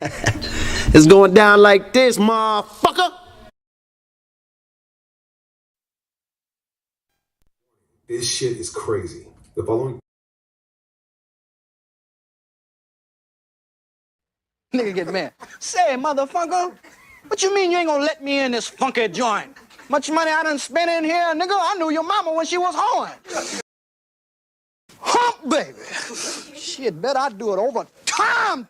It's going down like this, motherfucker. This shit is crazy. The following Nigga get mad. Say, motherfucker, what you mean you ain't gonna let me in this funky joint? Much money I done spent in here, nigga. I knew your mama when she was horn. Hump, baby. Shit, bet I do it over time.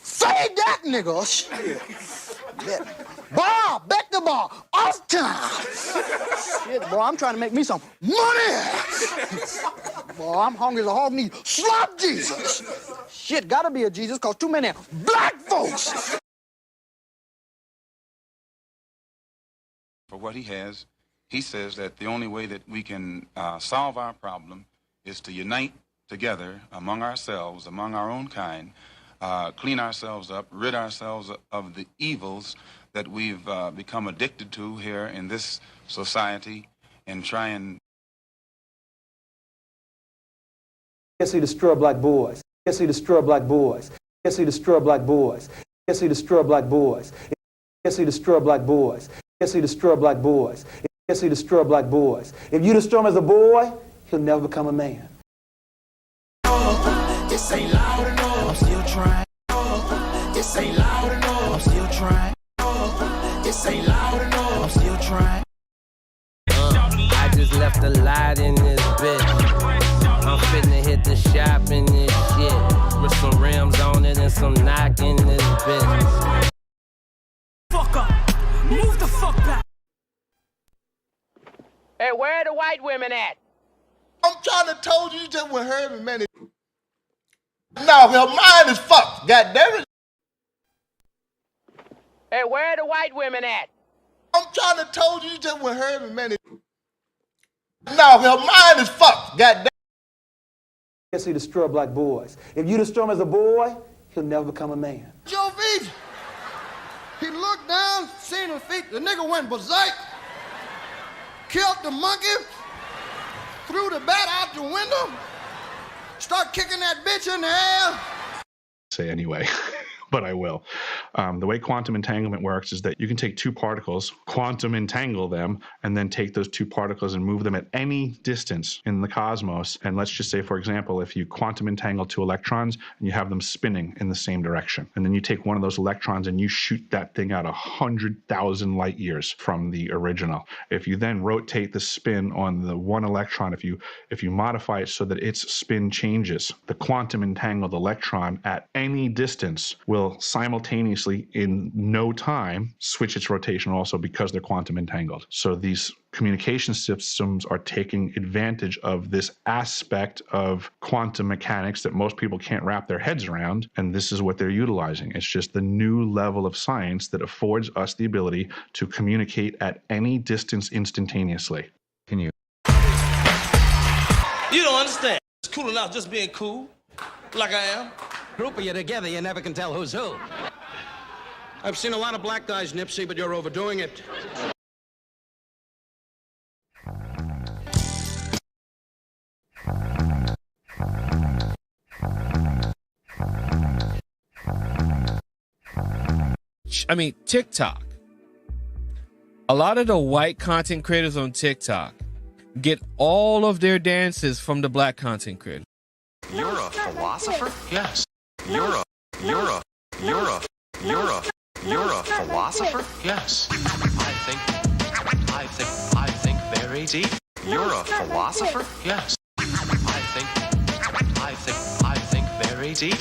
Say that, nigga. Shit. Bar, back the bar, off time. Shit, boy, I'm trying to make me some money. Boy, I'm hungry as a hog needs slop Jesus. Shit, gotta be a Jesus, cause too many black folks. For what he has, he says that the only way that we can solve our problem is to unite together among ourselves, among our own kind, clean ourselves up, rid ourselves of the evils that we've become addicted to here in this society, and try and... Yes, he destroy black boys. Yes, he destroy black boys. Yes, he destroy black boys. Yes, he destroy black boys. Yes, he destroy black boys. Yes, he destroy black boys. Yes, he destroy black boys. If you destroy him as a boy, he'll never become a man. This ain't loud enough. I'm still trying. This ain't loud enough. I'm still trying. This ain't loud enough. I'm still trying. I just left a lot in this bitch. I'm finna hit the shop in this shit. With some rims on it and some knock in this bitch. Fuck up. Move the fuck back. Hey, where are the white women at? I'm trying to told you just with Herman, man. No, her mind is fucked. God damn it. Hey, where are the white women at? I'm trying to told you just with Herman, man. No, her mind is fucked. God damn. Yes, he destroy black boys. If you destroy him as a boy, he'll never become a man. Your feet. He looked down, seen her feet. The nigga went berserk. Killed the monkey. Threw the bat out the window. Start kicking that bitch in the air. Say anyway, but I will. The way quantum entanglement works is that you can take two particles, quantum entangle them, and then take those two particles and move them at any distance in the cosmos. And let's just say, for example, if you quantum entangle two electrons and you have them spinning in the same direction, and then you take one of those electrons and you shoot that thing out 100,000 light years from the original. If you then rotate the spin on the one electron, if you modify it so that its spin changes, the quantum entangled electron at any distance will simultaneously in no time switch its rotation also, because they're quantum entangled. So these communication systems are taking advantage of this aspect of quantum mechanics that most people can't wrap their heads around, and this is what they're utilizing. It's just the new level of science that affords us the ability to communicate at any distance instantaneously. Can you? You don't understand. It's cool enough just being cool, like I am. Group of you together, you never can tell who's who. I've seen a lot of black guys, Nipsey, but you're overdoing it. I mean, TikTok. A lot of the white content creators on TikTok get all of their dances from the black content creators. You're a philosopher? Yes. You're a philosopher? Yes. I think very deep. You're a philosopher? Yes. I think very deep.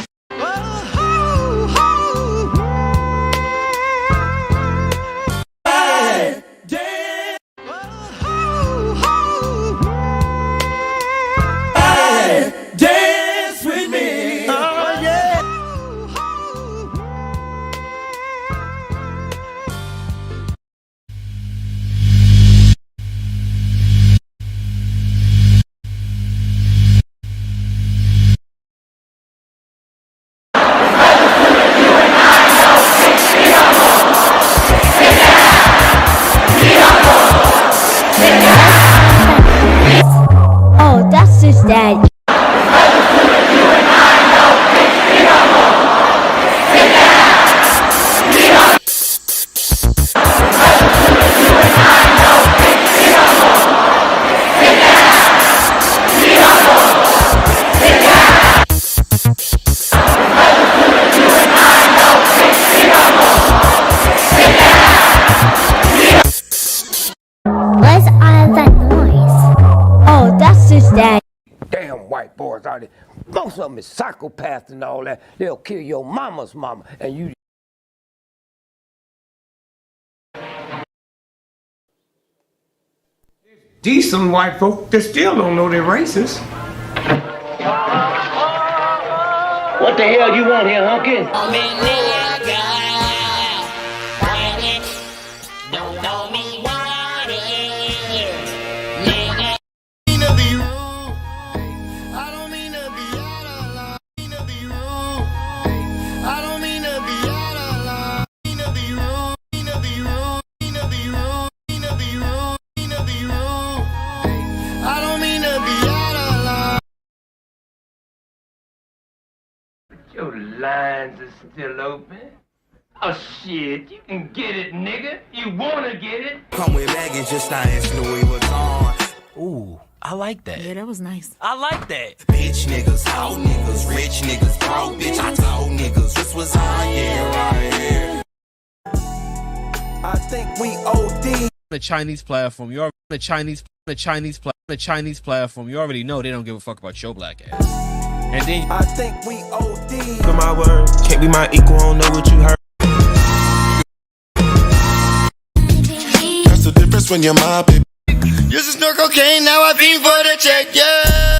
retarded. Most of them is psychopaths and all that. They'll kill your mama's mama, and you. Decent white folk that still don't know they're racist. What the hell you want here, hunky? Don't know me want it. Your lines are still open. Oh shit, you can get it, nigga. You wanna get it? Come with baggage, just I asked Louis what's on. Ooh, I like that. Yeah, that was nice. I like that. Bitch niggas, hoe niggas, rich niggas, broke bitch. I told niggas this was on, yeah, right here. I think we OD. The Chinese platform, you're the Chinese platform. You already know they don't give a fuck about your black ass. And then I think we OD. To my word, can't be my equal, don't know what you heard. That's the difference when you're my baby. Used to snort cocaine, now I fiend for the check, yeah.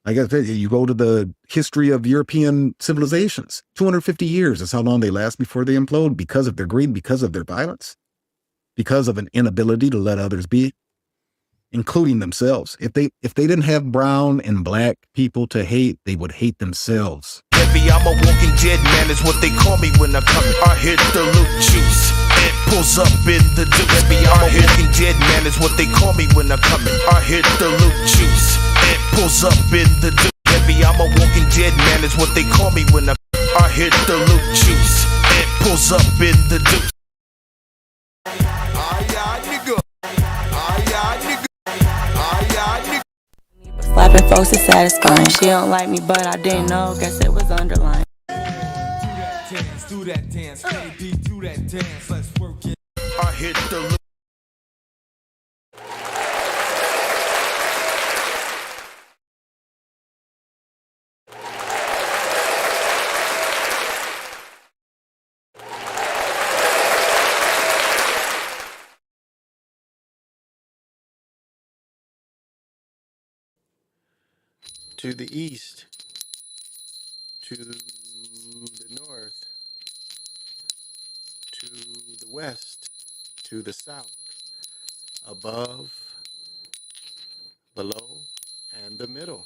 Like I said, you go to the history of European civilizations. 250 years is how long they last before they implode because of their greed, because of their violence, because of an inability to let others be, including themselves. If they didn't have brown and black people to hate, they would hate themselves. Baby, I'm a walking dead man, is what they call me when I come. I hit the loot juice. It pulls up in the deuce. Baby, I'm a walking dead man, is what they call me when I come. I hit the loot juice. It pulls up in the deuce. Baby, I'm a walking dead man, is what they call me when I hit the loot juice. It pulls up in the deuce. Slapping folks is satisfying. She don't like me, but I didn't know. Guess it was underlined. Do that dance, baby, do that dance, let's work it. I hit the loop. To the east, to the north, to the west, to the south, above, below, and the middle.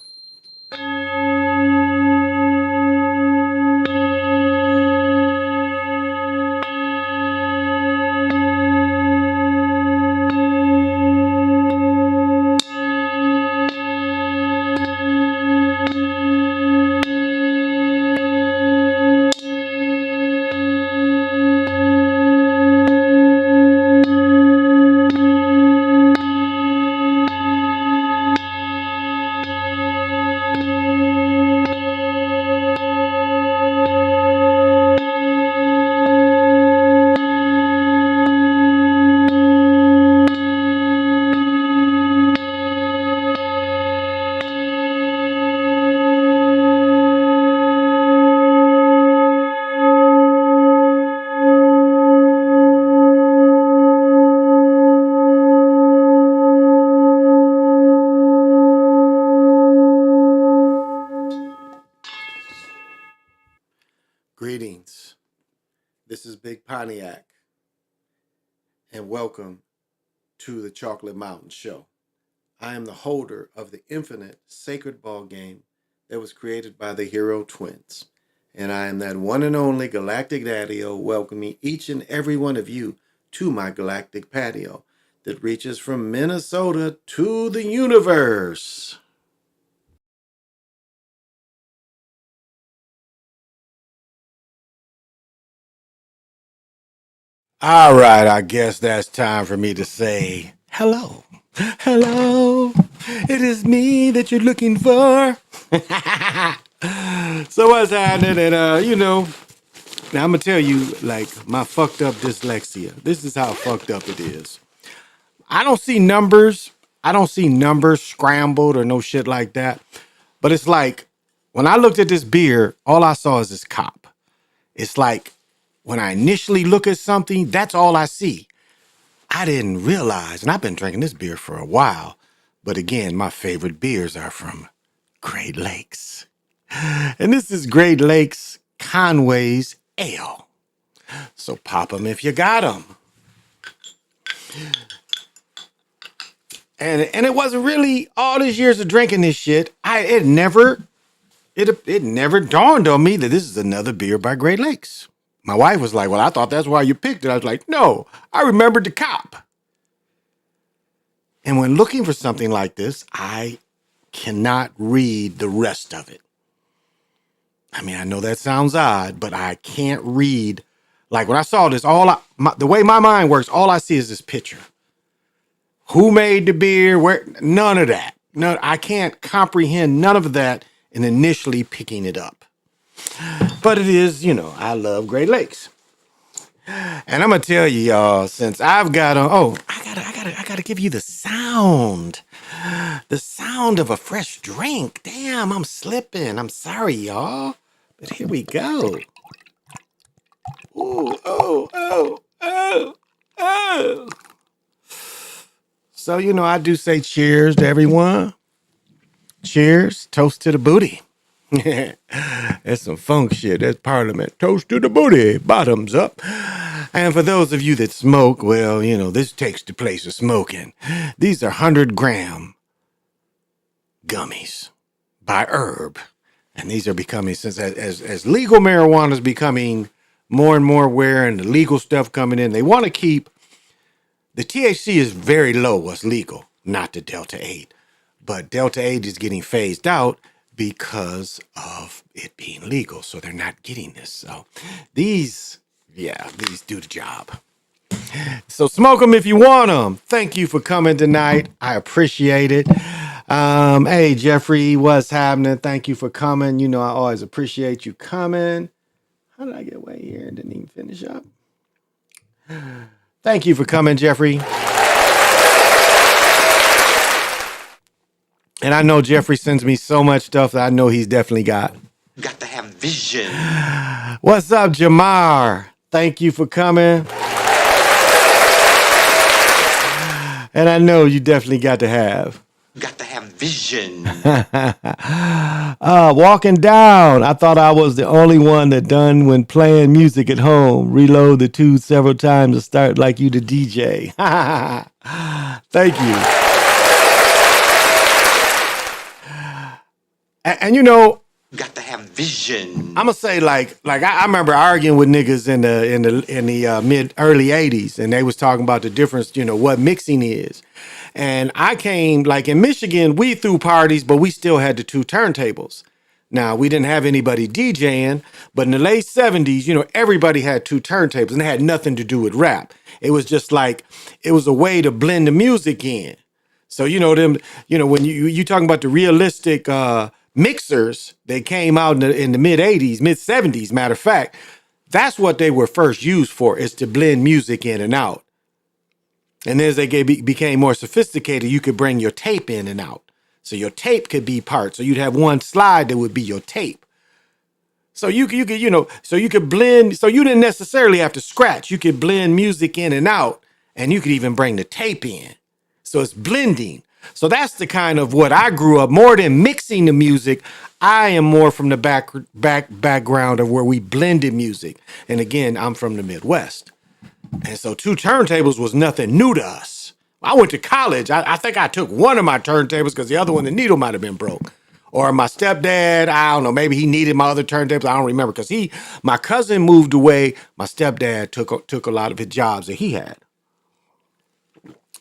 Greetings. This is Big Pontiac, and welcome to the Chocolate Mountain Show. I am the holder of the infinite sacred ball game that was created by the Hero Twins, and I am that one and only Galactic Daddy-O, welcoming each and every one of you to my galactic patio that reaches from Minnesota to the universe. All right, I guess that's time for me to say hello. Hello, it is me that you're looking for. So what's happening? And now I'm gonna tell you, like, my fucked up dyslexia. This is how fucked up it is. I don't see numbers. I don't see numbers scrambled or no shit like that. But it's like, when I looked at this beer, all I saw is this cop. It's like, when I initially look at something, that's all I see. I didn't realize, and I've been drinking this beer for a while, but again, my favorite beers are from Great Lakes. And this is Great Lakes Conway's Ale. So pop them if you got them. And it wasn't really all these years of drinking this shit. It never dawned on me that this is another beer by Great Lakes. My wife was like, well, I thought that's why you picked it. I was like, no, I remembered the cop. And when looking for something like this, I cannot read the rest of it. I mean, I know that sounds odd, but I can't read. Like when I saw this, the way my mind works, all I see is this picture. Who made the beer? Where? None of that. No, I can't comprehend none of that in initially picking it up. But it is, I love Great Lakes. And I'm gonna tell you, y'all, since I've got I gotta give you the sound of a fresh drink. Damn, I'm slipping. I'm sorry, y'all, but here we go. Ooh, oh. So I do say cheers to everyone. Cheers, toast to the booty. That's some funk shit. That's Parliament. Toast to the booty. Bottoms up. And for those of you that smoke, well, this takes the place of smoking. These are 100-gram gummies by Herb. And these are becoming, since as legal marijuana is becoming more and more aware and the legal stuff coming in, they want to keep, the THC is very low what's legal, not the Delta 8. But Delta 8 is getting phased out because of it being legal. So they're not getting this. So these do the job. So smoke them if you want them. Thank you for coming tonight. I appreciate it. Hey, Jeffrey, what's happening? Thank you for coming. I always appreciate you coming. How did I get way here and didn't even finish up? Thank you for coming, Jeffrey. And I know Jeffrey sends me so much stuff that I know he's definitely got. Got to have vision. What's up, Jamar? Thank you for coming. And I know you definitely got to have. Got to have vision. Walking down. I thought I was the only one that done when playing music at home. Reload the tube several times to start like you the DJ. Thank you. And got to have vision. I'm gonna say like I remember arguing with niggas in the mid early 80s, and they was talking about the difference, what mixing is. And I came, like in Michigan, we threw parties, but we still had the two turntables. Now, we didn't have anybody DJing, but in the late 70s, everybody had two turntables, and it had nothing to do with rap. It was just like, it was a way to blend the music in. So, when you talking about the realistic mixers, they came out in the mid 80s, mid 70s, matter of fact, that's what they were first used for, is to blend music in and out. And as they became more sophisticated, you could bring your tape in and out. So your tape could be part. So you'd have one slide that would be your tape. So you could, so you could blend. So you didn't necessarily have to scratch. You could blend music in and out, and you could even bring the tape in. So it's blending. So that's the kind of what I grew up, more than mixing the music. I am more from the background of where we blended music. And again, I'm from the Midwest. And so two turntables was nothing new to us. I went to college. I think I took one of my turntables because the other one, the needle might have been broke. Or my stepdad, I don't know, maybe he needed my other turntables. I don't remember because my cousin moved away. My stepdad took a lot of his jobs that he had.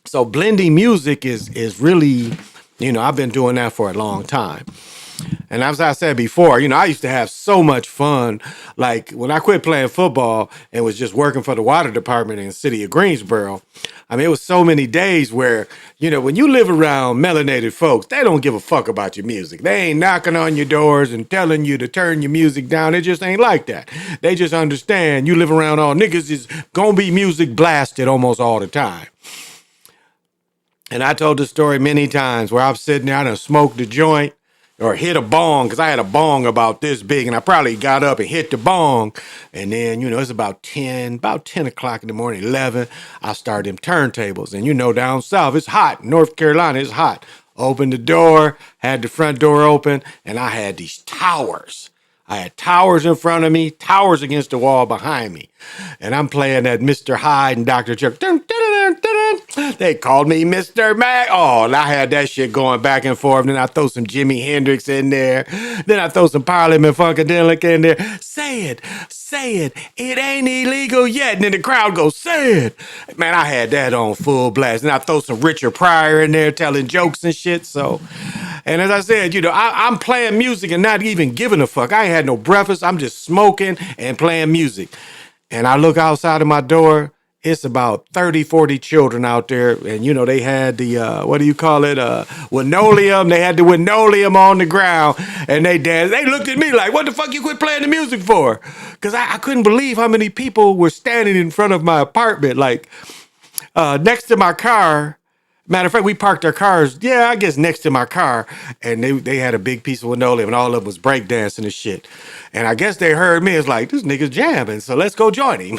So blending music is really, I've been doing that for a long time. And as I said before, I used to have so much fun. Like when I quit playing football and was just working for the water department in the city of Greensboro, I mean, it was so many days where, when you live around melanated folks, they don't give a fuck about your music. They ain't knocking on your doors and telling you to turn your music down. It just ain't like that. They just understand you live around all niggas is gonna be music blasted almost all the time. And I told the story many times where I'm sitting there and smoked a joint or hit a bong, because I had a bong about this big, and I probably got up and hit the bong. And then, it's about 10 o'clock in the morning, 11, I started them turntables. And down south, it's hot. North Carolina, it's hot. Opened the door, had the front door open, and I had these towers. I had towers in front of me, towers against the wall behind me. And I'm playing that Mr. Hyde and Dr. Jekyll. Dun, dun, dun, dun, dun. They called me Mr. Mac. Oh, and I had that shit going back and forth. Then I throw some Jimi Hendrix in there. Then I throw some Parliament Funkadelic in there. Say it. It ain't illegal yet. And then the crowd goes, say it. Man, I had that on full blast. And I throw some Richard Pryor in there telling jokes and shit. So... And as I said, I'm playing music and not even giving a fuck. I ain't had no breakfast. I'm just smoking and playing music. And I look outside of my door. It's about 30, 40 children out there. And, they had the, linoleum. They had the linoleum on the ground. And they danced. They looked at me like, what the fuck you quit playing the music for? Because I couldn't believe how many people were standing in front of my apartment, like next to my car. Matter of fact, we parked our cars, I guess next to my car, and they had a big piece of linoleum, and all of them was breakdancing and shit. And I guess they heard me. It's like, this nigga's jamming, so let's go join him.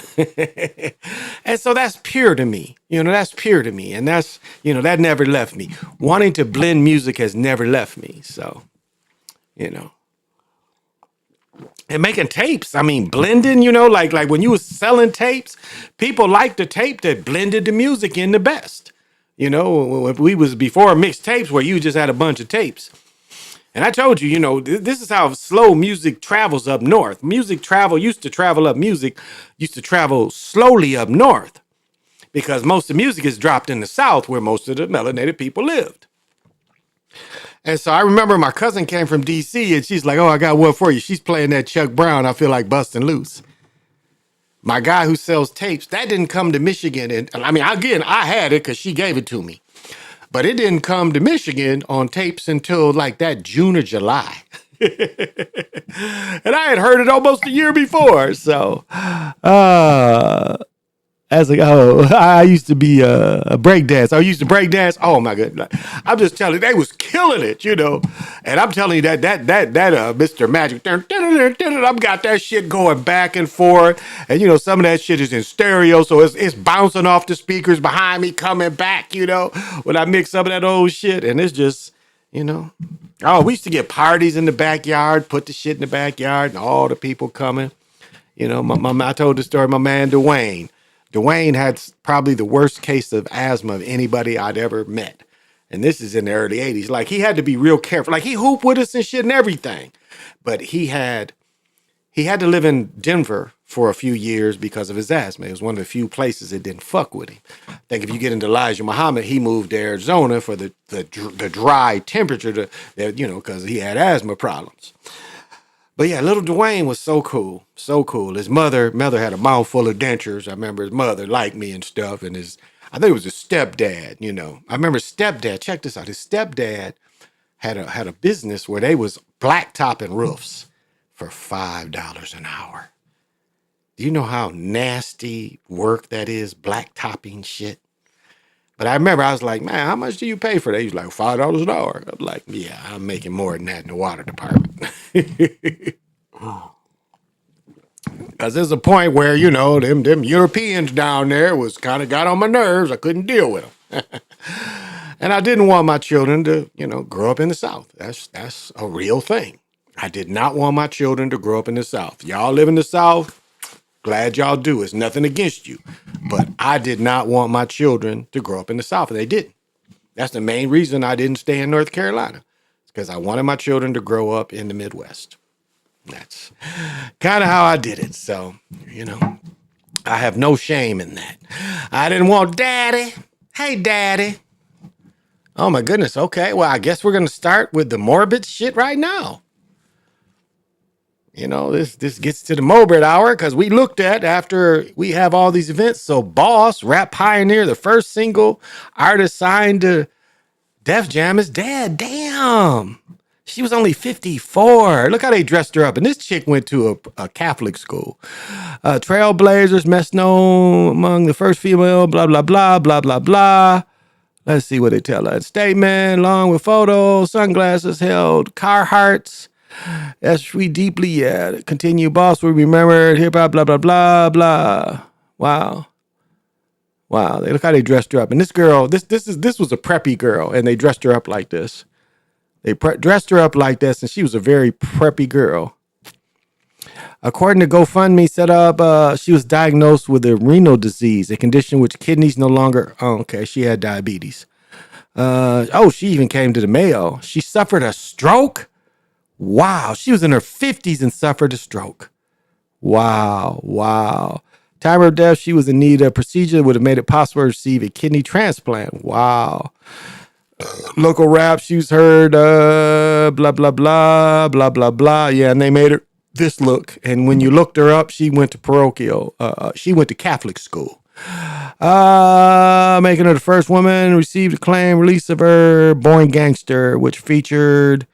And so that's pure to me. That's pure to me. And that's, that never left me. Wanting to blend music has never left me. So, And making tapes, blending, like when you was selling tapes, people liked the tape that blended the music in the best. We was before mixtapes where you just had a bunch of tapes. And I told you, this is how slow music travels up north. Music used to travel slowly up north because most of the music is dropped in the South where most of the melanated people lived. And so I remember my cousin came from D.C. and she's like, oh, I got one for you. She's playing that Chuck Brown, I Feel Like Bustin' Loose. My guy who sells tapes, that didn't come to Michigan. And I had it because she gave it to me. But it didn't come to Michigan on tapes until like that June or July. And I had heard it almost a year before. So, I used to be a breakdance. I used to breakdance. Oh my goodness! I'm just telling you, they was killing it, And I'm telling you that Mr. Magic, I've got that shit going back and forth, and some of that shit is in stereo, so it's bouncing off the speakers behind me, coming back, when I mix some of that old shit, and it's just, Oh, we used to get parties in the backyard, put the shit in the backyard, and all the people coming. I told the story. My man Dwayne had probably the worst case of asthma of anybody I'd ever met. And this is in the early 80s. Like, he had to be real careful. Like, he hooped with us and shit and everything. But he had to live in Denver for a few years because of his asthma. It was one of the few places that didn't fuck with him. I think if you get into Elijah Muhammad, he moved to Arizona for the dry temperature, because he had asthma problems. But yeah, little Dwayne was so cool, so cool. His mother had a mouthful of dentures. I remember his mother liked me and stuff, and I think it was his stepdad. I remember stepdad. Check this out. His stepdad had a business where they was blacktopping roofs for $5 an hour. Do you know how nasty work that is, blacktopping shit? But I remember I was like, man, how much do you pay for that? He was like, $5 an hour. I'm like, yeah, I'm making more than that in the water department. Because there's a point where, them Europeans down there was kind of got on my nerves. I couldn't deal with them. And I didn't want my children to, grow up in the South. That's a real thing. I did not want my children to grow up in the South. Y'all live in the South. Glad y'all do. It's nothing against you. But I did not want my children to grow up in the South, and they didn't. That's the main reason I didn't stay in North Carolina. It's because I wanted my children to grow up in the Midwest. That's kind of how I did it. So, I have no shame in that. I didn't want daddy. Hey, daddy. Oh, my goodness. Okay. Well, I guess we're going to start with the morbid shit right now. This gets to the morbid hour because we looked at after we have all these events. So Boss, rap pioneer, the first single artist signed to Def Jam is dead. Damn. She was only 54. Look how they dressed her up. And this chick went to a Catholic school. Trailblazers, best known among the first female, blah, blah, blah, blah, blah, blah. Let's see what they tell us. Statement, along with photos, sunglasses held, Carhartts. As we deeply, yeah. Continue, boss will be remembered. Hip hop, blah, blah, blah, blah. Wow. Wow. Look how they dressed her up. And this girl, this was a preppy girl, and they dressed her up like this. They dressed her up like this, and she was a very preppy girl. According to GoFundMe set up, she was diagnosed with a renal disease, a condition which kidneys no longer. Oh, okay, she had diabetes. She even came to the Mayo. She suffered a stroke. Wow, she was in her 50s and suffered a stroke. Wow. Time of death, she was in need of a procedure that would have made it possible to receive a kidney transplant. Wow. Local rap, she was heard, blah, blah, blah, blah, blah, blah. Yeah, and they made her this look. And when you looked her up, she went to parochial. She went to Catholic school. Making her the first woman received acclaim release of her Born Gangster, which featured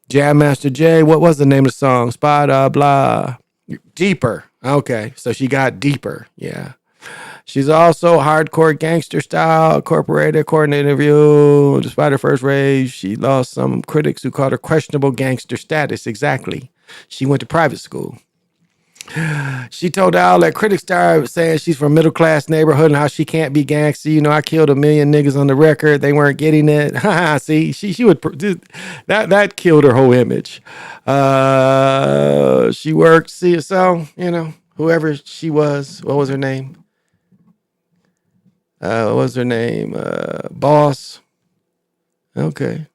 Jam Master Jay. What was the name of the song? Spot, blah. Deeper. Okay, so she got deeper. Yeah. She's also hardcore gangster style, incorporated according to interview. Despite her first rave, she lost some critics who called her questionable gangster status. Exactly. She went to private school. She told Al that critics started saying she's from a middle-class neighborhood and how she can't be gangster. You know, I killed 1 million niggas on the record. They weren't getting it. See, she would that killed her whole image. She worked. See, so you know, whoever she was, what was her name? Boss. Okay.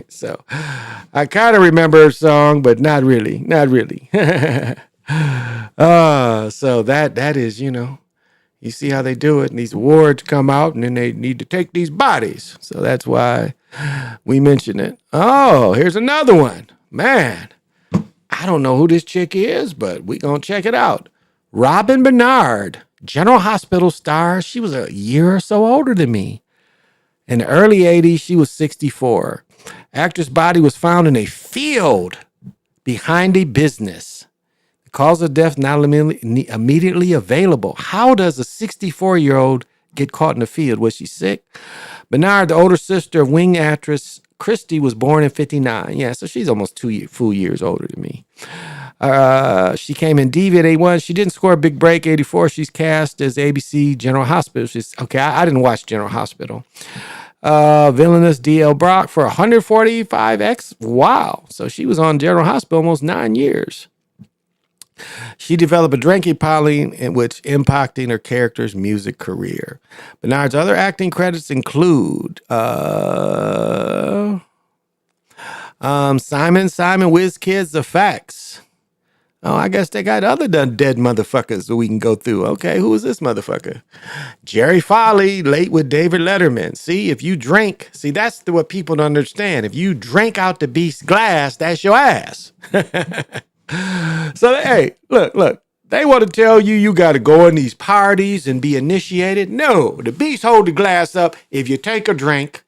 So I kind of remember her song, but not really. So that is, you know, you see how they do it, and these awards come out, and then they need to take these bodies. So that's why we mention it. Oh, here's another one. Man, I don't know who this chick is, but we gonna check it out. Robin Bernard, General Hospital star. She was a year or so older than me. In the early 80s, she was 64. Actress' body was found in a field behind a business. The cause of death not immediately available. How does a 64-year-old get caught in the field? Was she sick? Bernard, the older sister of wing actress Christy, was born in 59. Yeah, so she's almost 2 full years older than me. She came in Diva at 81. She didn't score a big break. 84. She's cast as ABC General Hospital. I didn't watch General Hospital. Villainous DL Brock for 145X. Wow. So she was on General Hospital almost 9 years. She developed a drinking problem in which impacting her character's music career. Bernard's other acting credits include Simon, Whiz Kids, The Facts. Oh, I guess they got other dead motherfuckers that we can go through. Okay, who is this motherfucker? Jerry Foley, Late with David Letterman. See, if you drink, that's what people don't understand. If you drink out the beast's glass, that's your ass. So, hey, look. They want to tell you got to go in these parties and be initiated. No, the beast hold the glass up. If you take a drink,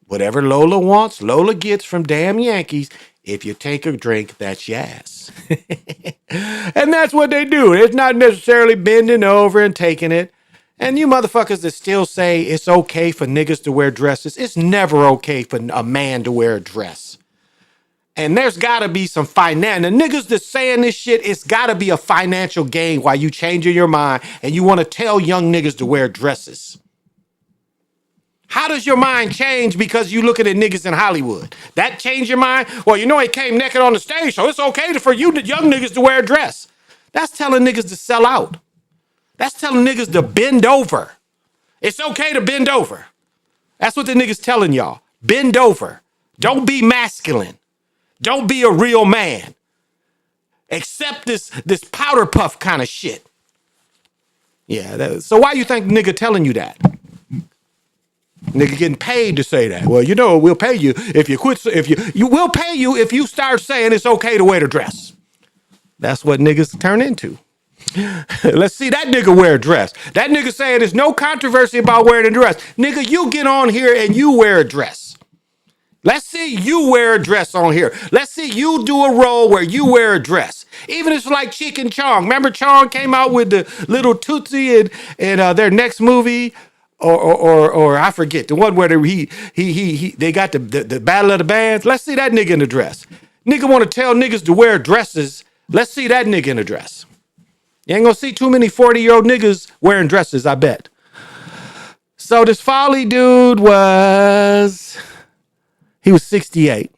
whatever Lola wants, Lola gets from damn Yankees. If you take a drink, that's your ass. And that's what they do. It's not necessarily bending over and taking it. And you motherfuckers that still say it's okay for niggas to wear dresses, it's never okay for a man to wear a dress. And there's got to be some finance. The niggas that's saying this shit, it's got to be a financial gain while you changing your mind and you want to tell young niggas to wear dresses. How does your mind change because you looking at niggas in Hollywood? That change your mind? Well, you know he came naked on the stage, so it's okay for you young niggas to wear a dress. That's telling niggas to sell out. That's telling niggas to bend over. It's okay to bend over. That's what the niggas telling y'all. Bend over. Don't be masculine. Don't be a real man. Accept this powder puff kind of shit. Yeah, so why you think nigga telling you that? Nigga getting paid to say that. Well, you know, we'll pay you if you quit. We'll pay you if you start saying it's okay to wear the dress. That's what niggas turn into. Let's see that nigga wear a dress. That nigga saying there's no controversy about wearing a dress. Nigga, you get on here and you wear a dress. Let's see you wear a dress on here. Let's see you do a role where you wear a dress. Even if it's like Cheech and Chong. Remember Chong came out with the little Tootsie in their next movie? Or I forget, the one where they got the Battle of the Bands. Let's see that nigga in a dress. Nigga want to tell niggas to wear dresses. Let's see that nigga in a dress. You ain't gonna see too many 40-year-old niggas wearing dresses, I bet. So this Folly dude he was 68. He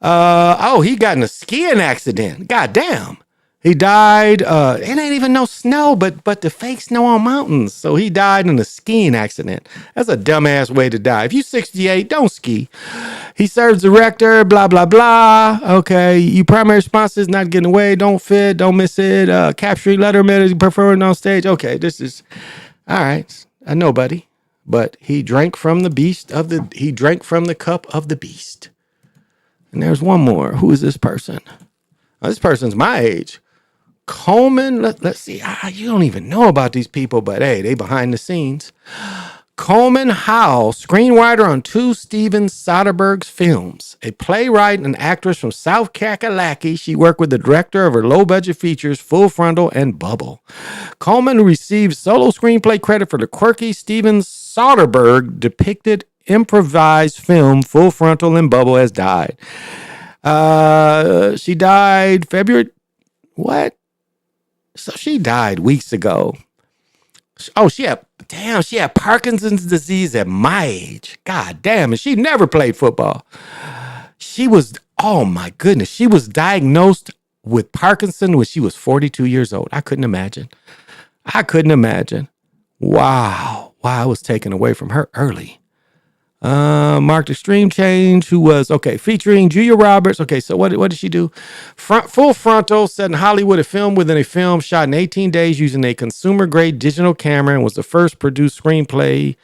got in a skiing accident. God damn. He died. It ain't even no snow, but the fake snow on mountains. So he died in a skiing accident. That's a dumbass way to die. If you 68, don't ski. He serves director, blah, blah, blah. Okay. You primary responses, not getting away, don't fit, don't miss it. Capturing letterman, preferring on stage. Okay, this is all right. A nobody. But he drank from the cup of the beast. And there's one more. Who is this person? This person's my age. Coleman, let's see. You don't even know about these people, but hey, they behind the scenes. Coleman Howell, screenwriter on 2 Steven Soderbergh's films. A playwright and actress from South Kakalaki, she worked with the director of her low-budget features, Full Frontal and Bubble. Coleman received solo screenplay credit for the quirky Steven Soderbergh depicted improvised film, Full Frontal and Bubble, has died. She died February. What? So she died weeks ago. Oh, she had Parkinson's disease at my age. God damn, and she never played football. Oh my goodness, she was diagnosed with Parkinson when she was 42 years old. I couldn't imagine. Wow, I was taken away from her early. Marked Extreme Change, who was, featuring Julia Roberts. Okay, so what did she do? Full Frontal, set in Hollywood, a film within a film, shot in 18 days using a consumer-grade digital camera, and was the first produced screenplay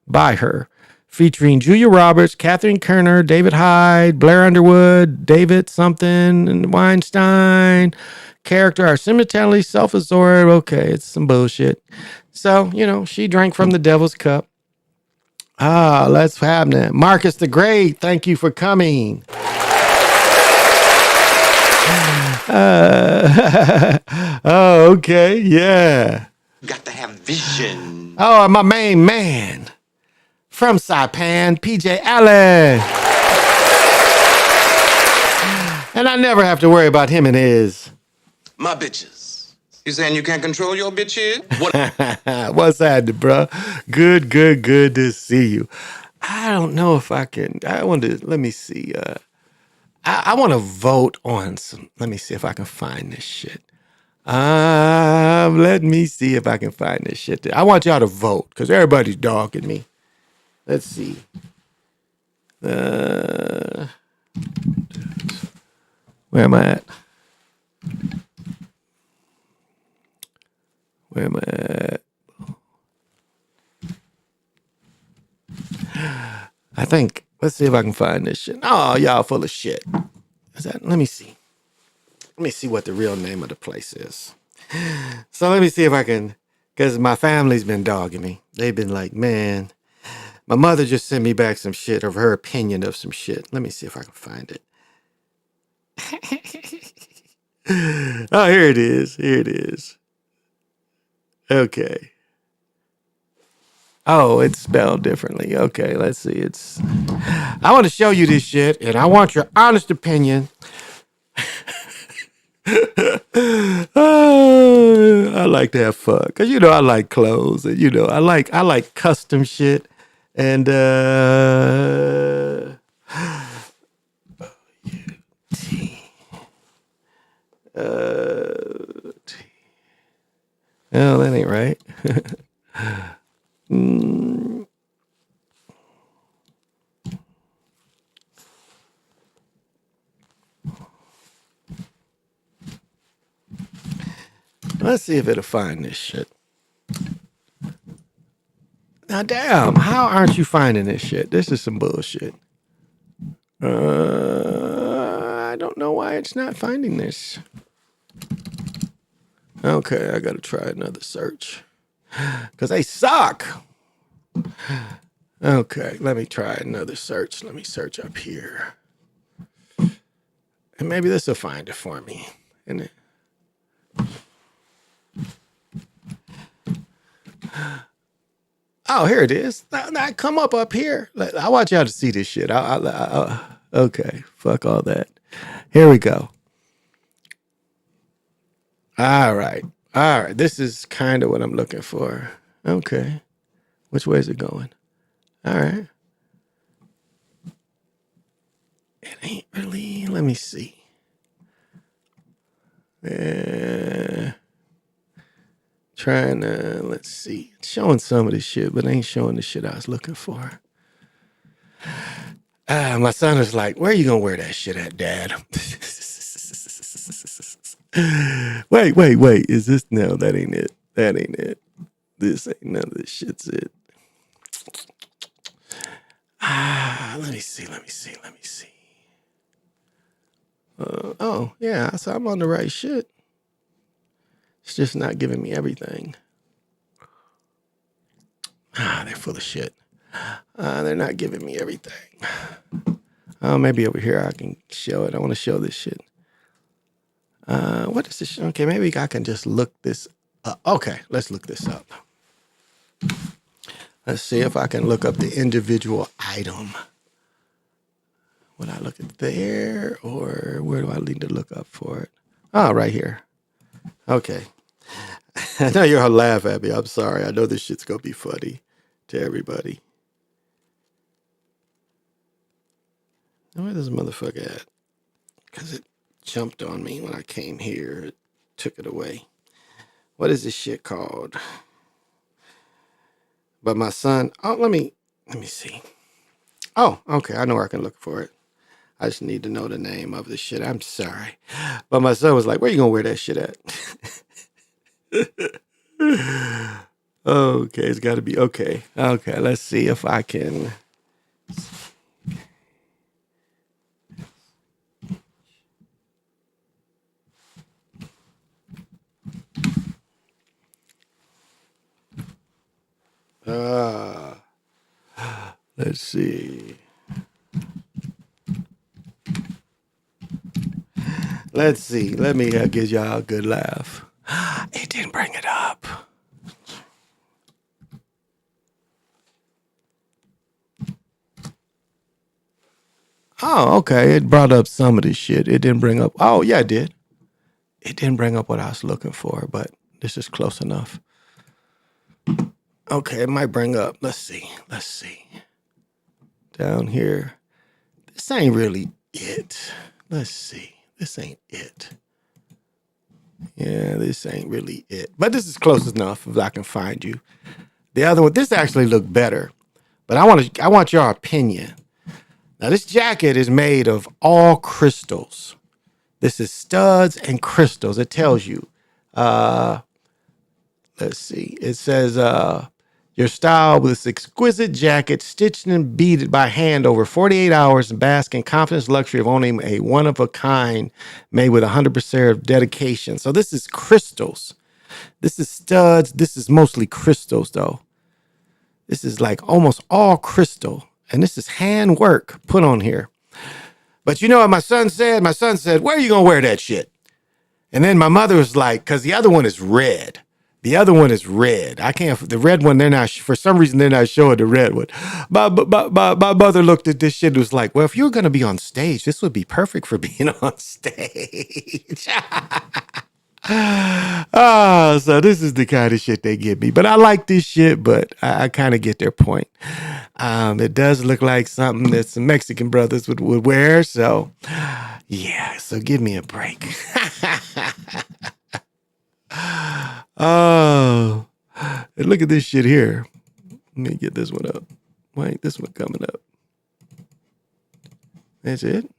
by her. Featuring Julia Roberts, Catherine Kerner, David Hyde, Blair Underwood, David something, and Weinstein. Character are sentimentally self-absorbed. Okay, it's some bullshit. So, she drank from the devil's cup. Let's have that. Marcus the Great, thank you for coming. Okay, yeah. You got to have vision. Oh, my main man from Saipan, PJ Allen. And I never have to worry about him and his. My bitches. You saying you can't control your bitches? What? What's happening, bro? Good to see you. I don't know if I can. Let me see. I want to vote on some. Let me see if I can find this shit. Let me see if I can find this shit. I want y'all to vote because everybody's dogging me. Let's see. Where am I at? Where am I at? I think, let's see if I can find this shit. Oh, y'all full of shit. Let me see. Let me see what the real name of the place is. So let me see if I can, because my family's been dogging me. They've been like, man, my mother just sent me back some shit of her opinion of some shit. Let me see if I can find it. Oh, here it is. Okay. Oh, it's spelled differently. Okay, let's see. I want to show you this shit, and I want your honest opinion. I like to have fun, because, I like clothes, and, I like custom shit, and, oh, that ain't right. Let's see if it'll find this shit. Now, damn, how aren't you finding this shit? This is some bullshit. I don't know why it's not finding this. Okay, I gotta try another search. Because they suck. Okay, let me try another search. Let me search up here. And maybe this will find it for me. And it, oh, here it is. Now come up here. I want y'all to see this shit. Okay, fuck all that. Here we go. All right. This is kind of what I'm looking for. Okay. Which way is it going? All right. It ain't really. Let me see. Trying to, let's see. It's showing some of this shit, but it ain't showing the shit I was looking for. My son is like, where are you going to wear that shit at, Dad? Wait. Is this? No, that ain't it. That ain't it. This ain't none of this shit's it. Let me see. Oh, yeah, so I'm on the right shit. It's just not giving me everything. They're full of shit. They're not giving me everything. Oh, maybe over here I can show it. I want to show this shit. What is this? Okay, maybe I can just look this up. Okay, let's look this up. Let's see if I can look up the individual item. Would I look at there, or where do I need to look up for it? Oh, right here. Okay. I know you're gonna laugh at me. I'm sorry. I know this shit's gonna be funny to everybody. Where this motherfucker at? Because it jumped on me when I came here. It took it away. What is this shit called? But my son, let me see. Oh, okay. I know where I can look for it. I just need to know the name of the shit. I'm sorry. But my son was like, where you gonna wear that shit at? Okay, it's gotta be okay. Okay, let's see if I can. Let's see. Let's see. Let me give y'all a good laugh. It didn't bring it up. Oh, okay. It brought up some of this shit. It didn't bring up. Oh, yeah, it did. It didn't bring up what I was looking for, but this is close enough. Okay, it might bring up. Let's see. Down here. This ain't really it. Let's see. This ain't it. Yeah, this ain't really it. But this is close enough if I can find you. The other one, this actually looked better. But I want your opinion. Now, this jacket is made of all crystals. This is studs and crystals. It tells you. Let's see. It says, your style with this exquisite jacket stitched and beaded by hand over 48 hours and bask in confidence luxury of owning a one-of-a-kind made with 100% dedication. So this is crystals. This is studs. This is mostly crystals, though. This is like almost all crystal. And this is handwork put on here. But you know what my son said? My son said, where are you going to wear that shit? And then my mother was like, because the other one is red. The other one is red. I can't, the red one, they're not, for some reason, they're not showing the red one. My mother looked at this shit and was like, well, if you were going to be on stage, this would be perfect for being on stage. So this is the kind of shit they give me. But I like this shit, but I kind of get their point. It does look like something that some Mexican brothers would wear. So, yeah, so give me a break. Oh, and look at this shit here. Let me get this one up. Why ain't this one coming up? That's it?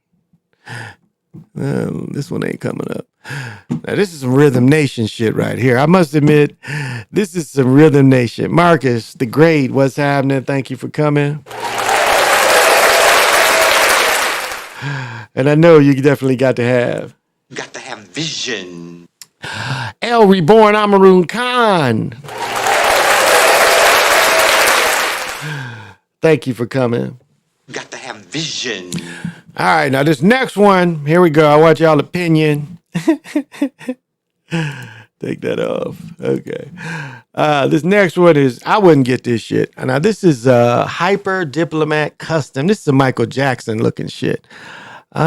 This one ain't coming up. Now, this is some Rhythm Nation shit right here. I must admit, this is some Rhythm Nation. Marcus, the Great, what's happening? Thank you for coming. And I know you definitely got to have vision. El Reborn Amaroon Khan. Thank you for coming. Got to have vision. All right, now this next one, here we go. I want y'all opinion. Take that off. Okay. This next one is, I wouldn't get this shit. Now, this is Hyper Diplomat Custom. This is a Michael Jackson looking shit. It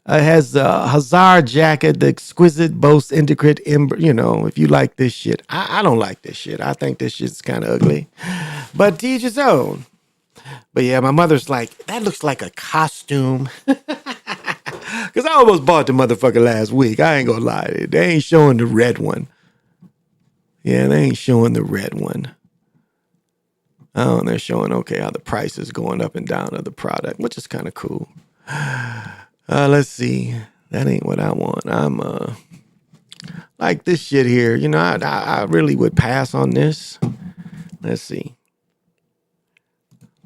has a Hazard jacket, the exquisite, most intricate, you know, if you like this shit. I don't like this shit. I think this shit's kind of ugly. But to each his own. But yeah, my mother's like, that looks like a costume. Because I almost bought the motherfucker last week. I ain't gonna lie. They ain't showing the red one. Yeah, they ain't showing the red one. Oh, and they're showing, okay, how the price is going up and down of the product, which is kind of cool. Let's see. That ain't what I want. I'm like this shit here. You know, I really would pass on this. Let's see.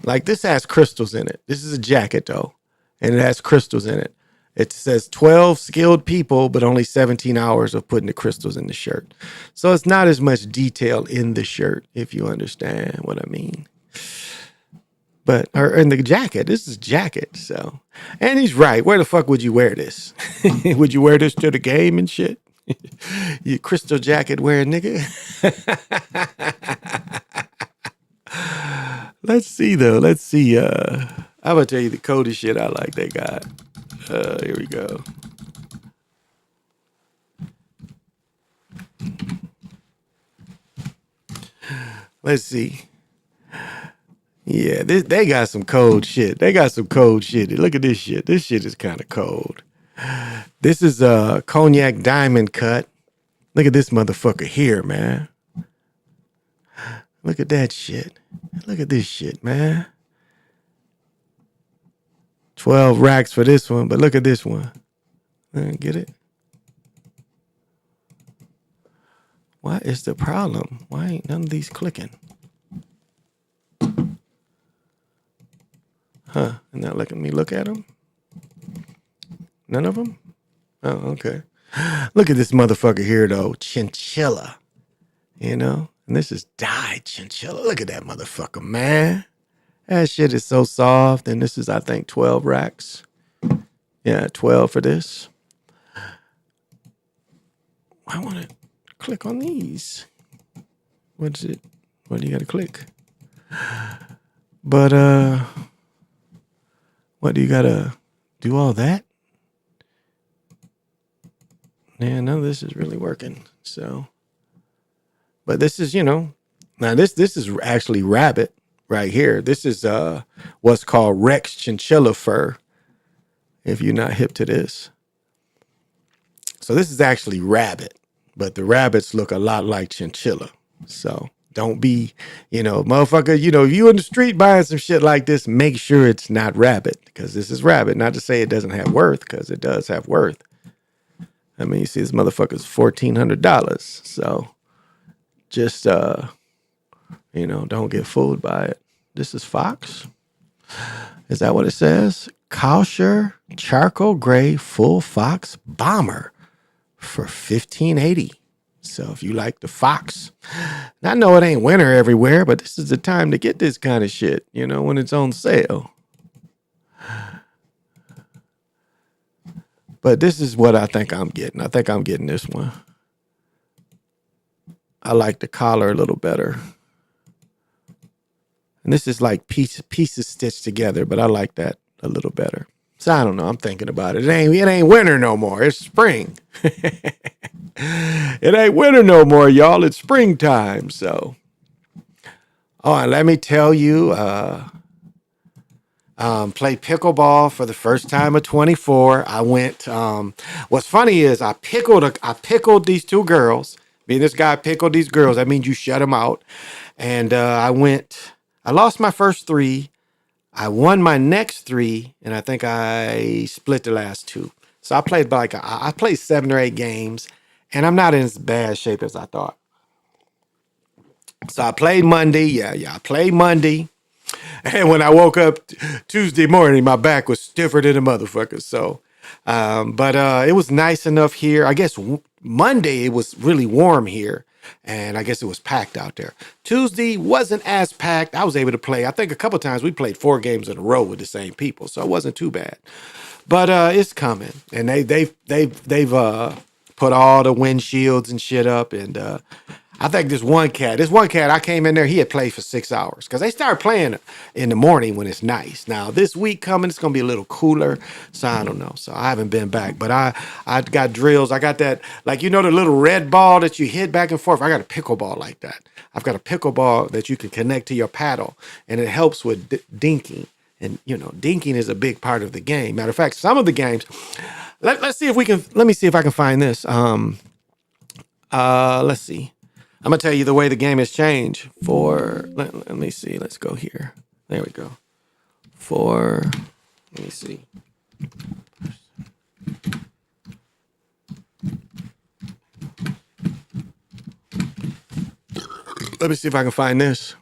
Like this has crystals in it. This is a jacket though, and it has crystals in it. It says 12 skilled people, but only 17 hours of putting the crystals in the shirt. So it's not as much detail in the shirt, if you understand what I mean. But, or in the jacket, this is a jacket, so. And he's right. Where the fuck would you wear this? Would you wear this to the game and shit? You crystal jacket wearing nigga? Let's see though. Let's see. I'm gonna tell you the coldest shit I like they got. Here we go. Let's see. Yeah, they got some cold shit. They got some cold shit. Look at this shit. This shit is kind of cold. This is a cognac diamond cut. Look at this motherfucker here, man. Look at that shit. Look at this shit, man. 12 racks for this one, but look at this one. Get it? What is the problem? Why ain't none of these clicking? Huh? Not letting me look at them? None of them? Oh, okay. Look at this motherfucker here, though. Chinchilla. You know? And this is dyed chinchilla. Look at that motherfucker, man. That shit is so soft. And this is, I think, 12 racks. Yeah, 12 for this. I want to click on these. What's it? What do you got to click? But, what do you got to do all that? Yeah, none of this is really working. So, but this is, you know, now this is actually rabbit right here. This is what's called Rex chinchilla fur. If you're not hip to this. So this is actually rabbit, but the rabbits look a lot like chinchilla. So don't be, you know, motherfucker, you know, if you in the street buying some shit like this, make sure it's not rabbit, because this is rabbit. Not to say it doesn't have worth, because it does have worth. I mean, you see this motherfucker's $1,400. So just, you know, don't get fooled by it. This is Fox. Is that what it says? Kausher charcoal gray full Fox bomber for $1,580. So if you like the Fox, I know it ain't winter everywhere, but this is the time to get this kind of shit, you know, when it's on sale. But this is what I think I'm getting. I think I'm getting this one. I like the collar a little better. And this is like pieces stitched together, but I like that a little better. So I don't know. I'm thinking about it. It ain't winter no more. It's spring. It ain't winter no more, y'all. It's springtime. So, oh, and let me tell you, play pickleball for the first time at 24. I went. What's funny is I pickled these two girls. Me and this guy pickled these girls. That means you shut them out. And I lost my first three. I won my next three, and I think I split the last two. So I played I played 7 or 8 games, and I'm not in as bad shape as I thought. So I played Monday. Yeah, I played Monday. And when I woke up Tuesday morning, my back was stiffer than a motherfucker. So, but it was nice enough here. I guess Monday it was really warm here. and I guess it was packed out there. Tuesday wasn't as packed. I was able to play. I think a couple times we played 4 games in a row with the same people, so it wasn't too bad. But it's coming, and they've put all the windshields and shit up, and I think this one cat, I came in there, he had played for 6 hours because they start playing in the morning when it's nice. Now this week coming, it's gonna be a little cooler, so I don't know. So I haven't been back, but I got drills. I got that, like, you know, the little red ball that you hit back and forth. I got a pickleball like that. I've got a pickleball that you can connect to your paddle, and it helps with dinking. And you know, dinking is a big part of the game. Matter of fact, some of the games. Let's see if we can. Let me see if I can find this. Let's see. I'm gonna tell you the way the game has changed. Let me see. Let's go here. There we go. Let me see. Let me see if I can find this.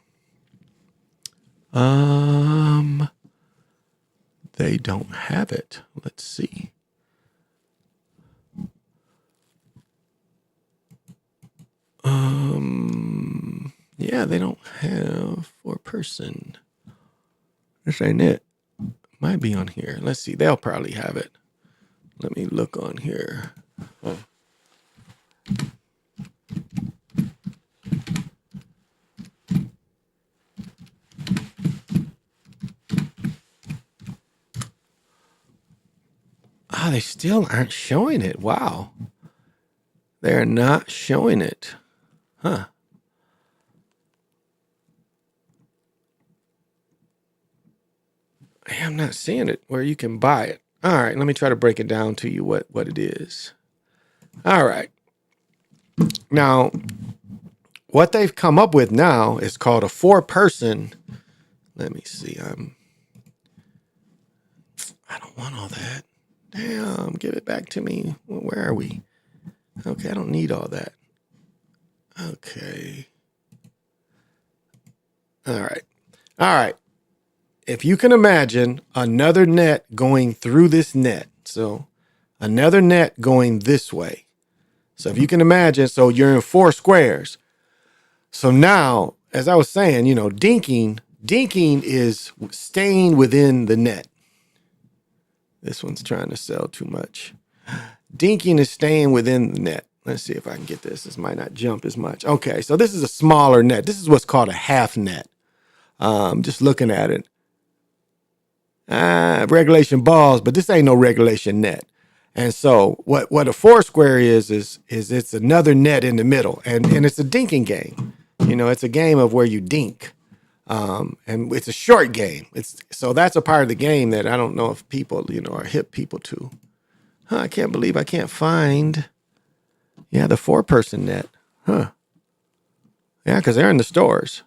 They don't have it. Let's see. Yeah, they don't have 4-person. This ain't it. Might be on here. Let's see. They'll probably have it. Let me look on here. They still aren't showing it. Wow. They're not showing it. Huh. I'm not seeing it where you can buy it. All right, let me try to break it down to you what it is. All right. Now, what they've come up with now is called a 4-person. Let me see. I don't want all that. Damn, give it back to me. Where are we? Okay, I don't need all that. Okay. All right. All right. If you can imagine another net going through this net. So another net going this way. So if you can imagine, so you're in 4 squares. So now, as I was saying, you know, dinking is staying within the net. This one's trying to sell too much. Dinking is staying within the net. Let's see if I can get this. This might not jump as much. Okay, so this is a smaller net. This is what's called a half net. Just looking at it. Regulation balls, but this ain't no regulation net. And so what a 4 square is it's another net in the middle. And it's a dinking game. You know, it's a game of where you dink. And it's a short game. So that's a part of the game that I don't know if people, you know, are hip people to. I can't believe I can't find. Yeah, the 4-person net. Huh. Yeah, because they're in the stores.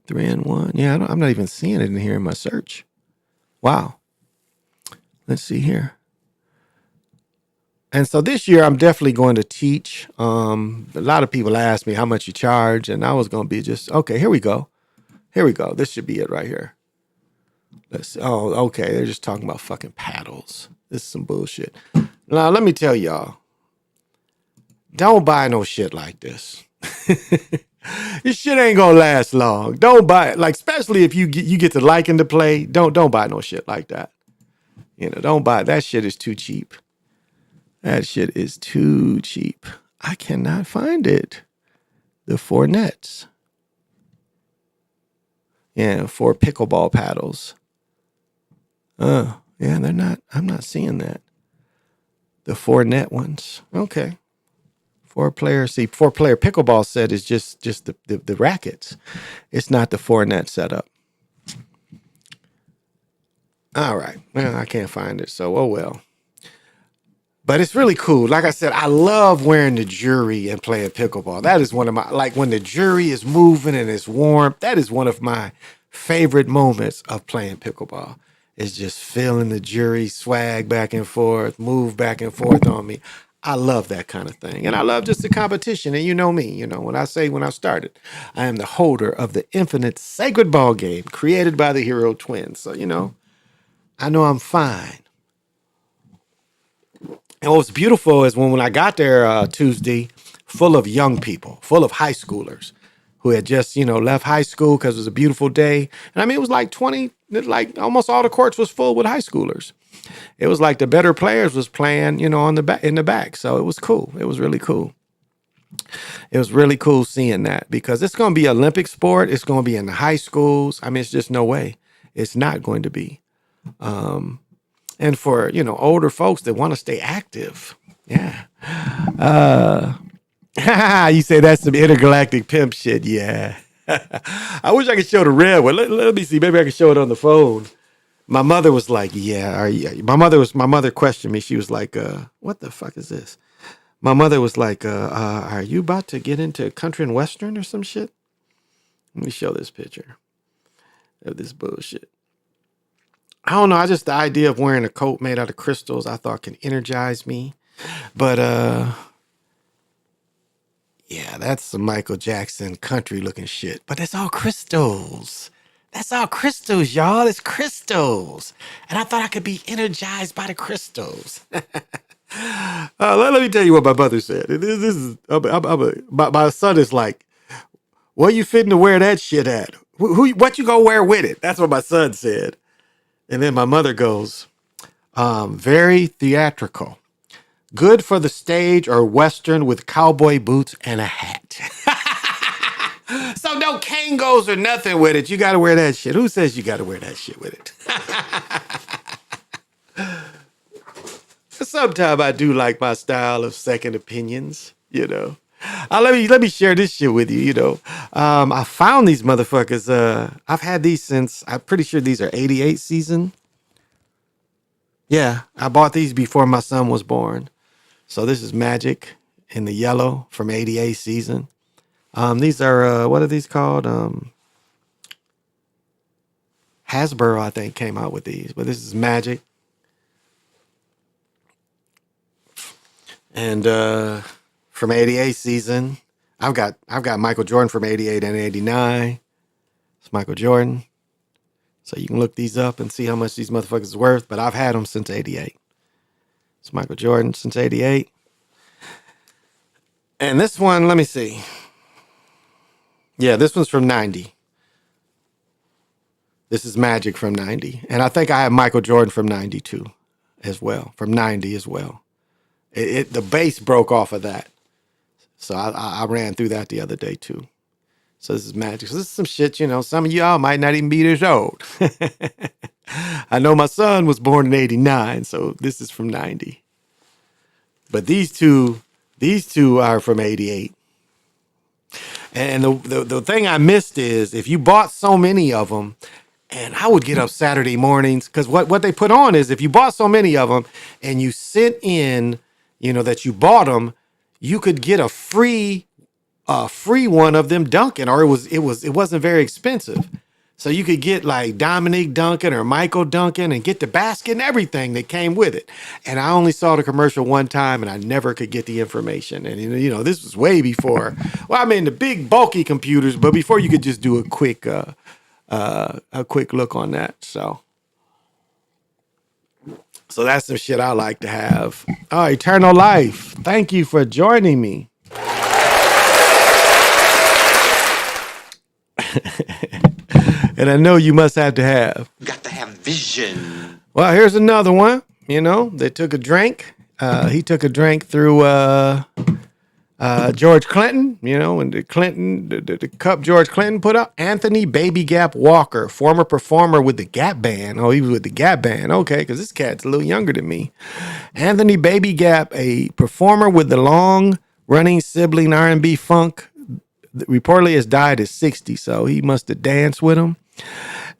3 and 1. Yeah, I'm not even seeing it in here in my search. Wow. Let's see here. And so this year, I'm definitely going to teach. A lot of people ask me how much you charge, and I was going to be just, okay, here we go. Here we go. This should be it right here. Let's see. Oh, okay. They're just talking about fucking paddles. This is some bullshit. Now, let me tell y'all. Don't buy no shit like this. This shit ain't gonna last long. Don't buy it. Like, especially if you get to liking to play. Don't buy no shit like that. You know, don't buy it. That shit is too cheap. That shit is too cheap. I cannot find it. The 4 nets. Yeah, 4 pickleball paddles. Yeah, they're not. I'm not seeing that. The 4 net ones. Okay. 4-player. See, 4-player pickleball set is just the rackets. It's not the 4 net setup. All right. Well, I can't find it, so oh well. But it's really cool. Like I said, I love wearing the jury and playing pickleball. That is one of my, like when the jury is moving and it's warm, that is one of my favorite moments of playing pickleball. Is just feeling the jury swag back and forth, move back and forth on me. I love that kind of thing. And I love just the competition. And you know me, you know, when I started, I am the holder of the infinite sacred ball game created by the Hero Twins. So, you know I'm fine. And what was beautiful is when I got there Tuesday, full of young people, full of high schoolers who had just, left high school because it was a beautiful day. And I mean, it was like 20, like almost all the courts was full with high schoolers. It was like the better players was playing, on the back, in the back. So it was cool. It was really cool. It was really cool seeing that because it's going to be Olympic sport. It's going to be in the high schools. I mean, it's just no way it's not going to be. And for, older folks that want to stay active. Yeah. You say that's some intergalactic pimp shit. Yeah. I wish I could show the red one. Let me see. Maybe I can show it on the phone. My mother was like, yeah. My mother questioned me. She was like, what the fuck is this? My mother was like, are you about to get into country and western or some shit? Let me show this picture of this bullshit. I don't know. The idea of wearing a coat made out of crystals, I thought can energize me. But, yeah, that's some Michael Jackson country looking shit. But it's all crystals. That's all crystals, y'all. It's crystals. And I thought I could be energized by the crystals. Let me tell you what my mother said. My son is like, where you fitting to wear that shit at? What you gonna wear with it? That's what my son said. And then my mother goes, very theatrical. Good for the stage or western with cowboy boots and a hat. So no Kangos or nothing with it. You got to wear that shit. Who says you got to wear that shit with it? Sometimes I do like my style of second opinions, let me share this shit with you, I found these motherfuckers. I've had these since, I'm pretty sure these are 88 season. Yeah, I bought these before my son was born. So this is Magic in the yellow from 88 season. These are, what are these called? Hasbro, I think, came out with these, but this is Magic. And from 88 season, I've got Michael Jordan from 88 and 89. It's Michael Jordan. So you can look these up and see how much these motherfuckers are worth, but I've had them since 88. It's Michael Jordan since 88. And this one, let me see. Yeah, this one's from 90. This is Magic from 90. And I think I have Michael Jordan from 92 as well, from 90 as well. The base broke off of that. So I ran through that the other day too. So this is Magic. So this is some shit, some of y'all might not even be this old. I know my son was born in 89, so this is from 90. But these two are from 88. And the thing I missed is if you bought so many of them, and I would get up Saturday mornings, because what they put on is if you bought so many of them and you sent in, that you bought them, you could get a free one of them Duncan, or it wasn't very expensive. So you could get like Dominique Duncan or Michael Duncan and get the basket and everything that came with it. And I only saw the commercial one time and I never could get the information. And, this was way before, the big bulky computers, but before you could just do a quick look on that. So that's some shit I like to have. Oh, Eternal Life. Thank you for joining me. And I know you must have to have. Got to have vision. Well, here's another one. They took a drink. He took a drink through George Clinton, and the cup George Clinton put up. Anthony Baby Gap Walker, former performer with the Gap Band. Oh, he was with the Gap Band. Okay, because this cat's a little younger than me. Anthony Baby Gap, a performer with the long-running sibling R&B funk, reportedly has died at 60, so he must have danced with him.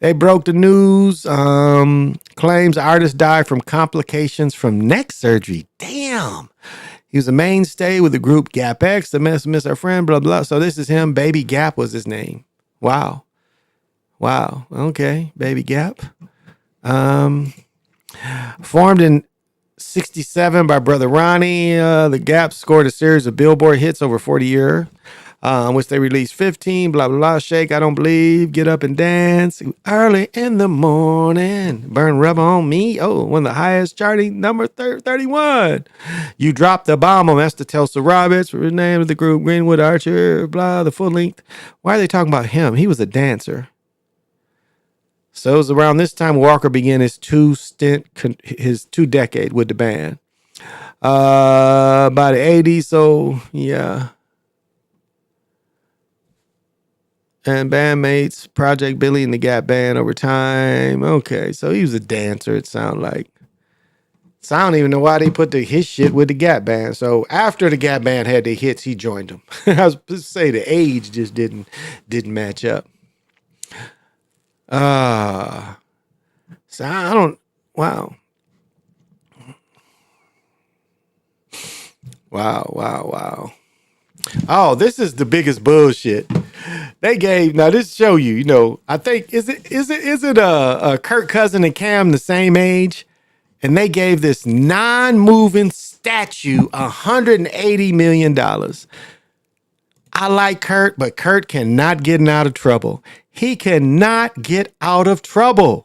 They broke the news. Claims the artist died from complications from neck surgery. Damn. He was a mainstay with the group Gap X, the miss our friend, blah, blah. So this is him. Baby Gap was his name. Wow. Okay. Baby Gap. Formed in 1967 by Brother Ronnie. The Gap scored a series of Billboard hits over 40 years. which they released 15, blah, blah, blah. Shake, I don't believe. Get up and dance. Early in the morning. Burn rubber on me. Oh, one of the highest charting, number 31. You dropped the bomb on Esther Tulsa Roberts. The name of the group, Greenwood Archer, blah, the full length. Why are they talking about him? He was a dancer. So it was around this time Walker began his his 2 decade with the band. By the 80s, so yeah. And bandmates, Project Billy and the Gap Band over time. Okay, so he was a dancer, it sounded like. So I don't even know why they put his shit with the Gap Band. So after the Gap Band had their hits, he joined them. I was supposed to say the age just didn't match up. So I don't, wow. Wow. Oh, this is the biggest bullshit. They gave, now this show you, you know, I think, is it Kirk Cousin and Cam the same age? And they gave this non-moving statue $180 million. I like Kurt, but Kurt cannot get out of trouble. He cannot get out of trouble.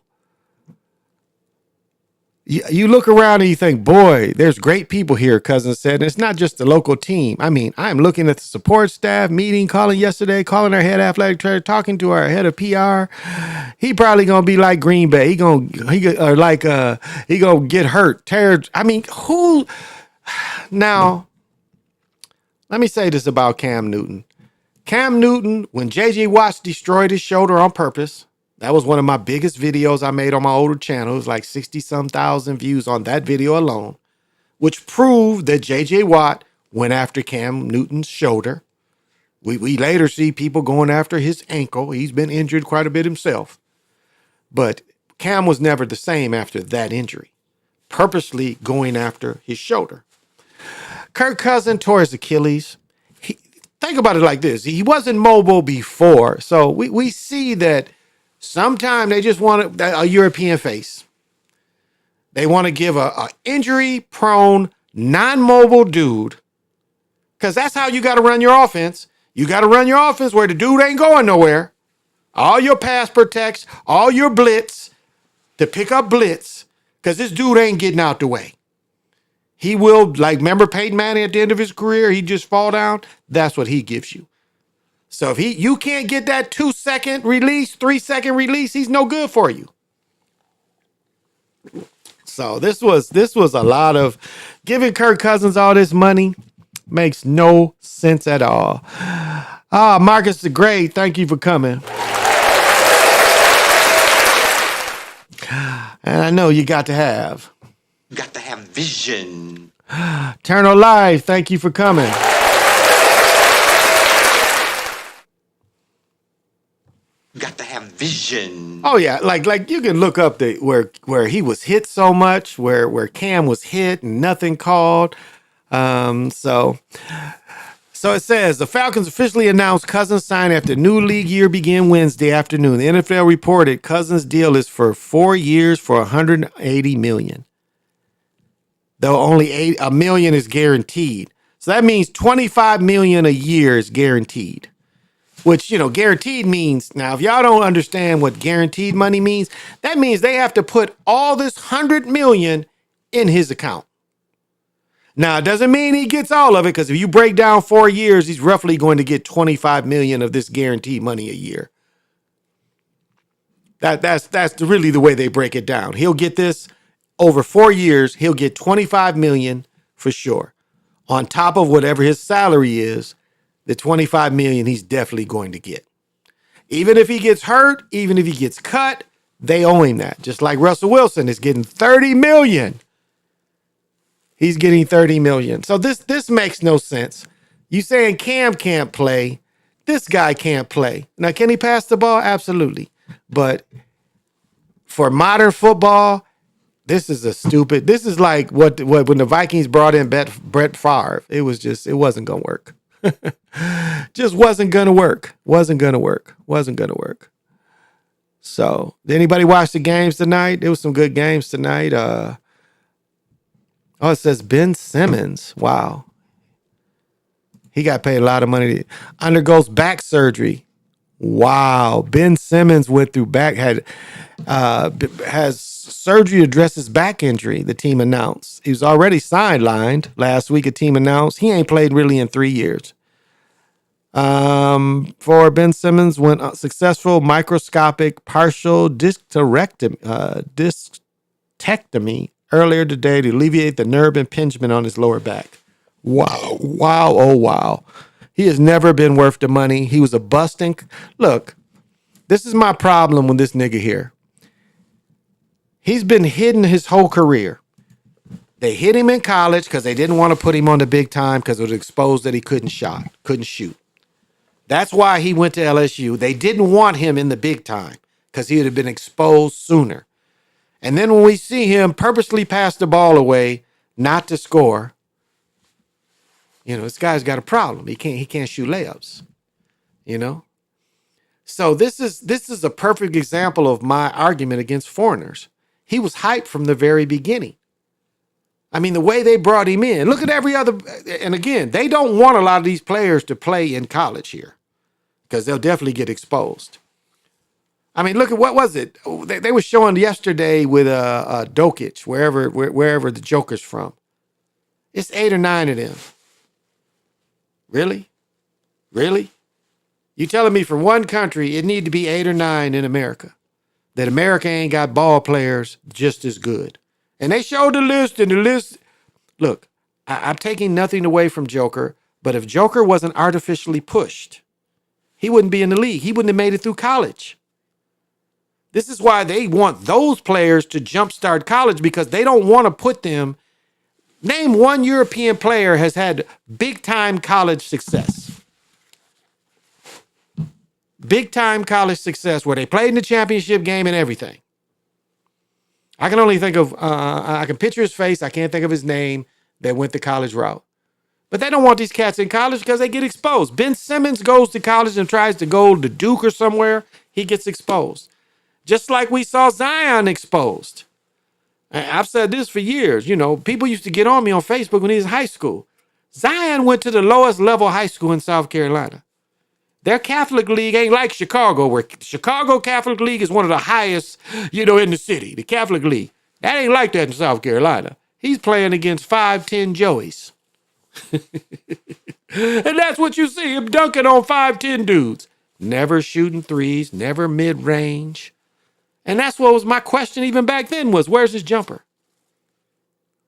You look around and you think, boy, there's great people here, Cousin said. And it's not just the local team. I mean, I'm looking at the support staff meeting, calling our head athletic trainer, talking to our head of PR. He probably gonna be like Green Bay. He gonna get hurt. I mean, who? Now, let me say this about Cam Newton. Cam Newton, when J.J. Watts destroyed his shoulder on purpose, that was one of my biggest videos I made on my older channel. It was like 60-some thousand views on that video alone, which proved that J.J. Watt went after Cam Newton's shoulder. We later see people going after his ankle. He's been injured quite a bit himself. But Cam was never the same after that injury, purposely going after his shoulder. Kirk Cousin tore his Achilles. Think about it like this. He wasn't mobile before. So we see that sometimes they just want a European face. They want to give a injury-prone, non-mobile dude, because that's how you got to run your offense. You got to run your offense where the dude ain't going nowhere. All your pass protects, all your blitz, to pick up blitz, because this dude ain't getting out the way. He will, like, remember Peyton Manning at the end of his career, he'd just fall down? That's what he gives you. So if you can't get that 2-second release, 3-second release, he's no good for you. So this was a lot of giving Kirk Cousins all this money makes no sense at all. Marcus the Great, thank you for coming. And I know you got to have vision. Eternal Life, thank you for coming. Got to have vision. Oh yeah, like you can look up where he was hit so much, where Cam was hit and nothing called. So it says the Falcons officially announced Cousins sign after new league year began Wednesday afternoon. The NFL reported Cousins' deal is for 4 years for $180 million. Though only $1 million is guaranteed. So that means $25 million a year is guaranteed. Which, guaranteed means, now, if y'all don't understand what guaranteed money means, that means they have to put all this $100 million in his account. Now, it doesn't mean he gets all of it, because if you break down 4 years, he's roughly going to get $25 million of this guaranteed money a year. That's really the way they break it down. He'll get this over 4 years. He'll get $25 million for sure. On top of whatever his salary is, the $25 million he's definitely going to get. Even if he gets hurt, even if he gets cut, they owe him that. Just like Russell Wilson is getting $30 million. He's getting $30 million. So this makes no sense. You saying Cam can't play. This guy can't play. Now, can he pass the ball? Absolutely. But for modern football, this is like what when the Vikings brought in Brett Favre. It wasn't going to work. Just wasn't gonna work. So, did anybody watch the games tonight? There was some good games tonight. It says Ben Simmons. Wow. He got paid a lot of money. Undergoes back surgery. Wow. Ben Simmons went through has surgery to address his back injury, the team announced. He was already sidelined. Last week, a team announced he ain't played really in 3 years. For Ben Simmons, went successful microscopic partial discectomy earlier today to alleviate the nerve impingement on his lower back. Wow, wow, oh wow. He has never been worth the money. He was a busting. Look, this is my problem with this nigga here. He's been hidden his whole career. They hit him in college because they didn't want to put him on the big time because it was exposed that he couldn't shoot. That's why he went to LSU. They didn't want him in the big time because he would have been exposed sooner. And then when we see him purposely pass the ball away, not to score, this guy's got a problem. He can't shoot layups, So this is a perfect example of my argument against foreigners. He was hyped from the very beginning. I mean, the way they brought him in, look at every other, and again, they don't want a lot of these players to play in college here because they'll definitely get exposed. I mean, look at, what was it? They were showing yesterday with Dokic, wherever the Joker's from. It's 8 or 9 of them. Really? You telling me from one country it need to be 8 or 9 in America? That America ain't got ball players just as good. And they showed the list, and the list, look, I'm taking nothing away from Joker, but if Joker wasn't artificially pushed, he wouldn't be in the league. He wouldn't have made it through college. This is why they want those players to jumpstart college, because they don't want to put them. Name one European player has had big-time college success. Big-time college success where they played in the championship game and everything. I can only think of, I can picture his face. I can't think of his name that went the college route. But they don't want these cats in college because they get exposed. Ben Simmons goes to college and tries to go to Duke or somewhere. He gets exposed. Just like we saw Zion exposed. I've said this for years. People used to get on me on Facebook when he was in high school. Zion went to the lowest level high school in South Carolina. Their Catholic league ain't like Chicago, where Chicago Catholic League is one of the highest, in the city, the Catholic League. That ain't like that in South Carolina. He's playing against 5'10" Joeys. And that's what you see him dunking on 5'10" dudes. Never shooting threes, never mid-range. And that's what was my question even back then was, where's his jumper?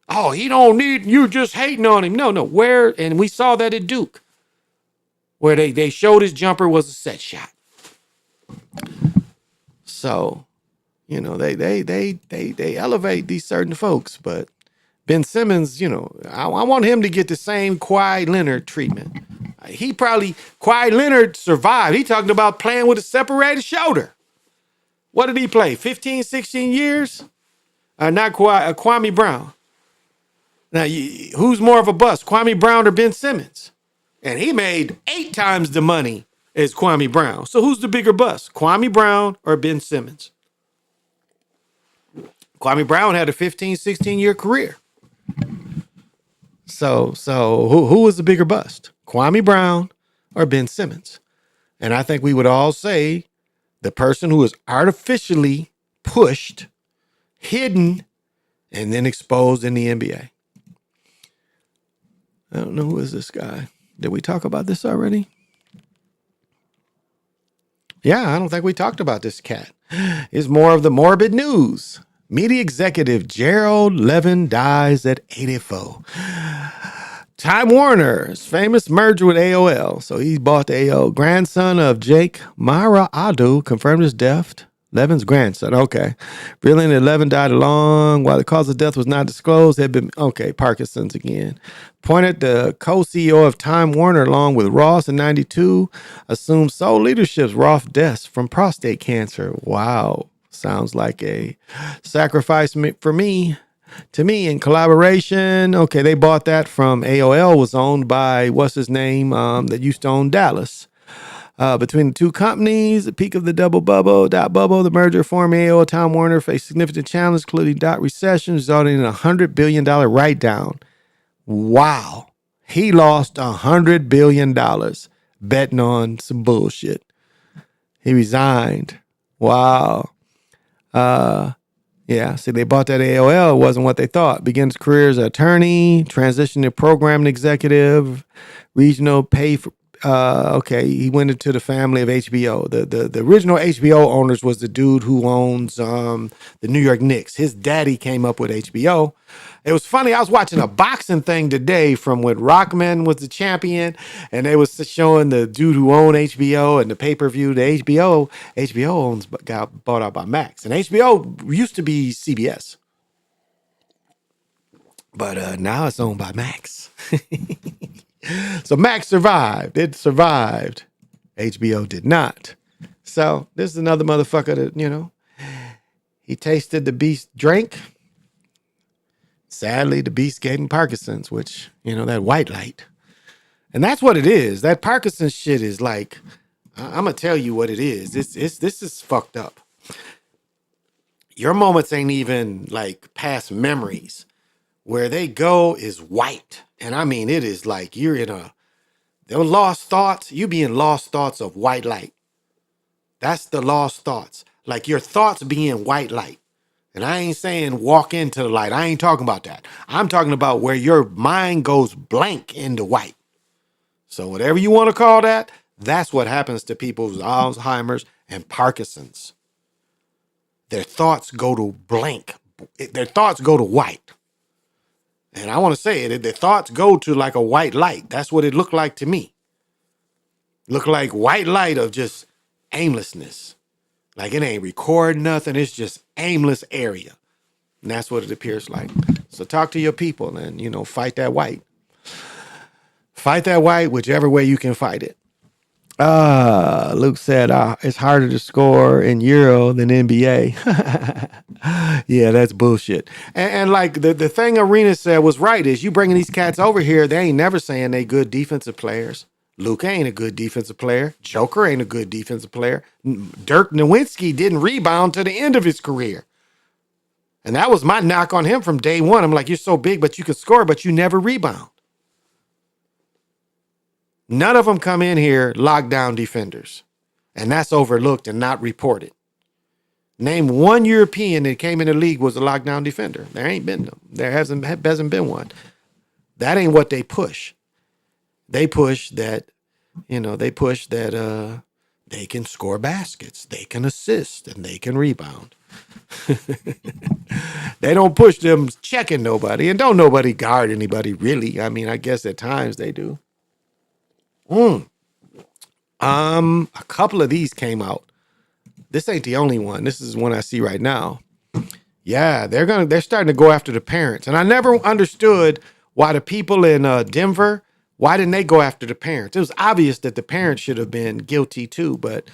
Oh, he don't need, you just hating on him. No, where, and we saw that at Duke, where they showed his jumper was a set shot. So, they elevate these certain folks, but Ben Simmons, I want him to get the same Kawhi Leonard treatment. Kawhi Leonard survived. He talking about playing with a separated shoulder. What did he play? 15, 16 years? Not Kawhi, Kwame Brown. Now, who's more of a bust, Kwame Brown or Ben Simmons? And he made 8 times the money as Kwame Brown. So who's the bigger bust, Kwame Brown or Ben Simmons? Kwame Brown had a 15, 16-year career. So who was the bigger bust, Kwame Brown or Ben Simmons? And I think we would all say the person who was artificially pushed, hidden, and then exposed in the NBA. I don't know, who is this guy? Did we talk about this already? Yeah, I don't think we talked about this cat. It's more of the morbid news. Media executive Gerald Levin dies at 84. Time Warner's famous merger with AOL. So he bought the AOL. Grandson of Jake Mara-Adu confirmed his death. Levin's grandson. Okay. Revealing that Levin died along while the cause of death was not disclosed. Parkinson's again. Appointed the co-CEO of Time Warner along with Ross in 92. Assumed sole leadership's Ross death from prostate cancer. Wow. Sounds like a sacrifice to me in collaboration. Okay, they bought that from AOL, was owned by, what's his name, that used to own Dallas. Between the two companies, the peak of the double bubble, the merger forming AOL Time Warner faced significant challenges, including recession, resulting in a $100 billion write-down. Wow. He lost $100 billion betting on some bullshit. He resigned. Wow. Yeah, see, they bought that AOL. It wasn't what they thought. Began his career as an attorney, transitioned to programming executive, regional pay for. Okay, he went into the family of HBO. The original HBO owners was the dude who owns the New York Knicks. His daddy came up with HBO. It was funny. I was watching a boxing thing today from when Rockman was the champion, and they was showing the dude who owned HBO and the pay-per-view. The HBO owns got bought out by Max, and HBO used to be CBS, but now it's owned by Max. So Max survived. It survived. HBO did not. So this is another motherfucker that, he tasted the beast drink. Sadly, the beast gave him Parkinson's, which, that white light. And that's what it is. That Parkinson's shit is like, I'm going to tell you what it is. This is fucked up. Your moments ain't even like past memories. Where they go is white. And I mean, it is like you're in they're lost thoughts. You be in lost thoughts of white light. That's the lost thoughts. Like your thoughts being white light. And I ain't saying walk into the light. I ain't talking about that. I'm talking about where your mind goes blank into white. So whatever you want to call that, that's what happens to people with Alzheimer's and Parkinson's. Their thoughts go to blank. Their thoughts go to white. And I want to say it, their thoughts go to like a white light. That's what it looked like to me. Look like white light of just aimlessness. Like it ain't recording nothing. It's just aimless area. And that's what it appears like. So talk to your people and, fight that white. Fight that white whichever way you can fight it. Luke said it's harder to score in Euro than NBA. Yeah, that's bullshit. And like the thing Arena said was right is you bringing these cats over here, they ain't never saying they good defensive players. Luke ain't a good defensive player. Joker ain't a good defensive player. Dirk Nowitzki didn't rebound to the end of his career. And that was my knock on him from day one. I'm like, you're so big, but you can score, but you never rebound. None of them come in here lockdown defenders. And that's overlooked and not reported. Name one European that came in the league was a lockdown defender. There ain't been them. There hasn't been one. That ain't what they push. They push that, they can score baskets, they can assist, and they can rebound. They don't push them checking nobody, and don't nobody guard anybody really. I mean, I guess at times they do. A couple of these came out. This ain't the only one. This is one I see right now. Yeah, they're starting to go after the parents. And I never understood why the people in Denver, why didn't they go after the parents? It was obvious that the parents should have been guilty too, but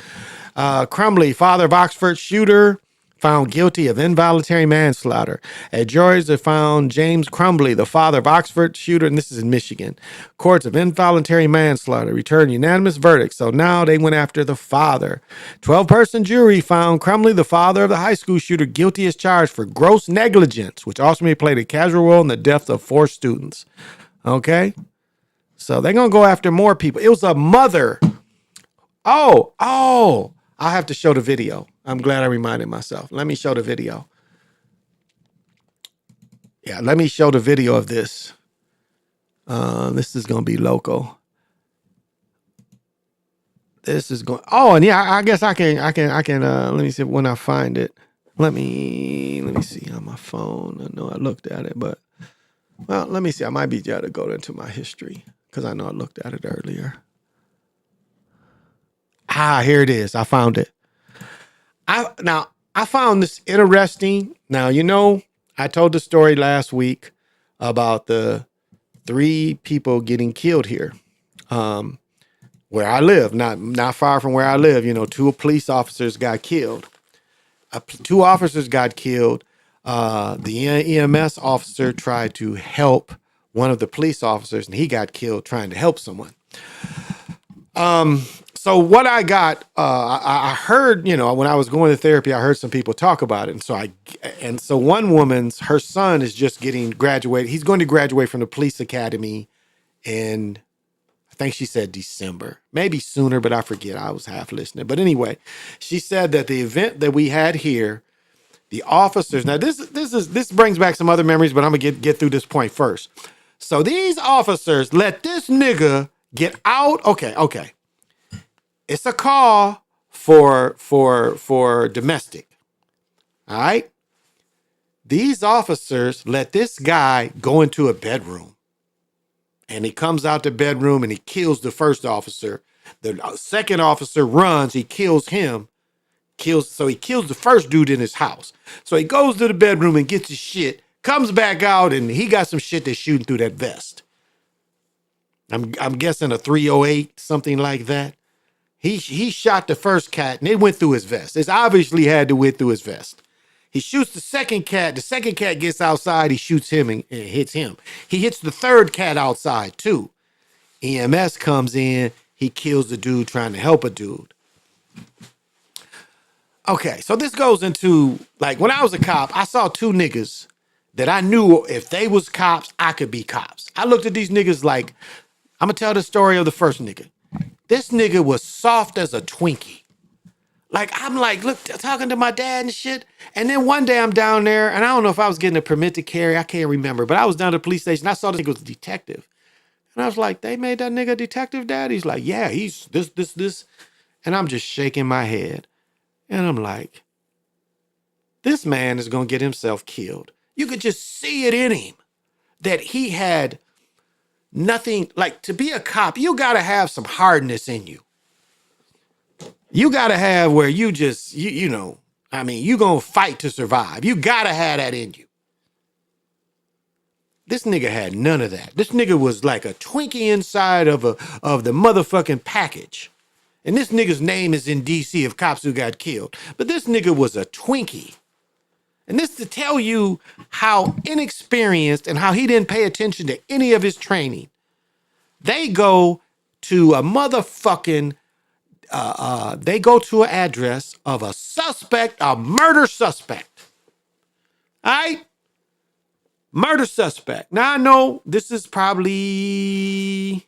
Crumley, father of Oxford shooter, found guilty of involuntary manslaughter. At juries, they found James Crumley, the father of Oxford shooter, and this is in Michigan. Courts of involuntary manslaughter returned unanimous verdicts, so now they went after the father. 12-person jury found Crumley, the father of the high school shooter, guilty as charged for gross negligence, which ultimately played a casual role in the death of 4 students. Okay? So they're going to go after more people. It was a mother. Oh, I'll have to show the video. I'm glad I reminded myself. Let me show the video. Yeah, let me show the video of this. This is going to be local. This is going. Oh, and yeah, I guess I can. Let me see when I find it. Let me see on my phone. I know I looked at it, but well, let me see. I might be able to go into my history because I know I looked at it earlier. Here it is. I found it. I found this interesting. Now, I told the story last week about the 3 people getting killed here. Where I live, not far from where I live, 2 police officers got killed. 2 officers got killed. The EMS officer tried to help one of the police officers, and he got killed trying to help someone. So what I got, I heard, when I was going to therapy, I heard some people talk about it. And so one woman's, her son is just getting graduated. He's going to graduate from the police academy in, I think she said December, maybe sooner, but I forget. I was half listening. But anyway, she said that the event that we had here, the officers. Now this brings back some other memories, but I'm gonna get through this point first. So these officers let this nigga get out. Okay. It's a call for domestic. All right. These officers let this guy go into a bedroom. And he comes out the bedroom and he kills the first officer. The second officer runs, he kills him. So he kills the first dude in his house. So he goes to the bedroom and gets his shit, comes back out, and he got some shit that's shooting through that vest. I'm guessing a 308, something like that. He shot the first cat and it went through his vest. It's obviously had to went through his vest. He shoots the second cat. The second cat gets outside. He shoots him and hits him. He hits the third cat outside too. EMS comes in. He kills the dude trying to help a dude. Okay, so this goes into, like, when I was a cop, I saw two niggas that I knew if they was cops, I could be cops. I looked at these niggas like, I'm gonna tell the story of the first nigga. This nigga was soft as a Twinkie. Like, I'm like, look, talking to my dad and shit. And then one day I'm down there, and I don't know if I was getting a permit to carry, I can't remember, but I was down at the police station. I saw this nigga was a detective. And I was like, they made that nigga a detective, dad? He's like, yeah, he's this. And I'm just shaking my head. And I'm like, this man is going to get himself killed. You could just see it in him that he had nothing. Like, to be a cop, you got to have some hardness in you. You got to have where you just, you know, I mean, you going to fight to survive. You got to have that in you. This nigga had none of that. This nigga was like a Twinkie inside of the motherfucking package. And this nigga's name is in DC of cops who got killed. But this nigga was a Twinkie. And this to tell you how inexperienced and how he didn't pay attention to any of his training. They go to a motherfucking, they go to an address of a suspect, a murder suspect. All right? Murder suspect. Now I know this is probably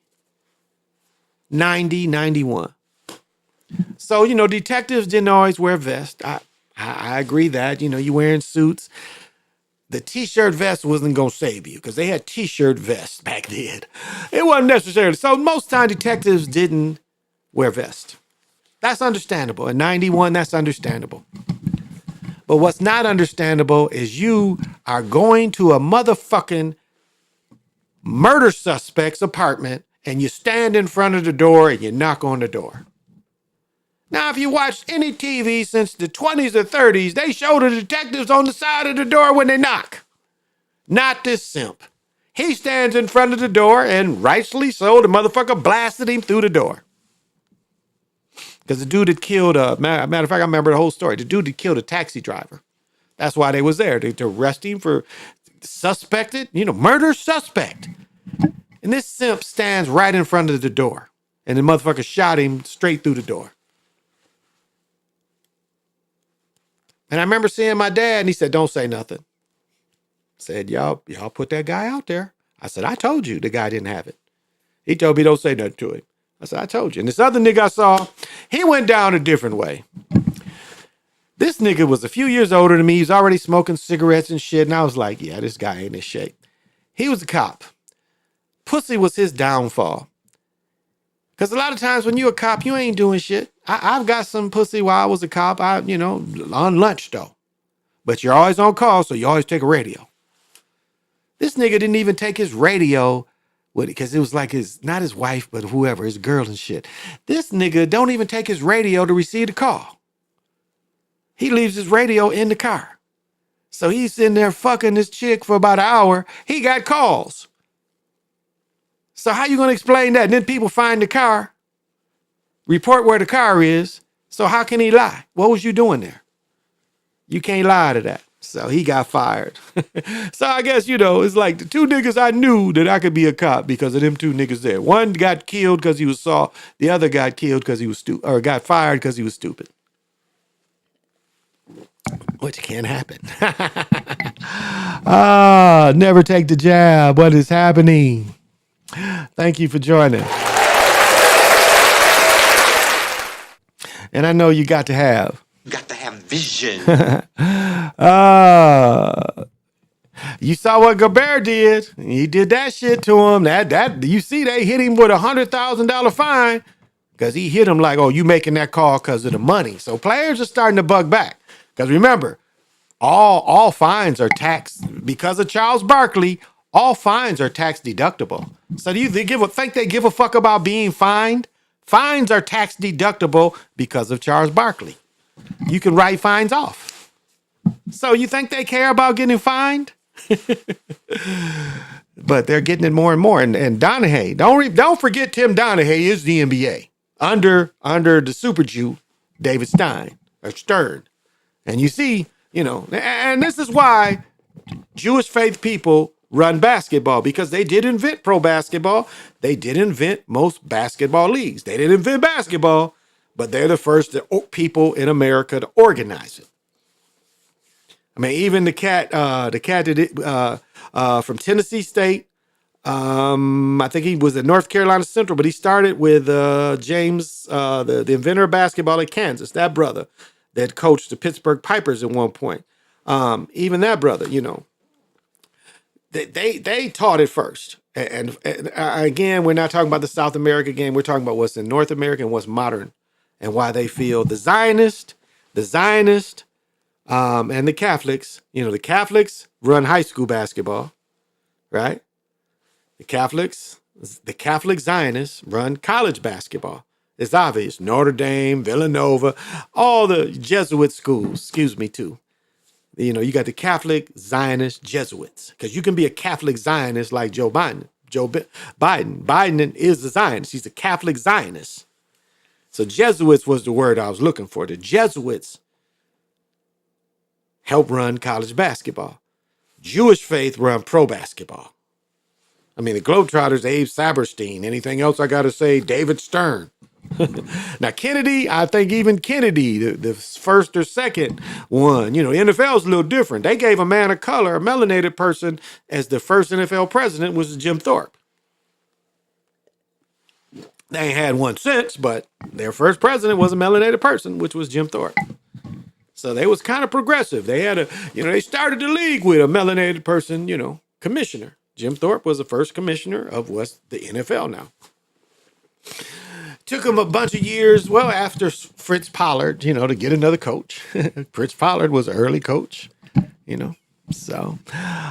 90, 91. So, you know, detectives didn't always wear vests. I agree that, you know, you wearing suits. The t-shirt vest wasn't going to save you because they had t-shirt vests back then. It wasn't necessarily. So most time detectives didn't wear vests. That's understandable. In 91, that's understandable. But what's not understandable is you are going to a motherfucking murder suspect's apartment and you stand in front of the door and you knock on the door. Now, if you watched any TV since the 20s or 30s, they show the detectives on the side of the door when they knock. Not this simp. He stands in front of the door, and rightfully so, the motherfucker blasted him through the door. Because the dude had killed, matter of fact, I remember the whole story. The dude had killed a taxi driver. That's why they was there, to arrest him for suspected, you know, murder suspect. And this simp stands right in front of the door. And the motherfucker shot him straight through the door. And I remember seeing my dad, and he said, don't say nothing. Said, y'all put that guy out there. I said, I told you the guy didn't have it. He told me don't say nothing to him. I said, I told you. And this other nigga I saw, he went down a different way. This nigga was a few years older than me. He was already smoking cigarettes and shit. And I was like, yeah, this guy ain't in shape. He was a cop. Pussy was his downfall. Because a lot of times when you a cop, you ain't doing shit. I've got some pussy while I was a cop, on lunch though. But you're always on call, so you always take a radio. This nigga didn't even take his radio with it because it was like not his wife, but whoever, his girl and shit. This nigga don't even take his radio to receive the call. He leaves his radio in the car. So he's sitting there fucking this chick for about an hour. He got calls. So how you going to explain that? And then people find the car, report where the car is. So how can he lie? What was you doing there? You can't lie to that. So he got fired. So I guess, it's like the two niggas I knew that I could be a cop because of them two niggas there. One got killed because he was soft. The other got killed because he was stupid, or got fired because he was stupid. Which can't happen. Never take the jab. What is happening? Thank you for joining. And I know you got to have. Got to have vision. You saw what Gobert did. He did that shit to him. That you see, they hit him with $100,000 fine because he hit him like, oh, you making that call because of the money. So players are starting to bug back. Because remember, all fines are taxed because of Charles Barkley. All fines are tax deductible. So do you think they give a fuck about being fined? Fines are tax deductible because of Charles Barkley. You can write fines off. So you think they care about getting fined? But they're getting it more and more. And Donahue, don't forget Tim Donahue is the NBA under the Super Jew, David Stern. And you see, and this is why Jewish faith people run basketball, because they did invent pro basketball. They did invent most basketball leagues. They didn't invent basketball, but they're the first people in America to organize it. I mean, even the cat that from Tennessee State. I think he was at North Carolina Central, but he started with James, the inventor of basketball at Kansas. That brother that coached the Pittsburgh Pipers at one point. Even that brother, they taught it first. And again, we're not talking about the South America game. We're talking about what's in North America and what's modern, and why they feel the Zionist, and the Catholics. The Catholics run high school basketball, right? The Catholic Zionists run college basketball. It's obvious. Notre Dame, Villanova, all the Jesuit schools, too. You got the Catholic Zionist Jesuits, because you can be a Catholic Zionist like Joe Biden. Biden is a Zionist. He's a Catholic Zionist. So Jesuits was the word I was looking for. The Jesuits help run college basketball. Jewish faith run pro basketball. I mean, the Globetrotters, Abe Saperstein. Anything else I got to say? David Stern. Now, Kennedy, I think even Kennedy, the first or second one, NFL is a little different. They gave a man of color, a melanated person, as the first NFL president, was Jim Thorpe. They ain't had one since, but their first president was a melanated person, which was Jim Thorpe. So they was kind of progressive. They had they started the league with a melanated person, commissioner. Jim Thorpe was the first commissioner of what's the NFL now. Took him a bunch of years, after Fritz Pollard, to get another coach. Fritz Pollard was an early coach, So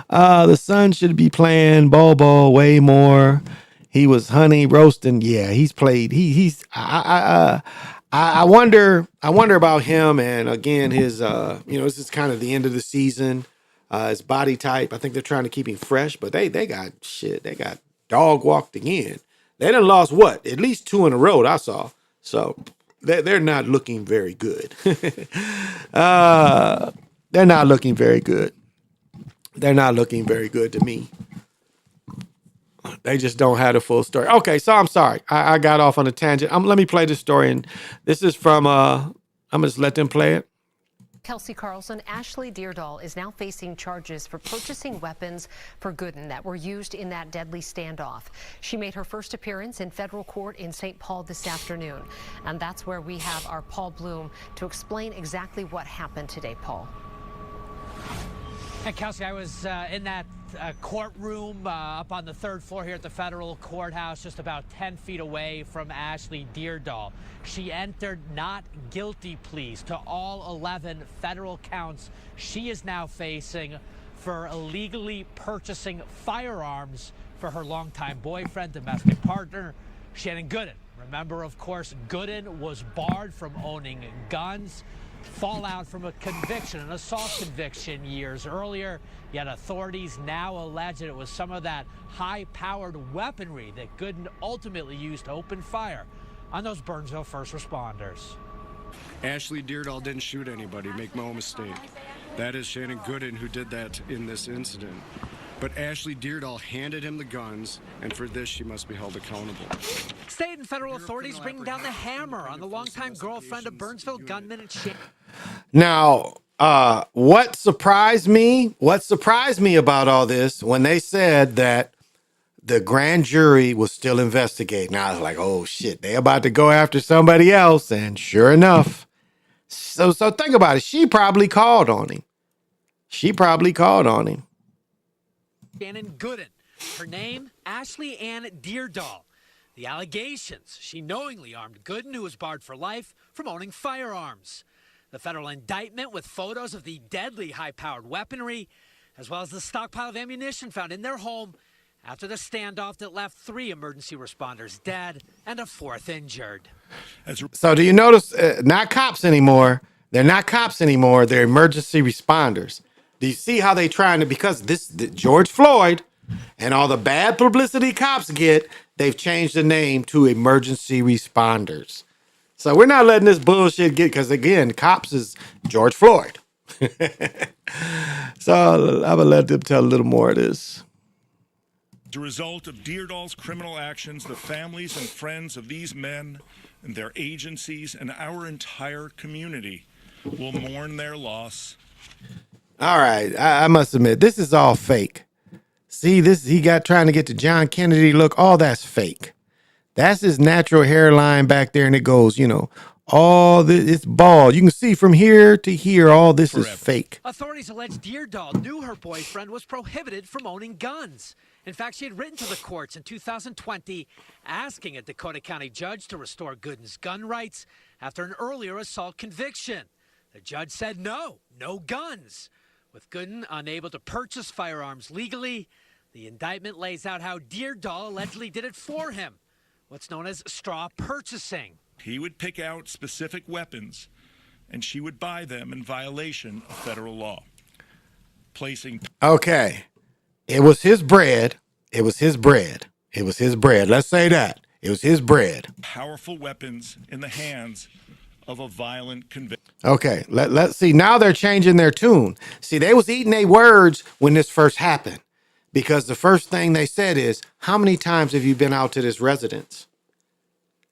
the son should be playing ball way more. He was honey roasting. Yeah, he's played. I wonder about him, and again, his this is kind of the end of the season. His body type, I think they're trying to keep him fresh, but they got dog walked again. They done lost at least 2 in a row I saw. So they're not looking very good. They're not looking very good. They're not looking very good to me. They just don't have the full story. Okay, so I'm sorry. I got off on a tangent. Let me play this story. And this is from, I'm going to just let them play it. Kelsey Carlson, Ashley Deardahl is now facing charges for purchasing weapons for Gooden that were used in that deadly standoff. She made her first appearance in federal court in St. Paul this afternoon. And that's where we have our Paul Bloom to explain exactly what happened today, Paul. And Kelsey, I was in that courtroom up on the 3rd floor here at the federal courthouse, just about 10 feet away from Ashley Deardahl. She entered not guilty pleas to all 11 federal counts she is now facing for illegally purchasing firearms for her longtime boyfriend, domestic partner, Shannon Gooden. Remember, of course, Gooden was barred from owning guns. Fallout from a conviction, an assault conviction years earlier, yet authorities now allege that it was some of that high-powered weaponry that Gooden ultimately used to open fire on those Burnsville first responders. Ashley Deardahl didn't shoot anybody, make no mistake. That is Shannon Gooden who did that in this incident. But Ashley Deardahl handed him the guns, and for this she must be held accountable. State and federal authorities bringing down the hammer on the longtime girlfriend of Burnsville gunman and Now, what surprised me about all this when they said that the grand jury was still investigating. I was like, oh shit, they about to go after somebody else. And sure enough, so think about it. She probably called on him. Shannon Gooden. Her name, Ashley Ann Deardahl. The allegations, she knowingly armed Gooden, who was barred for life from owning firearms. The federal indictment with photos of the deadly high-powered weaponry, as well as the stockpile of ammunition found in their home after the standoff that left 3 emergency responders dead and a 4th injured. So do you notice, not cops anymore. They're not cops anymore. They're emergency responders. Do you see how they trying to, because George Floyd and all the bad publicity cops get, they've changed the name to emergency responders. So we're not letting this bullshit get, because again, cops is George Floyd. So I'm going to let them tell a little more of this. As a result of Deardahl's criminal actions, the families and friends of these men and their agencies and our entire community will mourn their loss. All right, I must admit, this is all fake. See, this he got trying to get the John Kennedy look. All that's fake. That's his natural hairline back there, and it goes, all this, it's bald. You can see from here to here, all this is fake. Authorities allege Deardahl knew her boyfriend was prohibited from owning guns. In fact, she had written to the courts in 2020 asking a Dakota County judge to restore Gooden's gun rights after an earlier assault conviction. The judge said no guns. With Gooden unable to purchase firearms legally, the indictment lays out how Deardahl allegedly did it for him, what's known as straw purchasing. He would pick out specific weapons, and she would buy them in violation of federal law. Okay. It was his bread. It was his bread. It was his bread. Let's say that. It was his bread. Powerful weapons in the hands of a violent convict. Okay, let's see. Now they're changing their tune. See, they was eating their words when this first happened, because the first thing they said is, how many times have you been out to this residence?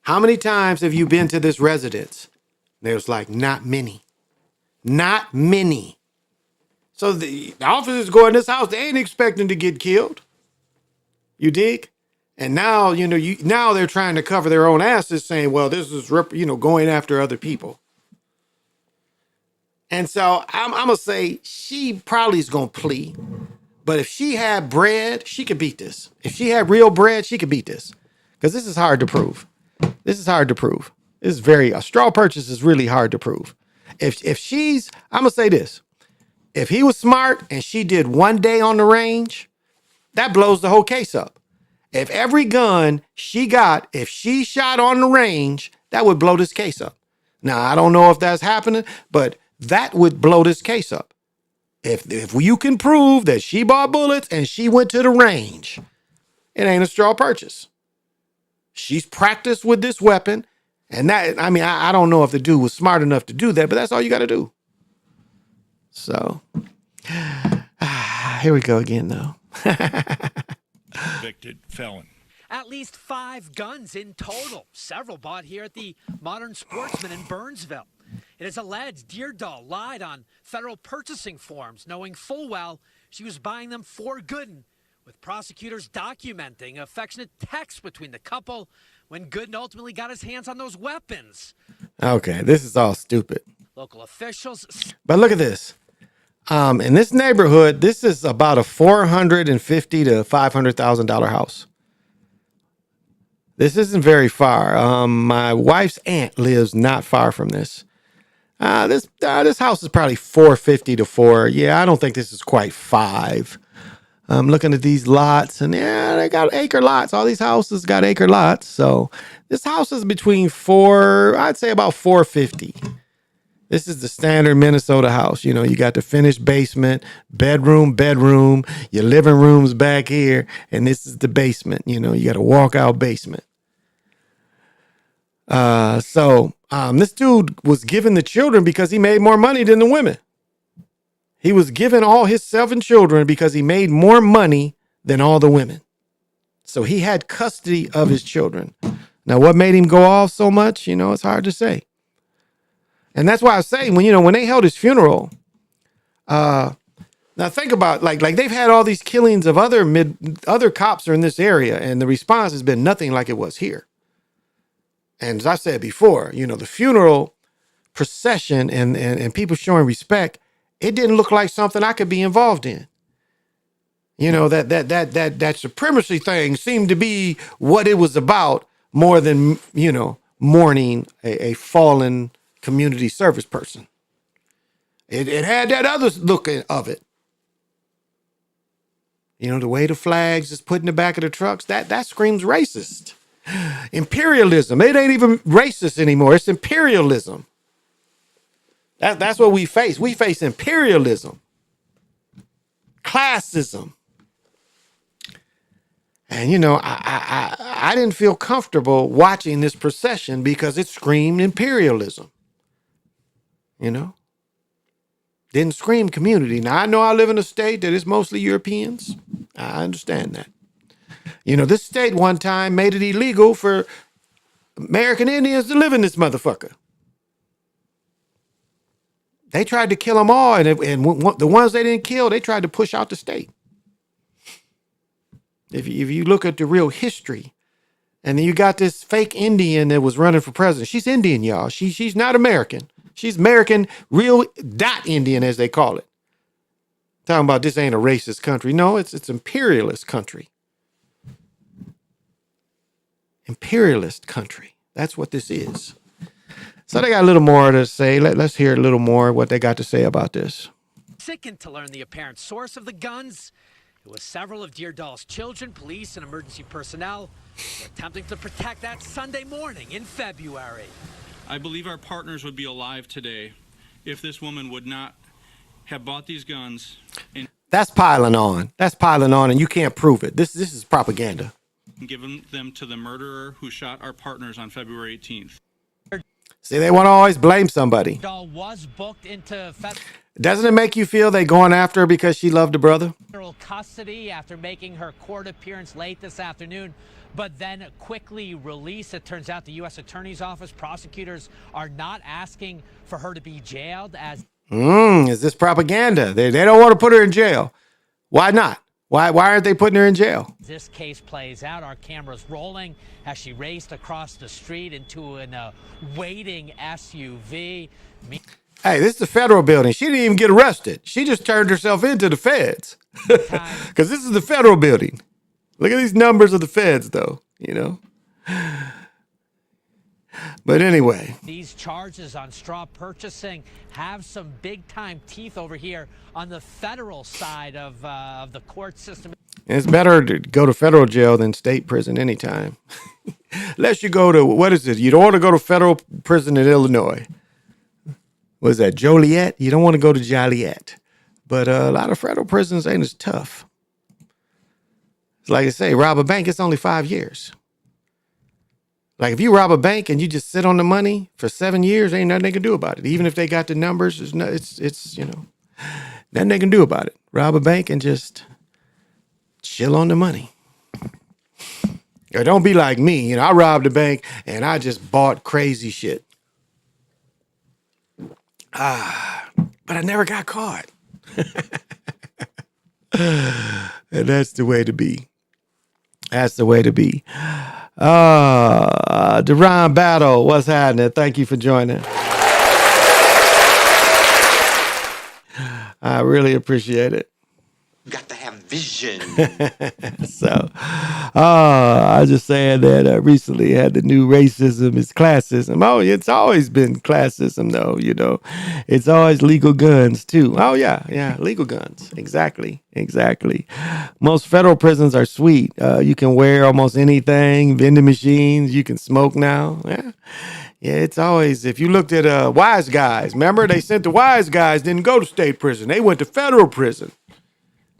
How many times have you been to this residence? And they was like, not many. Not many. So the officers go in this house, they ain't expecting to get killed. You dig? And now, now they're trying to cover their own asses, saying, well, this is, going after other people. And so I'm going to say she probably is going to plea. But if she had bread, she could beat this. If she had real bread, she could beat this. Because this is hard to prove. This is hard to prove. This is a straw purchase is really hard to prove. If she's, I'm going to say this. If he was smart and she did 1 day on the range, that blows the whole case up. If every gun she got, if she shot on the range, that would blow this case up. Now, I don't know if that's happening, but that would blow this case up. If you can prove that she bought bullets and she went to the range, it ain't a straw purchase. She's practiced with this weapon. And that, I don't know if the dude was smart enough to do that, but that's all you got to do. So, here we go again, though. Convicted felon. At least 5 guns in total, several bought here at the Modern Sportsman in Burnsville. It is alleged Deardahl lied on federal purchasing forms, knowing full well she was buying them for Gooden, with prosecutors documenting affectionate texts between the couple when Gooden ultimately got his hands on those weapons. Okay, this is all stupid. Local officials. But look at this. In this neighborhood, this is about a $450,000 to $500,000 house. This isn't very far. My wife's aunt lives not far from this. This house is probably 450 to 4. Yeah, I don't think this is quite 5. I'm looking at these lots, and yeah, they got acre lots. All these houses got acre lots. So this house is between I'd say about 450. This is the standard Minnesota house. You got the finished basement, bedroom, your living room's back here, and this is the basement. You got a walkout basement. This dude was giving the children because he made more money than the women. He was giving all his 7 children because he made more money than all the women. So he had custody of his children. Now, what made him go off so much? It's hard to say. And that's why I say when they held his funeral, Now think about like they've had all these killings of other cops are in this area, and the response has been nothing like it was here. And as I said before, you know, the funeral procession and people showing respect, it didn't look like something I could be involved in. You know, that supremacy thing seemed to be what it was about more than, you know, mourning a fallen community service person. It had that other look of it. You know, the way the flags is put in the back of the trucks, that screams racist. Imperialism. It ain't even racist anymore. It's imperialism. That's what we face. We face imperialism, classism. And, you know, I didn't feel comfortable watching this procession because it screamed imperialism. You know, didn't scream community. Now, I know I live in a state that is mostly Europeans. I understand that. You know, this state one time made it illegal for American Indians to live in this motherfucker. They tried to kill them all, and the ones they didn't kill, they tried to push out the state. If you look at the real history, and then you got this fake Indian that was running for president. She's Indian, y'all. She's not American. She's American, real dot Indian, as they call it. Talking about this ain't a racist country. No, it's imperialist country. Imperialist country. That's what this is. So they got a little more to say. Let's hear a little more what they got to say about this. Sickened to learn the apparent source of the guns. It was several of Deardoll's children, police, and emergency personnel were attempting to protect that Sunday morning in February. I believe our partners would be alive today if this woman would not have bought these guns. That's piling on. That's piling on, and you can't prove it. This is propaganda. Given them to the murderer who shot our partners on February 18th. See, they want to always blame somebody. Deardoll was booked into Doesn't it make you feel they going after her because she loved her brother? federal custody after making her court appearance late this afternoon, but then quickly released. It turns out the U.S. Attorney's Office prosecutors are not asking for her to be jailed as... Is this propaganda? They don't want to put her in jail. Why not? Why aren't they putting her in jail? This case plays out. Our camera's rolling as she raced across the street into an waiting SUV. Hey, this is the federal building. She didn't even get arrested. She just turned herself into the feds. Because this is the federal building. Look at these numbers of the feds, though, you know. But anyway. These charges on straw purchasing have some big-time teeth over here on the federal side of the court system. It's better to go to federal jail than state prison anytime. Unless you go to, what is it? You don't want to go to federal prison in Illinois. What is that, Joliet? You don't want to go to Joliet. But a lot of federal prisons ain't as tough. It's like I say, rob a bank, it's only 5 years. Like if you rob a bank and you just sit on the money for 7 years, ain't nothing they can do about it. Even if they got the numbers, it's you know, nothing they can do about it. Rob a bank and just chill on the money. Or don't be like me. You know, I robbed a bank and I just bought crazy shit. But I never got caught. And that's the way to be. That's the way to be. Deron Battle, what's happening? Thank you for joining. I really appreciate it. Got to have vision. So, I was just saying that recently had the new racism is classism. Oh, it's always been classism, though, you know. It's always legal guns, too. Oh, yeah, legal guns. Exactly. Most federal prisons are sweet. You can wear almost anything, vending machines, you can smoke now. Yeah, it's always, if you looked at Wise Guys, remember they sent the Wise Guys, didn't go to state prison. They went to federal prison.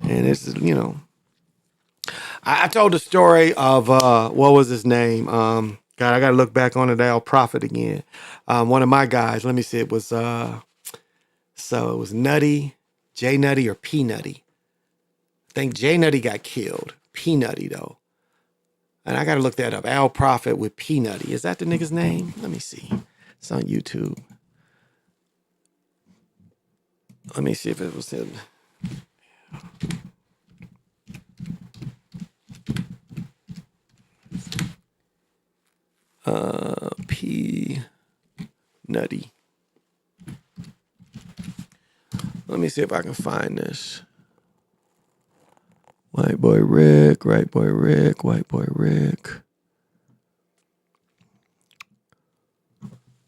And it's, you know, I told the story of, what was his name? God, I got to look back on it, Al Prophet again. One of my guys, let me see, it was, so it was Nutty, J Nutty or P Nutty. I think J Nutty got killed. P Nutty, though. And I got to look that up. Al Prophet with P Nutty. Is that the nigga's name? Let me see. It's on YouTube. Let me see if it was him. P Nutty. Let me see if I can find this. White boy Rick, white boy Rick, white boy Rick.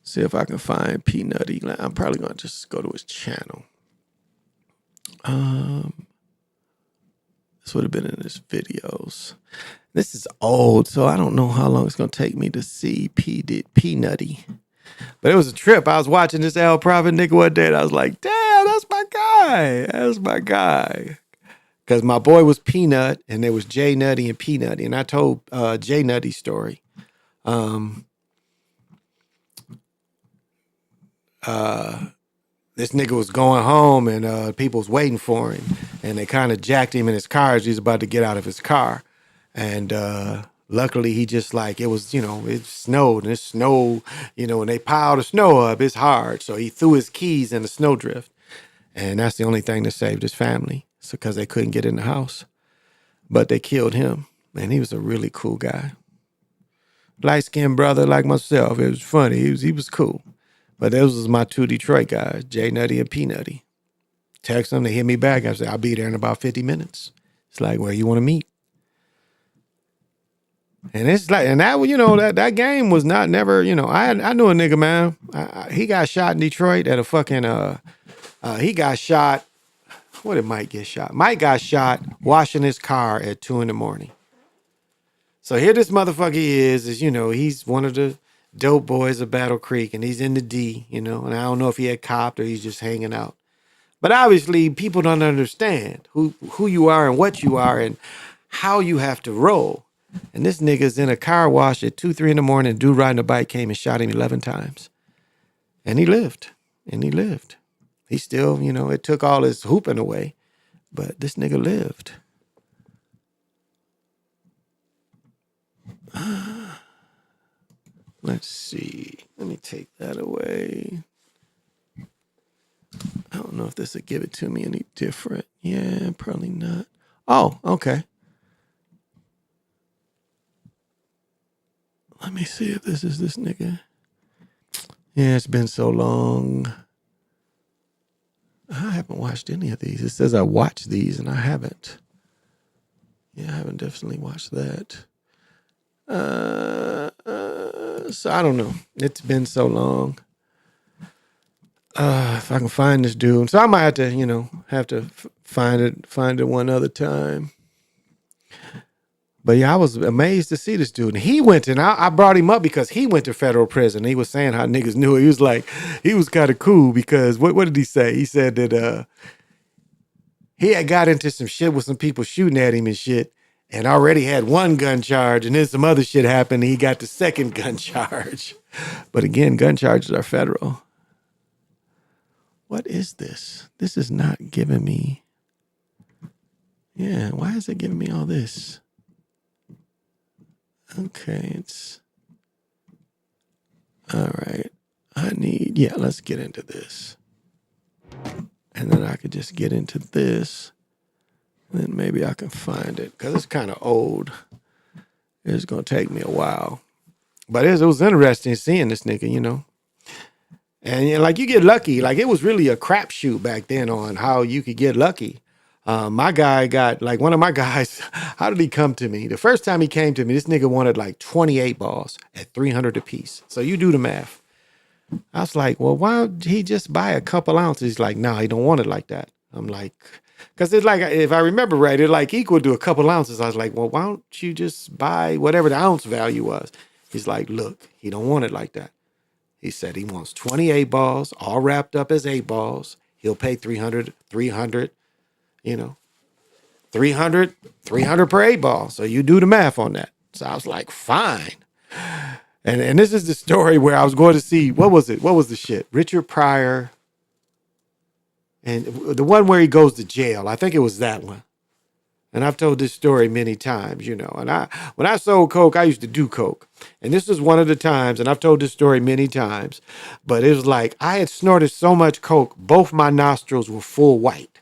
See if I can find P Nutty. I'm probably gonna just go to his channel. This would have been in his videos. This is old, so I don't know how long it's gonna take me to see P Nutty. But it was a trip. I was watching this Al Prophet nigga one day, and I was like, damn, that's my guy. That's my guy. Because my boy was Peanut, and there was J Nutty and P Nutty. And I told J Nutty's story. This nigga was going home, and people was waiting for him. And they kind of jacked him in his car as he was about to get out of his car. And luckily, he just like, it was, it snowed, and it snowed, and they piled the snow up. It's hard. So he threw his keys in the snowdrift. And that's the only thing that saved his family. So because they couldn't get in the house. But they killed him. And he was a really cool guy. Light-skinned brother like myself. It was funny. He was cool. But those was my two Detroit guys, J Nutty and P Nutty. Text them, they hit me back. I said, I'll be there in about 50 minutes. It's like, where you want to meet? And it's like, and that, that game was never, I knew a nigga, man. He got shot in Detroit at a fucking, he got shot. What did Mike get shot? Mike got shot washing his car at 2 a.m. So here this motherfucker is he's one of the dope boys of Battle Creek, and he's in the D, and I don't know if he had copped or he's just hanging out. But obviously, people don't understand who you are and what you are and how you have to roll. And this nigga's in a car wash at 2, 3 a.m. Dude riding a bike came and shot him 11 times. And he lived. He still, it took all his hooping away. But this nigga lived. Let's see. Let me take that away. I don't know if this would give it to me any different. Yeah, probably not. Oh, okay. Let me see if this is this nigga. Yeah, it's been so long. I haven't watched any of these. It says I watched these and I haven't. Yeah, I haven't definitely watched that. So I don't know. It's been so long. If I can find this dude. So I might have to find it one other time. But yeah, I was amazed to see this dude. And he went, and I brought him up because he went to federal prison. He was saying how niggas knew it. He was like, he was kind of cool because what did he say? He said that he had got into some shit with some people shooting at him and shit, and already had one gun charge, and then some other shit happened, and he got the second gun charge. But again, gun charges are federal. What is this? This is not giving me. Yeah, why is it giving me all this? Okay, it's all right. Let's get into this. And then I could just get into this. And then maybe I can find it because it's kind of old. It's going to take me a while. But it was interesting seeing this nigga, And you get lucky. Like, it was really a crapshoot back then on how you could get lucky. My guy got, one of my guys, how did he come to me? The first time he came to me, this nigga wanted 28 balls at 300 apiece. So you do the math. I was like, well, why don't he just buy a couple ounces? He's like, no, he don't want it like that. I'm like, because it's like, if I remember right, it's equal to a couple ounces. I was like, well, why don't you just buy whatever the ounce value was? He's like, look, he don't want it like that. He said he wants 28 balls, all wrapped up as 8 balls. He'll pay 300, 300 per 8 ball. So you do the math on that. So I was like, fine. And this is the story where I was going to see, what was it? What was the shit? Richard Pryor. And the one where he goes to jail. I think it was that one. And I've told this story many times, And when I sold coke, I used to do coke. And this was one of the times, and I've told this story many times, but it was like I had snorted so much coke, both my nostrils were full white.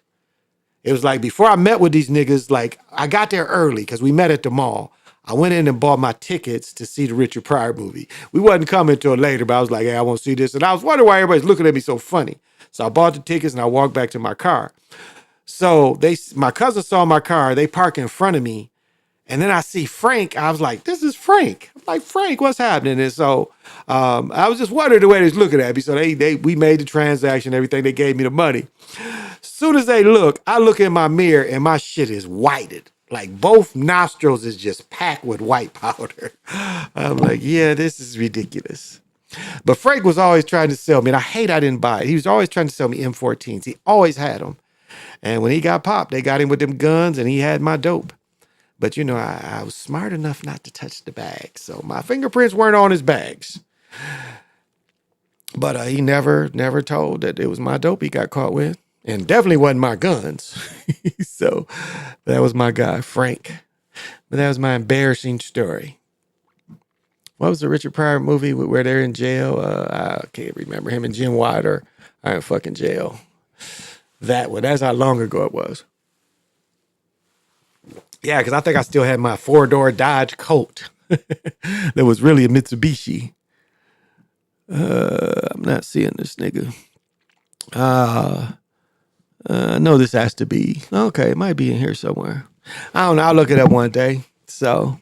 It was like before I met with these niggas, like I got there early because we met at the mall. I went in and bought my tickets to see the Richard Pryor movie. We wasn't coming till later, but I was like, hey, I want to see this. And I was wondering why everybody's looking at me so funny. So I bought the tickets and I walked back to my car. So my cousin saw my car. They park in front of me. And then I see Frank. I was like, this is Frank. I'm like, Frank, what's happening? And so I was just wondering the way they was looking at me. So we made the transaction, everything. They gave me the money. As soon as they look, I look in my mirror and my shit is whited. Like both nostrils is just packed with white powder. I'm like, yeah, this is ridiculous. But Frank was always trying to sell me, and I didn't buy it. He was always trying to sell me M14s. He always had them. And when he got popped, they got him with them guns, and he had my dope. But, you know, I was smart enough not to touch the bags. So my fingerprints weren't on his bags. But he never told that it was my dope he got caught with. And definitely wasn't my guns. So that was my guy, Frank. But that was my embarrassing story. What was the Richard Pryor movie where they're in jail? I can't remember. Him and Jim Wilder are in fucking jail. That one. That's how long ago it was. Yeah, because I think I still had my 4-door Dodge Colt. That was really a Mitsubishi. I'm not seeing this nigga. No, this has to be. Okay, it might be in here somewhere. I don't know. I'll look it up one day. So,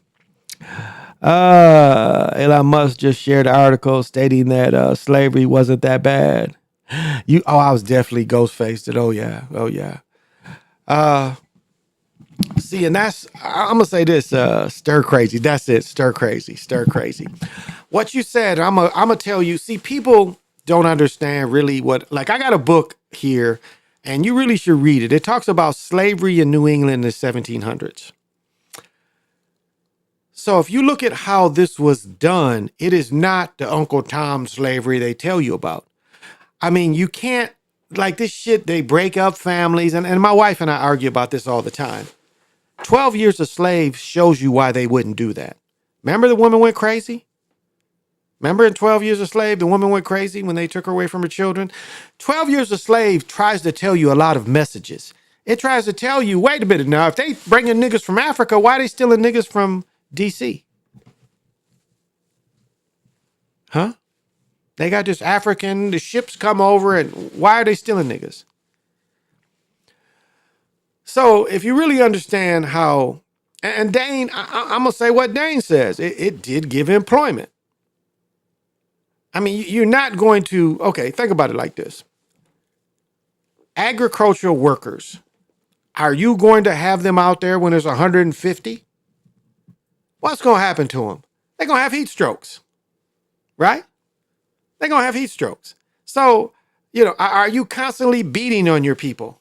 Elon Musk just shared an article stating that slavery wasn't that bad. I was definitely ghost-faced it. Oh, yeah. See, and I'm going to say this, stir crazy. That's it, stir crazy. What you said, I'm going to tell you, see, people don't understand really like I got a book here, and you really should read it. It talks about slavery in New England in the 1700s. So if you look at how this was done, it is not the Uncle Tom slavery they tell you about. I mean, you can't, like this shit, they break up families, and my wife and I argue about this all the time. 12 years a slave shows you why they wouldn't do that. Remember the woman went crazy? Remember in 12 years a slave, the woman went crazy when they took her away from her children? 12 years a slave tries to tell you a lot of messages. It tries to tell you, wait a minute now, if they bring in niggas from Africa, why are they stealing niggas from DC? Huh? They got this African, the ships come over, and why are they stealing niggas? So if you really understand how, and Dane, I'm going to say what Dane says. It did give employment. I mean, you're not going to, okay, think about it like this. Agricultural workers, are you going to have them out there when there's 150? What's going to happen to them? They're going to have heat strokes, right? They're going to have heat strokes. So, are you constantly beating on your people?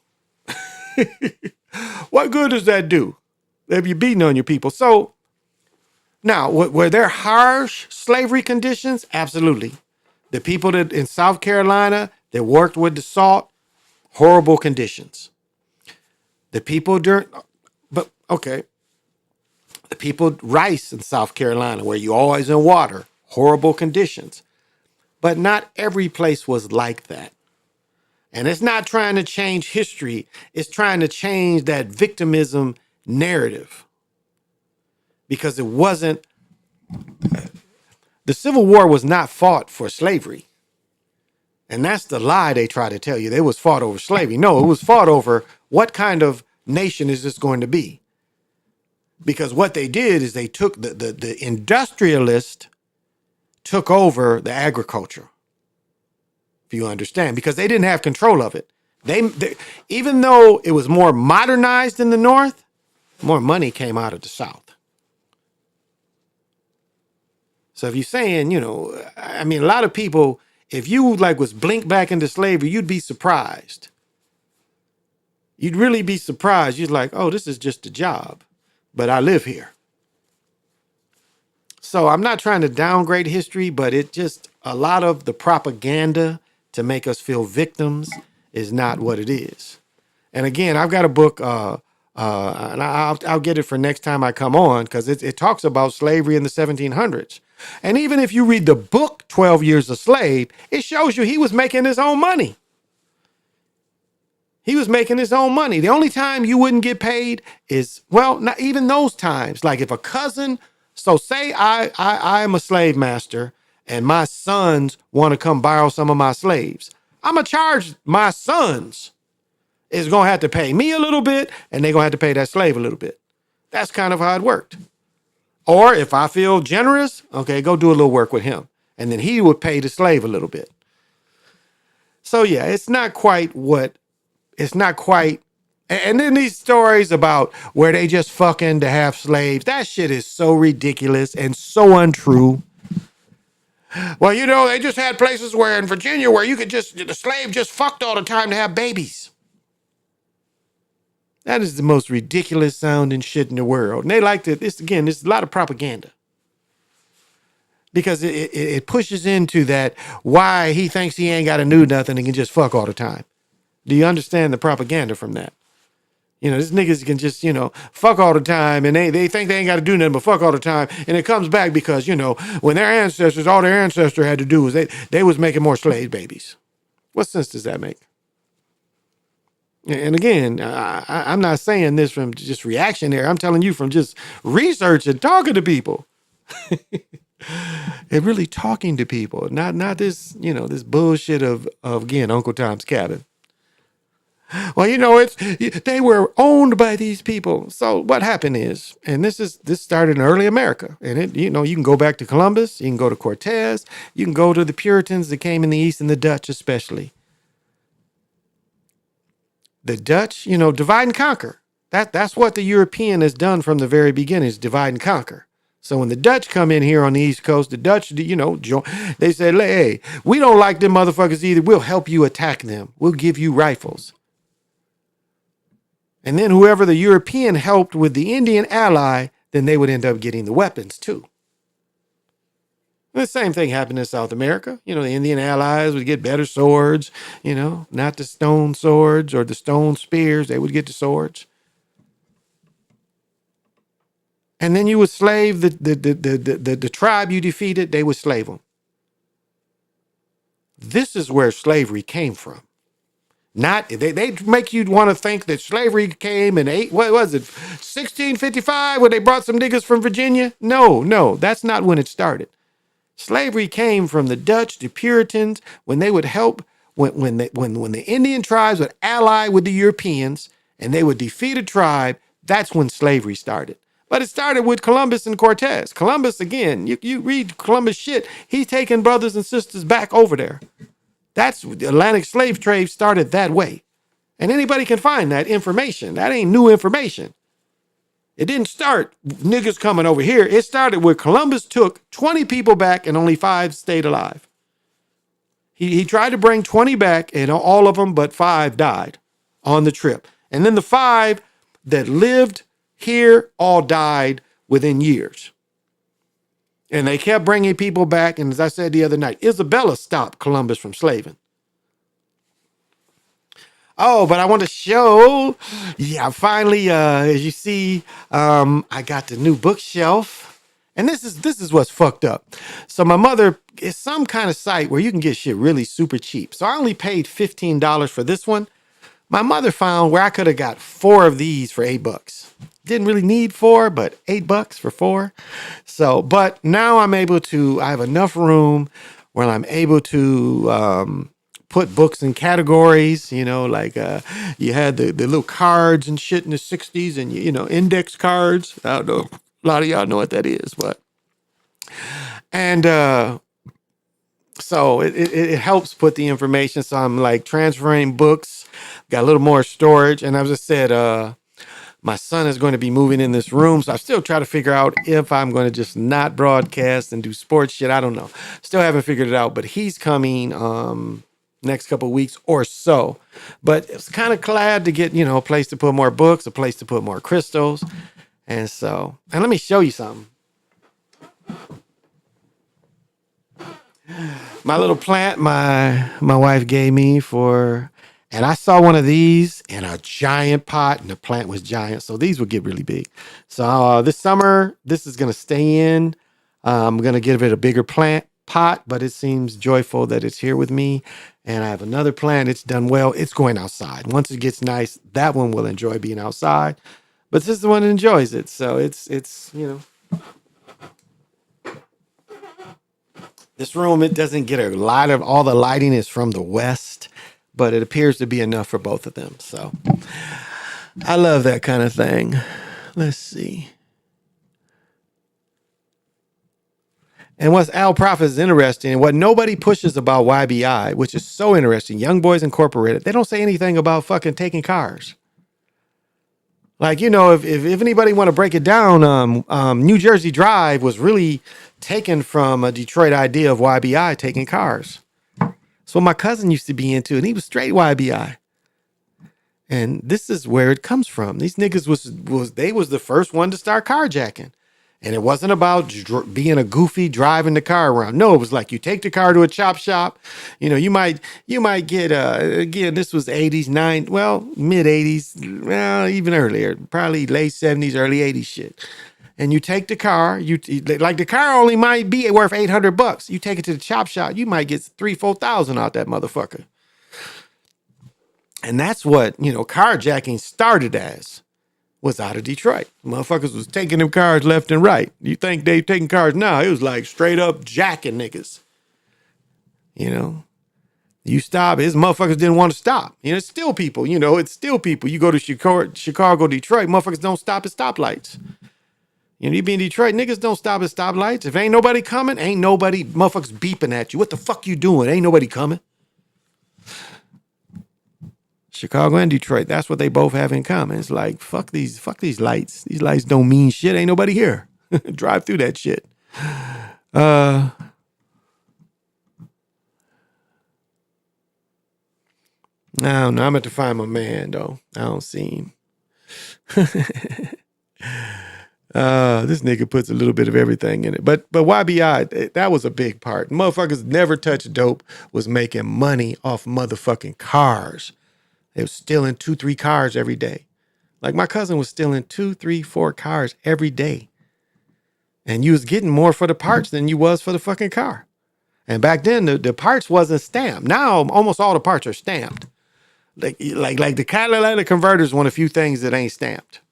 What good does that do if you're beating on your people? So now, were there harsh slavery conditions? Absolutely. The people that in South Carolina that worked with the salt, horrible conditions. The people the people rice in South Carolina where you always in water, horrible conditions. But not every place was like that. And it's not trying to change history. It's trying to change that victimism narrative. Because it wasn't, the Civil War was not fought for slavery. And that's the lie they try to tell you. It was fought over slavery. No, it was fought over what kind of nation is this going to be? Because what they did is they took the industrialist took over the agriculture. If you understand, because they didn't have control of it. They even though it was more modernized in the North, more money came out of the South. So if you're saying, I mean, a lot of people, if you was blinked back into slavery, you'd be surprised. You'd really be surprised. You're like, oh, this is just a job, but I live here. So I'm not trying to downgrade history, but it just, a lot of the propaganda to make us feel victims is not what it is. And again, I've got a book, and I'll get it for next time I come on, because it talks about slavery in the 1700s. And even if you read the book, 12 Years a Slave, it shows you he was making his own money. He was making his own money. The only time you wouldn't get paid is, well, not even those times. Like if a cousin, so say I am a slave master and my sons want to come borrow some of my slaves. I'm going to charge my sons is going to have to pay me a little bit and they're going to have to pay that slave a little bit. That's kind of how it worked. Or if I feel generous, okay, go do a little work with him. And then he would pay the slave a little bit. So yeah, it's not quite. And then these stories about where they just fucking to have slaves, that shit is so ridiculous and so untrue. Well, you know, they just had places where in Virginia where you could just, the slave just fucked all the time to have babies. That is the most ridiculous sounding shit in the world. And they like to, this again, there's a lot of propaganda. Because it pushes into that why he thinks he ain't got to do nothing and can just fuck all the time. Do you understand the propaganda from that? You know, these niggas can just, you know, fuck all the time and they think they ain't got to do nothing but fuck all the time. And it comes back because, you know, when their ancestors, all their ancestors had to do was they was making more slave babies. What sense does that make? And again, I'm not saying this from just reactionary. I'm telling you from just research and talking to people. And really talking to people, not this, you know, this bullshit of again, Uncle Tom's Cabin. Well, you know, they were owned by these people. So what happened is, and this started in early America, and it, you know, you can go back to Columbus, you can go to Cortez, you can go to the Puritans that came in the East and the Dutch especially. The Dutch, you know, divide and conquer. That's what the European has done from the very beginning, is divide and conquer. So when the Dutch come in here on the East Coast, the Dutch, you know, they said, hey, we don't like them motherfuckers either. We'll help you attack them. We'll give you rifles. And then whoever the European helped with the Indian ally, then they would end up getting the weapons too. The same thing happened in South America. You know, the Indian allies would get better swords, you know, not the stone swords or the stone spears. They would get the swords. And then you would slave the tribe you defeated. They would slave them. This is where slavery came from. Not they make you want to think that slavery came in 1655 when they brought some niggas from Virginia. No, that's not when it started. Slavery came from the Dutch, the Puritans, when they would help when the Indian tribes would ally with the Europeans and they would defeat a tribe. That's when slavery started. But it started with Columbus and Cortez. Columbus, again, you read Columbus shit, he's taking brothers and sisters back over there. That's the Atlantic slave trade started that way. And anybody can find that information. That ain't new information. It didn't start niggas coming over here. It started with Columbus took 20 people back and only 5 stayed alive. He tried to bring 20 back and all of them but 5 died on the trip. And then the 5 that lived here all died within years. And they kept bringing people back. And as I said the other night, Isabella stopped Columbus from slaving. Oh, but I want to show. Yeah, finally, as you see, I got the new bookshelf. And this is what's fucked up. So my mother is some kind of site where you can get shit really super cheap. So I only paid $15 for this one. My mother found where I could have got 4 of these for $8. Didn't really need 4, but $8 for 4. So, but now I have enough room where I'm able to put books in categories, you know, like you had the little cards and shit in the 60s and, you know, index cards. I don't know. A lot of y'all know what that is, but. And so it helps put the information. So I'm like transferring books, got a little more storage. And as I said, my son is going to be moving in this room. So I still try to figure out if I'm going to just not broadcast and do sports shit. I don't know. Still haven't figured it out, but he's coming next couple of weeks or so. But it's kind of glad to get, you know, a place to put more books, a place to put more crystals. And so, and let me show you something. My little plant my wife gave me for, and I saw one of these in a giant pot and the plant was giant. So these will get really big. So this summer, this is going to stay in. I'm going to give it a bigger plant pot, but it seems joyful that it's here with me. And I have another plant. It's done well. It's going outside. Once it gets nice, that one will enjoy being outside. But this is the one that enjoys it. So it's this room, it doesn't get a lot of, all the lighting is from the west, but it appears to be enough for both of them. So I love that kind of thing. Let's see. And what's Al Prophet is interesting, and what nobody pushes about YBI, which is so interesting, Young Boys Incorporated, they don't say anything about fucking taking cars. Like, you know, if anybody want to break it down, New Jersey Drive was really taken from a Detroit idea of YBI taking cars. That's what my cousin used to be into, and he was straight YBI. And this is where it comes from. These niggas was the first one to start carjacking. And it wasn't about being a goofy driving the car around. No, it was like you take the car to a chop shop. You know, you might get again, this was 80s, mid 80s, well, even earlier, probably late 70s, early 80s shit. And you take the car, like the car only might be worth $800. You take it to the chop shop, you might get 3,000-4,000 out that motherfucker. And that's what, you know, carjacking started as. Was out of Detroit. Motherfuckers was taking them cars left and right. You think they taking cars now? It was like straight up jacking niggas. You know, you stop. His motherfuckers didn't want to stop. You know, it's still people. You know, it's still people. You go to Chicago, Detroit, motherfuckers don't stop at stoplights. You know, you be in Detroit, niggas don't stop at stoplights. If ain't nobody coming, ain't nobody motherfuckers beeping at you. What the fuck you doing? Ain't nobody coming. Chicago and Detroit, that's what they both have in common. It's like, fuck these lights. These lights don't mean shit. Ain't nobody here. Drive through that shit. I don't know. I'm going to find my man, though. I don't see him. This nigga puts a little bit of everything in it. But YBI, that was a big part. Motherfuckers never touched dope was making money off motherfucking cars. They was stealing 2-3 cars every day. Like my cousin was stealing 2, 3, 4 cars every day. And you was getting more for the parts than you was for the fucking car. And back then, the parts wasn't stamped. Now, almost all the parts are stamped. Like the catalytic converter is one of the few things that ain't stamped.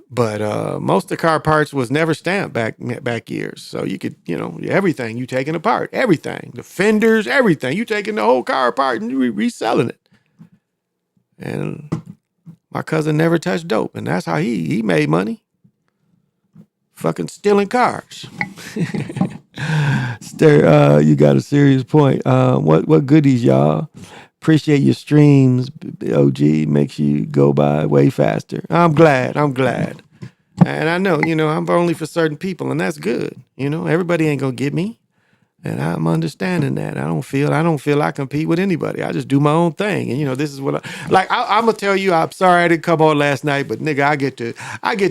But most of the car parts was never stamped back years. So you could, you know, everything you taking apart, everything, the fenders, everything. You taking the whole car apart and you reselling it. And my cousin never touched dope, and that's how he made money. Fucking stealing cars. You got a serious point. What goodies, y'all? Appreciate your streams. OG makes you go by way faster. I'm glad. And I know, you know, I'm only for certain people, and that's good. You know, everybody ain't gonna get me. And I'm understanding that. I don't feel I compete with anybody. I just do my own thing. And you know, this is what I'm gonna tell you, I'm sorry I didn't come on last night, but nigga, I get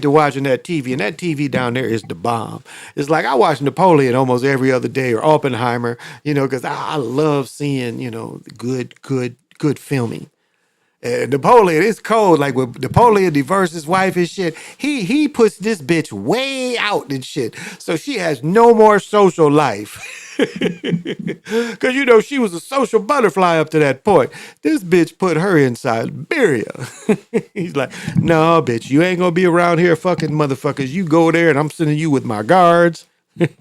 to watching that TV, and that TV down there is the bomb. It's like I watch Napoleon almost every other day, or Oppenheimer, you know, because I love seeing, you know, good filming. Napoleon, it's cold. Like when Napoleon divorced his wife and shit, he puts this bitch way out and shit. So she has no more social life. Because, you know, she was a social butterfly up to that point. This bitch put her in Siberia. He's like, no, bitch, you ain't going to be around here fucking motherfuckers. You go there and I'm sending you with my guards. And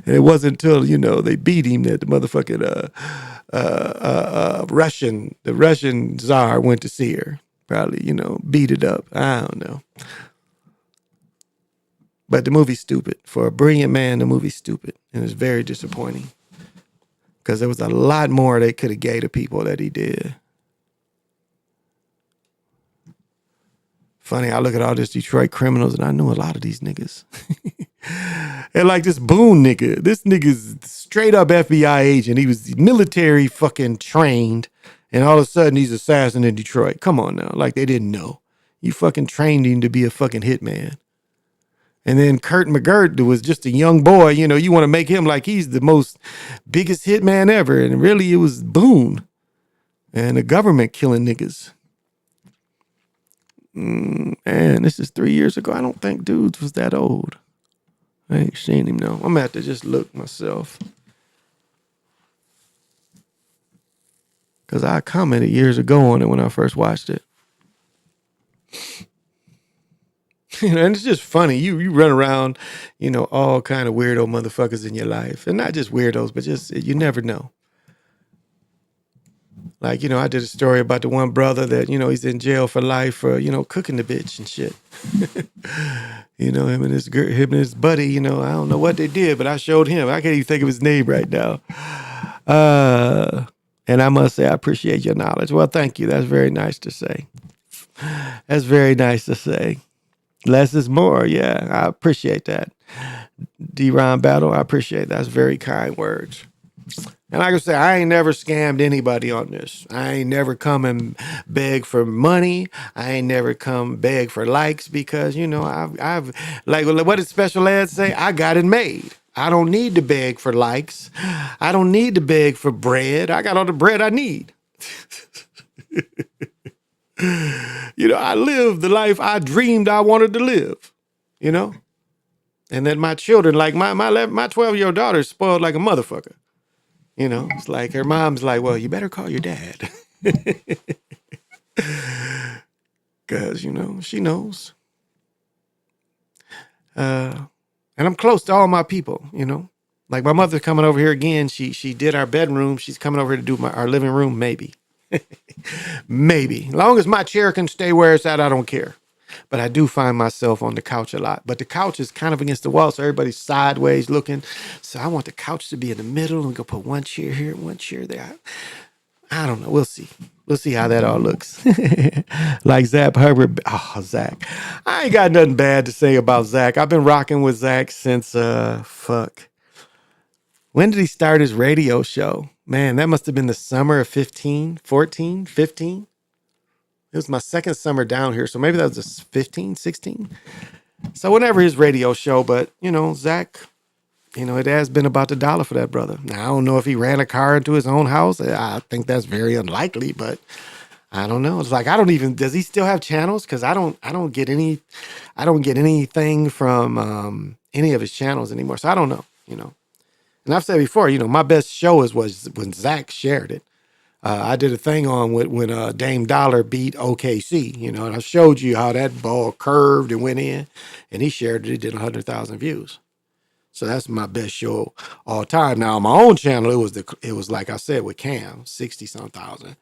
it wasn't until, you know, they beat him that the motherfucking the Russian czar went to see her. Probably, you know, beat it up. I don't know. But the movie's stupid. For a brilliant man, the movie's stupid. And it's very disappointing. Because there was a lot more they could have gave to people that he did. Funny, I look at all these Detroit criminals and I knew a lot of these niggas. And like this Boone nigga. This nigga's straight up FBI agent. He was military fucking trained. And all of a sudden he's assassin in Detroit. Come on now. Like they didn't know. You fucking trained him to be a fucking hitman. And then Kurt McGirt was just a young boy. You know, you want to make him like he's the most biggest hitman ever. And really it was Boone. And the government killing niggas. And this is 3 years ago. I don't think dudes was that old. I ain't seen him though. I'm gonna have to just look myself. Cause I commented years ago on it when I first watched it. And it's just funny. You run around, all kind of weirdo motherfuckers in your life. And not just weirdos, but just you never know. Like, I did a story about the one brother that, he's in jail for life for, cooking the bitch and shit. Him and his buddy, I don't know what they did, but I showed him. I can't even think of his name right now. And I must say, I appreciate your knowledge. Well, thank you. That's very nice to say. That's very nice to say. Less is more. Yeah, I appreciate that. D-Ron Battle, I appreciate that. That's very kind words. And like I say, I ain't never scammed anybody on this. I ain't never come and beg for money. I ain't never come beg for likes because, I've like what did Special Ed say? I got it made. I don't need to beg for likes. I don't need to beg for bread. I got all the bread I need. I lived the life I dreamed I wanted to live, And then my children, like my 12-year-old daughter is spoiled like a motherfucker. It's like her mom's like, well, you better call your dad. Because, she knows. And I'm close to all my people, Like my mother's coming over here again. She did our bedroom. She's coming over here to do our living room, maybe. Maybe. As long as my chair can stay where it's at, I don't care. But I do find myself on the couch a lot. But the couch is kind of against the wall, so everybody's sideways looking. So I want the couch to be in the middle and go put one chair here and one chair there. I don't know. We'll see. We'll see how that all looks. Like Zach Hubbard. Oh, Zach. I ain't got nothing bad to say about Zach. I've been rocking with Zach since, when did he start his radio show? Man, that must have been the summer of 15, 14, 15. It was my second summer down here, so maybe that was a 15, 16. So whenever his radio show, but, Zach, it has been about the dollar for that brother. Now, I don't know if he ran a car into his own house. I think that's very unlikely, but I don't know. It's like, does he still have channels? Because I don't get anything from any of his channels anymore. So I don't know, And I've said before, my best show was when Zach shared it. I did a thing on when Dame Dollar beat OKC, and I showed you how that ball curved and went in, and he shared it. It did 100,000 views. So that's my best show all time. Now on my own channel, it was like I said with Cam, 60-some thousand.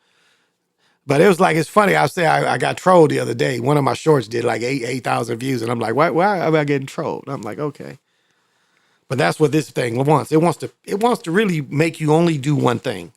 But it was like, it's funny. I got trolled the other day. One of my shorts did like 8,000 views, and I'm like, why am I getting trolled? I'm like, okay. But that's what this thing wants. It wants to really make you only do one thing.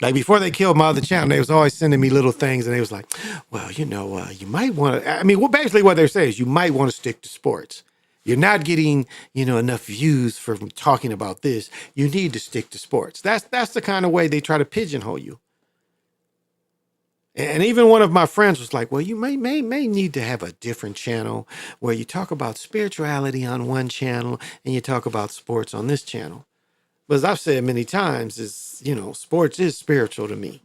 Like before they killed my other channel, they was always sending me little things, and they was like, well, you might want to, basically what they're saying is you might want to stick to sports. You're not getting, enough views from talking about this. You need to stick to sports. That's the kind of way they try to pigeonhole you. And even one of my friends was like, well, you may need to have a different channel where you talk about spirituality on one channel and you talk about sports on this channel. But as I've said many times, sports is spiritual to me.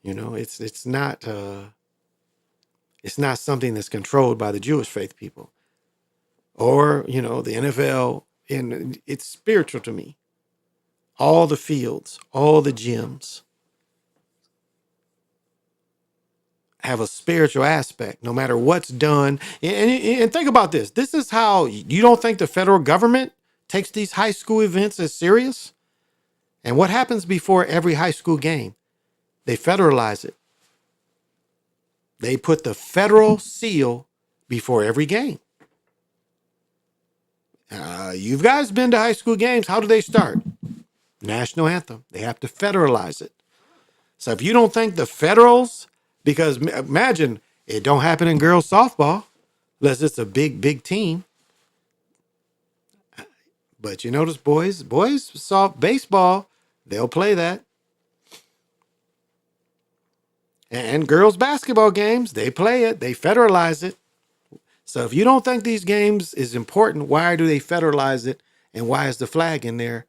It's not something that's controlled by the Jewish faith people or, the NFL. And it's spiritual to me. All the fields, all the gyms have a spiritual aspect, no matter what's done. And think about this. This is how you don't think the federal government takes these high school events as serious? And what happens before every high school game? They federalize it. They put the federal seal before every game. You guys been to high school games. How do they start? National anthem. They have to federalize it. So if you don't think the federals, because imagine it don't happen in girls softball unless it's a big, big team. But you notice boys soft baseball, they'll play that. And girls basketball games, they play it. They federalize it. So if you don't think these games is important, why do they federalize it? And why is the flag in there?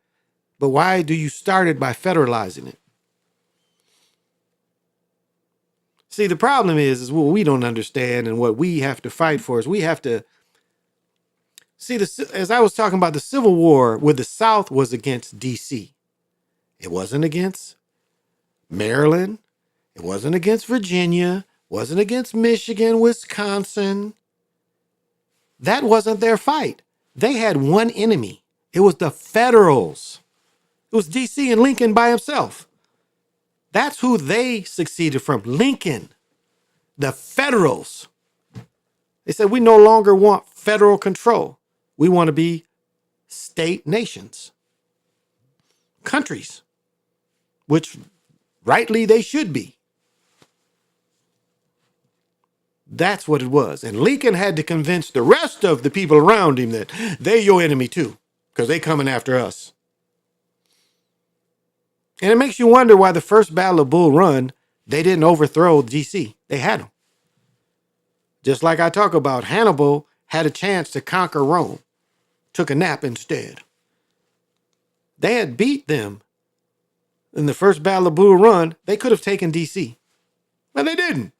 But why do you start it by federalizing it? See, the problem is what we don't understand and what we have to fight for is we have to See, as I was talking about, the Civil War with the South was against D.C. It wasn't against Maryland. It wasn't against Virginia. Wasn't against Michigan, Wisconsin. That wasn't their fight. They had one enemy. It was the Federals. It was D.C. and Lincoln by himself. That's who they succeeded from. Lincoln. The Federals. They said, we no longer want federal control. We want to be state nations, countries, which rightly they should be. That's what it was. And Lincoln had to convince the rest of the people around him that they're your enemy too, because they coming after us. And it makes you wonder why the first Battle of Bull Run, they didn't overthrow DC. They had them. Just like I talk about, Hannibal had a chance to conquer Rome, took a nap instead. They had beat them in the first Battle of Bull Run. They could have taken DC, but they didn't.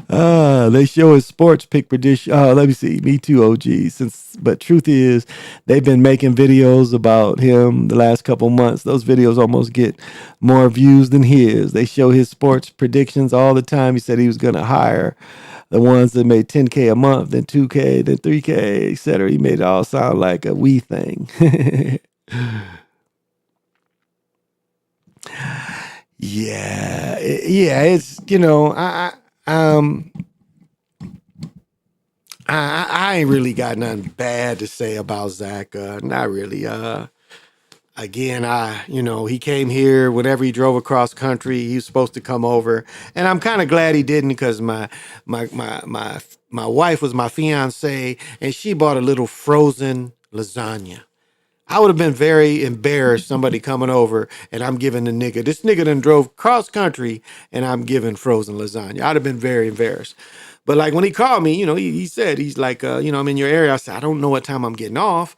They show his sports pick prediction. Let me see. Me too, OG. But truth is, they've been making videos about him the last couple months. Those videos almost get more views than his. They show his sports predictions all the time. He said he was going to hire the ones that made 10K a month, then 2K, then 3K, etc. He made it all sound like a we thing. Yeah, it's, I ain't really got nothing bad to say about Zach. Not really. Again, he came here whenever he drove across country. He was supposed to come over, and I'm kind of glad he didn't, because my wife was my fiance, and she bought a little frozen lasagna. I would have been very embarrassed, somebody coming over and I'm giving this nigga done drove cross country and I'm giving frozen lasagna. I'd have been very embarrassed. But like when he called me, he said, he's like, I'm in your area. I said, I don't know what time I'm getting off,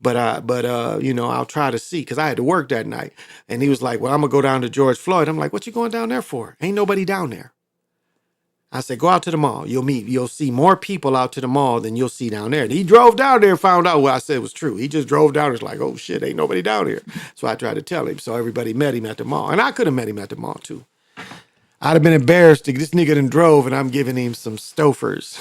but I'll try to see, because I had to work that night. And he was like, well, I'm gonna go down to George Floyd. I'm like, what you going down there for? Ain't nobody down there. I said, go out to the mall. You'll see more people out to the mall than you'll see down there. And he drove down there and found out what I said was true. He just drove down. It's like, oh shit, ain't nobody down here. So I tried to tell him. So everybody met him at the mall. And I could have met him at the mall too. I'd have been embarrassed. This nigga done drove and I'm giving him some Stofers.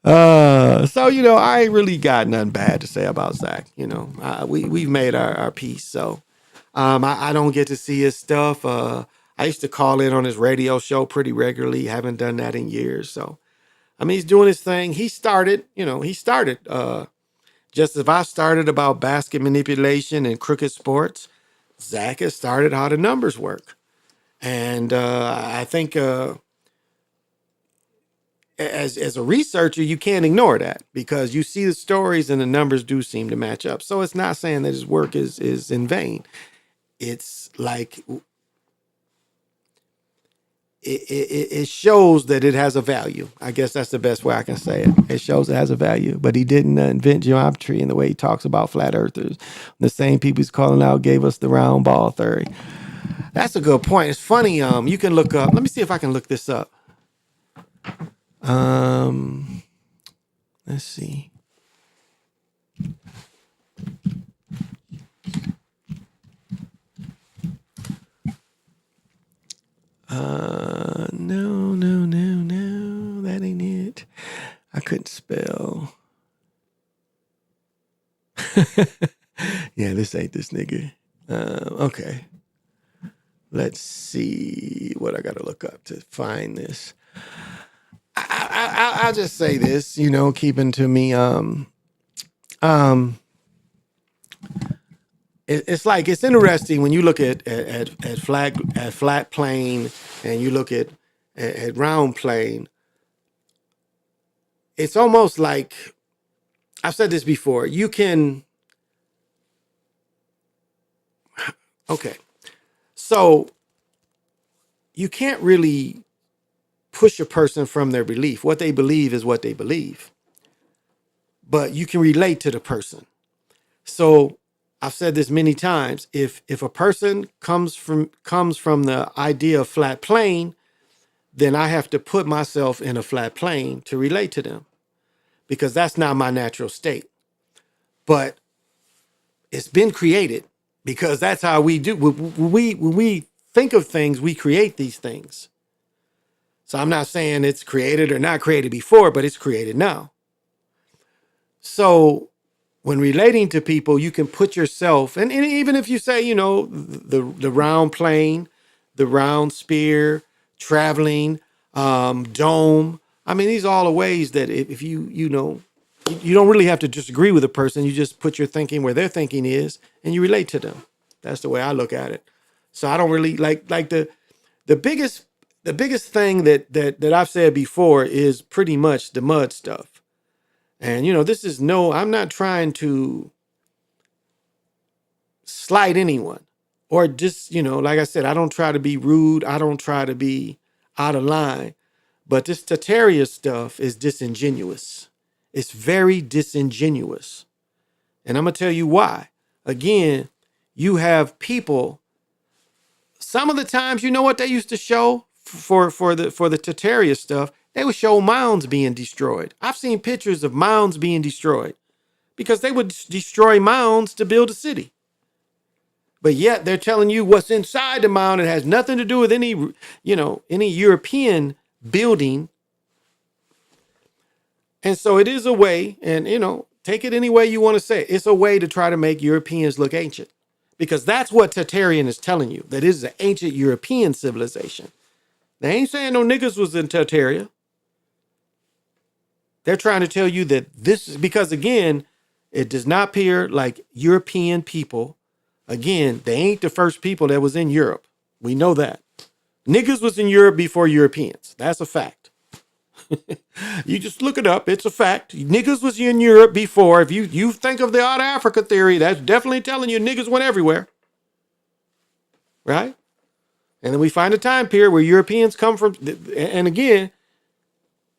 I ain't really got nothing bad to say about Zach. We've made our peace. So I don't get to see his stuff. I used to call in on his radio show pretty regularly. Haven't done that in years. So, he's doing his thing. He started just as I started about basket manipulation and crooked sports. Zach has started how the numbers work. And I think as a researcher, you can't ignore that, because you see the stories and the numbers do seem to match up. So it's not saying that his work is in vain. It's like, it shows that it has a value. I guess that's the best way I can say it. It shows it has a value. But he didn't invent geometry in the way he talks about flat earthers. The same people he's calling out gave us the round ball theory. That's a good point. It's funny. You can look up. Let me see if I can look this up. Let's see. No, that ain't it. I couldn't spell. Yeah, this ain't this nigga. Okay. Let's see what I gotta look up to find this. I'll just say this, keeping to me. It's like, it's interesting when you look at flat plane and you look at round plane. It's almost like, I've said this before. So you can't really push a person from their belief. What they believe is what they believe. But you can relate to the person. So I've said this many times. If a person comes from the idea of flat plane, then I have to put myself in a flat plane to relate to them because that's not my natural state. But it's been created because that's how we do. When we think of things, we create these things. So I'm not saying it's created or not created before, but it's created now. So when relating to people, you can put yourself, and even if you say, the round plane, the round spear, traveling, dome. I mean, these are all the ways that if you don't really have to disagree with a person. You just put your thinking where their thinking is and you relate to them. That's the way I look at it. So I don't really like the biggest thing that I've said before is pretty much the mud stuff. And, I'm not trying to slight anyone or just, like I said, I don't try to be rude. I don't try to be out of line. But this Tartaria stuff is disingenuous. It's very disingenuous. And I'm going to tell you why. Again, you have people, some of the times, you know what they used to show for the Tartaria stuff? They would show mounds being destroyed. I've seen pictures of mounds being destroyed because they would destroy mounds to build a city. But yet they're telling you what's inside the mound. It has nothing to do with any European building. And so it is a way, and take it any way you want to say it. It's a way to try to make Europeans look ancient because that's what Tartarian is telling you, that it is an ancient European civilization. They ain't saying no niggas was in Tartaria. They're trying to tell you that this is because, again, it does not appear like European people. Again, they ain't the first people that was in Europe. We know that. Niggas was in Europe before Europeans. That's a fact. You just look it up. It's a fact. Niggas was in Europe before. If you think of the out of Africa theory, that's definitely telling you niggas went everywhere. Right? And then we find a time period where Europeans come from. And again,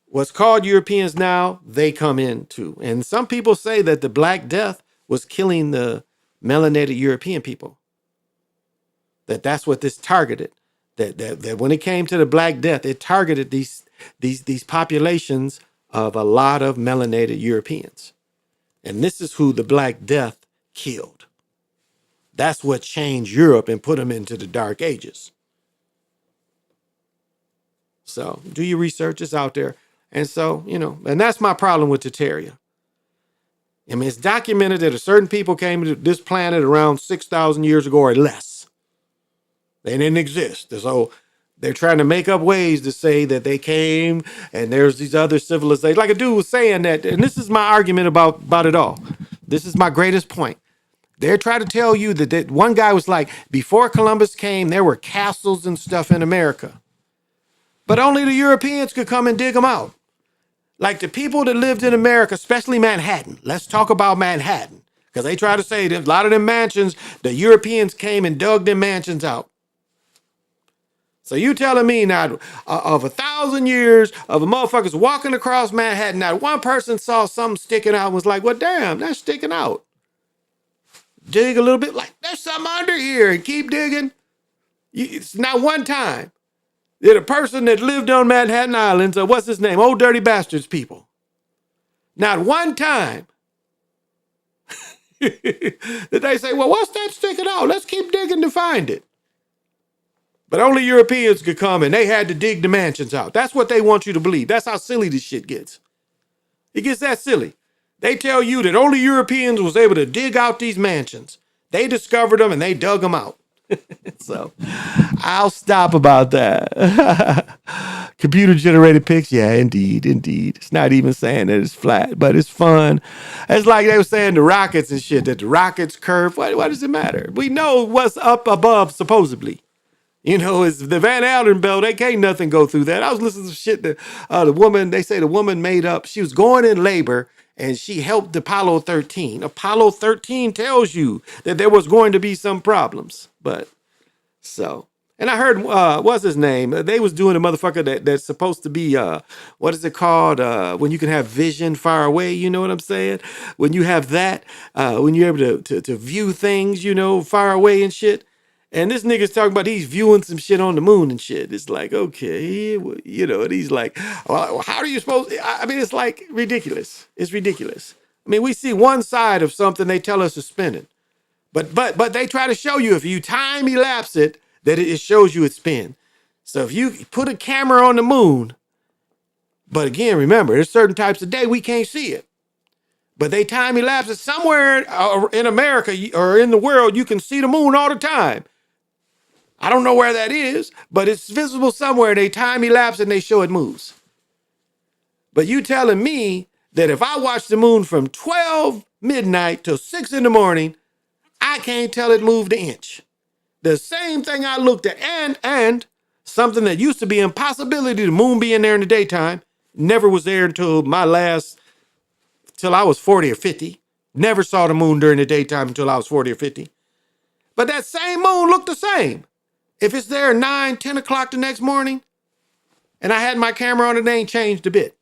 what's called Europeans now, they come into. And some people say that the Black Death was killing the melanated European people. That's what this targeted. That when it came to the Black Death, it targeted these populations of a lot of melanated Europeans. And this is who the Black Death killed. That's what changed Europe and put them into the Dark Ages. So do your research. It's out there. And so, and that's my problem with Tartaria. I mean, it's documented that a certain people came to this planet around 6,000 years ago or less. They didn't exist. So they're trying to make up ways to say that they came and there's these other civilizations. Like a dude was saying that, and this is my argument about it all. This is my greatest point. They're trying to tell you that one guy was like, before Columbus came, there were castles and stuff in America. But only the Europeans could come and dig them out. Like the people that lived in America, especially Manhattan. Let's talk about Manhattan. Because they try to say that a lot of them mansions, the Europeans came and dug them mansions out. So you telling me now of 1,000 years of a motherfuckers walking across Manhattan, not one person saw something sticking out and was like, well, damn, that's sticking out. Dig a little bit, like, there's something under here, and keep digging. It's not one time. Did a person that lived on Manhattan Island, so what's his name? Old Dirty Bastards people. Not one time did they say, well, what's that sticking out? Let's keep digging to find it. But only Europeans could come and they had to dig the mansions out. That's what they want you to believe. That's how silly this shit gets. It gets that silly. They tell you that only Europeans was able to dig out these mansions. They discovered them and they dug them out. So I'll stop about that. Computer generated pics. Yeah, indeed. It's not even saying that it's flat, but it's fun. It's like they were saying the rockets and shit, that the rockets curve. What does it matter? We know what's up above, supposedly. It's the Van Allen belt. They can't nothing go through that. I was listening to shit that the woman, they say the woman made up. She was going in labor and she helped Apollo 13. Apollo 13 tells you that there was going to be some problems. But so, and I heard, what's his name? They was doing a motherfucker that's supposed to be, what is it called? When you can have vision far away, you know what I'm saying? When you have that, when you're able to view things, far away and shit. And this nigga's talking about he's viewing some shit on the moon and shit. It's like, okay, you know, and he's like, well, how are you supposed I mean, it's like ridiculous. It's ridiculous. I mean, we see one side of something they tell us is spinning. But they try to show you if you time elapse it, that it shows you it spin. So if you put a camera on the moon, but again, remember, there's certain types of day we can't see it. But they time elapse it somewhere in America or in the world, you can see the moon all the time. I don't know where that is, but it's visible somewhere. They time elapse and they show it moves. But you telling me that if I watch the moon from 12 midnight till 6 in the morning, I can't tell it moved an inch. The same thing I looked at, and something that used to be impossibility, the moon being there in the daytime, never was there until till I was 40 or 50. Never saw the moon during the daytime until I was 40 or 50. But that same moon looked the same. If it's there 9, 10 o'clock the next morning, and I had my camera on, it ain't changed a bit.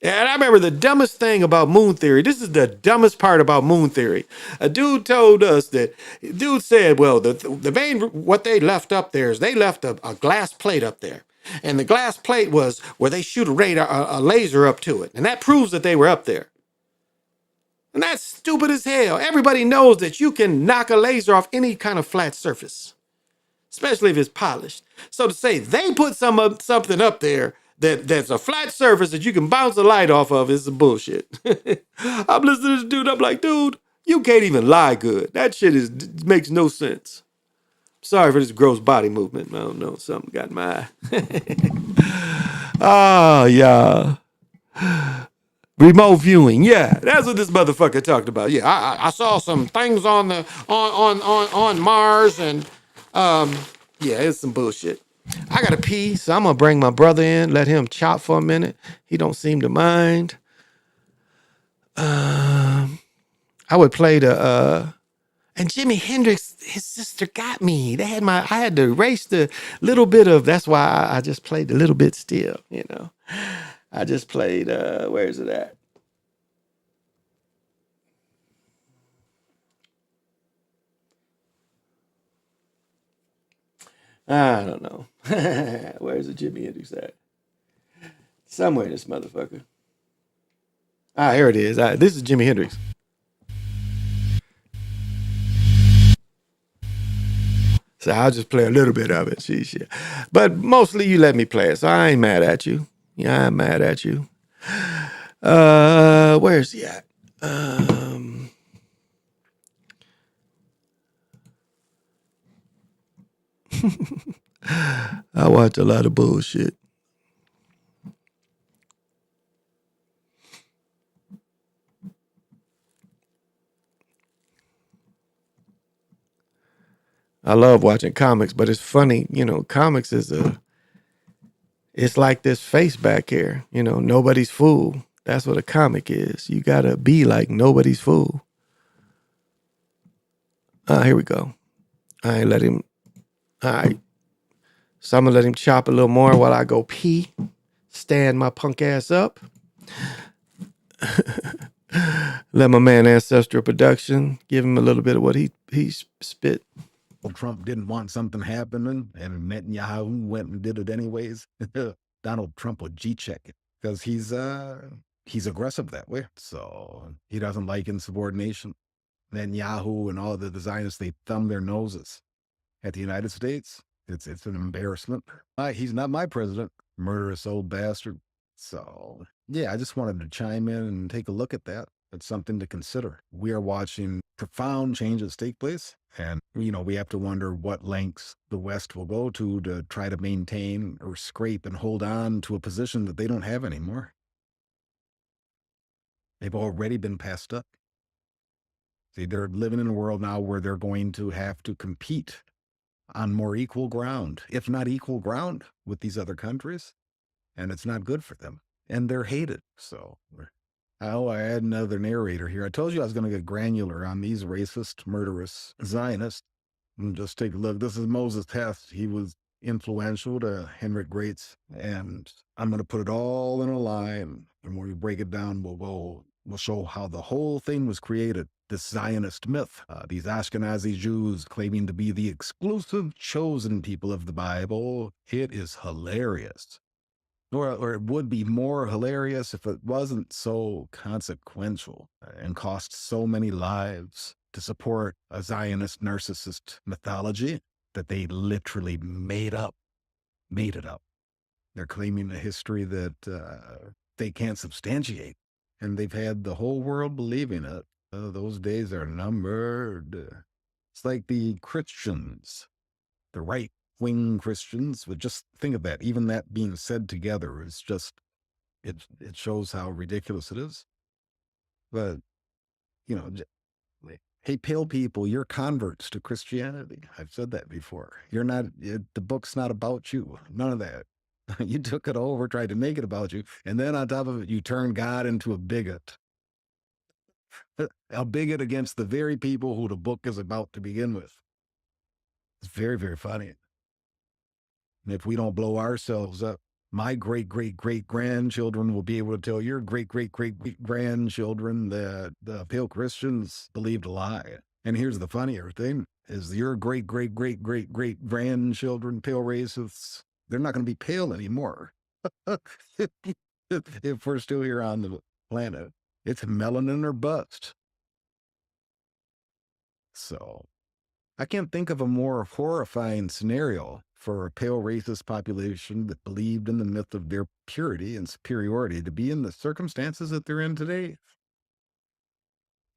And I remember the dumbest thing about moon theory. This is the dumbest part about moon theory. A dude told us that, dude said, well, the main, what they left up there is they left a glass plate up there. And the glass plate was where they shoot a laser up to it. And that proves that they were up there. And that's stupid as hell. Everybody knows that you can knock a laser off any kind of flat surface, especially if it's polished. So to say they put something up there that's a flat surface that you can bounce the light off of is some bullshit. I'm listening to this dude, I'm like, dude, you can't even lie good. That shit makes no sense. Sorry for this gross body movement. I don't know, something got in my eye. Oh, yeah. Remote viewing, yeah, that's what this motherfucker talked about. Yeah, I saw some things on Mars, and yeah, it's some bullshit. I gotta pee, so I'm gonna bring my brother in, let him chop for a minute. He don't seem to mind. I would play the and Jimi Hendrix, his sister got me. I had to erase the little bit of. That's why I just played the little bit still. You know, I just played. Where is it at? I don't know. Where's the Jimi Hendrix at? Somewhere in this motherfucker. Ah, here it is. This is Jimi Hendrix. So I'll just play a little bit of it. Shit. But mostly you let me play it, so I ain't mad at you. Yeah, I'm mad at you. Where's he at? I watch a lot of bullshit. I love watching comics, but it's funny, you know, comics is it's like this face back here, you know, nobody's fool. That's what a comic is. You gotta be like nobody's fool. Here we go. I let him, all right. So I'm gonna let him chop a little more while I go pee. Stand my punk ass up. Let my man Ancestral Production give him a little bit of what he spit. Trump didn't want something happening, and Netanyahu went and did it anyways. Donald Trump would G-check it because he's aggressive that way. So he doesn't like insubordination. Netanyahu and all the Zionists, they thumb their noses at the United States. It's an embarrassment. He's not my president, murderous old bastard. So yeah, I just wanted to chime in and take a look at that. It's something to consider. We are watching profound changes take place. And, you know, we have to wonder what lengths the West will go to try to maintain or scrape and hold on to a position that they don't have anymore. They've already been passed up. See, they're living in a world now where they're going to have to compete on more equal ground, if not equal ground, with these other countries. And it's not good for them. And they're hated. So, I had another narrator here. I told you I was going to get granular on these racist, murderous Zionists. And just take a look. This is Moses Hess. He was influential to Henrik Greats. And I'm going to put it all in a line. And when we break it down, we'll show how the whole thing was created this Zionist myth. These Ashkenazi Jews claiming to be the exclusive chosen people of the Bible. It is hilarious. Or it would be more hilarious if it wasn't so consequential and cost so many lives to support a Zionist narcissist mythology that they literally made it up. They're claiming a history that they can't substantiate, and they've had the whole world believing it. Those days are numbered. It's like the Christians, the right-wing Christians, but just think of that. Even that being said together is just, it shows how ridiculous it is. But, you know, hey, pale people, you're converts to Christianity. I've said that before. You're not, the book's not about you. None of that. You took it over, tried to make it about you, and then on top of it, you turned God into a bigot. A bigot against the very people who the book is about to begin with. It's very, very funny. And if we don't blow ourselves up, my great-great-great-grandchildren will be able to tell your great-great-great-grandchildren that the pale Christians believed a lie. And here's the funnier thing, is your great-great-great-great-great-grandchildren, pale racists, they're not going to be pale anymore. If we're still here on the planet, it's melanin or bust. So I can't think of a more horrifying scenario for a pale racist population that believed in the myth of their purity and superiority to be in the circumstances that they're in today.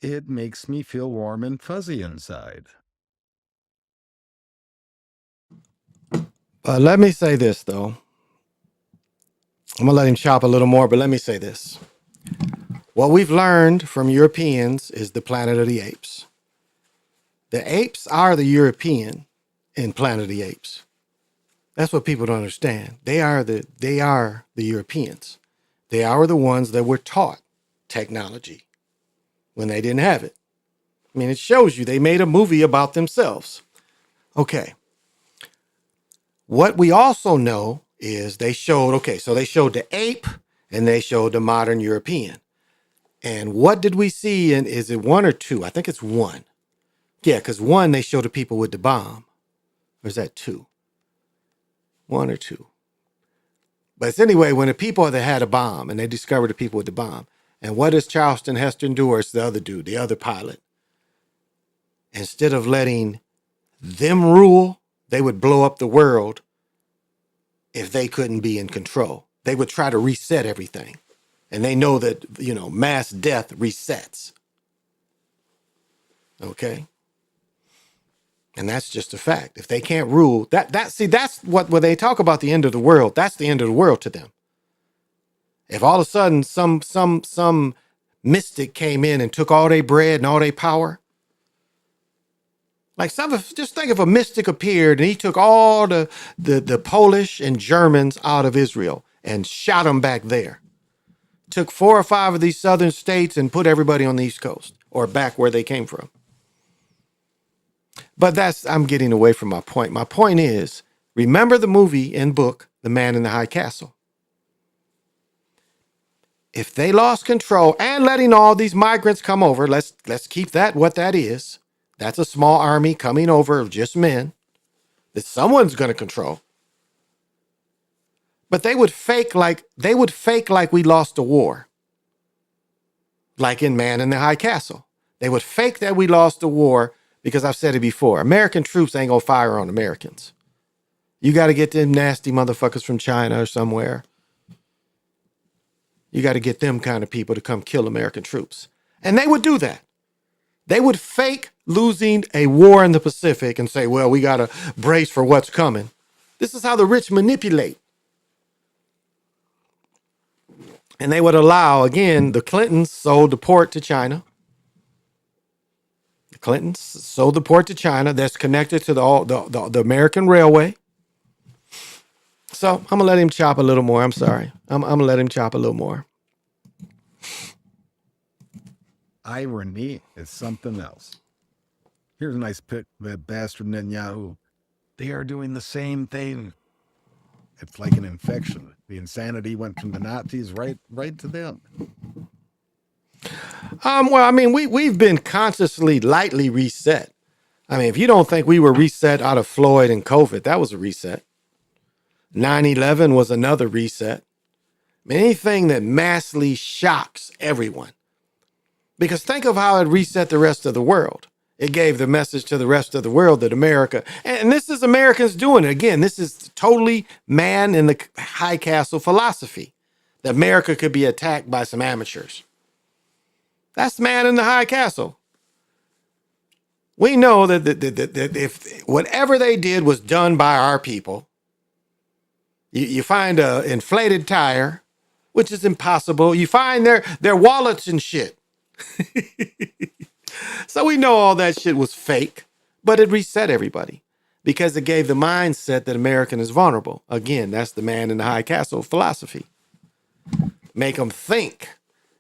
It makes me feel warm and fuzzy inside. Let me say this, though. I'm going to let him chop a little more, but let me say this. What we've learned from Europeans is the Planet of the Apes. The apes are the European in Planet of the Apes. That's what people don't understand. They are the Europeans. They are the ones that were taught technology when they didn't have it. I mean, it shows you they made a movie about themselves. Okay. What we also know is they showed the ape and they showed the modern European. And what did we see? And is it one or two? I think it's one. Yeah, because one, they showed the people with the bomb. Or is that two? One or two. But it's anyway, when the people that had a bomb and they discovered the people with the bomb. And what does Charleston Heston do? Or it's the other dude, the other pilot. Instead of letting them rule, they would blow up the world if they couldn't be in control. They would try to reset everything. And they know that, mass death resets. Okay? And that's just a fact. If they can't rule, that's what when they talk about the end of the world, that's the end of the world to them. If all of a sudden some mystic came in and took all their bread and all their power, like just think if a mystic appeared and he took all the Polish and Germans out of Israel and shot them back there. Took 4 or 5 of these southern states and put everybody on the East Coast or back where they came from. But I'm getting away from my point. My point is, remember the movie and book, The Man in the High Castle. If they lost control and letting all these migrants come over, let's keep that what that is. That's a small army coming over of just men that someone's going to control. But they would fake like we lost a war. Like in Man in the High Castle. They would fake that we lost the war because I've said it before. American troops ain't gonna fire on Americans. You got to get them nasty motherfuckers from China or somewhere. You got to get them kind of people to come kill American troops. And they would do that. They would fake losing a war in the Pacific and say, well, we got to brace for what's coming. This is how the rich manipulate. And they would allow, again, the Clintons sold the port to China. The Clintons sold the port to China. That's connected to the American Railway. So I'm going to let him chop a little more. I'm sorry. I'm going to let him chop a little more. Irony is something else. Here's a nice pic of that bastard Netanyahu. They are doing the same thing. It's like an infection. The insanity went from the Nazis right to them. Well, I mean, we've been consciously lightly reset. I mean, if you don't think we were reset out of Floyd and COVID, that was a reset. 9/11 was another reset. I mean, anything that massively shocks everyone. Because think of how it reset the rest of the world. It gave the message to the rest of the world that America, and this is Americans doing it. Again, this is totally man in the high castle philosophy, that America could be attacked by some amateurs. That's man in the high castle. We know that if whatever they did was done by our people, you find an inflated tire, which is impossible. You find their wallets and shit. So we know all that shit was fake, but it reset everybody because it gave the mindset that American is vulnerable. Again, that's the man in the high castle philosophy. Make them think.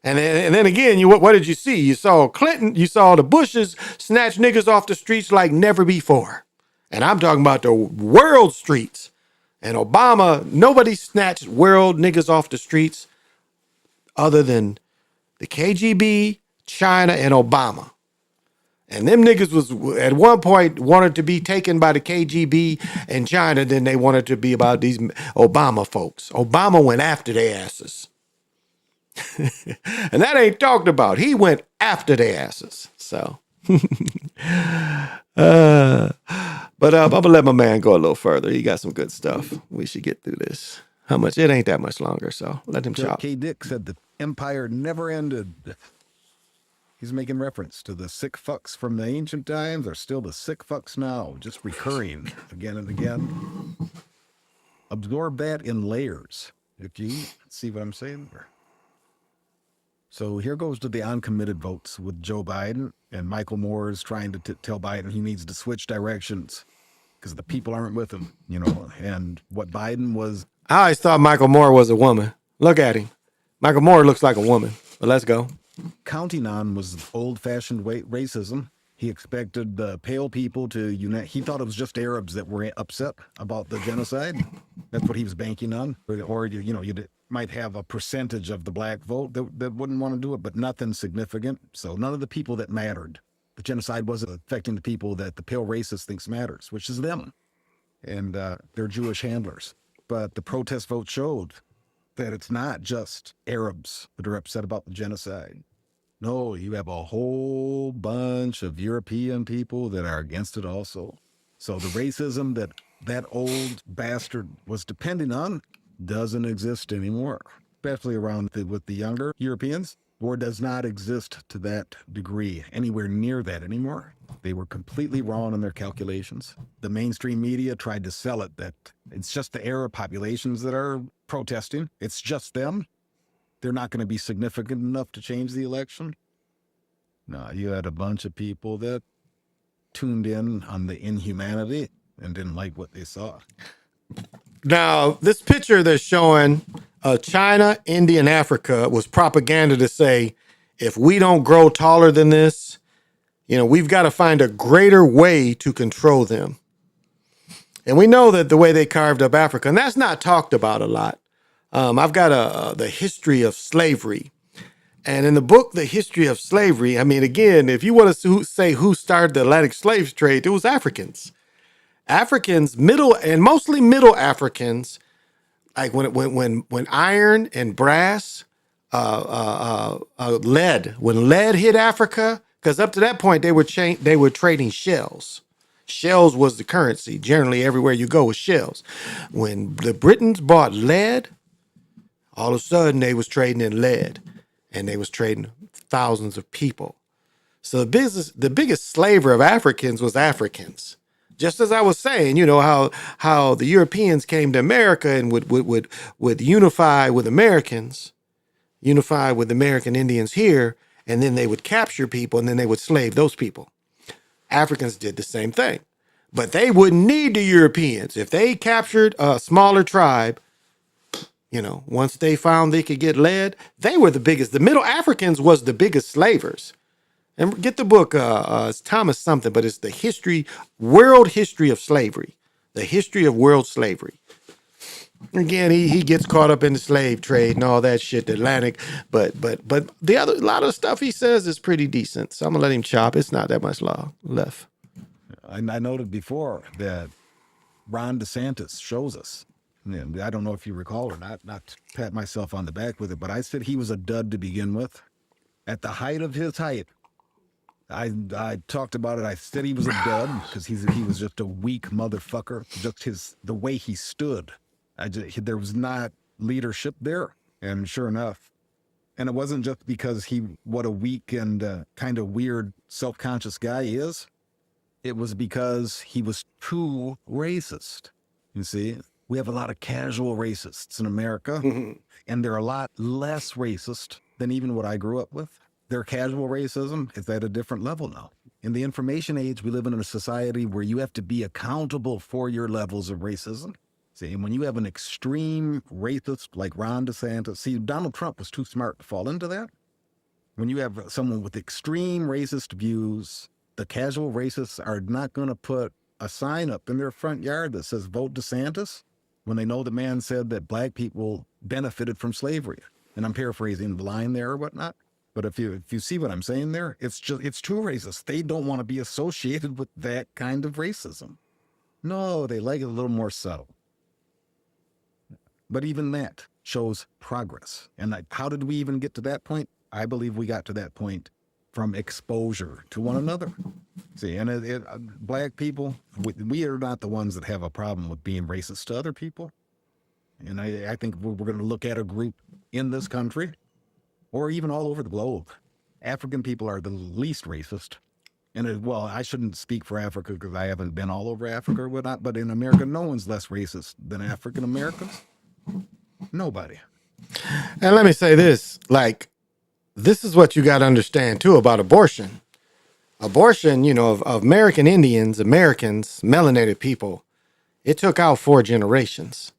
And then again, what did you see? You saw Clinton, you saw the Bushes snatch niggas off the streets like never before. And I'm talking about the world streets. And Obama, nobody snatched world niggas off the streets other than the KGB, China, and Obama. And them niggas was at one point wanted to be taken by the KGB and China, then they wanted to be about these Obama folks. Obama went after their asses. And that ain't talked about. He went after their asses. So, but I'm gonna let my man go a little further. He got some good stuff. We should get through this. How much? It ain't that much longer, so let him chop. K. Dick said the empire never ended. He's making reference to the sick fucks from the ancient times are still the sick fucks now, just recurring again and again. Absorb that in layers. If you see what I'm saying there. So here goes to the uncommitted votes with Joe Biden, and Michael Moore is trying to tell Biden he needs to switch directions because the people aren't with him, you know, and what Biden was. I always thought Michael Moore was a woman. Look at him. Michael Moore looks like a woman, but let's go. Counting on was old-fashioned racism. He expected the pale people to unite. He thought it was just Arabs that were upset about the genocide. That's what he was banking on. Or you might have a percentage of the black vote that wouldn't want to do it, but nothing significant. So none of the people that mattered. The genocide wasn't affecting the people that the pale racist thinks matters, which is them. And they're Jewish handlers. But the protest vote showed that it's not just Arabs that are upset about the genocide. No, you have a whole bunch of European people that are against it also. So the racism that old bastard was depending on doesn't exist anymore, especially around with the younger Europeans, or does not exist to that degree, anywhere near that anymore. They were completely wrong in their calculations. The mainstream media tried to sell it that it's just the Arab populations that are protesting. It's just them. They're not going to be significant enough to change the election. No, you had a bunch of people that tuned in on the inhumanity and didn't like what they saw. Now, this picture they're showing China, India, and Africa was propaganda to say, if we don't grow taller than this, we've got to find a greater way to control them. And we know that the way they carved up Africa, and that's not talked about a lot. I've got the history of slavery. And in the book, The History of Slavery, I mean, again, if you want to say who started the Atlantic slave trade, it was Africans. Africans, mostly middle Africans, like when iron and brass, lead, when lead hit Africa, because up to that point they were trading shells. Shells was the currency. Generally, everywhere you go was shells. When the Britons bought lead, all of a sudden they was trading in lead, and they was trading thousands of people. So the biggest slaver of Africans was Africans. Just as I was saying, how the Europeans came to America and would unify with Americans, unify with American Indians here, and then they would capture people and then they would slave those people. Africans did the same thing, but they wouldn't need the Europeans. If they captured a smaller tribe, once they found they could get lead, they were the biggest. The Middle Africans was the biggest slavers. And get the book, it's Thomas something, but it's the world history of slavery, the history of world slavery. Again, he gets caught up in the slave trade and all that shit, the Atlantic. But the other, a lot of the stuff he says is pretty decent. So I'm gonna let him chop. It's not that much law left. I noted before that Ron DeSantis shows us. And I don't know if you recall or not to pat myself on the back with it, but I said he was a dud to begin with. At the height of his hype, I talked about it. I said he was a dud because he was just a weak motherfucker. Just the way he stood. There was not leadership there. And sure enough, and it wasn't just because what a weak and kind of weird self-conscious guy is. It was because he was too racist. You see, we have a lot of casual racists in America, and they're a lot less racist than even what I grew up with. Their casual racism is at a different level now. In the information age, we live in a society where you have to be accountable for your levels of racism. See, and when you have an extreme racist like Ron DeSantis, see, Donald Trump was too smart to fall into that. When you have someone with extreme racist views, the casual racists are not going to put a sign up in their front yard that says vote DeSantis when they know the man said that black people benefited from slavery. And I'm paraphrasing the line there or whatnot. But if you see what I'm saying there, it's too racist. They don't want to be associated with that kind of racism. No, they like it a little more subtle. But even that shows progress. And how did we even get to that point? I believe we got to that point from exposure to one another. See, and black people, we are not the ones that have a problem with being racist to other people. And I think we're going to look at a group in this country, or even all over the globe. African people are the least racist. And well, I shouldn't speak for Africa because I haven't been all over Africa or whatnot, but in America, no one's less racist than African Americans. Nobody. And let me say this, this is what you got to understand too about abortion. Abortion, of American Indians, Americans, melanated people, it took out 4 generations.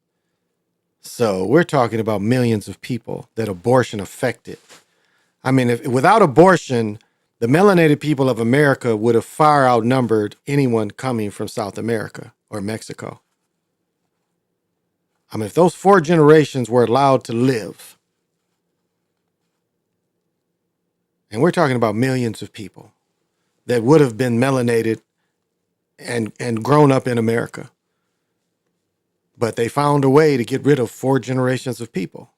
So we're talking about millions of people that abortion affected. I mean, without abortion, the melanated people of America would have far outnumbered anyone coming from South America or Mexico. I mean, if those 4 generations were allowed to live, and we're talking about millions of people that would have been melanated and grown up in America. But they found a way to get rid of 4 generations of people.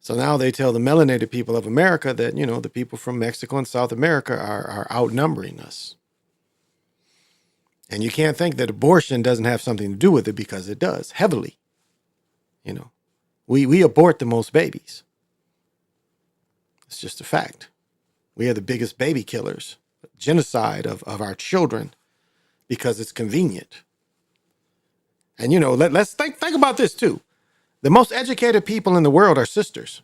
So now they tell the melanated people of America that, the people from Mexico and South America are outnumbering us. And you can't think that abortion doesn't have something to do with it, because it does, heavily. We abort the most babies. It's just a fact. We are the biggest baby killers, genocide of our children, because it's convenient. And, let's think about this too. The most educated people in the world are sisters.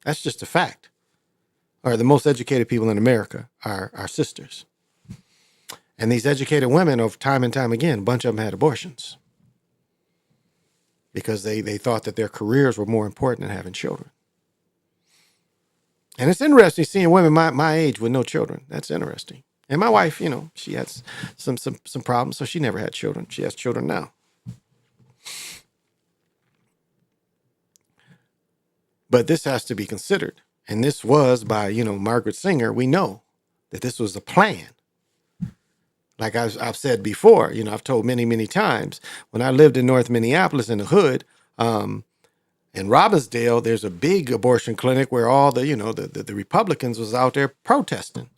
That's just a fact. Or the most educated people in America are sisters. And these educated women, over time and time again, a bunch of them had abortions because they thought that their careers were more important than having children. And it's interesting seeing women my age with no children. That's interesting. And my wife, she had some problems, so she never had children. She has children now. But this has to be considered. And this was by, Margaret Sanger. We know that this was a plan. Like I've said before, I've told many, many times, when I lived in North Minneapolis in the hood, in Robbinsdale, there's a big abortion clinic where all the Republicans was out there protesting.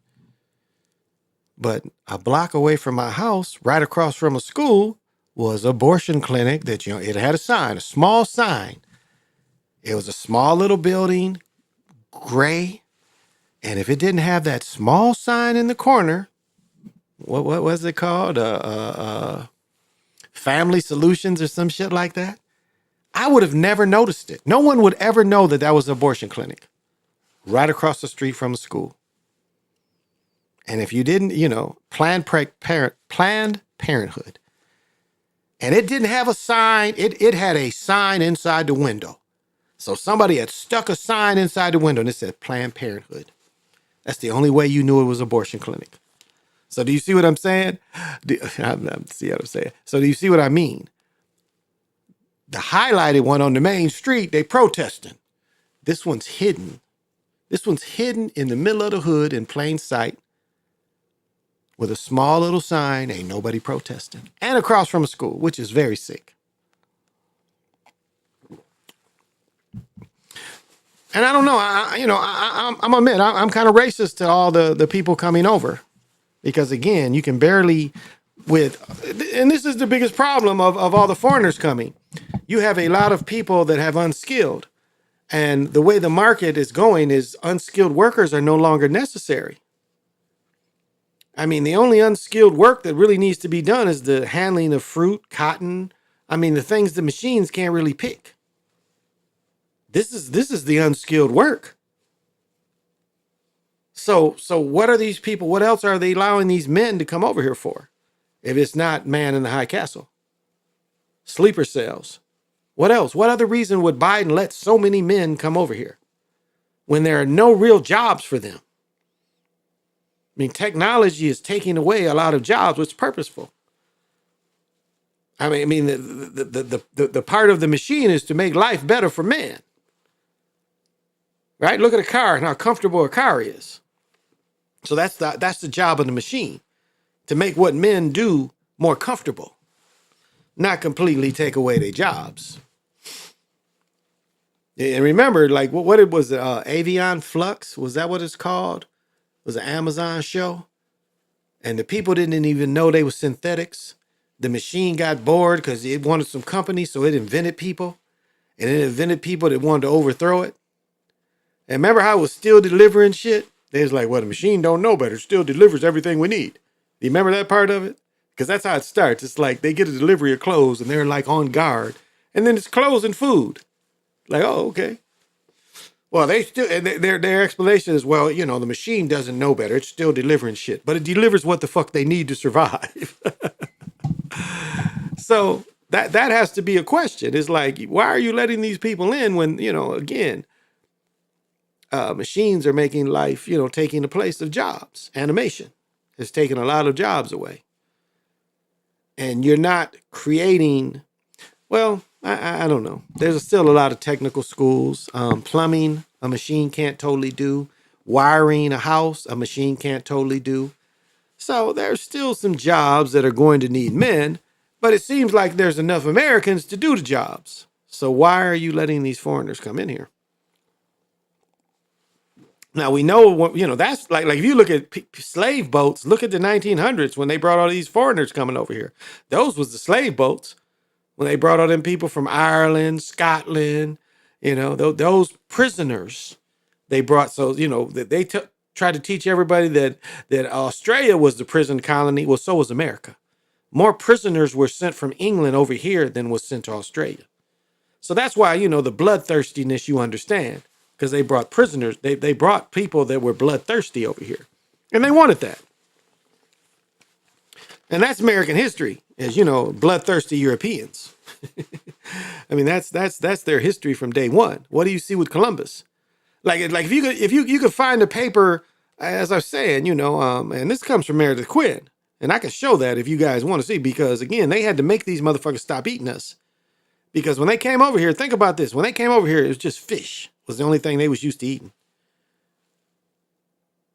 But a block away from my house, right across from a school, was an abortion clinic that, it had a sign, a small sign. It was a small little building, gray. And if it didn't have that small sign in the corner, what was it called? Family Solutions or some shit like that, I would have never noticed it. No one would ever know that was an abortion clinic right across the street from a school. And if you didn't, Planned Parenthood, and it didn't have a sign, it had a sign inside the window. So somebody had stuck a sign inside the window and it said Planned Parenthood. That's the only way you knew it was an abortion clinic. So do you see what I'm saying? So do you see what I mean? The highlighted one on the main street, they protesting. This one's hidden. This one's hidden in the middle of the hood in plain sight with a small little sign, ain't nobody protesting. And across from a school, which is very sick. And I don't know, I'm admit, I'm kind of racist to all the people coming over. Because again, you can barely and this is the biggest problem of all the foreigners coming. You have a lot of people that have unskilled. And the way the market is going is unskilled workers are no longer necessary. I mean, the only unskilled work that really needs to be done is the handling of fruit, cotton. I mean, the things the machines can't really pick. This is the unskilled work. So what are these people? What else are they allowing these men to come over here for? If it's not man in the high castle, sleeper cells. What else? What other reason would Biden let so many men come over here when there are no real jobs for them? I mean, technology is taking away a lot of jobs. What's purposeful? I mean, the part of the machine is to make life better for man. Right? Look at a car and how comfortable a car is. So that's the job of the machine, to make what men do more comfortable, not completely take away their jobs. And remember, like, what it was, Avion Flux? Was that what it's called? It was an Amazon show. And the people didn't even know they were synthetics. The machine got bored because it wanted some company, so it invented people. And it invented people that wanted to overthrow it. And remember how it was still delivering shit? They was like, well, the machine don't know better. It still delivers everything we need. Do you remember that part of it? Because that's how it starts. It's like they get a delivery of clothes and they're like on guard. And then it's clothes and food. Like, oh, okay. Well, they still, and their explanation is, well, the machine doesn't know better. It's still delivering shit, but it delivers what the fuck they need to survive. So that has to be a question. It's like, why are you letting these people in when, again, machines are making life, taking the place of jobs. Animation has taken a lot of jobs away. And you're not creating, well, I don't know. There's still a lot of technical schools. Plumbing, a machine can't totally do. Wiring a house, a machine can't totally do. So there's still some jobs that are going to need men, but it seems like there's enough Americans to do the jobs. So why are you letting these foreigners come in here? Now we know, that's like if you look at slave boats, look at the 1900s when they brought all these foreigners coming over here. Those was the slave boats. When they brought all them people from Ireland, Scotland, those prisoners they brought. So, they tried to teach everybody that Australia was the prison colony. Well, so was America. More prisoners were sent from England over here than was sent to Australia. So that's why, the bloodthirstiness you understand, because they brought prisoners. They brought people that were bloodthirsty over here, and they wanted that. And that's American history, as bloodthirsty Europeans. I mean, that's their history from day one. What do you see with Columbus? Like if you could find a paper, as I was saying, and this comes from Meredith Quinn, and I can show that if you guys want to see, because again, they had to make these motherfuckers stop eating us. Because when they came over here, think about this. When they came over here, it was just fish was the only thing they was used to eating.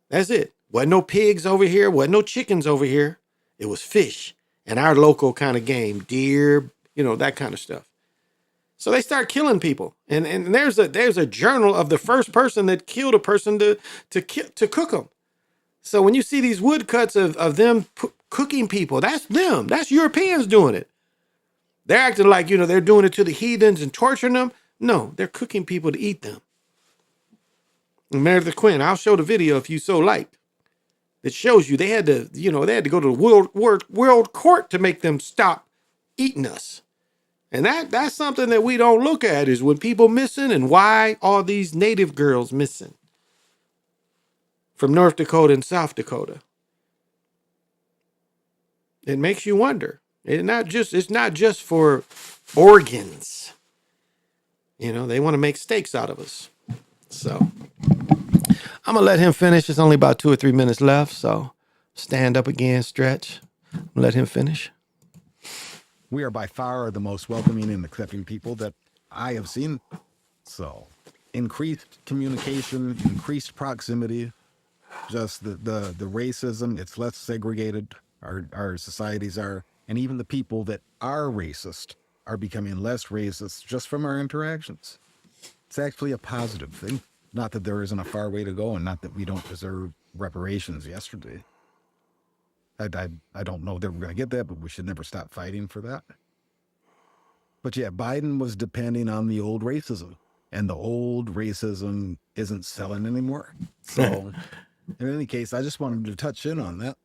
That's it. Wasn't no pigs over here. Wasn't no chickens over here. It was fish and our local kind of game, deer, that kind of stuff. So they start killing people. And there's a journal of the first person that killed a person to cook them. So when you see these woodcuts of them cooking people, that's them. That's Europeans doing it. They're acting like, they're doing it to the heathens and torturing them. No, they're cooking people to eat them. And Meredith Quinn, I'll show the video if you so like. It shows you they had to go to the world court to make them stop eating us. And that's something that we don't look at, is when people missing and why are these native girls missing from North Dakota and South Dakota. It makes you wonder. It's not just for organs. They want to make steaks out of us. So I'm going to let him finish. It's only about 2 or 3 minutes left. So stand up again, stretch. Let him finish. We are by far the most welcoming and accepting people that I have seen. So increased communication, increased proximity, just the racism, it's less segregated. Our societies are, and even the people that are racist are becoming less racist just from our interactions. It's actually a positive thing. Not that there isn't a far way to go, and not that we don't deserve reparations yesterday. I don't know that we're going to get that, but we should never stop fighting for that. But yeah, Biden was depending on the old racism, and the old racism isn't selling anymore. So in any case, I just wanted to touch in on that.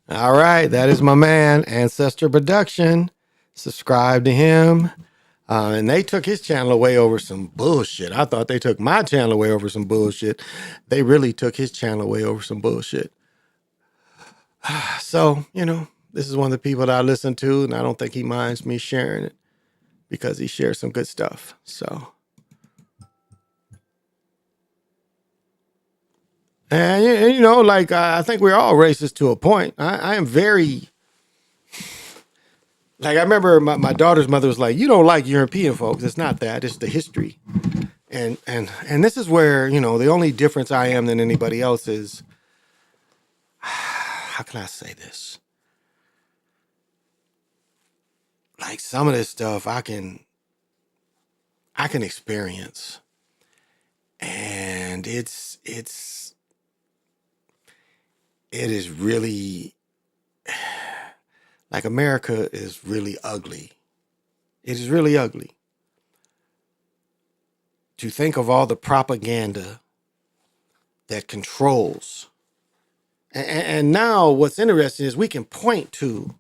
All right, that is my man, Ancestor Production. Subscribe to him. And they took his channel away over some bullshit. I thought they took my channel away over some bullshit. They really took his channel away over some bullshit. So, you know, this is one of the people that I listen to, and I don't think he minds me sharing it because he shares some good stuff. So, and you know, like I think we're all racist to a point. I am very, like, I remember my daughter's mother was like, "You don't like European folks. It's not that. It's the history." And this is where, you know, the only difference I am than anybody else is, how can I say this? Like, some of this stuff I can experience, and it is really, like, America is really ugly. It is really ugly. To think of all the propaganda that controls. And now what's interesting is we can point to,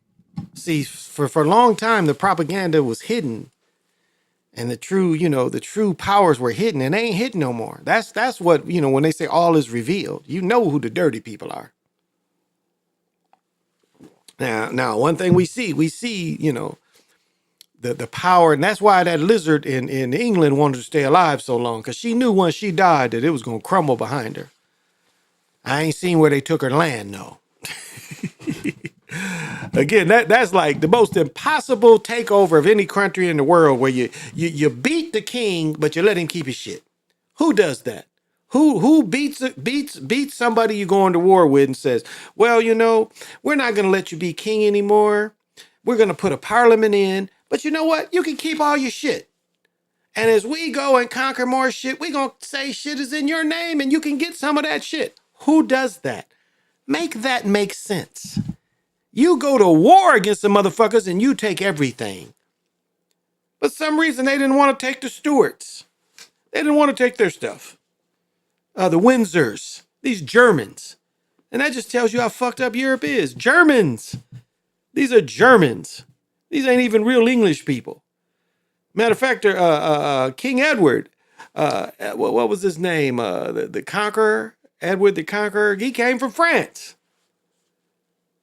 see, for a long time, the propaganda was hidden, and the true powers were hidden, and they ain't hidden no more. That's what, you know, when they say all is revealed, you know who the dirty people are. Now, one thing we see, you know, the power, and that's why that lizard in England wanted to stay alive so long, because she knew once she died that it was going to crumble behind her. I ain't seen where they took her land, though. Again, that's like the most impossible takeover of any country in the world, where you beat the king, but you let him keep his shit. Who does that? Who beats somebody you're going to war with and says, well, you know, we're not going to let you be king anymore. We're going to put a parliament in, but you know what? You can keep all your shit. And as we go and conquer more shit, we're going to say shit is in your name and you can get some of that shit. Who does that? Make that make sense. You go to war against the motherfuckers and you take everything. But some reason they didn't want to take the Stuarts. They didn't want to take their stuff. The Windsors, these Germans. And that just tells you how fucked up Europe is. Germans. These are Germans. These ain't even real English people. Matter of fact, King Edward, what was his name? The Conqueror, Edward the Conqueror. He came from France.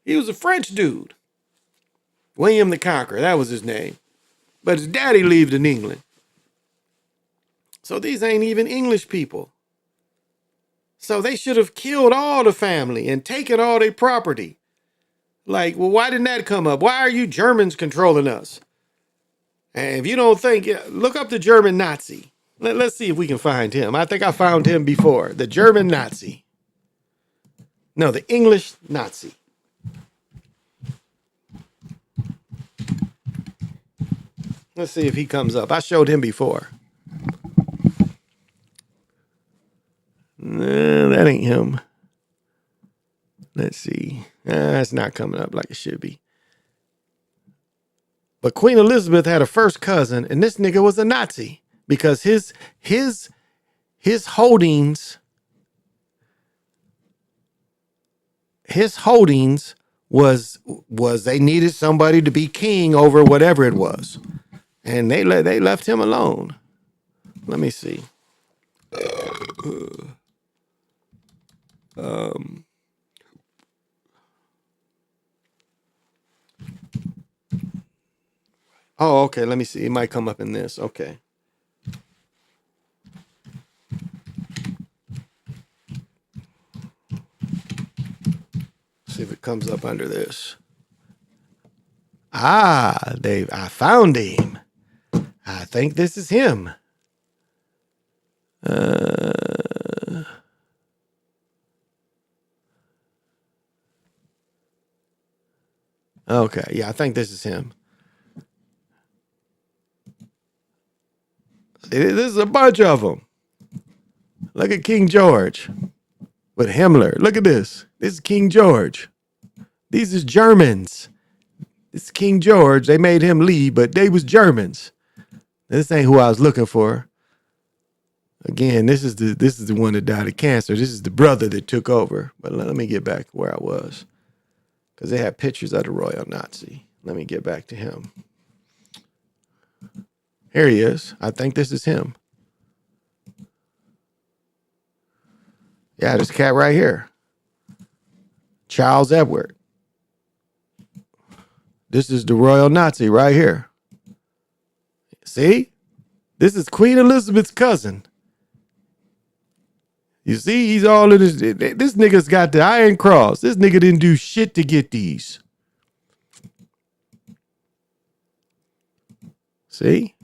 He was a French dude. William the Conqueror, that was his name. But his daddy lived in England. So these ain't even English people. So they should have killed all the family and taken all their property. Like, well, why didn't that come up? Why are you Germans controlling us? And if you don't think, look up the German Nazi. Let's see if we can find him. I think I found him before. The German Nazi. No, the English Nazi. Let's see if he comes up. I showed him before. That ain't him. Let's see. It's not coming up like it should be. But Queen Elizabeth had a first cousin, and this nigga was a Nazi because his holdings was they needed somebody to be king over whatever it was, and they left him alone. Let me see. Oh, okay. Let me see. It might come up in this. Okay. See if it comes up under this. I found him. I think this is him. Okay, yeah, I think this is him. This is a bunch of them. Look at King George with Himmler. Look at this. This is King George. These is Germans. This is King George. They made him leave, but they was Germans. This ain't who I was looking for. Again, this is the one that died of cancer. This is the brother that took over. But let me get back where I was, because they had pictures of the royal Nazi. Let me get back to him. Here he is. I think this is him. Yeah, this cat right here. Charles Edward. This is the royal Nazi right here. See? This is Queen Elizabeth's cousin. You see, he's all in this. This nigga's got the Iron Cross. This nigga didn't do shit to get these. See?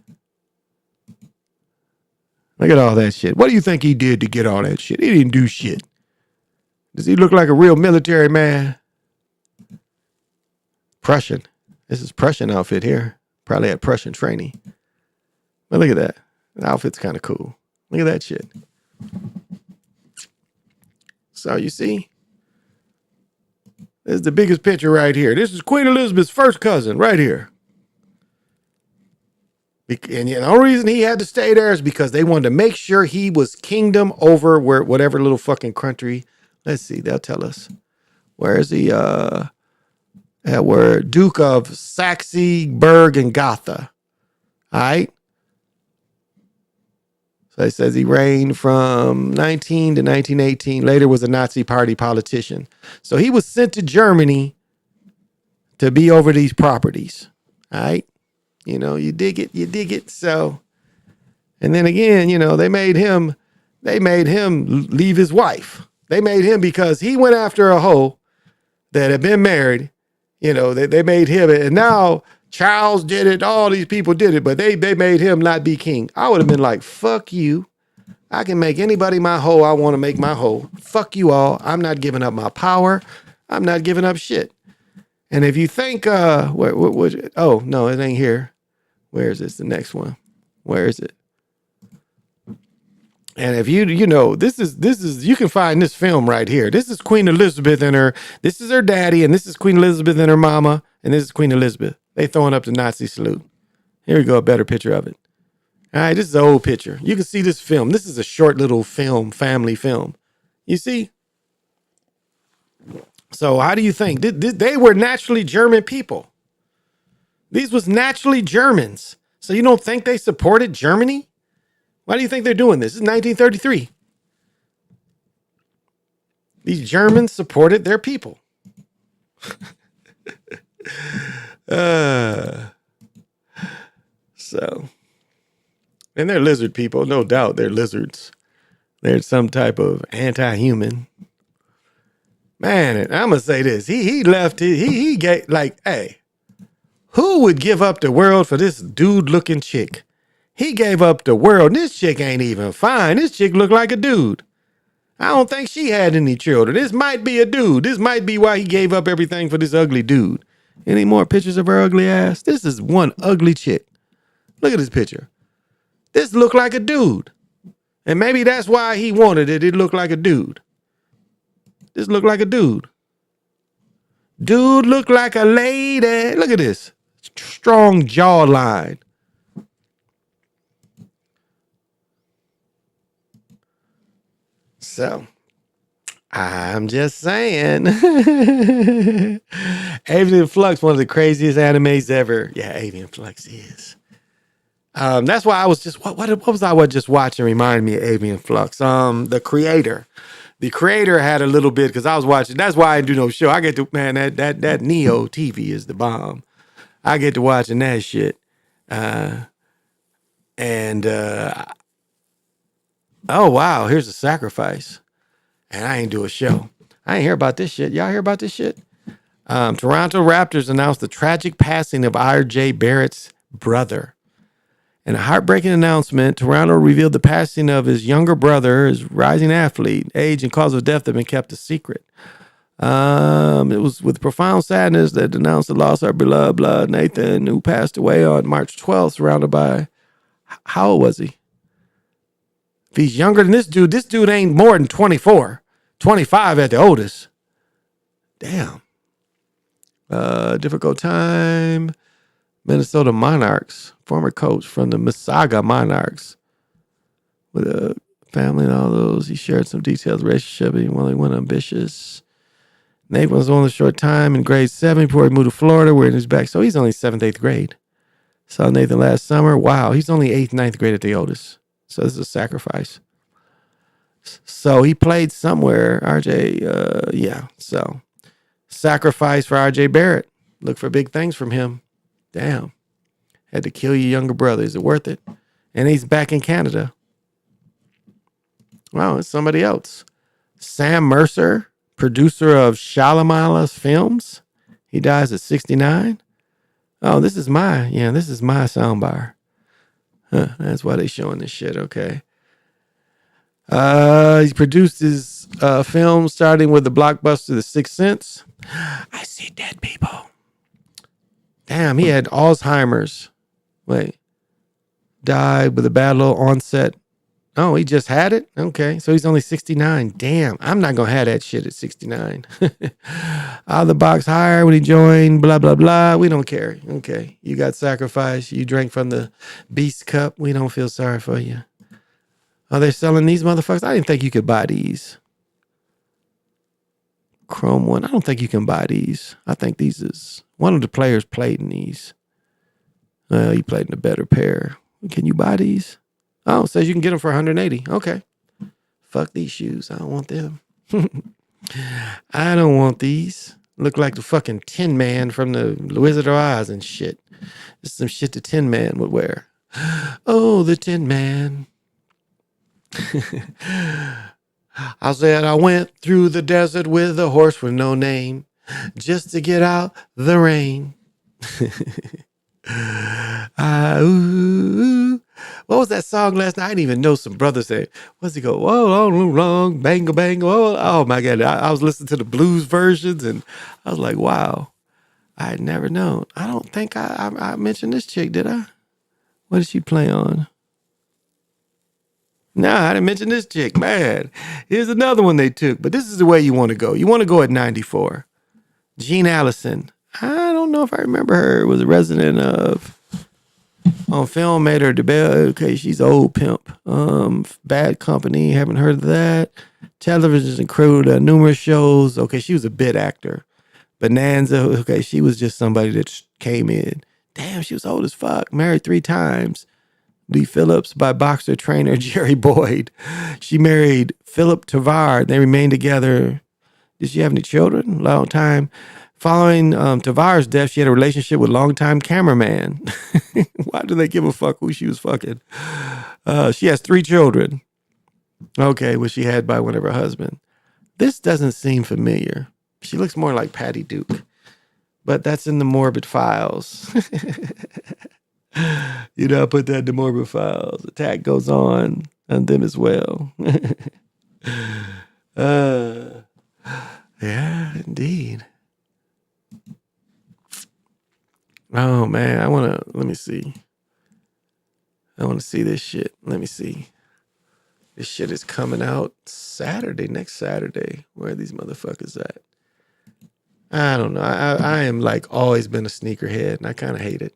Look at all that shit. What do you think he did to get all that shit? He didn't do shit. Does he look like a real military man? Prussian. This is Prussian outfit here. Probably had Prussian training. But look at that. The outfit's kind of cool. Look at that shit. So you see, this is the biggest picture right here. This is Queen Elizabeth's first cousin right here. And the only reason he had to stay there is because they wanted to make sure he was kingdom over whatever little fucking country. Let's see, they'll tell us. Where is he? Edward, Duke of Saxe, Berg, and Gotha. All right. So it says he reigned from 19 to 1918. Later was a Nazi party politician. So he was sent to Germany to be over these properties. All right. You know, you dig it. So, and then again, you know, they made him leave his wife. They made him because he went after a hoe that had been married. You know, they made him, and now Charles did it. All these people did it, but they made him not be king. I would have been like, fuck you. I can make anybody my hoe. I want to make my hoe. Fuck you all. I'm not giving up my power. I'm not giving up shit. And if you think, oh no, it ain't here. Where is this? The next one. Where is it? And if you know, this is, you can find this film right here. This is Queen Elizabeth and this is her daddy, and this is Queen Elizabeth and her mama, and this is Queen Elizabeth. They throwing up the Nazi salute. Here we go, a better picture of it. All right, this is an old picture. You can see this film. This is a short little film, family film. You see? So how do you think? They were naturally German people. These was naturally Germans. So you don't think they supported Germany? Why do you think they're doing this? This is 1933. These Germans supported their people. So, and they're lizard people, no doubt. They're lizards. They're some type of anti-human. Man, and I'm gonna say this. He left. He gave, like, hey, who would give up the world for this dude-looking chick? He gave up the world. This chick ain't even fine. This chick look like a dude. I don't think she had any children. This might be a dude. This might be why he gave up everything for this ugly dude. Any more pictures of her ugly ass? This is one ugly chick. Look at this picture. This look like a dude. And maybe that's why he wanted it. It looked like a dude. This look like a dude. Dude look like a lady. Look at this. Strong jawline. So, I'm just saying. Avian Flux, one of the craziest animes ever. Yeah, Avian Flux is. That's why I was just, what was I just watching? Reminded me of Avian Flux. The creator. The creator had a little bit, because I was watching. That's why I didn't do no show. I get to, man, that Neo TV is the bomb. I get to watching that shit. Oh, wow, here's a sacrifice. And I ain't do a show. I ain't hear about this shit. Y'all hear about this shit? Toronto Raptors announced the tragic passing of R.J. Barrett's brother. In a heartbreaking announcement, Toronto revealed the passing of his younger brother, his rising athlete. Age and cause of death have been kept a secret. It was with profound sadness that announced the loss of our beloved Nathan, who passed away on March 12th, surrounded by, how old was he? If he's younger than this dude ain't more than 24, 25 at the oldest. Damn. Difficult time. Minnesota Monarchs, former coach from the Mississauga Monarchs, with a family and all those. He shared some details of the relationship. He went ambitious. Nathan was on a short time in grade 7 before he moved to Florida, where he was back. So he's only 7th, 8th grade. Saw Nathan last summer. Wow, he's only 8th, 9th grade at the oldest. So this is a sacrifice. So he played somewhere, RJ. Yeah, so sacrifice for RJ Barrett. Look for big things from him. Damn. Had to kill your younger brother. Is it worth it? And he's back in Canada. Wow, it's somebody else. Sam Mercer, producer of Shalamala's films. He dies at 69. Oh, this is my soundbar. Huh, that's why they showing this shit. Okay. He produced his film starting with the blockbuster The Sixth Sense. I see dead people. Damn, he had Alzheimer's. Wait. Died with a bad little onset. Oh, he just had it? Okay, so he's only 69. Damn, I'm not going to have that shit at 69. Out of the box hire when he joined, blah, blah, blah. We don't care. Okay, you got sacrificed. You drank from the beast cup. We don't feel sorry for you. Are they selling these motherfuckers? I didn't think you could buy these. Chrome one. I don't think you can buy these. I think these is... One of the players played in these. He played in a better pair. Can you buy these? Oh, it says you can get them for 180. Okay. Fuck these shoes. I don't want them. I don't want these. Look like the fucking Tin Man from the Wizard of Oz and shit. This is some shit the Tin Man would wear. Oh, the Tin Man. I said I went through the desert with a horse with no name just to get out the rain. What was that song last night? I didn't even know some brothers said. What's he go? Whoa, long, long, bang, bang. Oh my God. I was listening to the blues versions and I was like, wow, I had never known. I don't think I mentioned this chick, did I? What did she play on? Nah, I didn't mention this chick. Man, here's another one they took, but this is the way you want to go. You want to go at 94. Jean Allison. I don't know if I remember her. It was a resident of on film, made her debut. Okay, she's old pimp. Bad Company. Haven't heard of that. Television included numerous shows. Okay, she was a bit actor. Bonanza. Okay, she was just somebody that came in. Damn, she was old as fuck. Married 3 times. Lee Phillips by boxer trainer Jerry Boyd. She married Philip Tavar. They remained together. Did she have any children? Long time. Following Tavar's death, she had a relationship with longtime cameraman. Why do they give a fuck who she was fucking? She has 3 children. Okay, which she had by one of her husband. This doesn't seem familiar. She looks more like Patty Duke. But that's in the Morbid Files. You know, I put that in the Morbid Files. Attack goes on them as well. Yeah, indeed. Oh man, let me see. I want to see this shit. Let me see. This shit is coming out next Saturday. Where are these motherfuckers at? I don't know. I am like always been a sneakerhead and I kind of hate it.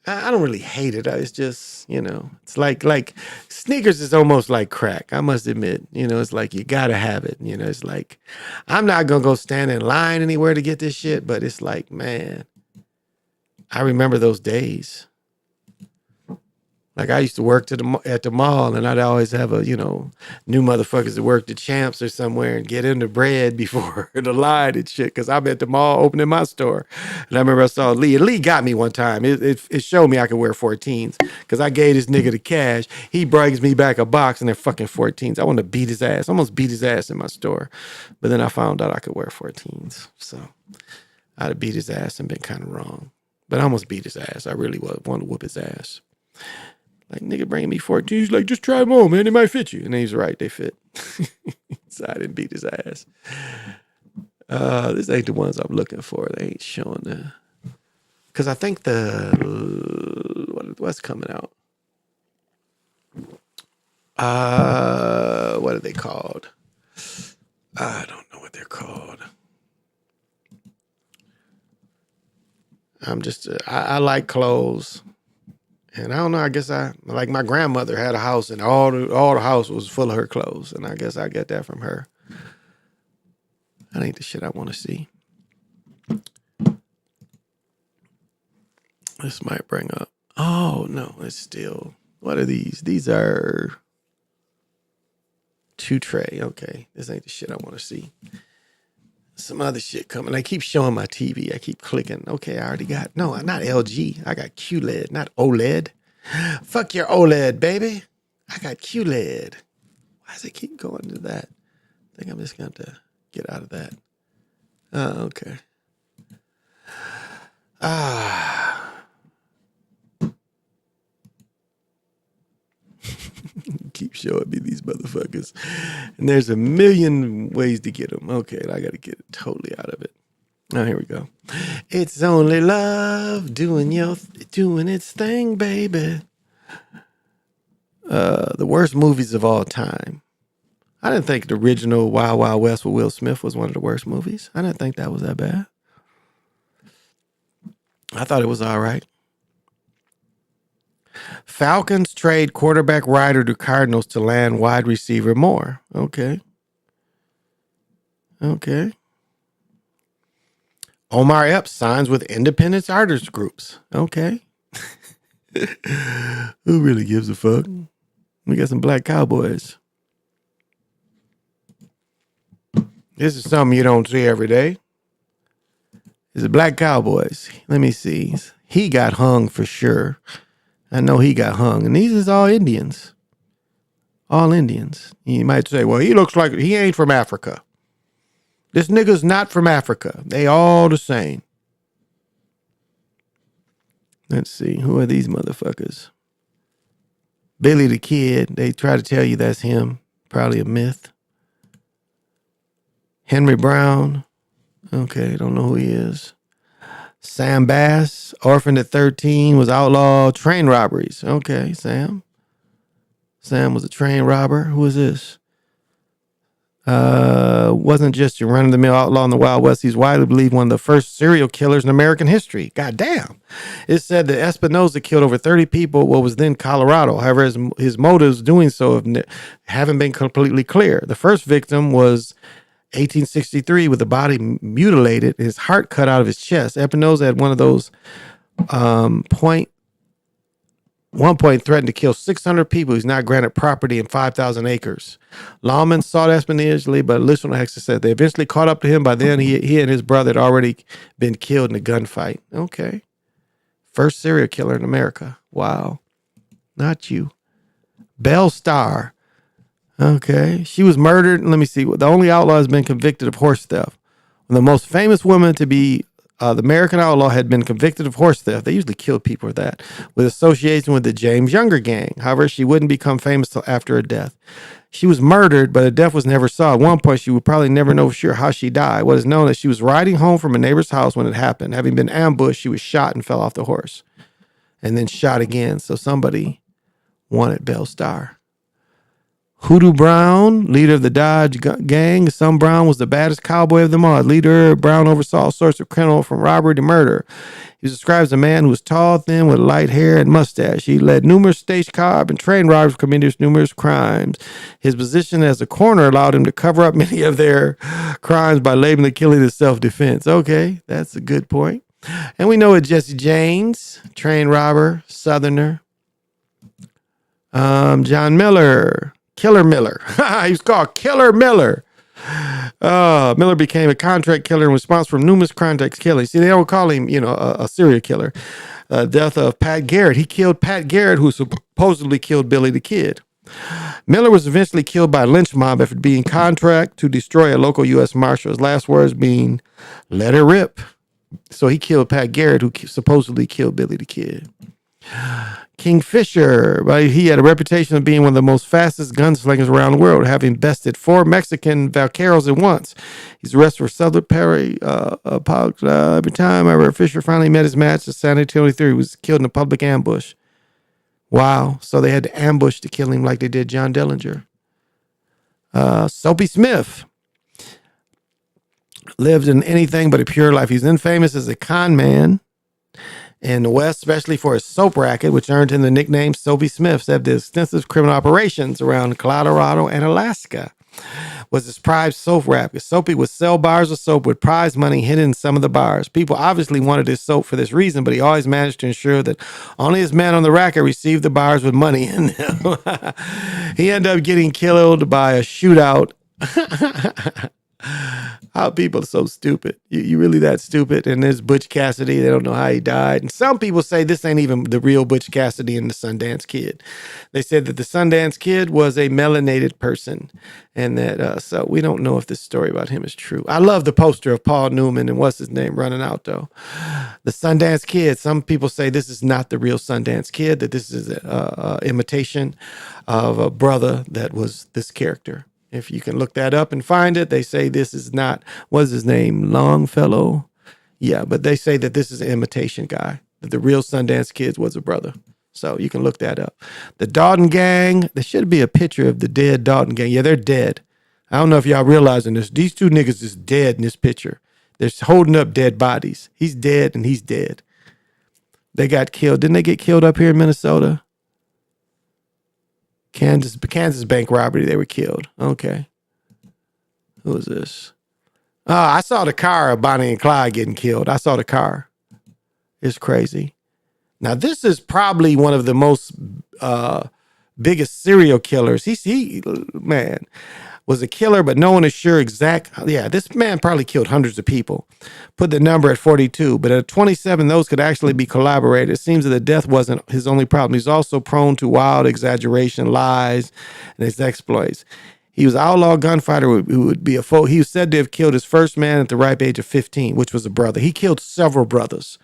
I don't really hate it. It's just, you know, it's like sneakers is almost like crack. I must admit, you know, it's like you got to have it. You know, it's like I'm not going to go stand in line anywhere to get this shit. But it's like, man, I remember those days. Like I used to work at the mall, and I'd always have new motherfuckers that worked at Champs or somewhere and get into bread before the line and shit. Cause I'm at the mall opening my store, and I remember I saw Lee, and Lee got me one time. It showed me I could wear 14s because I gave this nigga the cash. He brings me back a box and they're fucking 14s. I wanted to beat his ass, almost beat his ass in my store, but then I found out I could wear 14s, so I'd have beat his ass and been kind of wrong. But I almost beat his ass. I really wanted to whoop his ass. Like, nigga bringing me 14. He's like, just try them on, man. They might fit you. And he's right. They fit. So I didn't beat his ass. This ain't the ones I'm looking for. They ain't showing the... Because I think what's coming out? What are they called? I don't know what they're called. I like clothes. And I don't know, I guess like my grandmother had a house and all the house was full of her clothes. And I guess I get that from her. That ain't the shit I want to see. This might bring up. Oh, no, it's still. What are these? These are 2 tray. Okay, this ain't the shit I want to see. Some other shit coming. They keep showing my TV. I keep clicking. Okay, I already got. No, not LG. I got QLED, not OLED. Fuck your OLED, baby. I got QLED. Why does it keep going to that? I think I'm just going to get out of that. Oh, okay. Keep showing me these motherfuckers. And there's a million ways to get them. Okay, I got to get totally out of it. Oh, here we go. It's only love doing its thing, baby. The worst movies of all time. I didn't think the original Wild Wild West with Will Smith was one of the worst movies. I didn't think that was that bad. I thought it was all right. Falcons trade quarterback Ryder to Cardinals to land wide receiver Moore. Okay. Omar Epps signs with independent artist groups. Okay. Who really gives a fuck? We got some black cowboys. This is something you don't see every day. It's the black cowboys. Let me see. He got hung for sure. I know he got hung. And these is all Indians. All Indians. You might say, well, he looks like he ain't from Africa. This nigga's not from Africa. They all the same. Let's see. Who are these motherfuckers? Billy the Kid. They try to tell you that's him. Probably a myth. Henry Brown. Okay, don't know who he is. Sam Bass, orphaned at 13, was outlawed train robberies. Okay, Sam. Sam was a train robber. Who is this? Wasn't just your run-of-the-mill outlaw in the Wild West. He's widely believed one of the first serial killers in American history. God damn. It's said that Espinosa killed over 30 people what was then Colorado. However, his motives doing so haven't been completely clear. The first victim was 1863 with the body mutilated, his heart cut out of his chest. Espinosa had one of those one point threatened to kill 600 people. He's not granted property in 5,000 acres. Lawmen sought Espinosa, but Listener Hexer said they eventually caught up to him. By then, he and his brother had already been killed in a gunfight. Okay. First serial killer in America. Wow. Not you. Belle Starr. Okay. She was murdered. Let me see. The only outlaw has been convicted of horse theft. The most famous woman to be the American outlaw had been convicted of horse theft. They usually kill people for that. With association with the James Younger gang. However, she wouldn't become famous till after her death. She was murdered, but her death was never saw. At one point, she would probably never know for sure how she died. What is known is she was riding home from a neighbor's house when it happened. Having been ambushed, she was shot and fell off the horse. And then shot again. So somebody wanted Belle Starr. Hoodoo Brown, leader of the Dodge gang. Son Brown was the baddest cowboy of them all. Leader Brown oversaw all sorts of criminal from robbery to murder. He was described as a man who was tall, thin, with light hair and mustache. He led numerous stagecoach and train robbers, committed numerous crimes. His position as a coroner allowed him to cover up many of their crimes by labeling the killing as self-defense. Okay, that's a good point. And we know it, Jesse James, train robber, Southerner. John Miller, Killer Miller. He's called Killer Miller. Miller became a contract killer in response for numerous contract killings. See, they don't call him, a serial killer. Death of Pat Garrett. He killed Pat Garrett, who supposedly killed Billy the Kid. Miller was eventually killed by a lynch mob after being contract to destroy a local U.S. Marshal. His last words being, "Let her rip." So he killed Pat Garrett, who supposedly killed Billy the Kid. Kingfisher, he had a reputation of being one of the most fastest gunslingers around the world, having bested 4 Mexican vaqueros at once. He's arrested for Southern Perry. Every time I read Fisher finally met his match, the Saturday 23, he was killed in a public ambush. Wow. So they had to ambush to kill him like they did John Dillinger. Soapy Smith lived in anything but a pure life. He's infamous as a con man in the West, especially for his soap racket, which earned him the nickname Soapy Smith. Said the extensive criminal operations around Colorado and Alaska was his prize soap racket. Soapy would sell bars of soap with prize money hidden in some of the bars. People obviously wanted his soap for this reason, but he always managed to ensure that only his men on the racket received the bars with money in them. He ended up getting killed by a shootout. How people are so stupid. You really that stupid? And there's Butch Cassidy. They don't know how he died. And some people say this ain't even the real Butch Cassidy and the Sundance Kid. They said that the Sundance Kid was a melanated person. And that, so we don't know if this story about him is true. I love the poster of Paul Newman and what's his name running out though. The Sundance Kid. Some people say this is not the real Sundance Kid, that this is an imitation of a brother that was this character. If you can look that up and find it, they say this is not, what's his name? Longfellow? Yeah, but they say that this is an imitation guy, that the real Sundance Kid was a brother. So you can look that up. The Dalton Gang, there should be a picture of the dead Dalton Gang. Yeah, they're dead. I don't know if y'all realizing this. These 2 niggas is dead in this picture. They're holding up dead bodies. He's dead and he's dead. They got killed. Didn't they get killed up here in Minnesota? Kansas bank robbery, they were killed. Okay. Who is this? I saw the car of Bonnie and Clyde getting killed. I saw the car. It's crazy. Now, this is probably one of the most biggest serial killers. He man, was a killer, but no one is sure exact. Yeah, this man probably killed hundreds of people. Put the number at 42, but at 27, those could actually be collaborated. It seems that the death wasn't his only problem. He's also prone to wild exaggeration, lies, and his exploits. He was an outlaw gunfighter who would be a foe. He was said to have killed his first man at the ripe age of 15, which was a brother. He killed several brothers.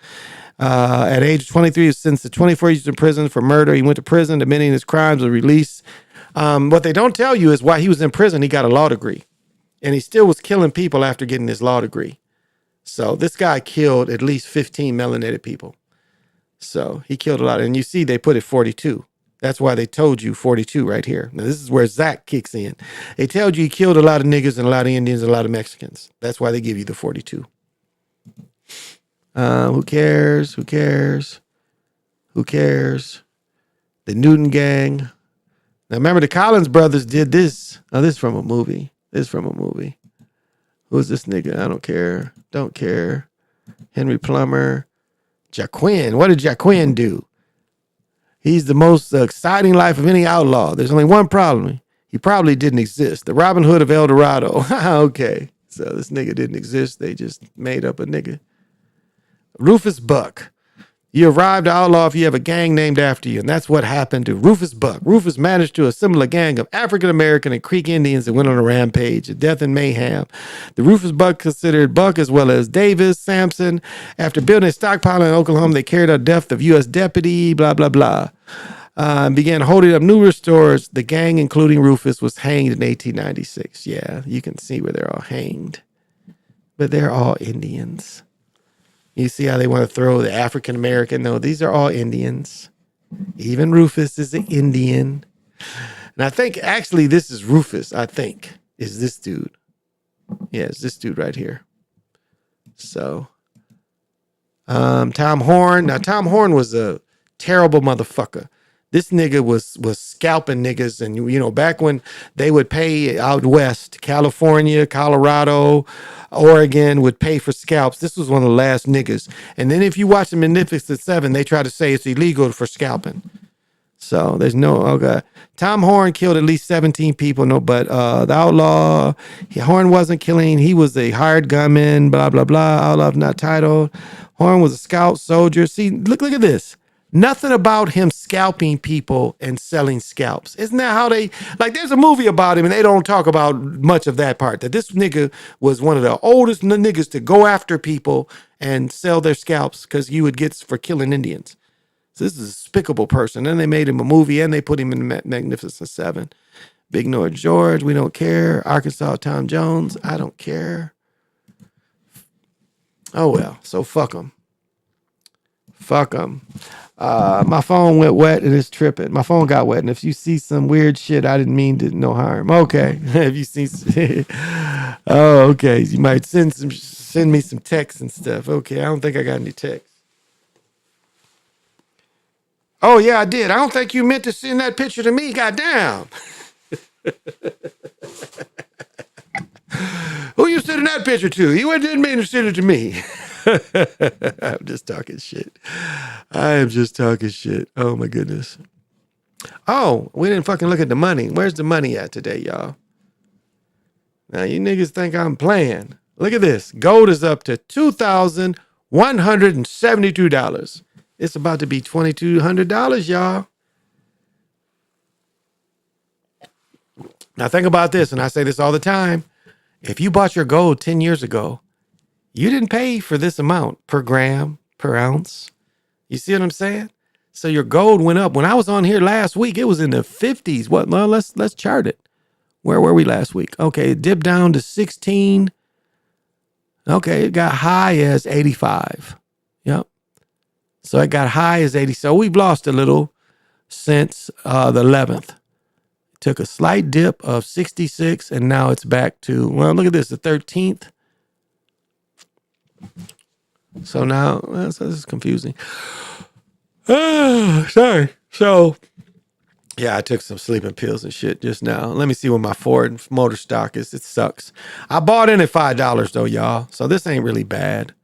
At age 23, he was sentenced to 24 years in prison for murder. He went to prison, admitting his crimes, was released. What they don't tell you is why he was in prison. He got a law degree, and he still was killing people after getting his law degree. So this guy killed at least 15 melanated people. So he killed a lot. And you see, they put it 42. That's why they told you 42 right here. Now, this is where Zach kicks in. They told you he killed a lot of niggas and a lot of Indians and a lot of Mexicans. That's why they give you the 42. Who cares? Who cares? Who cares? The Newton Gang. Now, remember, the Collins brothers did this. Oh, this is from a movie. This is from a movie. Who's this nigga? I don't care. Don't care. Henry Plummer. Jaquin. What did Jaquin do? He's the most exciting life of any outlaw. There's only one problem. He probably didn't exist. The Robin Hood of El Dorado. Okay. So this nigga didn't exist. They just made up a nigga. Rufus Buck. You arrived to outlaw if you have a gang named after you. And that's what happened to Rufus Buck. Rufus managed to assemble a gang of African-American and Creek Indians that went on a rampage of death and mayhem. The Rufus Buck considered Buck as well as Davis, Sampson. After building a stockpile in Oklahoma, they carried out death of U.S. deputy, blah, blah, blah. Began holding up numerous stores. The gang, including Rufus, was hanged in 1896. Yeah, you can see where they're all hanged. But they're all Indians. You see how they want to throw the African American? No, these are all Indians. Even Rufus is an Indian. And I think actually this is Rufus, I think, is this dude. Yeah, it's this dude right here. So, Tom Horn. Now, Tom Horn was a terrible motherfucker. This nigga was scalping niggas. And, you know, back when they would pay out west, California, Colorado, Oregon would pay for scalps. This was one of the last niggas. And then if you watch the Magnificent Seven, they try to say it's illegal for scalping. So there's no, okay. Tom Horn killed at least 17 people, no, but the outlaw, Horn wasn't killing. He was a hired gunman, blah, blah, blah. Outlaw not titled. Horn was a scout soldier. See, look at this. Nothing about him scalping people and selling scalps. Isn't that how they, like, there's a movie about him and they don't talk about much of that part, that this nigga was one of the oldest niggas to go after people and sell their scalps because you would get for killing Indians. So this is a despicable person. Then they made him a movie and they put him in Magnificent Seven. Big North George, we don't care. Arkansas Tom Jones, I don't care. Oh well, so fuck them. Fuck them. My phone went wet and it's tripping. My phone got wet, and if you see some weird shit, I didn't mean to no harm. Okay, if you see, oh okay, you might send me some texts and stuff. Okay, I don't think I got any texts. Oh, yeah, I did. I don't think you meant to send that picture to me. Goddamn. Who you sending that picture to? You didn't mean to send it to me. I'm just talking shit. I am just talking shit. Oh, my goodness. Oh, we didn't fucking look at the money. Where's the money at today, y'all? Now, you niggas think I'm playing. Look at this. Gold is up to $2,172. It's about to be $2,200, y'all. Now think about this, and I say this all the time. If you bought your gold 10 years ago, you didn't pay for this amount per gram, per ounce. You see what I'm saying? So your gold went up. When I was on here last week, it was in the 50s. What? Well, let's chart it. Where were we last week? Okay, it dipped down to 16. Okay, it got high as 85. Yep. So it got high as 80. So we've lost a little since the 11th. It took a slight dip of 66, and now it's back to, well, look at this, the 13th. So now, this is confusing. Sorry. So, yeah, I took some sleeping pills and shit just now. Let me see what my Ford motor stock is. It sucks. I bought in at $5 though, y'all. So this ain't really bad.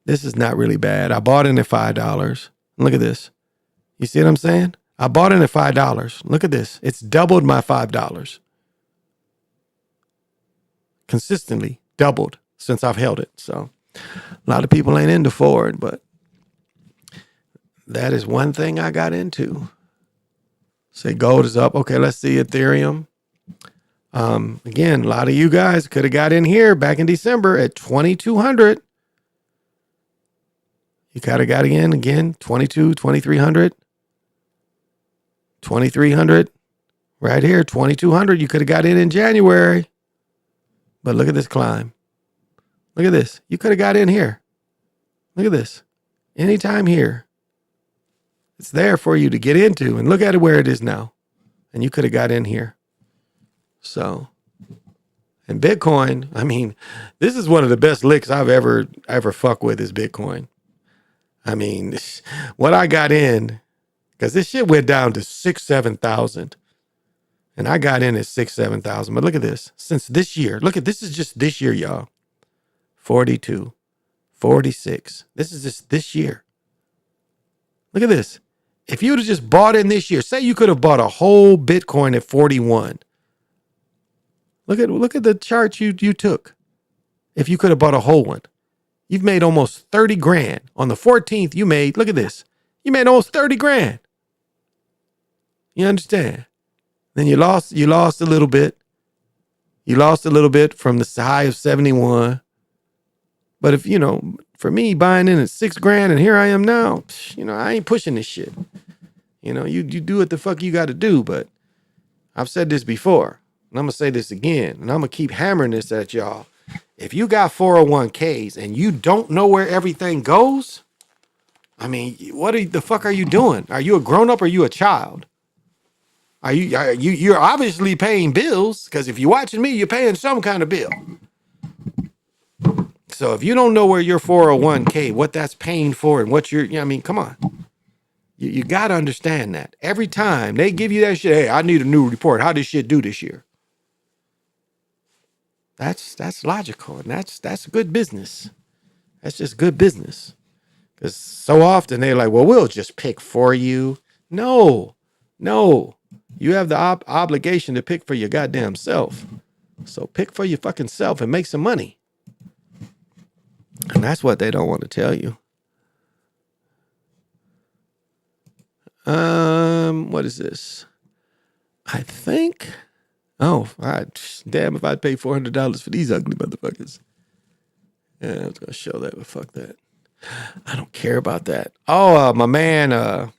This is not really bad. I bought in at $5. Look at this. You see what I'm saying? I bought in at $5. Look at this. It's doubled my $5. Consistently doubled since I've held it. So a lot of people ain't into Ford, but that is one thing I got into. Say gold is up. Okay, let's see Ethereum. Again, a lot of you guys could have got in here back in December at 2,200. You could have got in again, 2,300. 2,300. Right here, 2,200. You could have got in January. But look at this climb. Look at this. You could have got in here. Look at this. Anytime here. It's there for you to get into. And look at it where it is now. And you could have got in here. So, and Bitcoin, I mean, this is one of the best licks I've ever fucked with is Bitcoin. I mean, what I got in, because this shit went down to 6,000-7,000. And I got in at 6,000-7,000. But look at this. Since this year, look at this is just this year, y'all. 42, 46. This is just this year. Look at this. If you would have just bought in this year, say you could have bought a whole Bitcoin at 41. Look at the chart you took. If you could have bought a whole one. You've made almost 30 grand. On the 14th, you made, look at this. You made almost 30 grand. You understand? Then you lost a little bit. You lost a little bit from the high of 71. But if, for me, buying in at 6 grand and here I am now, I ain't pushing this shit. You do what the fuck you got to do. But I've said this before, and I'm going to say this again, and I'm going to keep hammering this at y'all. If you got 401ks and you don't know where everything goes, I mean, what the fuck are you doing? Are you a grown up or are you a child? You're obviously paying bills, because if you're watching me, you're paying some kind of bill. So if you don't know where your 401k, what that's paying for and what come on. You got to understand that. Every time they give you that shit, hey, I need a new report. How this shit do this year? That's logical, and that's good business. That's just good business. Because so often they're like, well, we'll just pick for you. No, No, you have the obligation to pick for your goddamn self. So pick for your fucking self and make some money. And that's what they don't want to tell you. What is this? I think. Oh, damn! If I'd pay $400 for these ugly motherfuckers. Yeah, I was gonna show that, but fuck that. I don't care about that. Oh, my man,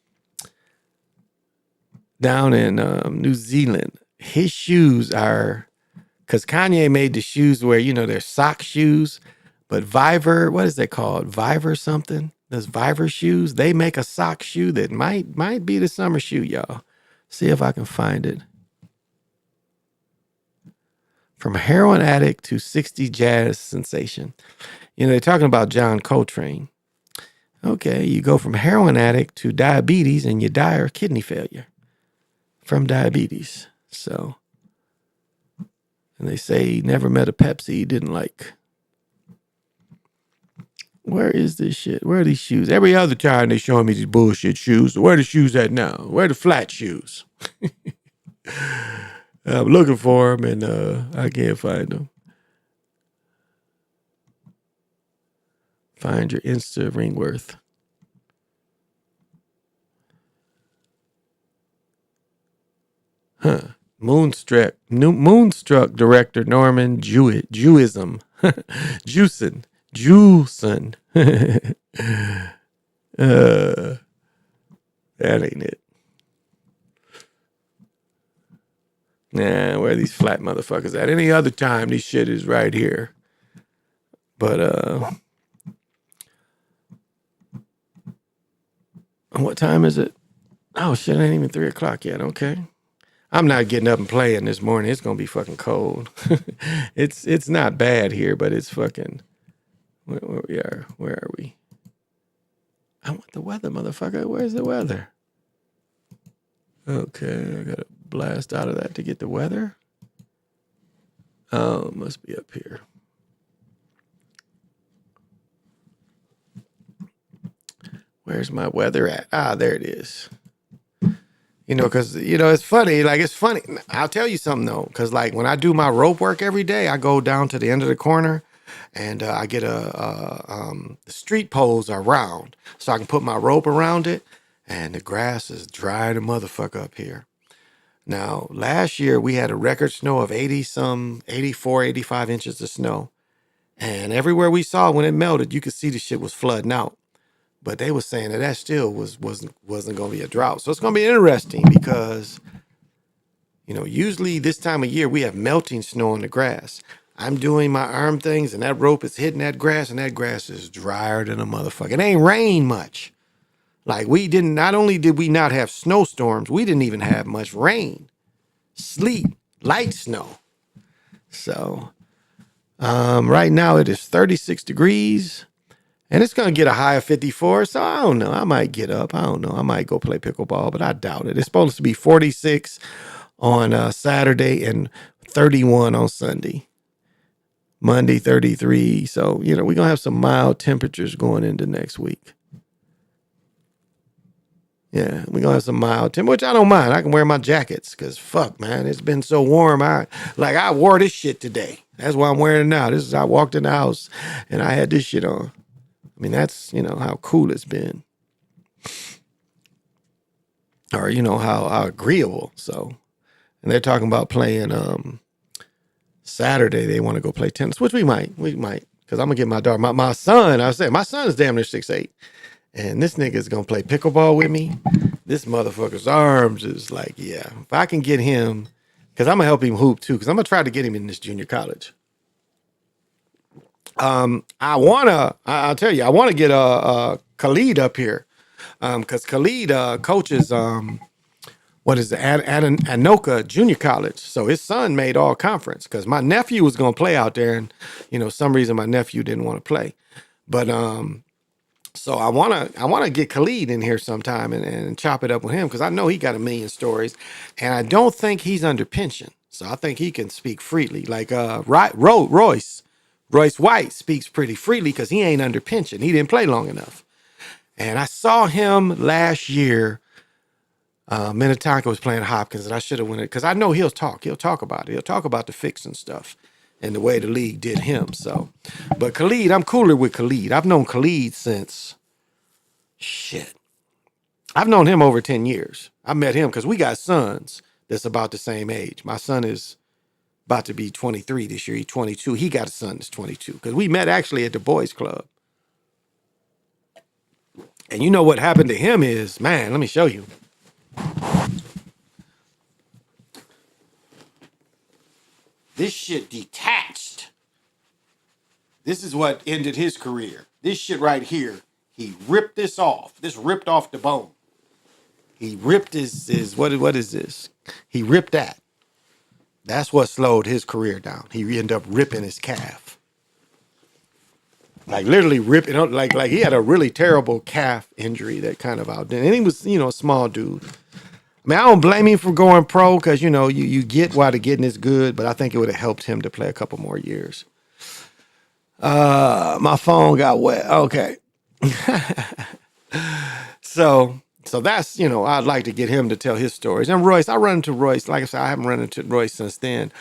down in New Zealand, his shoes are, because Kanye made the shoes where they're sock shoes, but Viver, what is that called? Viver something. Those Viver shoes, they make a sock shoe that might be the summer shoe, y'all. See if I can find it. From heroin addict to 60 jazz sensation. They're talking about John Coltrane. Okay, you go from heroin addict to diabetes and you die of kidney failure from diabetes. So, and they say he never met a Pepsi he didn't like. Where is this shit? Where are these shoes? Every other time they showing me these bullshit shoes. Where are the shoes at now? Where are the flat shoes? I'm looking for them and I can't find them. Find your Insta Ringworth. Huh. Moonstruck director Norman Jewism. Jewson. That ain't it. Nah, where are these flat motherfuckers at? Any other time, this shit is right here. But, what time is it? Oh, shit, it ain't even 3 o'clock yet. Okay. I'm not getting up and playing this morning. It's going to be fucking cold. It's not bad here, but it's fucking... Where we are? Where are we? I want the weather, motherfucker. Where's the weather? Okay, I got to blast out of that to get the weather. Oh, it must be up here. Where's my weather at? Ah, there it is. Because, it's funny. It's funny. I'll tell you something, though. Because, when I do my rope work every day, I go down to the end of the corner and I get the street poles are round. So I can put my rope around it. And the grass is dry to motherfucker up here. Now, last year, we had a record snow of 84, 85 inches of snow. And everywhere we saw when it melted, you could see the shit was flooding out. But they were saying that still wasn't going to be a drought. So it's going to be interesting because, usually this time of year we have melting snow on the grass. I'm doing my arm things and that rope is hitting that grass and that grass is drier than a motherfucker. It ain't rain much. Not only did we not have snowstorms, we didn't even have much rain, sleet, light snow. So right now it is 36 degrees. And it's going to get a high of 54, so I don't know. I might get up. I don't know. I might go play pickleball, but I doubt it. It's supposed to be 46 on Saturday and 31 on Sunday. Monday, 33. So, we're going to have some mild temperatures going into next week. Yeah, we're going to have some mild temperature, which I don't mind. I can wear my jackets because, fuck, man, it's been so warm. I wore this shit today. That's why I'm wearing it now. I walked in the house and I had this shit on. I mean, that's, how cool it's been. Or, how agreeable. So, and they're talking about playing Saturday. They want to go play tennis, which we might. Because I'm going to get my daughter. My son, I said, my son is damn near 6'8". And this nigga is going to play pickleball with me. This motherfucker's arms is yeah. If I can get him, because I'm going to help him hoop too. Because I'm going to try to get him in this junior college. I'll tell you, I want to get Khalid up here because Khalid coaches Anoka Junior College. So his son made all conference because my nephew was going to play out there, and some reason my nephew didn't want to play. But so I want to get Khalid in here sometime and chop it up with him because I know he got a million stories, and I don't think he's under pension, so I think he can speak freely. Royce White speaks pretty freely because he ain't under pension. He didn't play long enough. And I saw him last year Minnetonka was playing Hopkins, and I should have won it because I know he'll talk. He'll talk about it. He'll talk about the fixing stuff and the way the league did him. So, but Khalid, I'm cooler with Khalid. I've known Khalid since shit. I've known him over 10 years. I met him because we got sons that's about the same age. My son is about to be 23 this year. He's 22. He got a son that's 22 because we met actually at the boys club. And you know what happened to him is, man, let me show you. This shit detached. This is what ended his career. This shit right here, he ripped this off. This ripped off the bone. He ripped his what is this? He ripped that. That's what slowed his career down. He ended up ripping his calf. Like literally ripping up, like he had a really terrible calf injury that kind of outdid. And he was, a small dude. I mean, I don't blame him for going pro because, you get why the getting is good, but I think it would have helped him to play a couple more years. My phone got wet. Okay. So that's, I'd like to get him to tell his stories. And Royce, I run into Royce. Like I said, I haven't run into Royce since then.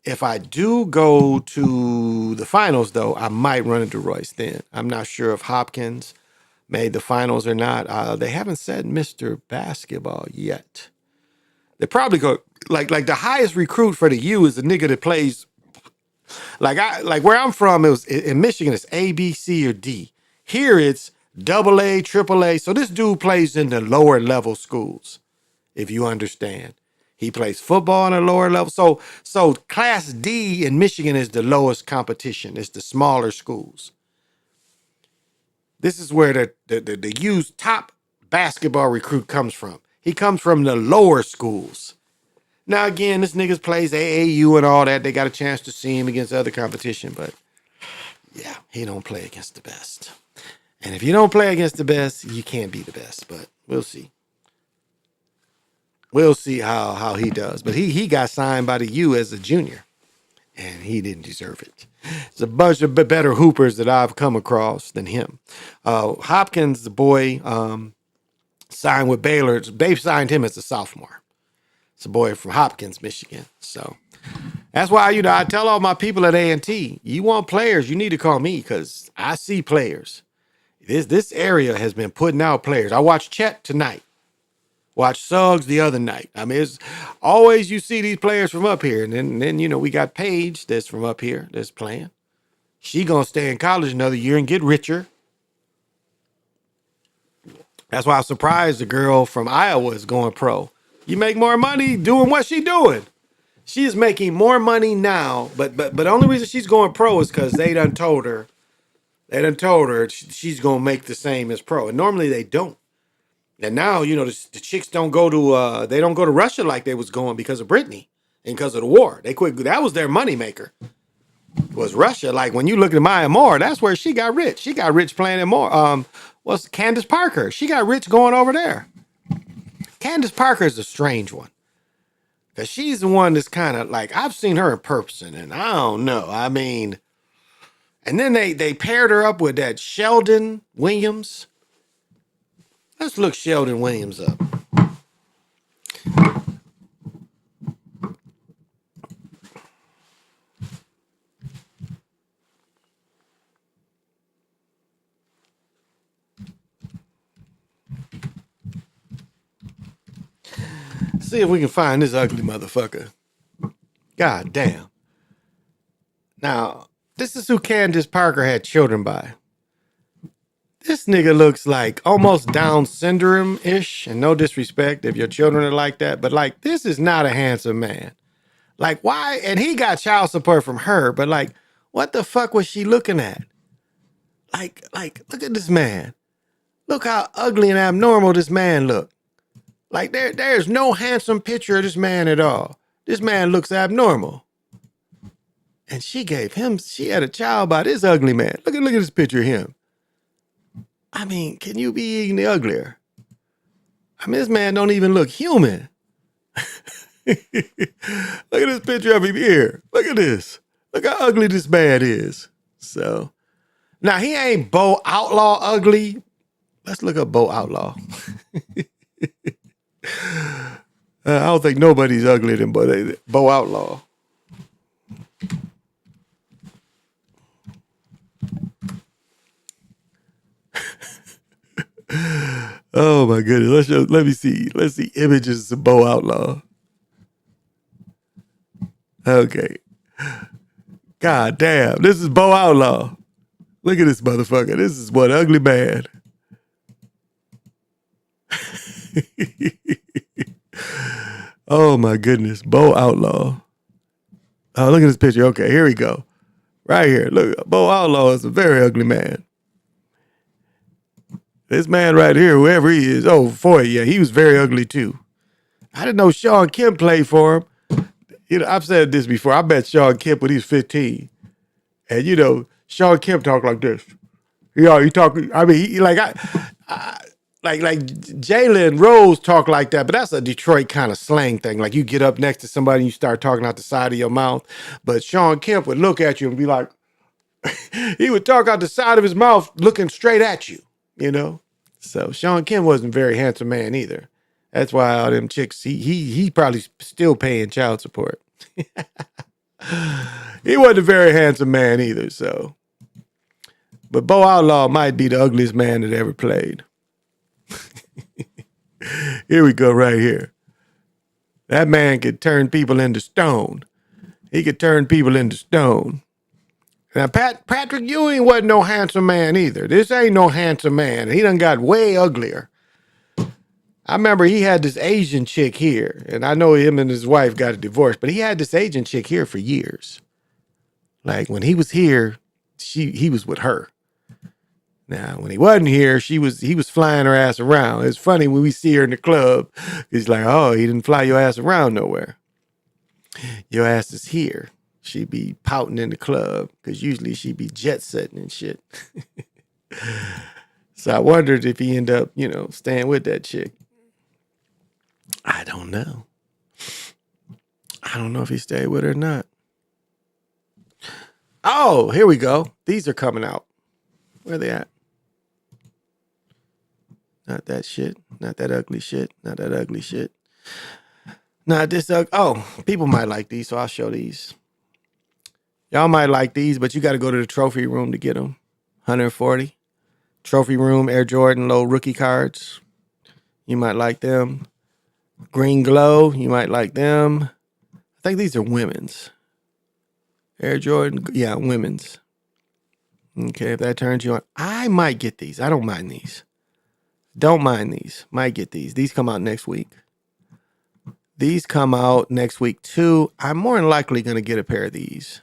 If I do go to the finals, though, I might run into Royce then. I'm not sure if Hopkins made the finals or not. They haven't said Mr. Basketball yet. They probably go like the highest recruit for the U is the nigga that plays. Like where I'm from, it was in Michigan. It's A, B, C, or D. Here it's AA, AAA. So this dude plays in the lower level schools, if you understand. He plays football on a lower level. So Class D in Michigan is the lowest competition. It's the smaller schools. This is where the U's top basketball recruit comes from. He comes from the lower schools. Now, again, this nigga plays AAU and all that. They got a chance to see him against other competition, but yeah, he don't play against the best. And if you don't play against the best, you can't be the best, but we'll see. We'll see how he does. But he got signed by the U as a junior, and he didn't deserve it. There's a bunch of better hoopers that I've come across than him. Hopkins, the boy, signed with Baylor. They signed him as a sophomore. It's a boy from Hopkins, Michigan. So that's why, I tell all my people at A&T, you want players, you need to call me because I see players. This area has been putting out players. I watched Chet tonight. Watched Suggs the other night. I mean, it's always you see these players from up here. And then we got Paige that's from up here that's playing. She going to stay in college another year and get richer. That's why I'm surprised the girl from Iowa is going pro. You make more money doing what she doing. She is making more money now, but the only reason she's going pro is because they done told her she's going to make the same as pro. And normally they don't. And now, the chicks don't go to they don't go to Russia like they was going because of Britney and because of the war. They quit. That was their moneymaker. Was Russia. Like when you look at Maya Moore, that's where she got rich. She got rich playing in Moore. What's Candace Parker? She got rich going over there. Candace Parker is a strange one. Because she's the one that's kind of like, I've seen her in person, and I don't know. I mean, and then they paired her up with that Sheldon Williams. Let's look Sheldon Williams up. See if we can find this ugly motherfucker. God damn. Now, this is who Candace Parker had children by. This nigga looks like almost Down syndrome-ish, and no disrespect if your children are like that, but like, this is not a handsome man. Like, why? And he got child support from her, but like, what the fuck was she looking at? Like, look at this man. Look how ugly and abnormal this man look. Like, there's no handsome picture of this man at all. This man looks abnormal. And she had a child by this ugly man. Look at this picture of him. I mean, can you be any uglier? I mean, this man don't even look human. Look at this picture of him here. Look at this. Look how ugly this man is. So, now he ain't Bo Outlaw ugly. Let's look up Bo Outlaw. I don't think nobody's uglier than Bo Outlaw. Oh my goodness. Let me see. Let's see images of Bo Outlaw. Okay. God damn. This is Bo Outlaw. Look at this motherfucker. This is one ugly man. Oh my goodness. Bo Outlaw. Oh, look at this picture. Okay, here we go. Right here. Look, Bo Outlaw is a very ugly man. This man right here, whoever he is, yeah, he was very ugly too. I didn't know Sean Kemp played for him. You know, I've said this before. I bet Sean Kemp when he was 15. And you know, Sean Kemp talked like this. Yeah, he talk. I mean, like Jalen Rose talk like that, but that's a Detroit kind of slang thing. Like you get up next to somebody and you start talking out the side of your mouth. But Sean Kemp would look at you and be like, he would talk out the side of his mouth, looking straight at you. You know. So Sean Kemp wasn't a very handsome man either. That's why all them chicks, he probably still paying child support. He wasn't a very handsome man either, so. But Bo Outlaw might be the ugliest man that ever played. Here we go right here. That man could turn people into stone. He could turn people into stone. Now, Patrick Ewing wasn't no handsome man either. This ain't no handsome man. He done got way uglier. I remember he had this Asian chick here, and I know him and his wife got a divorce, but he had this Asian chick here for years. Like when he was here, he was with her. Now, when he wasn't here, he was flying her ass around. It's funny when we see her in the club. He's like, oh, he didn't fly your ass around nowhere. Your ass is here. She be pouting in the club because usually she be jet setting and shit. So I wondered if he ended up, staying with that chick. I don't know. I don't know if he stayed with her or not. Oh, here we go. These are coming out. Where are they at? Not that shit. Not that ugly shit. Not that ugly shit. Not this ugly. Oh, people might like these, so I'll show these. Y'all might like these, but you got to go to the trophy room to get them. 140. Trophy room, Air Jordan, low rookie cards. You might like them. Green Glow, you might like them. I think these are women's. Air Jordan, yeah, women's. Okay, if that turns you on, I might get these. I don't mind these. Don't mind these. Might get these. These come out next week. These come out next week too. I'm more than likely going to get a pair of these.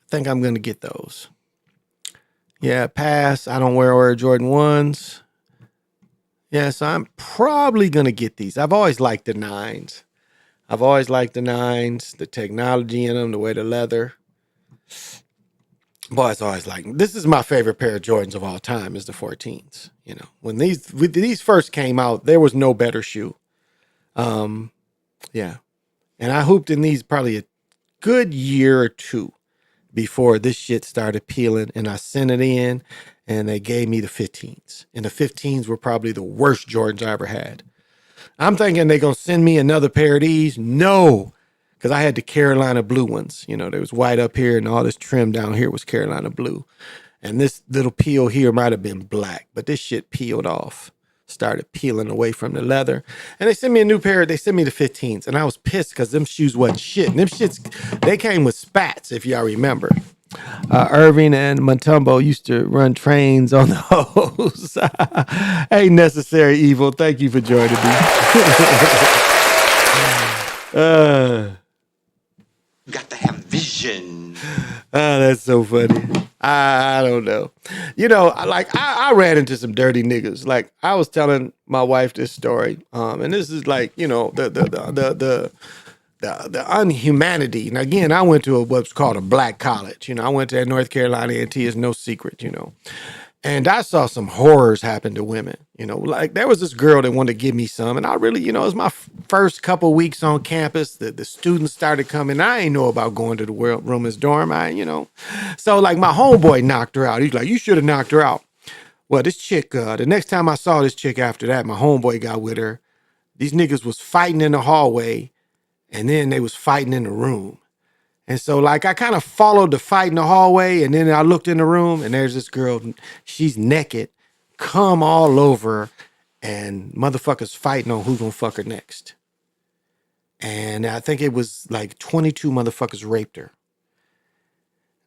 I think I'm going to get those. Yeah, pass. I don't wear Air Jordan 1s. Yeah, so I'm probably going to get these. I've always liked the 9s. I've always liked the 9s, the technology in them, the way the leather. Boy, it's always like, this is my favorite pair of Jordans of all time is the 14s. When these first came out, there was no better shoe. Yeah. And I hooped in these probably a good year or two before this shit started peeling, and I sent it in and they gave me the 15s. And the 15s were probably the worst Jordans I ever had. I'm thinking they're going to send me another pair of these. No, because I had the Carolina blue ones. There was white up here and all this trim down here was Carolina blue. And this little peel here might have been black, but this shit peeled off. Started peeling away from the leather. And they sent me a new pair. They sent me the 15s. And I was pissed because them shoes wasn't shit. And them shits, they came with spats, if y'all remember. Irving and Mutombo used to run trains on those. Ain't necessary evil. Thank you for joining me. Got to have vision. That's so funny. I don't know. I ran into some dirty niggas. Like I was telling my wife this story, and this is like the unhumanity. And again, I went to what's called a black college. I went to North Carolina A&T. It's no secret. And I saw some horrors happen to women. Like there was this girl that wanted to give me some, and I really, it was my first couple weeks on campus. The students started coming. I ain't know about going to the women's dorm. So like my homeboy knocked her out. He's like, you should have knocked her out. Well, this chick, the next time I saw this chick after that, my homeboy got with her. These niggas was fighting in the hallway, and then they was fighting in the room. And so, like, I kind of followed the fight in the hallway, and then I looked in the room, and there's this girl, she's naked, cum all over, and motherfuckers fighting on who's gonna fuck her next. And I think it was like 22 motherfuckers raped her.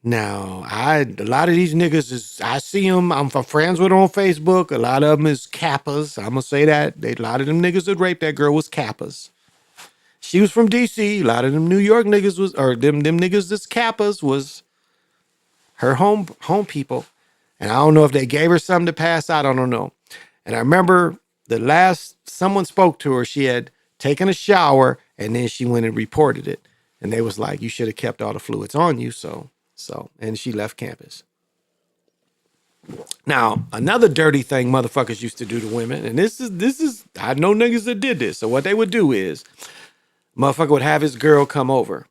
Now, a lot of these niggas is, I see them, I'm friends with them on Facebook. A lot of them is Kappas. I'm gonna say that. A lot of them niggas that raped that girl was Kappas. She was from DC. A lot of them New York niggas was, or them niggas that's Kappas was her home people. And I don't know if they gave her something to pass out. I don't know. And I remember the last someone spoke to her, she had taken a shower and then she went and reported it. And they was like, you should have kept all the fluids on you. So, and she left campus. Now, another dirty thing motherfuckers used to do to women, and this is, I know niggas that did this. So what they would do is, motherfucker would have his girl come over.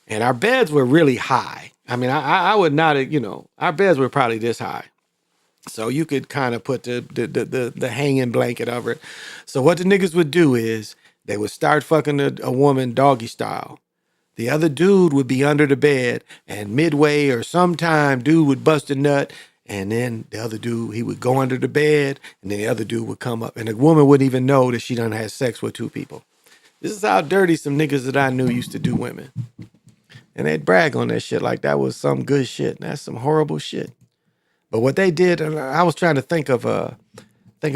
And our beds were really high. I mean, I would not, our beds were probably this high. So you could kind of put the hanging blanket over it. So what the niggas would do is they would start fucking a woman doggy style. The other dude would be under the bed, and midway or sometime dude would bust a nut, and then the other dude, he would go under the bed, and then the other dude would come up, and the woman wouldn't even know that she done had sex with two people. This is how dirty some niggas that I knew used to do women. And they'd brag on that shit like that was some good shit. That's some horrible shit. But what they did, I was trying to think of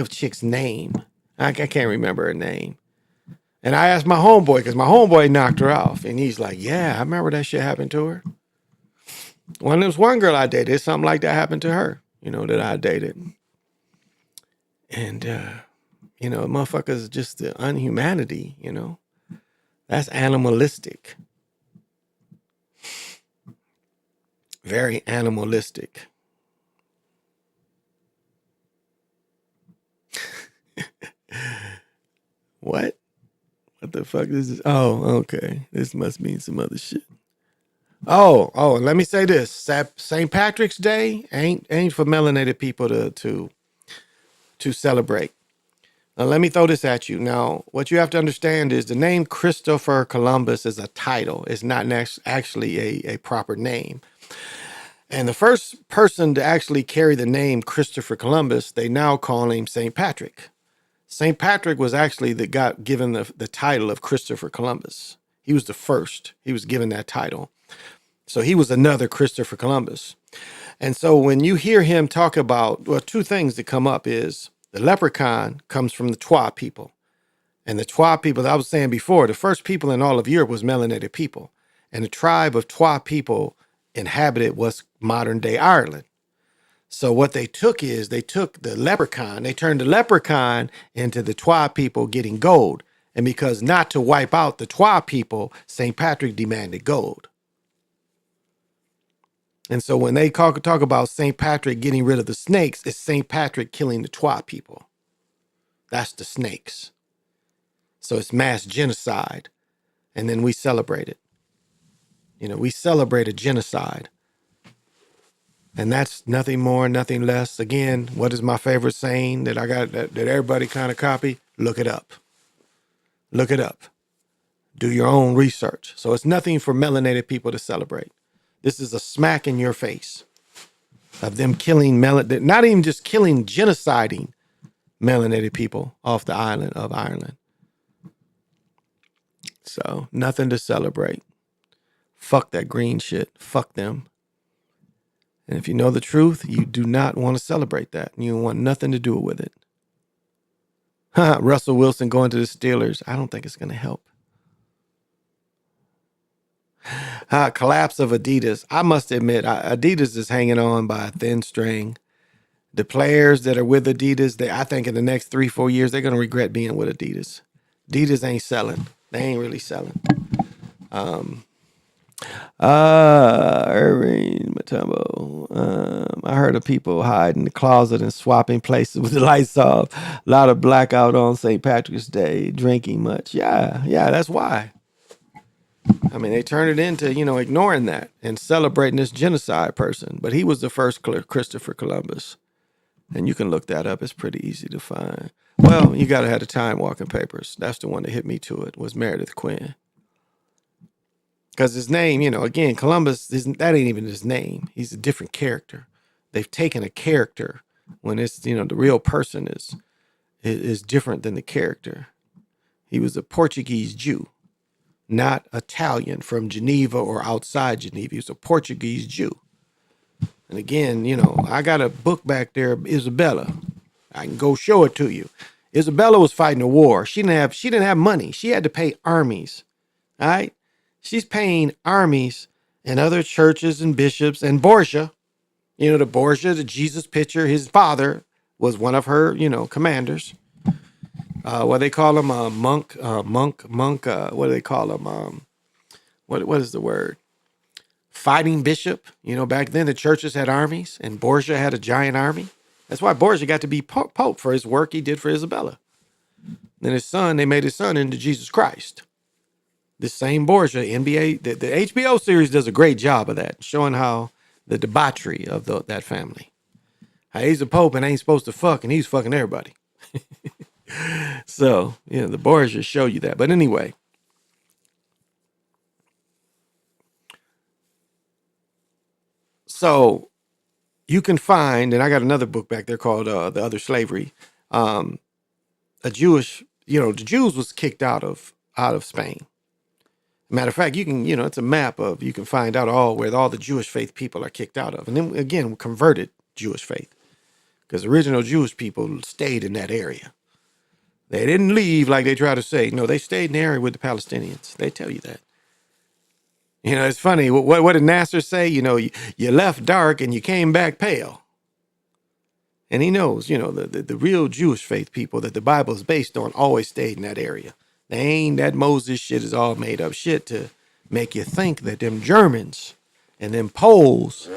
chick's name. I can't remember her name. And I asked my homeboy, because my homeboy knocked her off. And he's like, yeah, I remember that shit happened to her. Well, there was one girl I dated, something like that happened to her, that I dated. And, motherfuckers, just the unhumanity, that's animalistic. Very animalistic. What? What the fuck is this? Oh, okay. This must mean some other shit. Oh, let me say this. St. Patrick's Day ain't for melanated people to celebrate. Now, let me throw this at you. Now, what you have to understand is the name Christopher Columbus is a title. It's not actually a proper name. And the first person to actually carry the name Christopher Columbus, they now call him St. Patrick. St. Patrick was actually given the title of Christopher Columbus. He was the first. He was given that title. So he was another Christopher Columbus. And so when you hear him talk about, well, two things that come up is the leprechaun comes from the Twa people. And the Twa people, I was saying before, the first people in all of Europe was melanated people. And the tribe of Twa people inhabited what's modern day Ireland. So what they took is they took the leprechaun, they turned the leprechaun into the Twa people getting gold. And because not to wipe out the Twa people, St. Patrick demanded gold. And so when they talk about St. Patrick getting rid of the snakes, it's St. Patrick killing the Twa people. That's the snakes. So it's mass genocide. And then we celebrate it. We celebrate a genocide. And that's nothing more, nothing less. Again, what is my favorite saying that I got that everybody kind of copy? Look it up. Look it up. Do your own research. So it's nothing for melanated people to celebrate. This is a smack in your face of them killing not even just killing, genociding melanated people off the island of Ireland. So nothing to celebrate. Fuck that green shit. Fuck them. And if you know the truth, you do not want to celebrate that. You want nothing to do with it. Russell Wilson going to the Steelers. I don't think it's going to help. Collapse of Adidas. I must admit, Adidas is hanging on by a thin string. The players that are with Adidas, I think in the next 3-4 years, they're going to regret being with Adidas. Adidas ain't selling. They ain't really selling. Irene Matumbo. I heard of people hiding in the closet and swapping places with the lights off. A lot of blackout on St. Patrick's Day, drinking much. Yeah, that's why. I mean, they turned it into, ignoring that and celebrating this genocide person. But he was the first Christopher Columbus. And you can look that up. It's pretty easy to find. Well, you got to have the Time Walking Papers. That's the one that hit me to it, was Meredith Quinn. Because his name, again, Columbus, that ain't even his name. He's a different character. They've taken a character when it's, the real person is different than the character. He was a Portuguese Jew, not Italian from Geneva or outside Geneva. He was a Portuguese Jew. And again, I got a book back there, Isabella. I can go show it to you. Isabella was fighting a war. She didn't have money. She had to pay armies. All right? She's paying armies and other churches and bishops and Borgia. The Borgia, the Jesus picture, his father was one of her, commanders. What they call him, monk. What do they call him? What is the word? Fighting bishop. Back then the churches had armies and Borgia had a giant army. That's why Borgia got to be pope for his work he did for Isabella. Then they made his son into Jesus Christ. This same Borgia, NBA, the HBO series does a great job of that, showing how the debauchery of that family. How he's a pope and ain't supposed to fuck, and he's fucking everybody. So, the Borgia show you that. But anyway. So, you can find, and I got another book back there called The Other Slavery. A Jewish, the Jews was kicked out of Spain. Matter of fact, you can, it's a map of, you can find out where all the Jewish faith people are kicked out of. And then again, converted Jewish faith. Because original Jewish people stayed in that area. They didn't leave like they try to say. No, they stayed in the area with the Palestinians. They tell you that. It's funny. What did Nasser say? You left dark and you came back pale. And he knows, the real Jewish faith people that the Bible is based on always stayed in that area. They ain't that Moses shit is all made up shit to make you think that them Germans and them Poles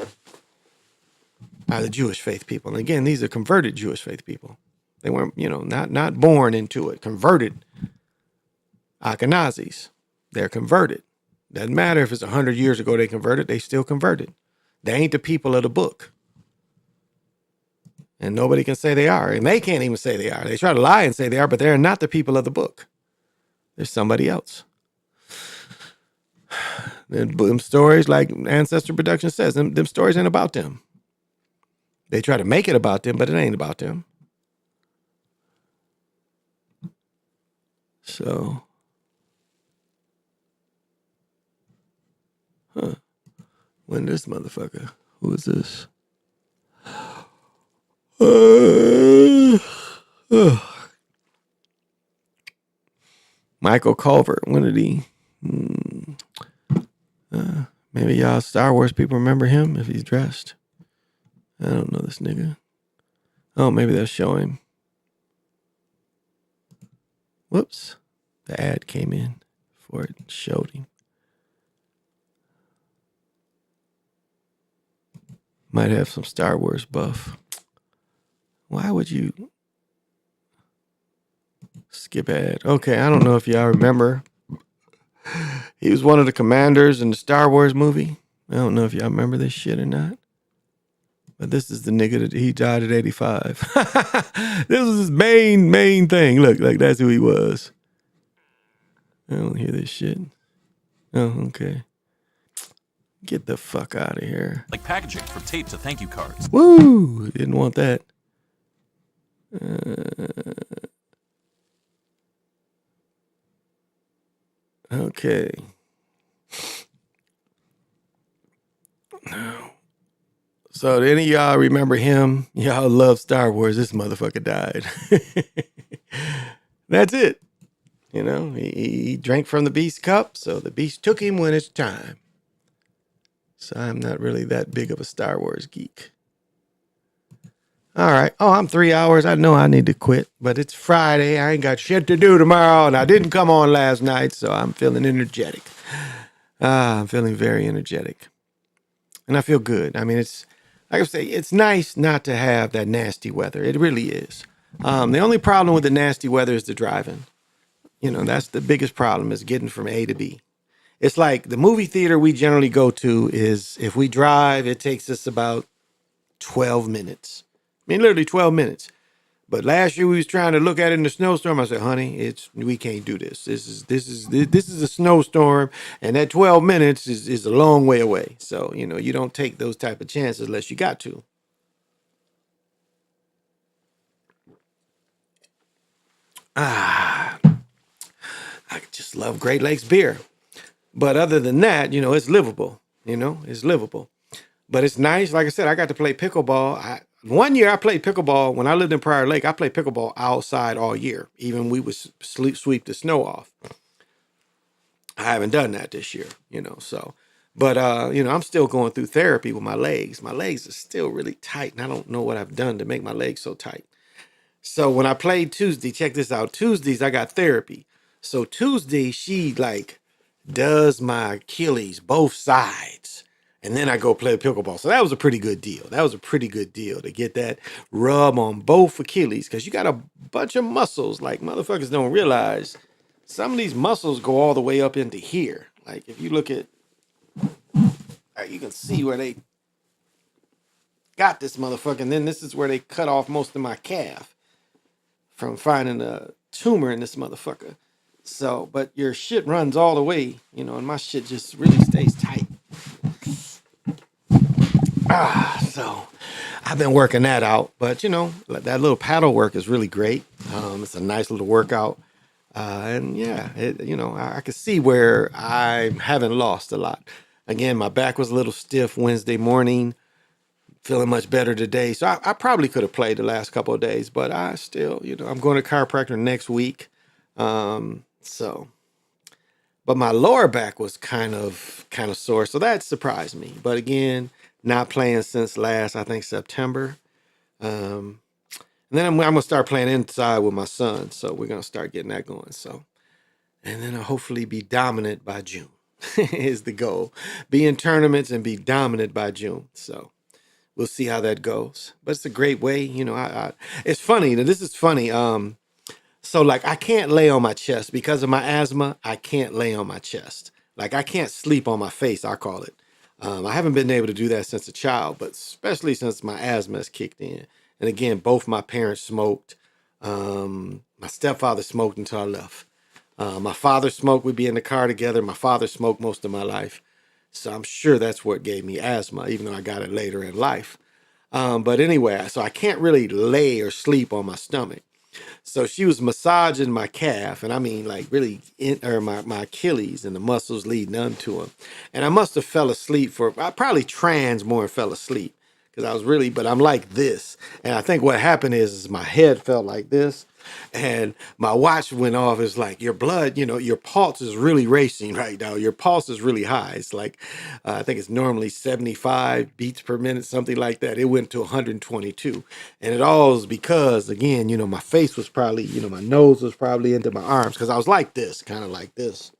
are the Jewish faith people. And again, these are converted Jewish faith people. They weren't, not born into it. Converted Ashkenazis. They're converted. Doesn't matter if it's 100 years ago they converted, they still converted. They ain't the people of the book. And nobody can say they are. And they can't even say they are. They try to lie and say they are, but they're not the people of the book. There's somebody else. Them stories, like Ancestor Production says, them stories ain't about them. They try to make it about them, but it ain't about them. So, when this motherfucker, who is this? Michael Culver, when did he? Maybe y'all Star Wars people remember him if he's dressed. I don't know this nigga. Oh, maybe they'll show him. Whoops. The ad came in before it showed him. Might have some Star Wars buff. Why would you skip ad? Okay, I don't know if y'all remember. He was one of the commanders in the Star Wars movie. I don't know if y'all remember this shit or not. But this is the nigga that he died at 85. This was his main thing. Look, that's who he was. I don't hear this shit. Oh, okay. Get the fuck out of here. Like packaging from tape to thank you cards. Woo! Didn't want that. Okay. So, do any of y'all remember him? Y'all love Star Wars. This motherfucker died. That's it. He drank from the beast cup, so the beast took him when it's time. So I'm not really that big of a Star Wars geek. All right. Oh, I'm 3 hours. I know I need to quit, but it's Friday. I ain't got shit to do tomorrow, and I didn't come on last night, so I'm feeling energetic. I'm feeling very energetic. And I feel good. I mean, it's, like I say, it's nice not to have that nasty weather. It really is. The only problem with the nasty weather is the driving. That's the biggest problem, is getting from A to B. It's like the movie theater we generally go to is, if we drive, it takes us about 12 minutes. I mean, literally 12 minutes. But last year we was trying to look at it in the snowstorm. I said, honey, we can't do this. This is a snowstorm, and that 12 minutes is a long way away. So, you know, you don't take those type of chances unless you got to. I just love Great Lakes beer. But other than that, you know, it's livable. You know, it's livable. But it's nice. Like I said, I got to play pickleball. One year I played pickleball when I lived in Prior Lake. I played pickleball outside all year. Even we would sweep the snow off. I haven't done that this year, you know, so. But, you know, I'm still going through therapy with my legs. My legs are still really tight, and I don't know what I've done to make my legs so tight. So when I played Tuesday, check this out. Tuesdays, I got therapy. So Tuesday, she like does my Achilles, both sides. And then I go play pickleball. So that was a pretty good deal. That was a pretty good deal to get that rub on both Achilles. Because you got a bunch of muscles. Like motherfuckers don't realize some of these muscles go all the way up into here. Like if you look at, you can see where they got this motherfucker. And then this is where they cut off most of my calf from finding a tumor in this motherfucker. So, but your shit runs all the way, you know, and my shit just really stays tight. So I've been working that out, but you know, that little paddle work is really great. It's a nice little workout. And yeah, you know, I could see where I haven't lost a lot. Again, my back was a little stiff Wednesday morning, feeling much better today. So I probably could have played the last couple of days, but I still, you know, I'm going to chiropractor next week. But my lower back was kind of sore. So that surprised me. But again, not playing since last, I think September. And then I'm going to start playing inside with my son. So we're going to start getting that going. So, and then I'll hopefully be dominant by June is the goal. Be in tournaments and be dominant by June. So we'll see how that goes. But it's a great way. You know, it's funny. This is funny. So like I can't lay on my chest because of my asthma. I can't lay on my chest. Like I can't sleep on my face, I call it. I haven't been able to do that since a child, but especially since my asthma has kicked in. And again, both my parents smoked. My stepfather smoked until I left. My father smoked. We'd be in the car together. My father smoked most of my life. So I'm sure that's what gave me asthma, even though I got it later in life. But anyway, so I can't really lay or sleep on my stomach. So she was massaging my calf, and I mean like really my Achilles and the muscles leading unto them. And I must have fell asleep I probably trans more and fell asleep because I was really, but I'm like this. And I think what happened is my head felt like this and my watch went off. It's like your blood, you know, your pulse is really racing right now. Your pulse is really high. It's like, I think it's normally 75 beats per minute, something like that. It went to 122. And it all is because, again, you know, my face was probably, you know, my nose was probably into my arms because I was like this, kind of like this.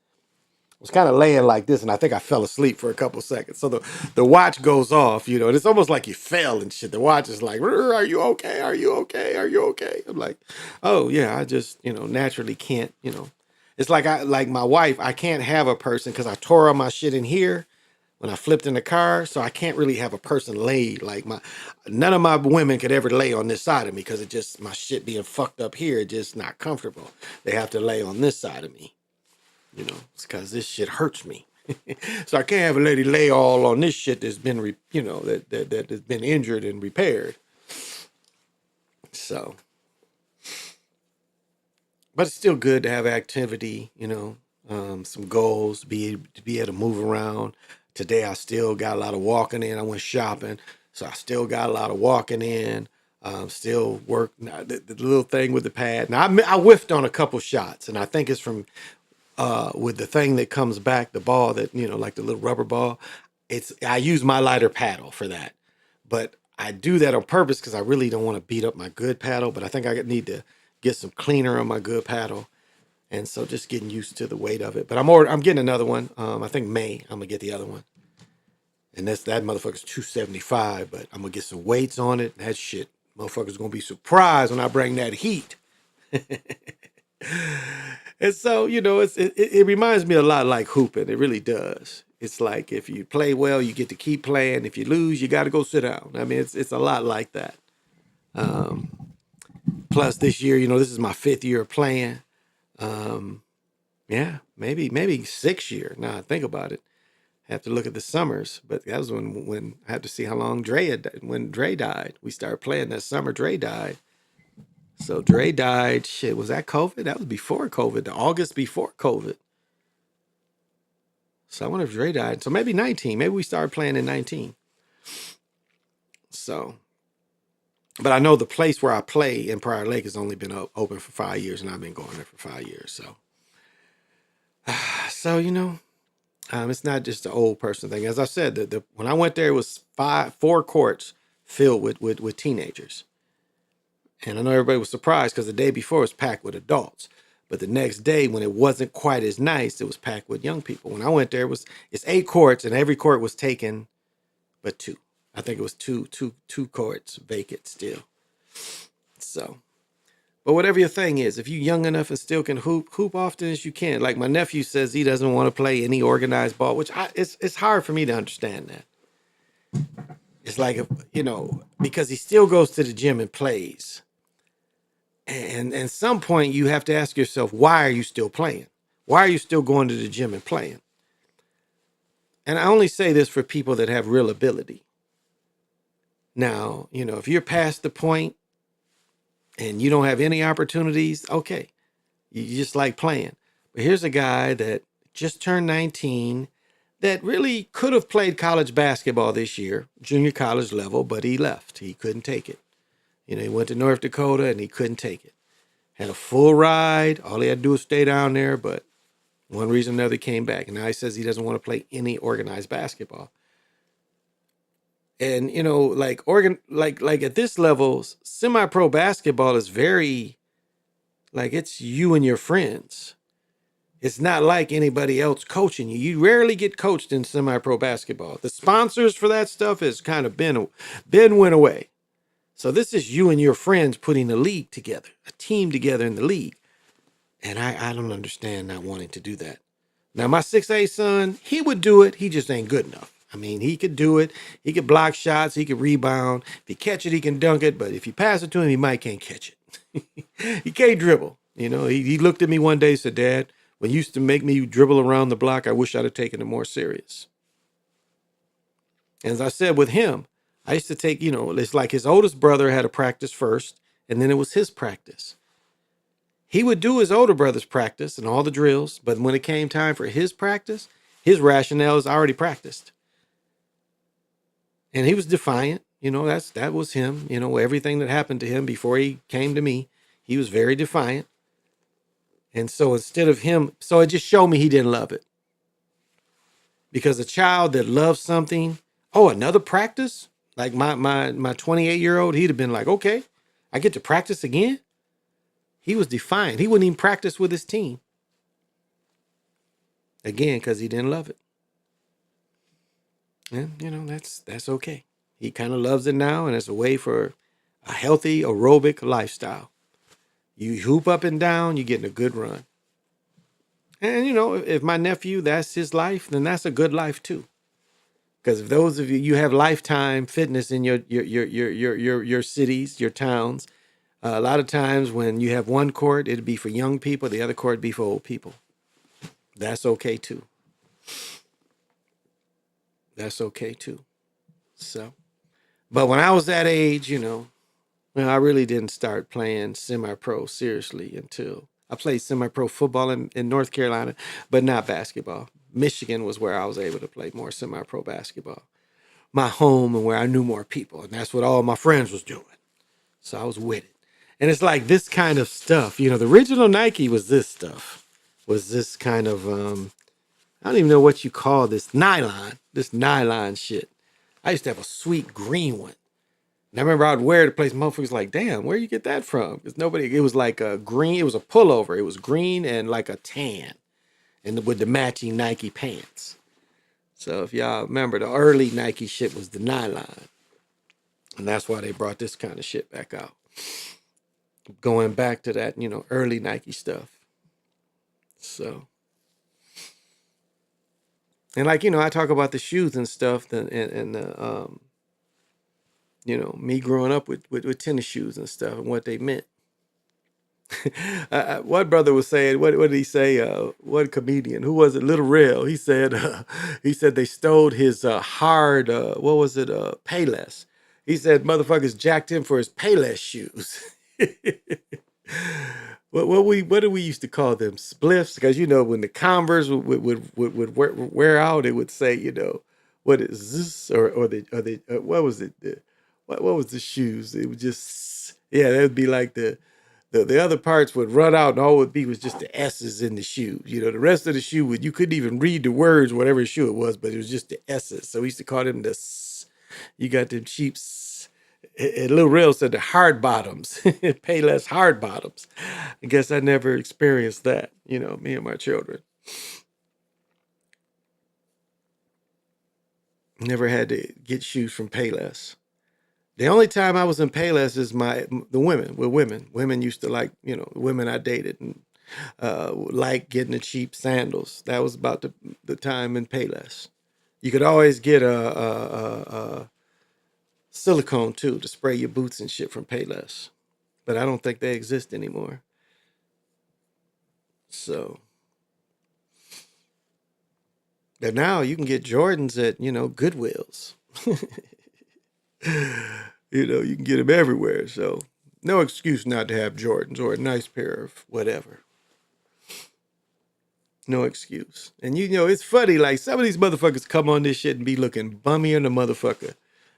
I was kind of laying like this, and I think I fell asleep for a couple seconds. So the watch goes off, you know, and it's almost like you fell and shit. The watch is like, are you okay? Are you okay? Are you okay? I'm like, oh yeah, I just, you know, naturally can't, you know. It's like like my wife, I can't have a person because I tore all my shit in here when I flipped in the car. So I can't really have a person lay like none of my women could ever lay on this side of me because it just, my shit being fucked up here, just not comfortable. They have to lay on this side of me. You know, it's because this shit hurts me. So I can't have a lady lay all on this shit that's been, you know, that has been injured and repaired. So, but it's still good to have activity, you know, some goals, to be able to move around. Today I still got a lot of walking in. I went shopping, so I still got a lot of walking in. Still work the little thing with the pad. Now I whiffed on a couple shots, and I think it's from. With the thing that comes back, the ball that, you know, like the little rubber ball, I use my lighter paddle for that. But I do that on purpose because I really don't want to beat up my good paddle, but I think I need to get some cleaner on my good paddle. And so just getting used to the weight of it. But I'm getting another one. I think May, I'm going to get the other one. And that motherfucker's 275, but I'm going to get some weights on it. That shit, motherfucker's going to be surprised when I bring that heat. And so, you know, it reminds me a lot like hooping. It really does. It's like if you play well, you get to keep playing. If you lose, you got to go sit down. I mean, it's a lot like that. Plus this year, this is my 5th year of playing. Yeah, maybe 6th year. Now I think about it. Have to look at the summers, but that was when I had to see how long when Dre died. We started playing that summer. Dre died. So Dre died. Shit, was that COVID? That was before COVID. The August before COVID. So I wonder if Dre died. So maybe 19. Maybe we started playing in 19. So, but I know the place where I play in Prior Lake has only been open for 5 years, and I've been going there for 5 years. So it's not just the old person thing. As I said, when I went there, it was 4 courts filled with teenagers. And I know everybody was surprised because the day before it was packed with adults. But the next day, when it wasn't quite as nice, it was packed with young people. When I went there, it's 8 courts, and every court was taken but 2. I think it was two courts vacant still. So, but whatever your thing is, if you're young enough and still can hoop often as you can. Like my nephew says he doesn't want to play any organized ball, which it's hard for me to understand that. It's like, because he still goes to the gym and plays. And at some point you have to ask yourself, why are you still playing? Why are you still going to the gym and playing? And I only say this for people that have real ability. Now, if you're past the point and you don't have any opportunities, okay, you just like playing. But here's a guy that just turned 19 that really could have played college basketball this year, junior college level, but he left. He couldn't take it. He went to North Dakota and he couldn't take it. Had a full ride. All he had to do was stay down there, but one reason or another came back. And now he says he doesn't want to play any organized basketball. And like at this level, semi-pro basketball is very like it's you and your friends. It's not like anybody else coaching you. You rarely get coached in semi-pro basketball. The sponsors for that stuff has kind of been went away. So this is you and your friends putting a league together, a team together in the league. And I don't understand not wanting to do that. Now, my 6'8" son, he would do it. He just ain't good enough. I mean, he could do it. He could block shots. He could rebound. If he catch it, he can dunk it. But if you pass it to him, he might can't catch it. He can't dribble. He looked at me one day and said, Dad, when you used to make me dribble around the block, I wish I'd have taken it more serious. And as I said with him, I used to take, it's like his oldest brother had to practice first, and then it was his practice. He would do his older brother's practice and all the drills, but when it came time for his practice, his rationale is already practiced. And he was defiant. That was him. Everything that happened to him before he came to me, he was very defiant. And so instead of him, so it just showed me he didn't love it. Because a child that loves something, another practice? Like my 28-year-old, he'd have been like, okay, I get to practice again? He was defiant. He wouldn't even practice with his team. Again, because he didn't love it. And, that's okay. He kind of loves it now, and it's a way for a healthy aerobic lifestyle. You hoop up and down, you're getting a good run. And, if my nephew, that's his life, then that's a good life too. Because if those of you have lifetime fitness in your cities, your towns, a lot of times when you have one court, it'd be for young people. The other court would be for old people. That's okay too. That's okay too. So, but when I was that age, I really didn't start playing semi-pro seriously until I played semi-pro football in North Carolina, but not basketball. Michigan was where I was able to play more semi-pro basketball. My home and where I knew more people. And that's what all my friends was doing. So I was with it. And it's like this kind of stuff. The original Nike was this stuff. Was this kind of, I don't even know what you call this nylon shit. I used to have a sweet green one. And I remember I'd wear it to place. Motherfuckers like, damn, where you get that from? Because it was like a green, it was a pullover. It was green and like a tan. And with the matching Nike pants. So if y'all remember, the early Nike shit was the nylon. And that's why they brought this kind of shit back out. Going back to that, early Nike stuff. So. And like, I talk about the shoes and stuff and You know, me growing up with tennis shoes and stuff and what they meant. One brother was saying, what did he say? One comedian, who was it? Little Real. He said they stole his hard, what was it? Payless. He said motherfuckers jacked him for his Payless shoes. What do we used to call them? Spliffs, because you know when the Converse would wear out, it would say, you know, what is this, or the what was it? What was the shoes? It would just, yeah, that would be like the other parts would run out, and all it would be was just the S's in the shoe. You know, the rest of the shoe would, you couldn't even read the words, whatever shoe it was, but it was just the S's. So we used to call them you got them cheap and Lil Real said the hard bottoms, pay less hard bottoms. I guess I never experienced that, you know, me and my children. Never had to get shoes from Payless. The only time I was in Payless is the women. Women used to like, you know, the women I dated and like getting the cheap sandals. That was about the time in Payless. You could always get a silicone too to spray your boots and shit from Payless, but I don't think they exist anymore. So, but now you can get Jordans at, you know, Goodwills. You know, you can get them everywhere. So no excuse not to have Jordans or a nice pair of whatever. No excuse. And you know, it's funny, like some of these motherfuckers come on this shit and be looking bummy in the motherfucker.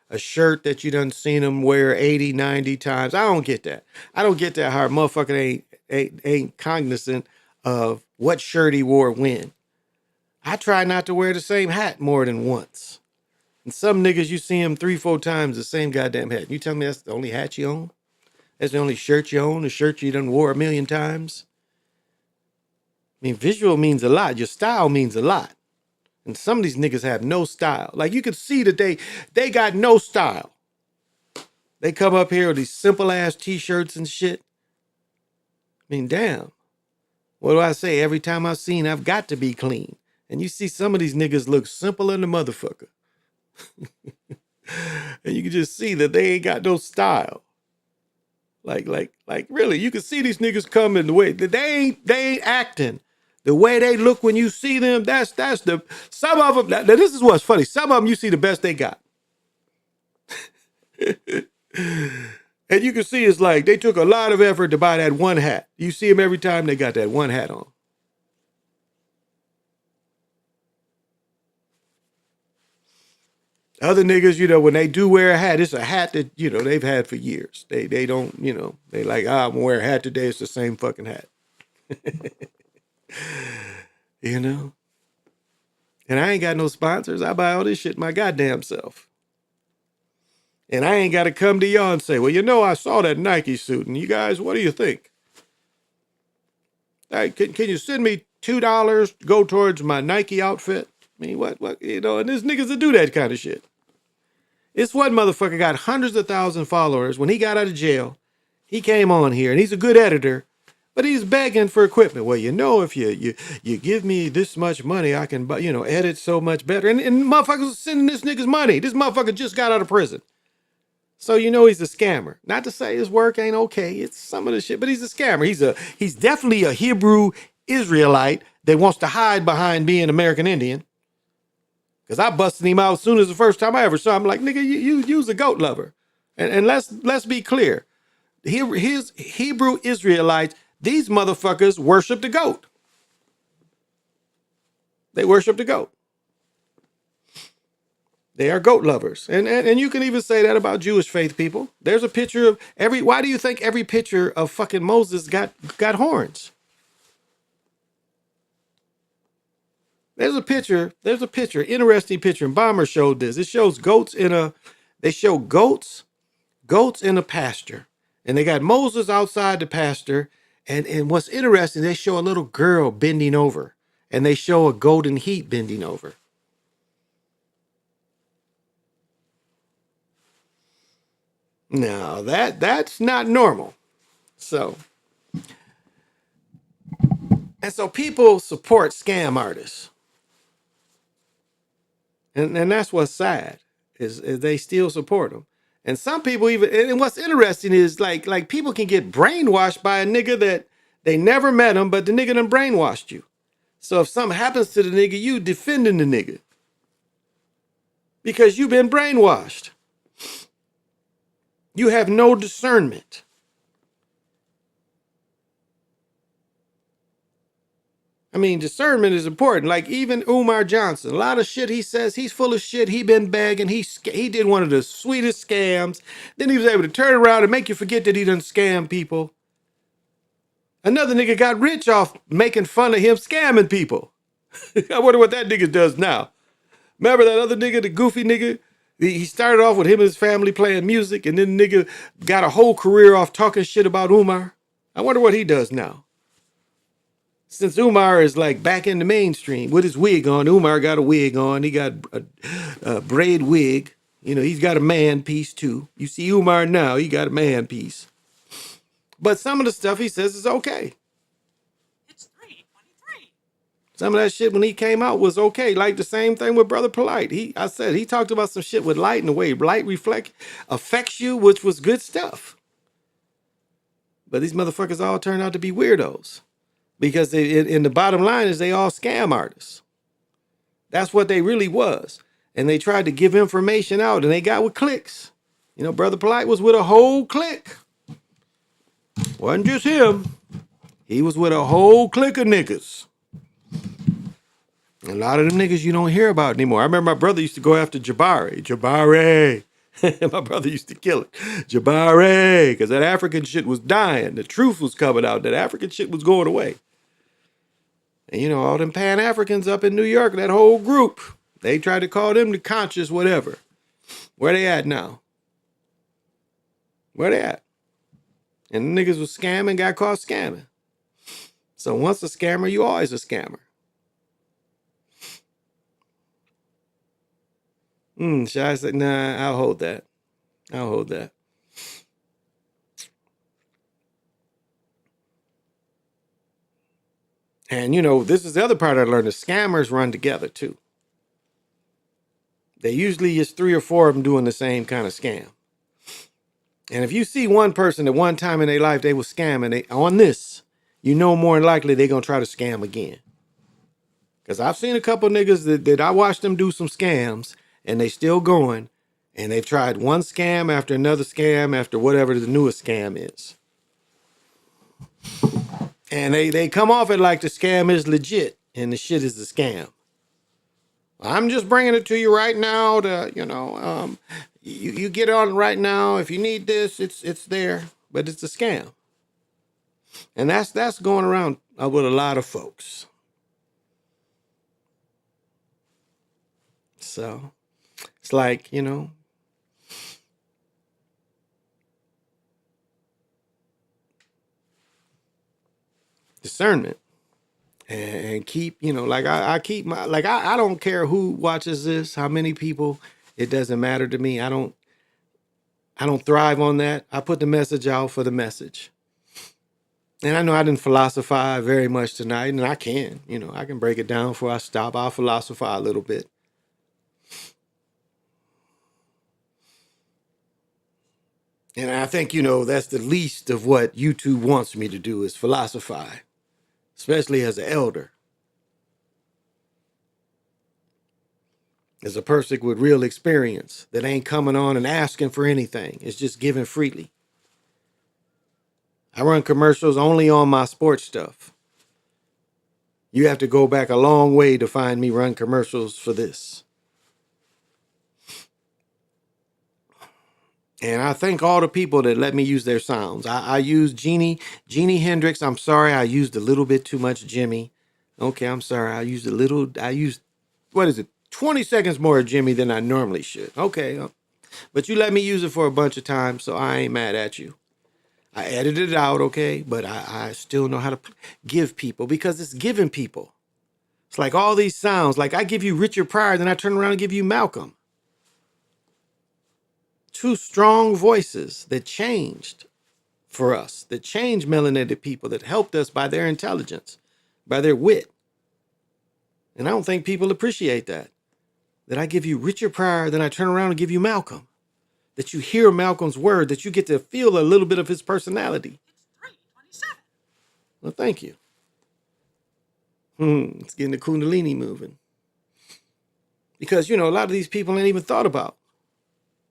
A shirt that you done seen them wear 80, 90 times. I don't get that. I don't get that how a motherfucker ain't cognizant of what shirt he wore when. I try not to wear the same hat more than once. And some niggas, you see him 3-4 times the same goddamn hat. You tell me that's the only hat you own? That's the only shirt you own? A shirt you done wore 1,000,000 times? I mean, visual means a lot. Your style means a lot. And some of these niggas have no style. Like you could see that they got no style. They come up here with these simple ass t-shirts and shit. I mean, damn. What do I say? Every time I've seen, I've got to be clean. And you see some of these niggas look simple in the motherfucker. And you can just see that they ain't got no style. Like really, you can see these niggas coming the way that they ain't acting. The way they look when you see them, that's some of them. Now this is what's funny. Some of them you see the best they got. And you can see it's like they took a lot of effort to buy that one hat. You see them every time they got that one hat on. Other niggas, you know, when they do wear a hat, it's a hat that, you know, they've had for years. They don't, you know, they like, I'm gonna wear a hat today. It's the same fucking hat. You know? And I ain't got no sponsors. I buy all this shit my goddamn self. And I ain't got to come to y'all and say, well, you know, I saw that Nike suit, and you guys, what do you think? Hey, can you send me $2 to go towards my Nike outfit? I mean, what, you know, and there's niggas that do that kind of shit. This one motherfucker got hundreds of thousands of followers. When he got out of jail, he came on here, and he's a good editor, but he's begging for equipment. Well, you know, if you give me this much money, I can, you know, edit so much better. And motherfuckers sending this nigga's money. This motherfucker just got out of prison. So you know he's a scammer. Not to say his work ain't okay. It's some of the shit, but he's a scammer. He's definitely a Hebrew Israelite that wants to hide behind being American Indian. Because I busted him out as soon as the first time I ever saw him. Like, nigga, you's a goat lover. And let's be clear. His Hebrew Israelites, these motherfuckers worship the goat. They worship the goat. They are goat lovers. And you can even say that about Jewish faith people. There's a picture of why do you think every picture of fucking Moses got horns? There's a picture, interesting picture, and Bomber showed this. It shows goats in a pasture. And they got Moses outside the pasture. And what's interesting, they show a little girl bending over. And they show a golden heat bending over. No, that's not normal. So people support scam artists. And that's what's sad, is they still support them. And some people even, and what's interesting is like people can get brainwashed by a nigga that they never met him, but the nigga done brainwashed you. So if something happens to the nigga, you defending the nigga because you've been brainwashed. You have no discernment. I mean, discernment is important. Like even Umar Johnson, a lot of shit he says, he's full of shit. He been begging. He did one of the sweetest scams. Then he was able to turn around and make you forget that he done scam people. Another nigga got rich off making fun of him scamming people. I wonder what that nigga does now. Remember that other nigga, the goofy nigga? He started off with him and his family playing music, and then the nigga got a whole career off talking shit about Umar. I wonder what he does now. Since Umar is like back in the mainstream with his wig on, Umar got a wig on. He got a braid wig. You know, he's got a man piece too. You see Umar now, he got a man piece. But some of the stuff he says is okay. Some of that shit when he came out was okay. Like the same thing with Brother Polite. He talked about some shit with light and the way light affects you, which was good stuff. But these motherfuckers all turned out to be weirdos. Because in the bottom line is they all scam artists. That's what they really was. And they tried to give information out and they got with clicks. You know, Brother Polite was with a whole clique. Wasn't just him. He was with a whole clique of niggas. A lot of them niggas you don't hear about anymore. I remember my brother used to go after Jabari. Jabari. My brother used to kill it. Jabari. Because that African shit was dying. The truth was coming out. That African shit was going away. And you know, all them Pan-Africans up in New York, that whole group, they tried to call them the conscious whatever. Where they at now? Where they at? And the niggas was scamming, got caught scamming. So once a scammer, you always a scammer. Should I say, nah, I'll hold that. I'll hold that. And, you know, this is the other part I learned. The scammers run together, too. They usually is 3 or 4 of them doing the same kind of scam. And if you see one person at one time in their life, they was scamming on this, you know more than likely they're going to try to scam again. Because I've seen a couple niggas that I watched them do some scams, and they still going, and they've tried one scam after another scam after whatever the newest scam is. And they come off it like the scam is legit and the shit is the scam. I'm just bringing it to you right now to, you know, you get on right now. If you need this, it's there, but it's a scam. And that's going around with a lot of folks. So it's like, you know, discernment and keep, you know, like I keep my, like, I don't care who watches this, how many people, it doesn't matter to me. I don't thrive on that. I put the message out for the message. And I know I didn't philosophize very much tonight, and I can, you know, I can break it down before I stop. I'll philosophize a little bit. And I think, you know, that's the least of what YouTube wants me to do is philosophize, especially as an elder. As a person with real experience that ain't coming on and asking for anything. It's just giving freely. I run commercials only on my sports stuff. You have to go back a long way to find me run commercials for this. And I thank all the people that let me use their sounds. I use Jeannie Hendrix. I'm sorry, I used a little bit too much Jimmy. Okay, I'm sorry. I used, what is it? 20 seconds more of Jimmy than I normally should. Okay. But you let me use it for a bunch of times, so I ain't mad at you. I edited it out, okay? But I still know how to give people because it's giving people. It's like all these sounds. Like I give you Richard Pryor, then I turn around and give you Malcolm. 2 strong voices that changed for us, that changed melanated people, that helped us by their intelligence, by their wit. And I don't think people appreciate that. That I give you Richard Pryor, then I turn around and give you Malcolm. that you hear Malcolm's word, that you get to feel a little bit of his personality. Well, thank you. It's getting the Kundalini moving. Because, you know, a lot of these people ain't even thought about.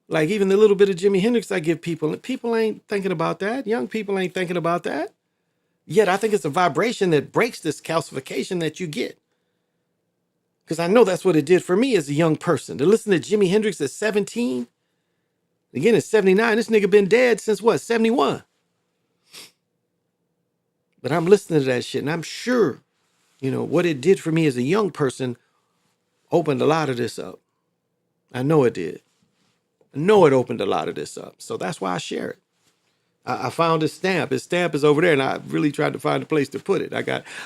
Like even the little bit of Jimi Hendrix I give people, people ain't thinking about that. Young people ain't thinking about that. Yet I think it's a vibration that breaks this calcification that you get. Because I know that's what it did for me as a young person. To listen to Jimi Hendrix at 17, again at 79, this nigga been dead since what, 71? But I'm listening to that shit and I'm sure, you know, what it did for me as a young person opened a lot of this up. I know it did. I know it opened a lot of this up. So that's why I share it. I found his stamp. His stamp is over there, and I really tried to find a place to put it.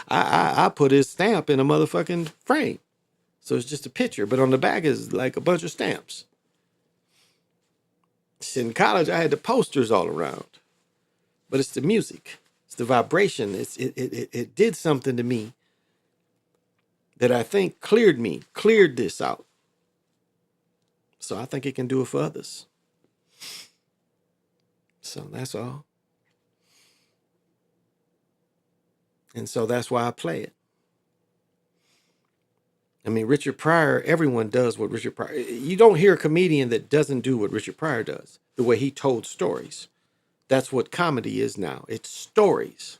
I put his stamp in a motherfucking frame. So it's just a picture, but on the back is like a bunch of stamps. In college, I had the posters all around. But it's the music. It's the vibration. It did something to me that I think cleared this out. So I think it can do it for others. So that's all. And so that's why I play it. I mean, Richard Pryor, everyone does what Richard Pryor. You don't hear a comedian that doesn't do what Richard Pryor does, the way he told stories. That's what comedy is now. It's stories.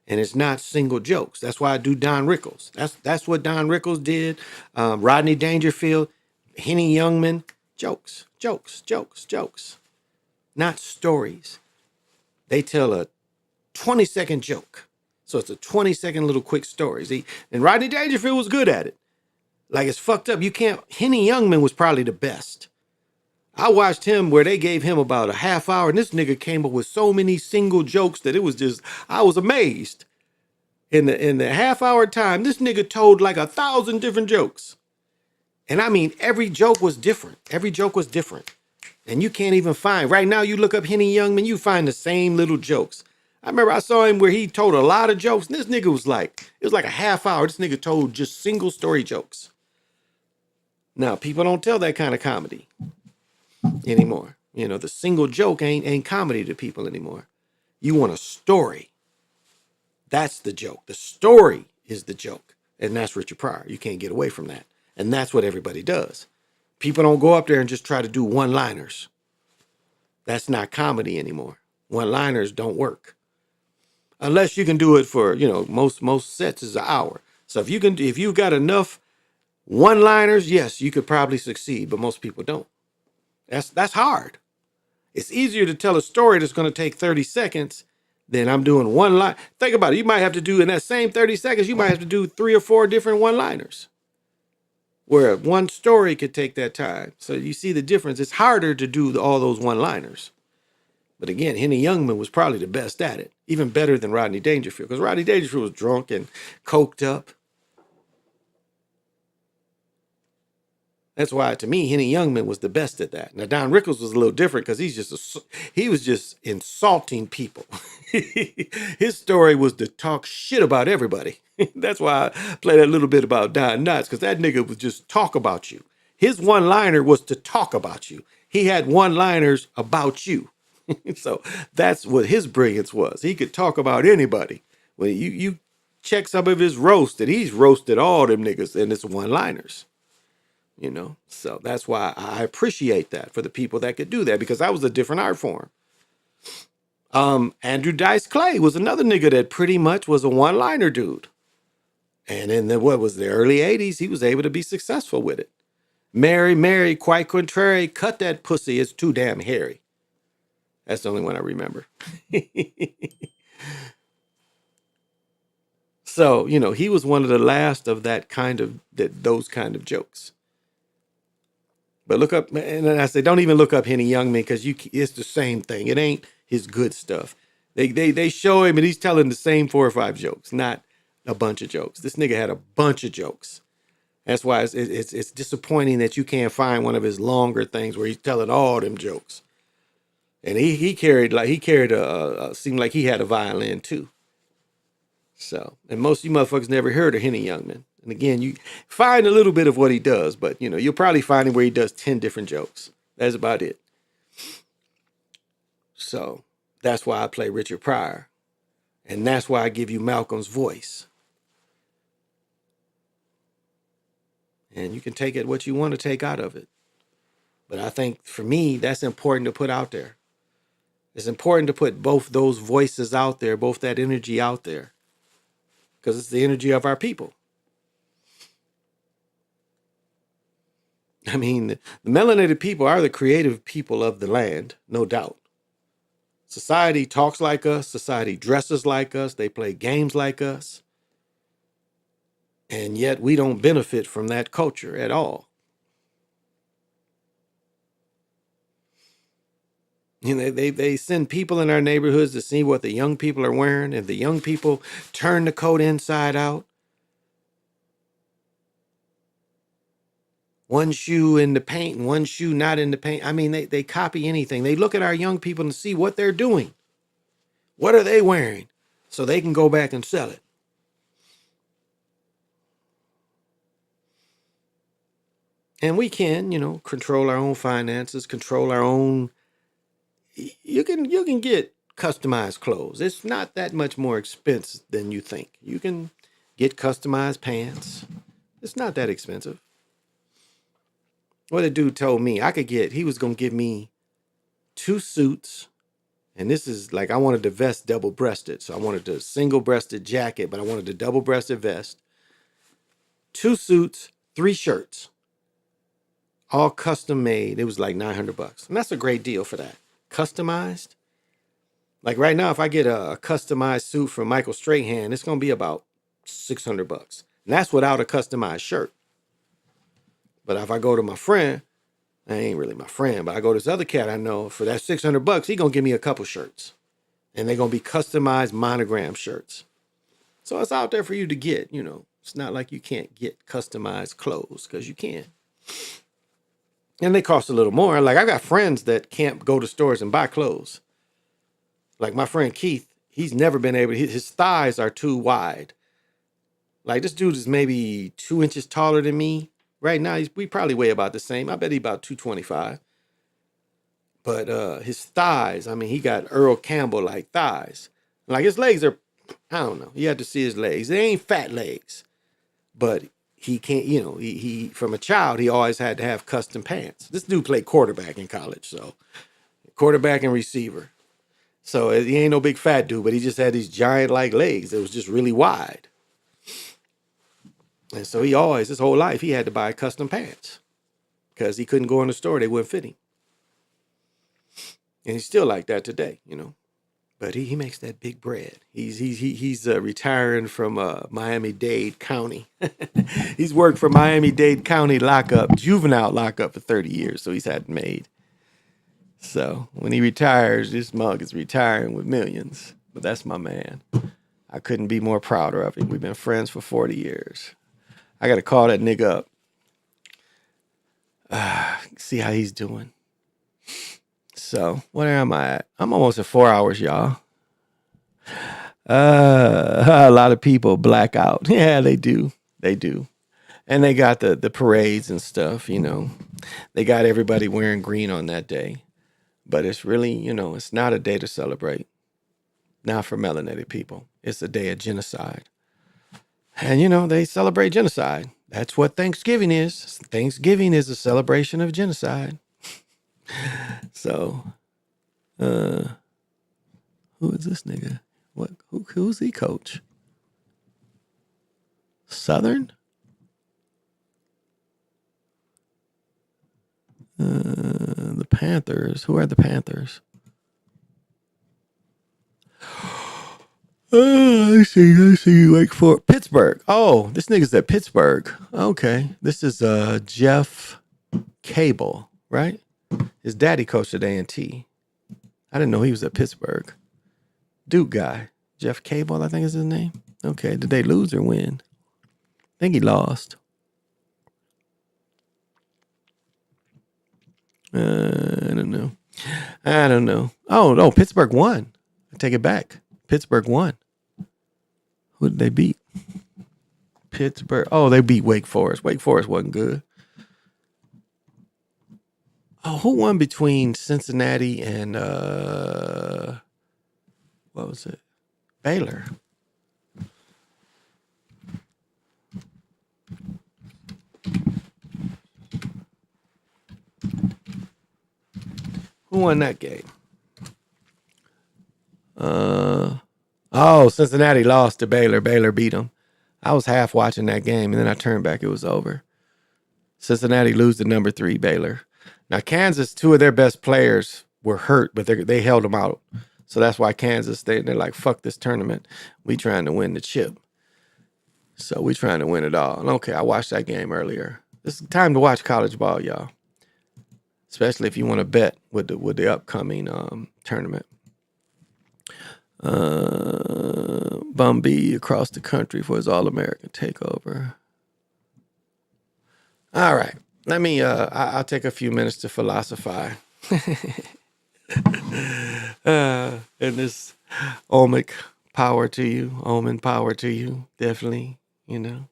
And it's not single jokes. That's why I do Don Rickles. That's what Don Rickles did. Rodney Dangerfield, Henny Youngman. Jokes, jokes, jokes, jokes. Not stories. They tell a 20-second joke. So it's a 20-second little quick story. And Rodney Dangerfield was good at it. Like, it's fucked up. You can't. Henny Youngman was probably the best. I watched him where they gave him about a half hour, and this nigga came up with so many single jokes that it was just, I was amazed. In the half hour time, this nigga told like 1,000 different jokes. And I mean, every joke was different. Every joke was different. And you can't even find, right now you look up Henny Youngman, you find the same little jokes. I remember I saw him where he told a lot of jokes, and this nigga was like, it was like a half hour. This nigga told just single story jokes. Now, people don't tell that kind of comedy anymore. You know, the single joke ain't comedy to people anymore. You want a story. That's the joke. The story is the joke. And that's Richard Pryor. You can't get away from that. And that's what everybody does. People don't go up there and just try to do one-liners. That's not comedy anymore. One-liners don't work. Unless you can do it for, you know, most sets is an hour. So if you've got enough one-liners, yes, you could probably succeed, but most people don't. That's hard. It's easier to tell a story that's going to take 30 seconds than I'm doing one line. Think about it. You might have to do, in that same 30 seconds, you might have to do 3 or 4 different one-liners. Where one story could take that time. So you see the difference. It's harder to do all those one-liners. But again, Henny Youngman was probably the best at it. Even better than Rodney Dangerfield. Because Rodney Dangerfield was drunk and coked up. That's why, to me, Henny Youngman was the best at that. Now, Don Rickles was a little different because he was just insulting people. His story was to talk shit about everybody. That's why I play that little bit about Don Knotts, because that nigga would just talk about you. His one-liner was to talk about you. He had one-liners about you. So that's what his brilliance was. He could talk about anybody. When you check some of his roast, that he's roasted all them niggas, and it's one-liners. You know, so that's why I appreciate that for the people that could do that, because that was a different art form. Andrew Dice Clay was another nigga that pretty much was a one-liner dude. And in the early 80s, he was able to be successful with it. Mary, Mary, quite contrary, cut that pussy, it's too damn hairy. That's the only one I remember. So, you know, he was one of the last of those kind of jokes. But look up, and I say, don't even look up Henny Youngman, because it's the same thing. It ain't his good stuff. They show him and he's telling the same 4 or 5 jokes, not a bunch of jokes. This nigga had a bunch of jokes. That's why it's disappointing that you can't find one of his longer things where he's telling all them jokes. And he seemed like he had a violin too. So, and most of you motherfuckers never heard of Henny Youngman. And again, you find a little bit of what he does, but you know, you'll probably find him where he does 10 different jokes. That's about it. So that's why I play Richard Pryor. And that's why I give you Malcolm's voice. And you can take it what you want to take out of it. But I think for me, that's important to put out there. It's important to put both those voices out there, both that energy out there, because it's the energy of our people. I mean, the melanated people are the creative people of the land, no doubt. Society talks like us. Society dresses like us. They play games like us. And yet we don't benefit from that culture at all. You know, they send people in our neighborhoods to see what the young people are wearing. If the young people turn the coat inside out, one shoe in the paint and one shoe not in the paint. I mean, they copy anything. They look at our young people and see what they're doing. What are they wearing? So they can go back and sell it. And we can, control our own finances, control our own. You can get customized clothes. It's not that much more expensive than you think. You can get customized pants. It's not that expensive. What a dude told me he was going to give me 2 suits. And this is like, I wanted the vest double-breasted. So I wanted the single-breasted jacket, but I wanted the double-breasted vest. 2 suits, 3 shirts. All custom made. It was like $900. And that's a great deal for that. Customized. Like right now, if I get a customized suit from Michael Strahan, it's going to be about $600. And that's without a customized shirt. But if I go to my friend, I ain't really my friend, but I go to this other cat I know, for that $600, he going to give me a couple shirts. And they're going to be customized monogram shirts. So it's out there for you to get, It's not like you can't get customized clothes, because you can. And they cost a little more. Like, I got friends that can't go to stores and buy clothes. Like my friend Keith, he's never been able to, his thighs are too wide. Like, this dude is maybe 2 inches taller than me. Right now, we probably weigh about the same. I bet he's about 225. But his thighs, I mean, he got Earl Campbell-like thighs. Like, his legs are, I don't know. You have to see his legs. They ain't fat legs. But he can't, he from a child, he always had to have custom pants. This dude played quarterback in college, so quarterback and receiver. So he ain't no big fat dude, but he just had these giant-like legs. It was just really wide. And so he always, his whole life, he had to buy custom pants because he couldn't go in the store. They wouldn't fit him. And he's still like that today, But he makes that big bread. He's retiring from Miami-Dade County. He's worked for Miami-Dade County lockup, juvenile lockup for 30 years, so he's had it made. So when he retires, this mug is retiring with millions. But that's my man. I couldn't be more prouder of him. We've been friends for 40 years. I got to call that nigga up. See how he's doing. So where am I at? I'm almost at 4 hours, y'all. A lot of people black out. Yeah, they do. They do. And they got the parades and stuff, They got everybody wearing green on that day. But it's really, it's not a day to celebrate. Not for melanated people. It's a day of genocide. And, they celebrate genocide. That's what Thanksgiving is. Thanksgiving is a celebration of genocide. So, who is this nigga? Who's he coach? Southern? The Panthers. Who are the Panthers? I see. Wake Forest. Pittsburgh. Oh, this nigga's at Pittsburgh. Okay. This is Jeff Cable, right? His daddy coached at A&T. I didn't know he was at Pittsburgh. Duke guy. Jeff Cable, I think is his name. Okay. Did they lose or win? I think he lost. I don't know. Oh, no. Pittsburgh won. I take it back. Pittsburgh won. Who did they beat? Pittsburgh. Oh, they beat Wake Forest. Wake Forest wasn't good. Oh, who won between Cincinnati and what was it? Baylor. Who won that game? Oh, Cincinnati lost to Baylor. Baylor beat them. I was half watching that game, and then I turned back. It was over. Cincinnati lose to number 3 Baylor. Now, Kansas, 2 of their best players were hurt, but they held them out. So that's why Kansas, they're like, fuck this tournament. We trying to win the chip. So we trying to win it all. And okay, I watched that game earlier. It's time to watch college ball, y'all. Especially if you want to bet with the upcoming tournament. Bum B across the country for his All-American takeover. All right. Let me, I'll take a few minutes to philosophize. And this omic power to you, omen power to you, definitely, you know.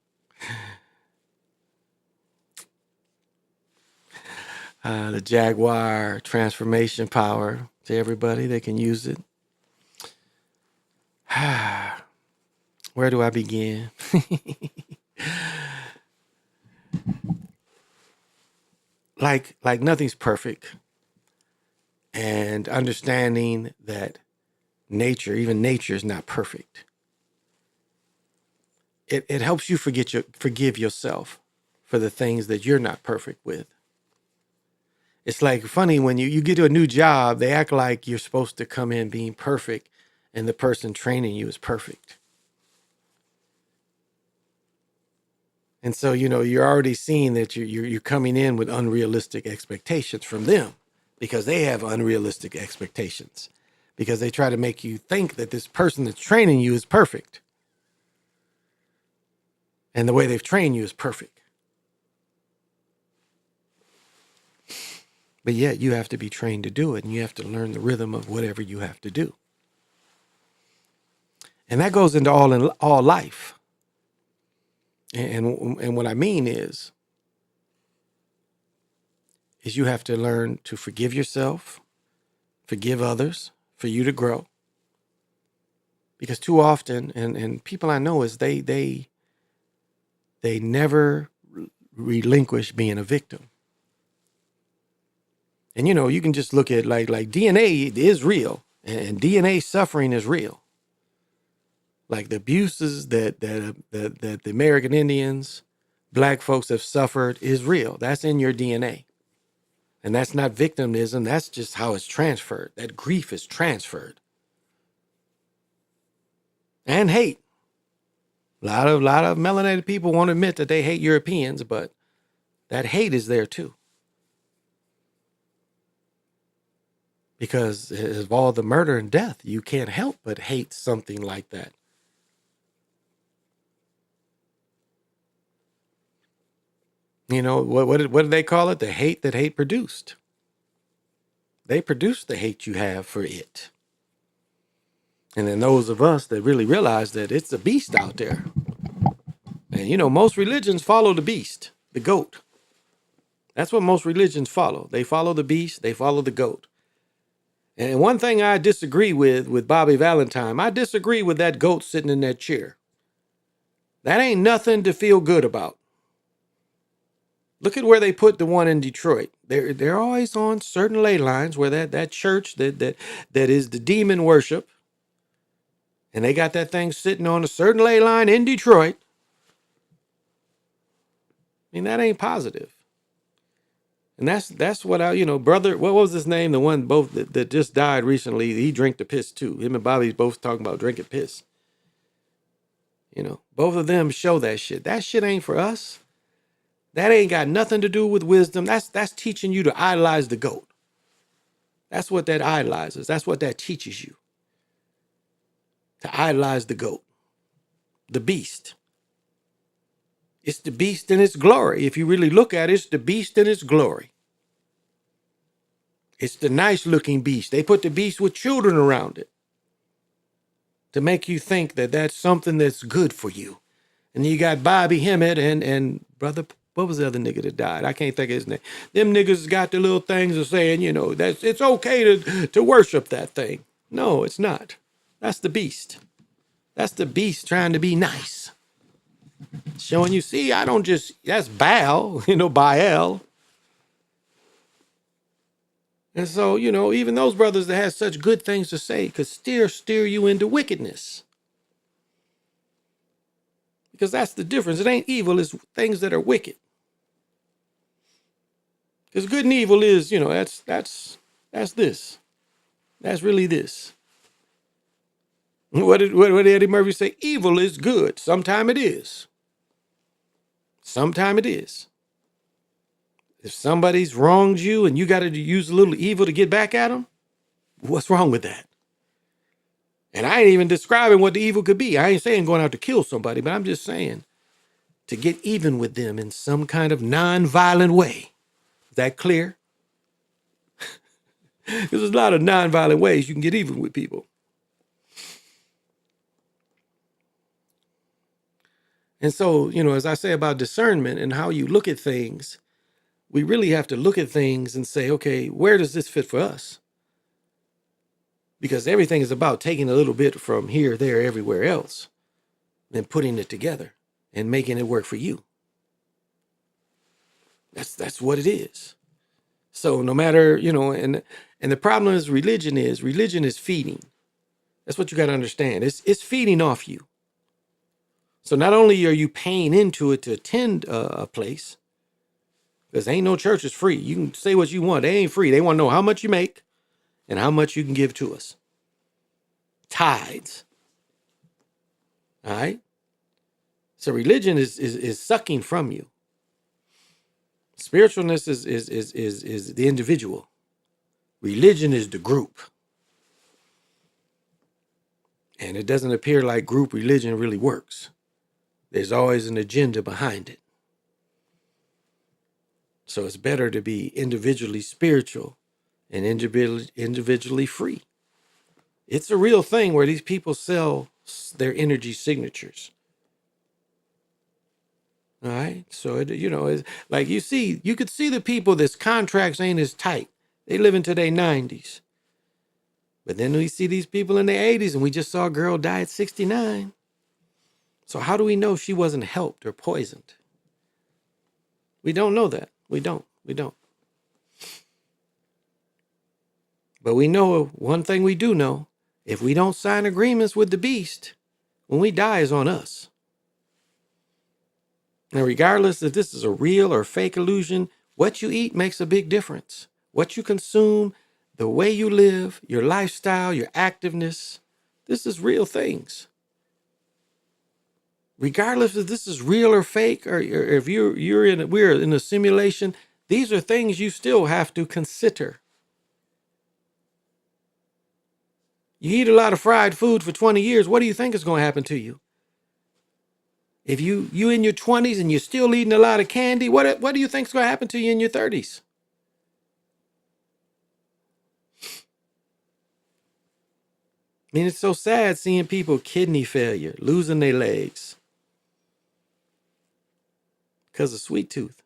The Jaguar transformation power to everybody. They can use it. Where do I begin? like nothing's perfect. And understanding that nature, even nature is not perfect. It helps you forgive yourself for the things that you're not perfect with. It's like funny when you get to a new job, they act like you're supposed to come in being perfect and the person training you is perfect. And so, you know, you're already seeing that you're coming in with unrealistic expectations from them because they have unrealistic expectations because they try to make you think that this person that's training you is perfect. And the way they've trained you is perfect. But yet you have to be trained to do it, and you have to learn the rhythm of whatever you have to do. And that goes into all life. And what I mean is you have to learn to forgive yourself, forgive others, for you to grow. Because too often, and people I know is they never relinquish being a victim. And, you know, you can just look at like DNA is real and DNA suffering is real. Like the abuses that the American Indians, black folks have suffered is real. That's in your DNA. And that's not victimism. That's just how it's transferred. That grief is transferred. And hate. A lot of melanated people won't admit that they hate Europeans, but that hate is there too. Because of all the murder and death, you can't help but hate something like that. You know, what did they call it? The hate that hate produced. They produce the hate you have for it. And then those of us that really realize that it's a beast out there. And, you know, most religions follow the beast, the goat. That's what most religions follow. They follow the beast. They follow the goat. And one thing I disagree with Bobby Valentine, I disagree with that goat sitting in that chair. That ain't nothing to feel good about. Look at where they put the one in Detroit. They're always on certain ley lines where that church that is the demon worship. And they got that thing sitting on a certain ley line in Detroit. I mean, that ain't positive. And that's what I, you know, brother, what was his name? The one both that just died recently. He drank the piss too. Him and Bobby both talking about drinking piss. You know, both of them show that shit. That shit ain't for us. That ain't got nothing to do with wisdom. That's teaching you to idolize the goat. That's what that idolizes. That's what that teaches you. To idolize the goat. The beast. It's the beast in its glory. If you really look at it, it's the beast in its glory. It's the nice looking beast. They put the beast with children around it to make you think that that's something that's good for you. And you got Bobby Hemmett and Brother what was the other nigga that died? I can't think of his name. Them niggas got the little things of saying, you know, that it's okay to worship that thing. No, it's not. That's the beast. That's the beast trying to be nice. Showing you, see, I don't just, that's Baal, you know, Baal. And so, you know, even those brothers that have such good things to say could steer you into wickedness. Because that's the difference. It ain't evil, it's things that are wicked. Because good and evil is, you know, that's this. That's really this. What did Eddie Murphy say? Evil is good. Sometime it is. Sometime it is. If somebody's wronged you and you got to use a little evil to get back at them, what's wrong with that? And I ain't even describing what the evil could be. I ain't saying going out to kill somebody, but I'm just saying to get even with them in some kind of non-violent way. Is that clear? There's a lot of non-violent ways you can get even with people. And so, you know, as I say about discernment and how you look at things, we really have to look at things and say, okay, where does this fit for us? Because everything is about taking a little bit from here, there, everywhere else, and putting it together and making it work for you. That's what it is. So no matter, you know, and the problem is religion is feeding. That's what you got to understand. It's feeding off you. So not only are you paying into it to attend a place, because ain't no church is free. You can say what you want. They ain't free. They want to know how much you make and how much you can give to us. Tithes. All right? So religion is sucking from you. Spiritualness is the individual. Religion is the group. And it doesn't appear like group religion really works. There's always an agenda behind it. So it's better to be individually spiritual and individually free. It's a real thing where these people sell their energy signatures. All right. So, you know, it's like you could see the people that's contracts ain't as tight. They live into their 90s. But then we see these people in their 80s, and we just saw a girl die at 69. So how do we know she wasn't helped or poisoned? We don't know that. We don't. But we know one thing we do know. If we don't sign agreements with the beast, when we die is on us. Now, regardless if this is a real or fake illusion, what you eat makes a big difference. What you consume, the way you live, your lifestyle, your activeness, this is real things. Regardless if this is real or fake, or if we're in a simulation, these are things you still have to consider. You eat a lot of fried food for 20 years, what do you think is going to happen to you? If you in your 20s and you're still eating a lot of candy, what do you think is going to happen to you in your 30s? I mean, it's so sad seeing people kidney failure, losing their legs because of sweet tooth.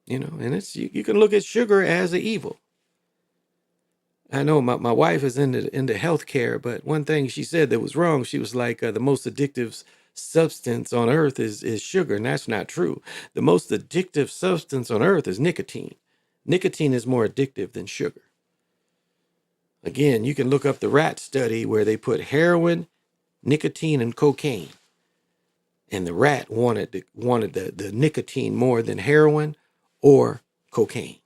You know, and it's you can look at sugar as an evil. I know my wife is into healthcare, but one thing she said that was wrong, she was like, the most addictive substance on earth is sugar, and that's not true. The most addictive substance on earth is nicotine. Nicotine is more addictive than sugar. Again, you can look up the rat study where they put heroin, nicotine, and cocaine. And the rat wanted the nicotine more than heroin or cocaine.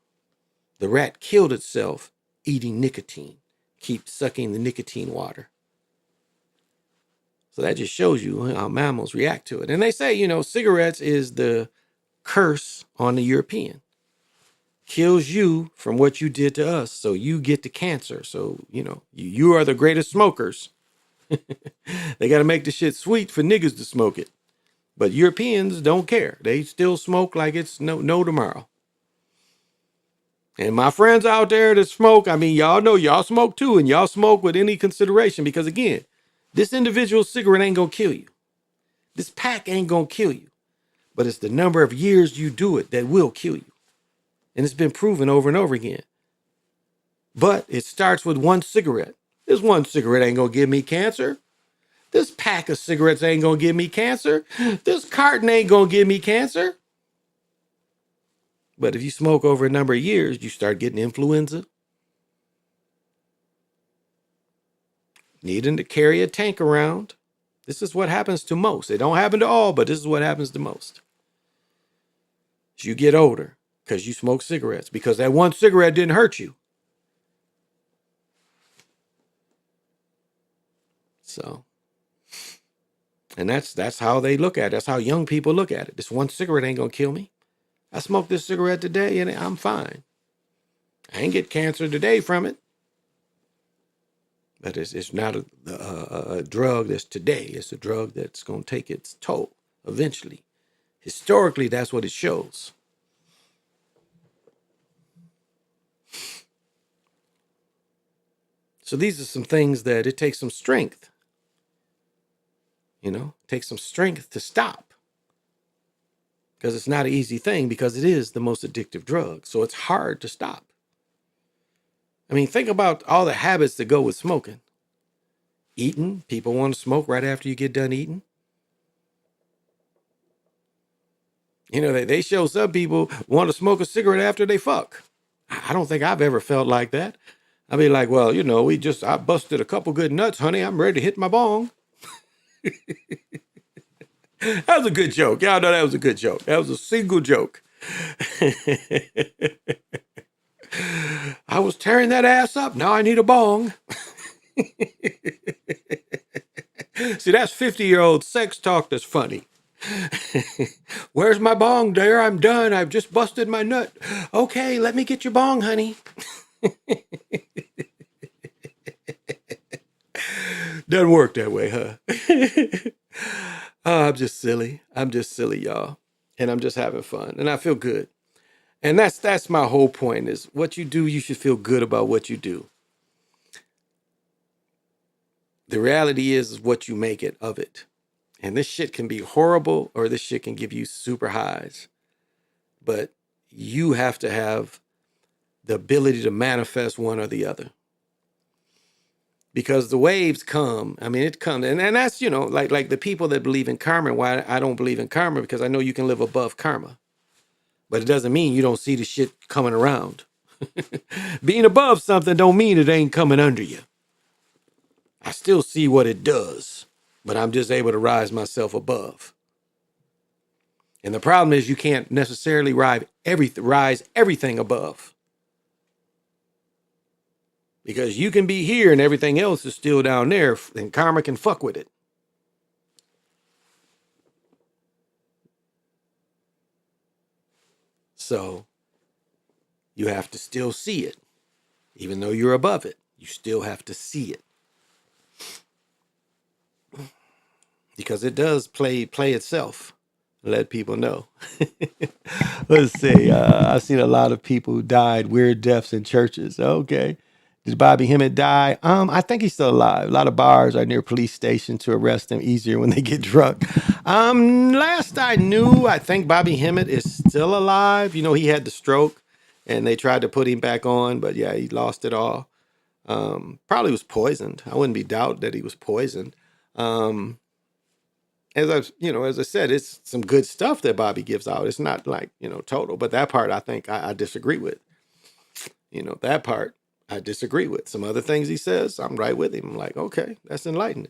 The rat killed itself eating nicotine, keep sucking the nicotine water. So that just shows you how mammals react to it. And they say, you know, cigarettes is the curse on the European. Kills you from what you did to us, so you get the cancer. So, you know, you are the greatest smokers. They got to make the shit sweet for niggas to smoke it. But Europeans don't care. They still smoke like it's no tomorrow. And my friends out there that smoke, I mean, y'all know y'all smoke too, and y'all smoke with any consideration because, again, this individual cigarette ain't going to kill you. This pack ain't going to kill you. but it's the number of years you do it that will kill you. And it's been proven over and over again. But it starts with one cigarette. This one cigarette ain't gonna give me cancer. This pack of cigarettes ain't gonna give me cancer. This carton ain't gonna give me cancer. But if you smoke over a number of years, you start getting influenza, needing to carry a tank around. This is what happens to most. It don't happen to all, but this is what happens to most. As you get older, because you smoke cigarettes, because that one cigarette didn't hurt you. So, and that's how they look at it. That's how young people look at it. This one cigarette ain't gonna kill me. I smoked this cigarette today and I'm fine. I ain't get cancer today from it. But it's not a drug that's today. It's a drug that's going to take its toll eventually. Historically, that's what it shows. So these are some things that it takes some strength. You know, it takes some strength to stop. Because it's not an easy thing, because it is the most addictive drug. So it's hard to stop. I mean, think about all the habits that go with smoking. Eating, people want to smoke right after you get done eating. You know, they show some people want to smoke a cigarette after they fuck. I don't think I've ever felt like that. I'd be like, well, you know, I busted a couple good nuts, honey. I'm ready to hit my bong. That was a good joke. Y'all know that was a good joke. That was a single joke. I was tearing that ass up. Now I need a bong. See, that's 50-year-old sex talk that's funny. Where's my bong, dear? I'm done. I've just busted my nut. Okay, let me get your bong, honey. Doesn't work that way, huh? Oh, I'm just silly. I'm just silly, y'all. And I'm just having fun. And I feel good. And that's my whole point is what you do, you should feel good about what you do. The reality is what you make it of it. And this shit can be horrible or this shit can give you super highs. But you have to have the ability to manifest one or the other. Because the waves come. I mean, it comes. And that's, you know, like the people that believe in karma. Why I don't believe in karma, because I know you can live above karma. But it doesn't mean you don't see the shit coming around. Being above something don't mean it ain't coming under you. I still see what it does, but I'm just able to rise myself above. And the problem is you can't necessarily rise everything above. Because you can be here and everything else is still down there, and karma can fuck with it. So you have to still see it. Even though you're above it, you still have to see it. Because it does play itself. Let people know. Let's see. I've seen a lot of people who died weird deaths in churches. Okay. Did Bobby Hemmett die? I think he's still alive. A lot of bars are near police stations to arrest them easier when they get drunk. Last I knew, I think Bobby Hemmett is still alive. You know, he had the stroke and they tried to put him back on, but yeah, he lost it all. Probably was poisoned. I wouldn't be doubt that he was poisoned. As I said, it's some good stuff that Bobby gives out. It's not like, total, but that part I think I disagree with. That part I disagree with. Some other things he says, I'm right with him. I'm like, okay, that's enlightening.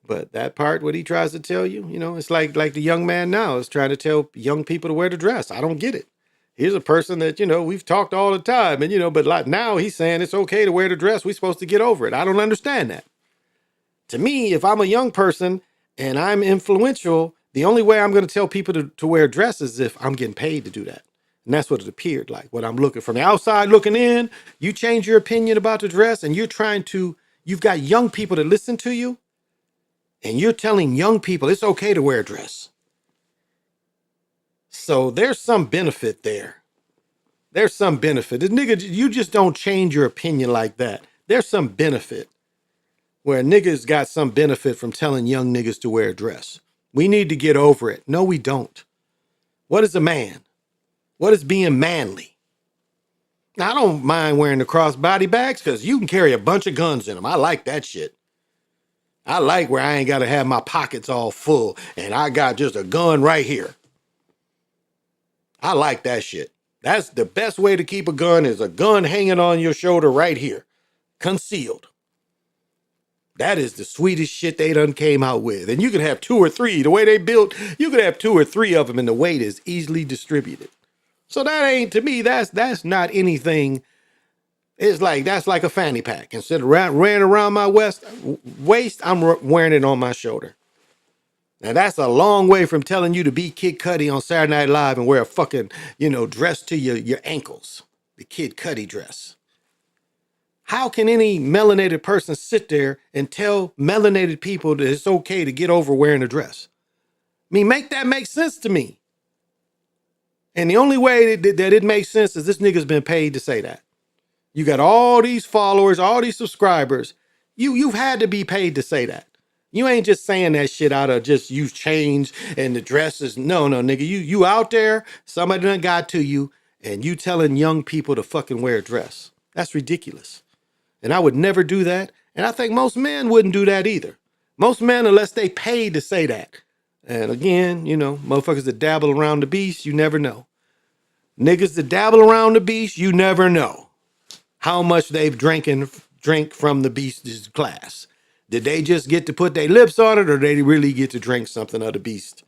But that part, what he tries to tell you, it's like the young man now is trying to tell young people to wear the dress. I don't get it. Here's a person that, we've talked all the time and, but like now he's saying it's okay to wear the dress. We're supposed to get over it. I don't understand that. To me, if I'm a young person and I'm influential, the only way I'm going to tell people to wear dresses is if I'm getting paid to do that. And that's what it appeared like. What I'm looking from the outside looking in, you change your opinion about the dress and you've got young people to listen to you. And you're telling young people it's okay to wear a dress. So there's some benefit there. There's some benefit. The nigga, you just don't change your opinion like that. There's some benefit. Where niggas got some benefit from telling young niggas to wear a dress. We need to get over it. No, we don't. What is a man? What is being manly? Now, I don't mind wearing the crossbody bags because you can carry a bunch of guns in them. I like that shit. I like where I ain't got to have my pockets all full and I got just a gun right here. I like that shit. That's the best way to keep a gun is a gun hanging on your shoulder right here, concealed. That is the sweetest shit they done came out with. And you can have 2 or 3. The way they built, you can have 2 or 3 of them and the weight is easily distributed. So that ain't, to me, that's not anything. It's like, that's like a fanny pack. Instead of wearing around my waist, I'm wearing it on my shoulder. Now that's a long way from telling you to be Kid Cudi on Saturday Night Live and wear a fucking, dress to your ankles. The Kid Cudi dress. How can any melanated person sit there and tell melanated people that it's okay to get over wearing a dress? I mean, make that make sense to me. And the only way that it makes sense is this nigga's been paid to say that. You got all these followers, all these subscribers. You've had to be paid to say that. You ain't just saying that shit out of just you change and the dresses. No, nigga. You out there, somebody done got to you, and you telling young people to fucking wear a dress. That's ridiculous. And I would never do that. And I think most men wouldn't do that either. Most men, unless they paid to say that. And again, motherfuckers that dabble around the beast, you never know. Niggas that dabble around the beast, you never know how much they've drink from the beast's glass. Did they just get to put their lips on it or did they really get to drink something of the beast?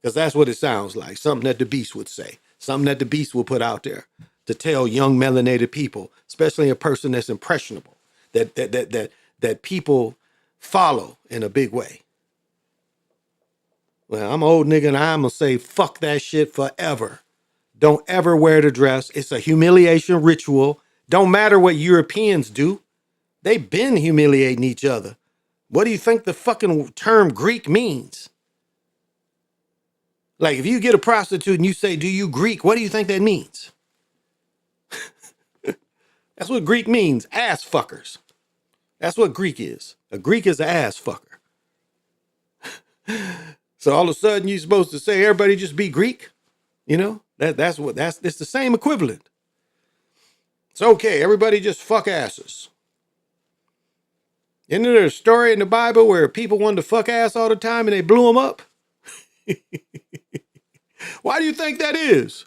Because that's what it sounds like. Something that the beast would say. Something that the beast will put out there to tell young melanated people, especially a person that's impressionable, that people follow in a big way. Well, I'm an old nigga and I'm going to say fuck that shit forever. Don't ever wear the dress. It's a humiliation ritual. Don't matter what Europeans do. They've been humiliating each other. What do you think the fucking term Greek means? Like if you get a prostitute and you say, do you Greek? What do you think that means? That's what Greek means. Ass fuckers. That's what Greek is. A Greek is an ass fucker. So all of a sudden you're supposed to say everybody just be Greek? It's the same equivalent. It's okay. Everybody just fuck asses. Isn't there a story in the Bible where people wanted to fuck ass all the time and they blew them up? Why do you think that is?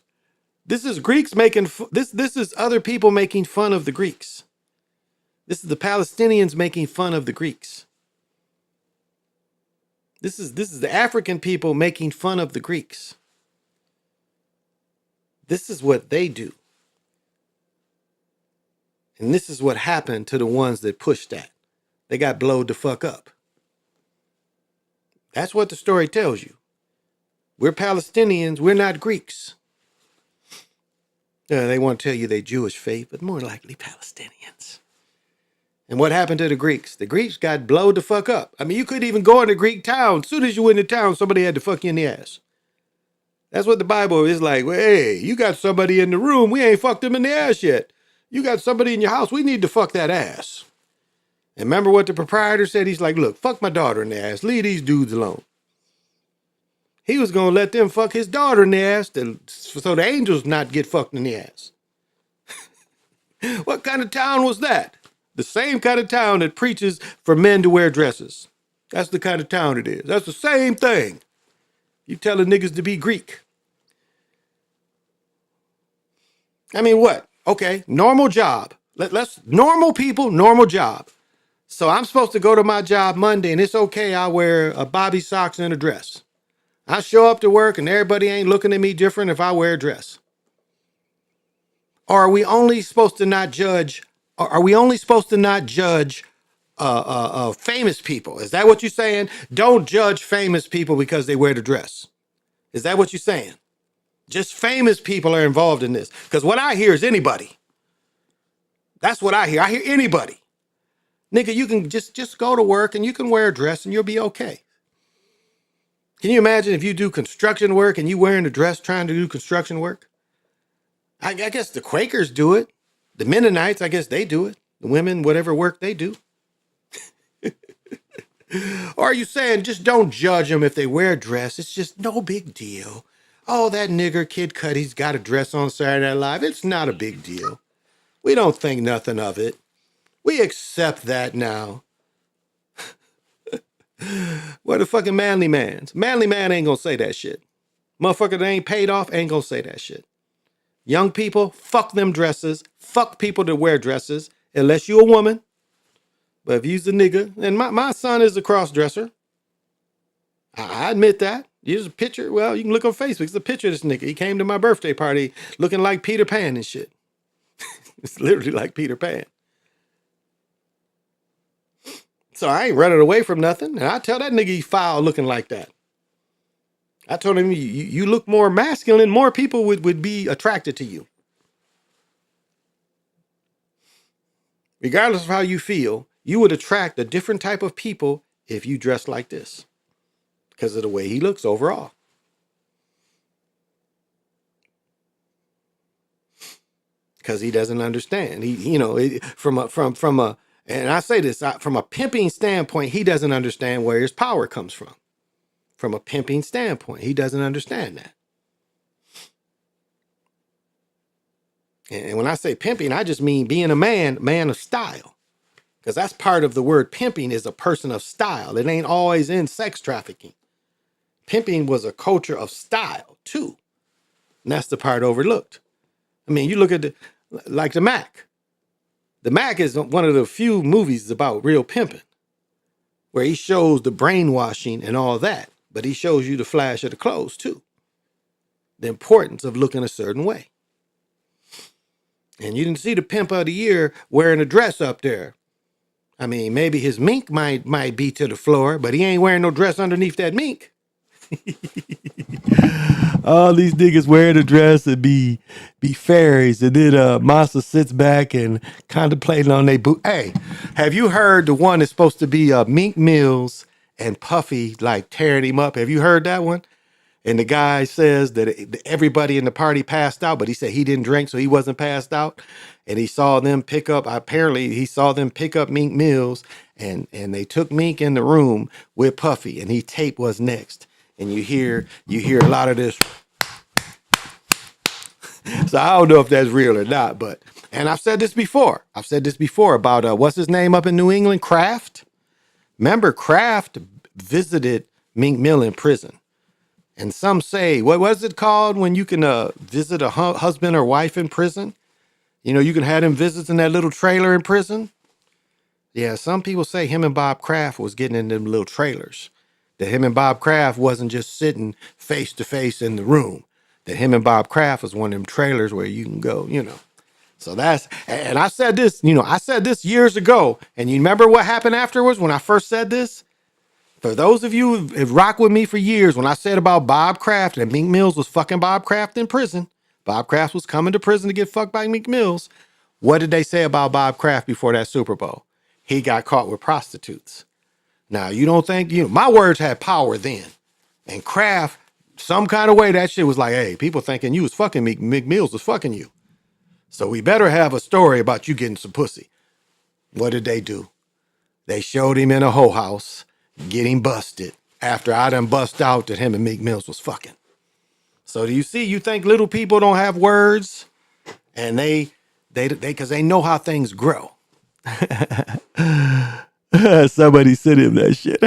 This is Greeks making this is other people making fun of the Greeks. This is the Palestinians making fun of the Greeks. This is the African people making fun of the Greeks. This is what they do. And this is what happened to the ones that pushed that. They got blowed the fuck up. That's what the story tells you. We're Palestinians, we're not Greeks. They want to tell you they Jewish faith, but more likely Palestinians. And what happened to the Greeks? The Greeks got blowed the fuck up. I mean, you couldn't even go into Greek town. As soon as you went into town, somebody had to fuck you in the ass. That's what the Bible is like. Well, hey, you got somebody in the room. We ain't fucked them in the ass yet. You got somebody in your house. We need to fuck that ass. And remember what the proprietor said? He's like, look, fuck my daughter in the ass. Leave these dudes alone. He was going to let them fuck his daughter in the ass so the angels not get fucked in the ass. What kind of town was that? The same kind of town that preaches for men to wear dresses. That's the kind of town it is. That's the same thing. You telling niggas to be Greek. I mean, what? Okay, normal job. Let's normal people, normal job. So I'm supposed to go to my job Monday and it's okay I wear a bobby socks and a dress. I show up to work and everybody ain't looking at me different if I wear a dress. Or are we only supposed to not judge? Famous people? Is that what you're saying? Don't judge famous people because they wear the dress. Is that what you're saying? Just famous people are involved in this. Because what I hear is anybody. That's what I hear. I hear anybody. Nigga, you can just go to work and you can wear a dress and you'll be okay. Can you imagine if you do construction work and you wearing a dress trying to do construction work? I guess the Quakers do it. The Mennonites, I guess they do it. The women, whatever work they do. Or are you saying just don't judge them if they wear a dress? It's just no big deal. Oh, that nigger Kid Cudi's got a dress on Saturday Night Live. It's not a big deal. We don't think nothing of it. We accept that now. Where the fucking manly mans? Manly man ain't gonna say that shit. Motherfucker that ain't paid off ain't gonna say that shit. Young people, fuck them dresses. Fuck people that wear dresses, unless you a woman. But if you's a nigga, and my son is a cross-dresser. I admit that. Here's a picture. Well, you can look on Facebook. It's a picture of this nigga. He came to my birthday party looking like Peter Pan and shit. It's literally like Peter Pan. So I ain't running away from nothing. And I tell that nigga he foul looking like that. I told him, you look more masculine, more people would be attracted to you. Regardless of how you feel, you would attract a different type of people if you dress like this. Because of the way he looks overall. Because he doesn't understand. From a, and I say this, from a pimping standpoint, he doesn't understand where his power comes from. From a pimping standpoint, he doesn't understand that. And when I say pimping, I just mean being a man of style. Because that's part of the word pimping is a person of style. It ain't always in sex trafficking. Pimping was a culture of style too. And that's the part overlooked. I mean, you look at like the Mac. The Mac is one of the few movies about real pimping, where he shows the brainwashing and all that, but he shows you the flash of the clothes too. The importance of looking a certain way. And you didn't see the pimp of the year wearing a dress up there. I mean, maybe his mink might be to the floor, but he ain't wearing no dress underneath that mink. All these niggas wearing a dress and be fairies, and then Massa sits back and contemplating on their boot. Hey, have you heard the one that's supposed to be Meek Mills and Puffy like tearing him up? Have you heard that one? And the guy says that everybody in the party passed out, but he said he didn't drink, so he wasn't passed out. And he saw them pick up, apparently he saw them pick up Meek Mills, and they took Meek in the room with Puffy, and he tape was next. And you hear a lot of this. So I don't know if that's real or not, but, and I've said this before about, what's his name up in New England? Kraft. Remember, Kraft visited Meek Mill in prison. And some say, what was it called when you can visit a husband or wife in prison? You know, you can have them visits in that little trailer in prison. Yeah, some people say him and Bob Kraft was getting in them little trailers. That him and Bob Kraft wasn't just sitting face to face in the room. That him and Bob Kraft was one of them trailers where you can go, you know. So that's, and I said this, I said this years ago. And you remember what happened afterwards when I first said this? For those of you who have rocked with me for years, when I said about Bob Kraft and Meek Mills was fucking Bob Kraft in prison, Bob Kraft was coming to prison to get fucked by Meek Mills. What did they say about Bob Kraft before that Super Bowl? He got caught with prostitutes. Now, you don't think, my words had power then. And Kraft, some kind of way, that shit was like, hey, people thinking you was fucking Meek Mills was fucking you. So we better have a story about you getting some pussy. What did they do? They showed him in a hoe house getting busted after I done bust out that him and Meek Mills was fucking. So do you see, you think little people don't have words, and they because they know how things grow. Somebody sent him that shit.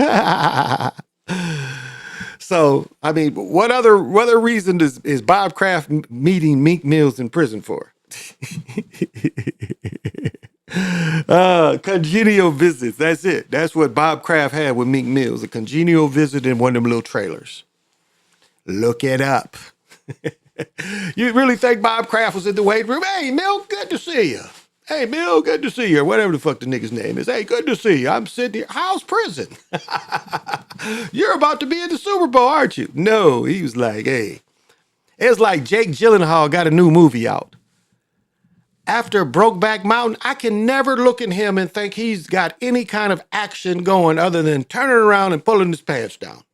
So, I mean, what other reason is Bob Kraft meeting Meek Mills in prison for? Congenial visits. That's it. That's what Bob Kraft had with Meek Mills. A congenial visit in one of them little trailers. Look it up. You really think Bob Kraft was in the weight room? Hey, Mill, good to see you. Hey, Mill, good to see you. Or whatever the fuck the nigga's name is. Hey, good to see you. I'm sitting here. How's prison? You're about to be in the Super Bowl, aren't you? No, he was like, hey. It's like Jake Gyllenhaal got a new movie out. After Brokeback Mountain, I can never look at him and think he's got any kind of action going other than turning around and pulling his pants down.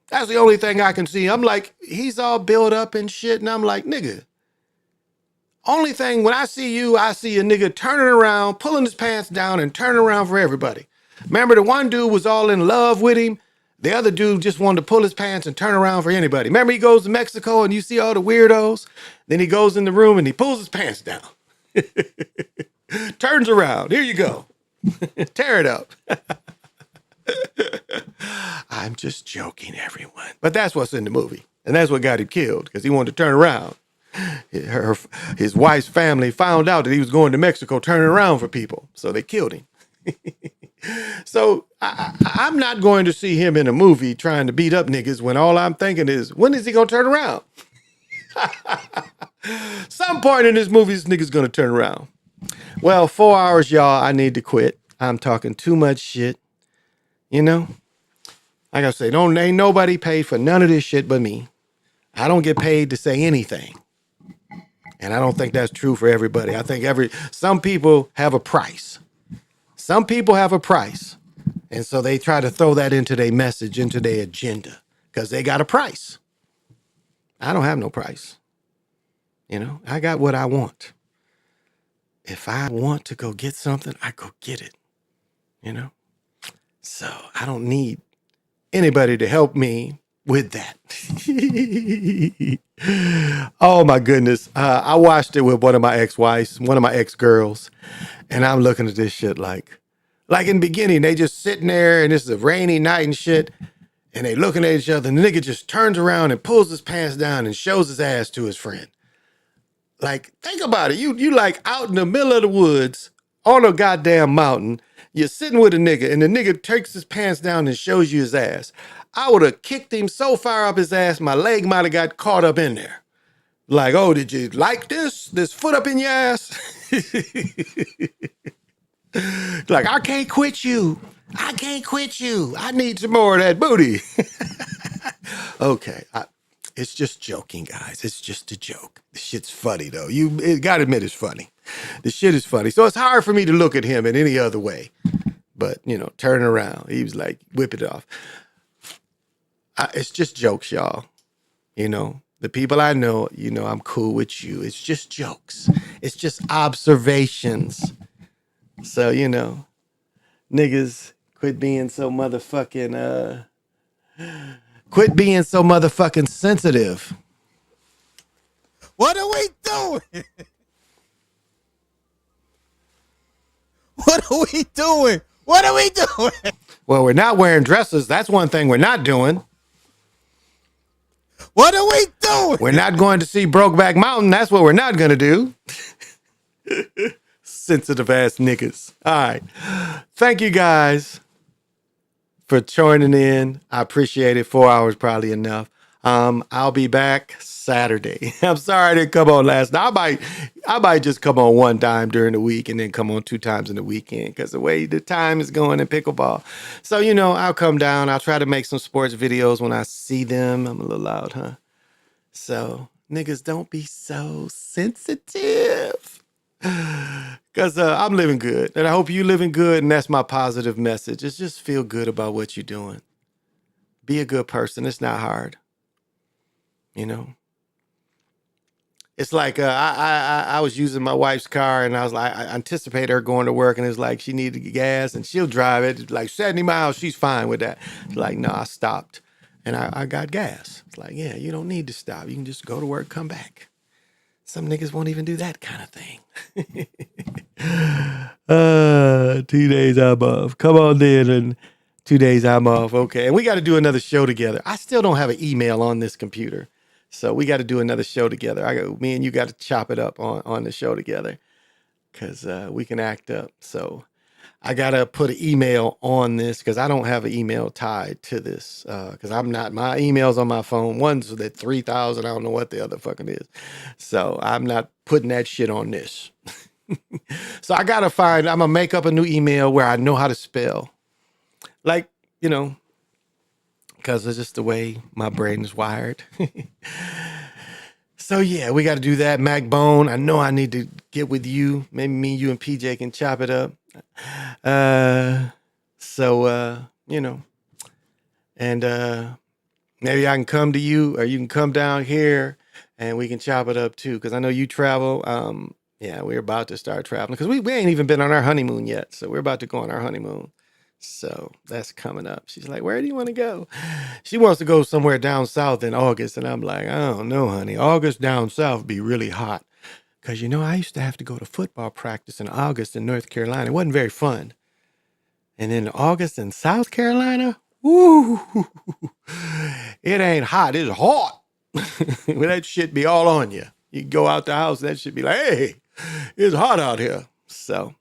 That's the only thing I can see. I'm like, he's all built up and shit, and I'm like, nigga. Only thing, when I see you, I see a nigga turning around, pulling his pants down, and turning around for everybody. Remember the one dude was all in love with him, The other dude just wanted to pull his pants and turn around for anybody. Remember, he goes to Mexico and you see all the weirdos? Then he goes in the room and he pulls his pants down. Turns around. Here you go. Tear it up. I'm just joking, everyone. But that's what's in the movie. And that's what got him killed, because he wanted to turn around. His wife's family found out that he was going to Mexico turning around for people. So they killed him. So I'm not going to see him in a movie trying to beat up niggas when all I'm thinking is, when is he going to turn around? Some point in this movie, this nigga's going to turn around. Well, 4 hours, y'all. I need to quit. I'm talking too much shit. You know? Like I say, ain't nobody paid for none of this shit but me. I don't get paid to say anything. And I don't think that's true for everybody. I think some people have a price. Some people have a price. And so they try to throw that into their message, into their agenda, because they got a price. I don't have no price. You know, I got what I want. If I want to go get something, I go get it. You know? So I don't need anybody to help me with that. Oh my goodness. I watched it with one of my ex-wives, one of my ex-girls, and I'm looking at this shit like in the beginning, they just sitting there and it's a rainy night and shit, and they looking at each other, and the nigga just turns around and pulls his pants down and shows his ass to his friend. Like, think about it. You like out in the middle of the woods on a goddamn mountain. You're sitting with a nigga, and the nigga takes his pants down and shows you his ass. I would have kicked him so far up his ass, my leg might have got caught up in there. Like, oh, did you like this? This foot up in your ass? Like, I can't quit you. I can't quit you. I need some more of that booty. Okay, it's just joking, guys. It's just a joke. The shit's funny, though. You gotta admit it's funny. The shit is funny. So it's hard for me to look at him in any other way. But, you know, turn around. He was like, whip it off. It's just jokes, y'all. You know, the people I know, you know, I'm cool with you. It's just jokes. It's just observations. So, you know, niggas quit being so motherfucking sensitive. What are we doing? What are we doing? What are we doing? Well, we're not wearing dresses. That's one thing we're not doing. What are we doing? We're not going to see Brokeback Mountain. That's what we're not going to do. Sensitive ass niggas. All right. Thank you guys for joining in. I appreciate it. 4 hours probably enough. I'll be back Saturday. I'm sorry I didn't come on last night. I might just come on one time during the week and then come on 2 times in the weekend, because the way the time is going in pickleball. So, you know, I'll come down. I'll try to make some sports videos when I see them. I'm a little loud, huh? So, niggas, don't be so sensitive. Because I'm living good. And I hope you living good. And that's my positive message. It's just feel good about what you're doing. Be a good person. It's not hard. You know? It's like I was using my wife's car, and I was like, I anticipate her going to work, and it's like she needed gas, and she'll drive it like 70 miles. She's fine with that. It's like, no, I stopped, and I got gas. It's like, yeah, you don't need to stop. You can just go to work, come back. Some niggas won't even do that kind of thing. 2 days I'm off. Come on then, and 2 days I'm off. Okay, and we got to do another show together. I still don't have an email on this computer. So we got to do another show together. Me and you got to chop it up on the show together, because we can act up. So I got to put an email on this, because I don't have an email tied to this, because my email's on my phone. One's at 3,000. I don't know what the other fucking is. So I'm not putting that shit on this. So I'm going to make up a new email where I know how to spell. Like, you know, because it's just the way my brain is wired. So yeah, we got to do that. Macbone, I know I need to get with you. Maybe me, you, and PJ can chop it up. You know, and maybe I can come to you, or you can come down here, and we can chop it up too. Because I know you travel. Yeah, we're about to start traveling, because we ain't even been on our honeymoon yet. So we're about to go on our honeymoon. So that's coming up. She's like, where do you want to go? She wants to go somewhere down south in August. And I'm like, I don't know, honey. August down south be really hot. Because, I used to have to go to football practice in August in North Carolina. It wasn't very fun. And in August in South Carolina, woo, it ain't hot. It's hot. That shit be all on you. You go out the house, that shit be like, hey, it's hot out here. So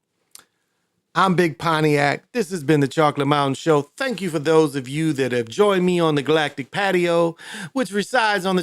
I'm Big Pontiac. This has been the Chocolate Mountain Show. Thank you for those of you that have joined me on the Galactic Patio, which resides on the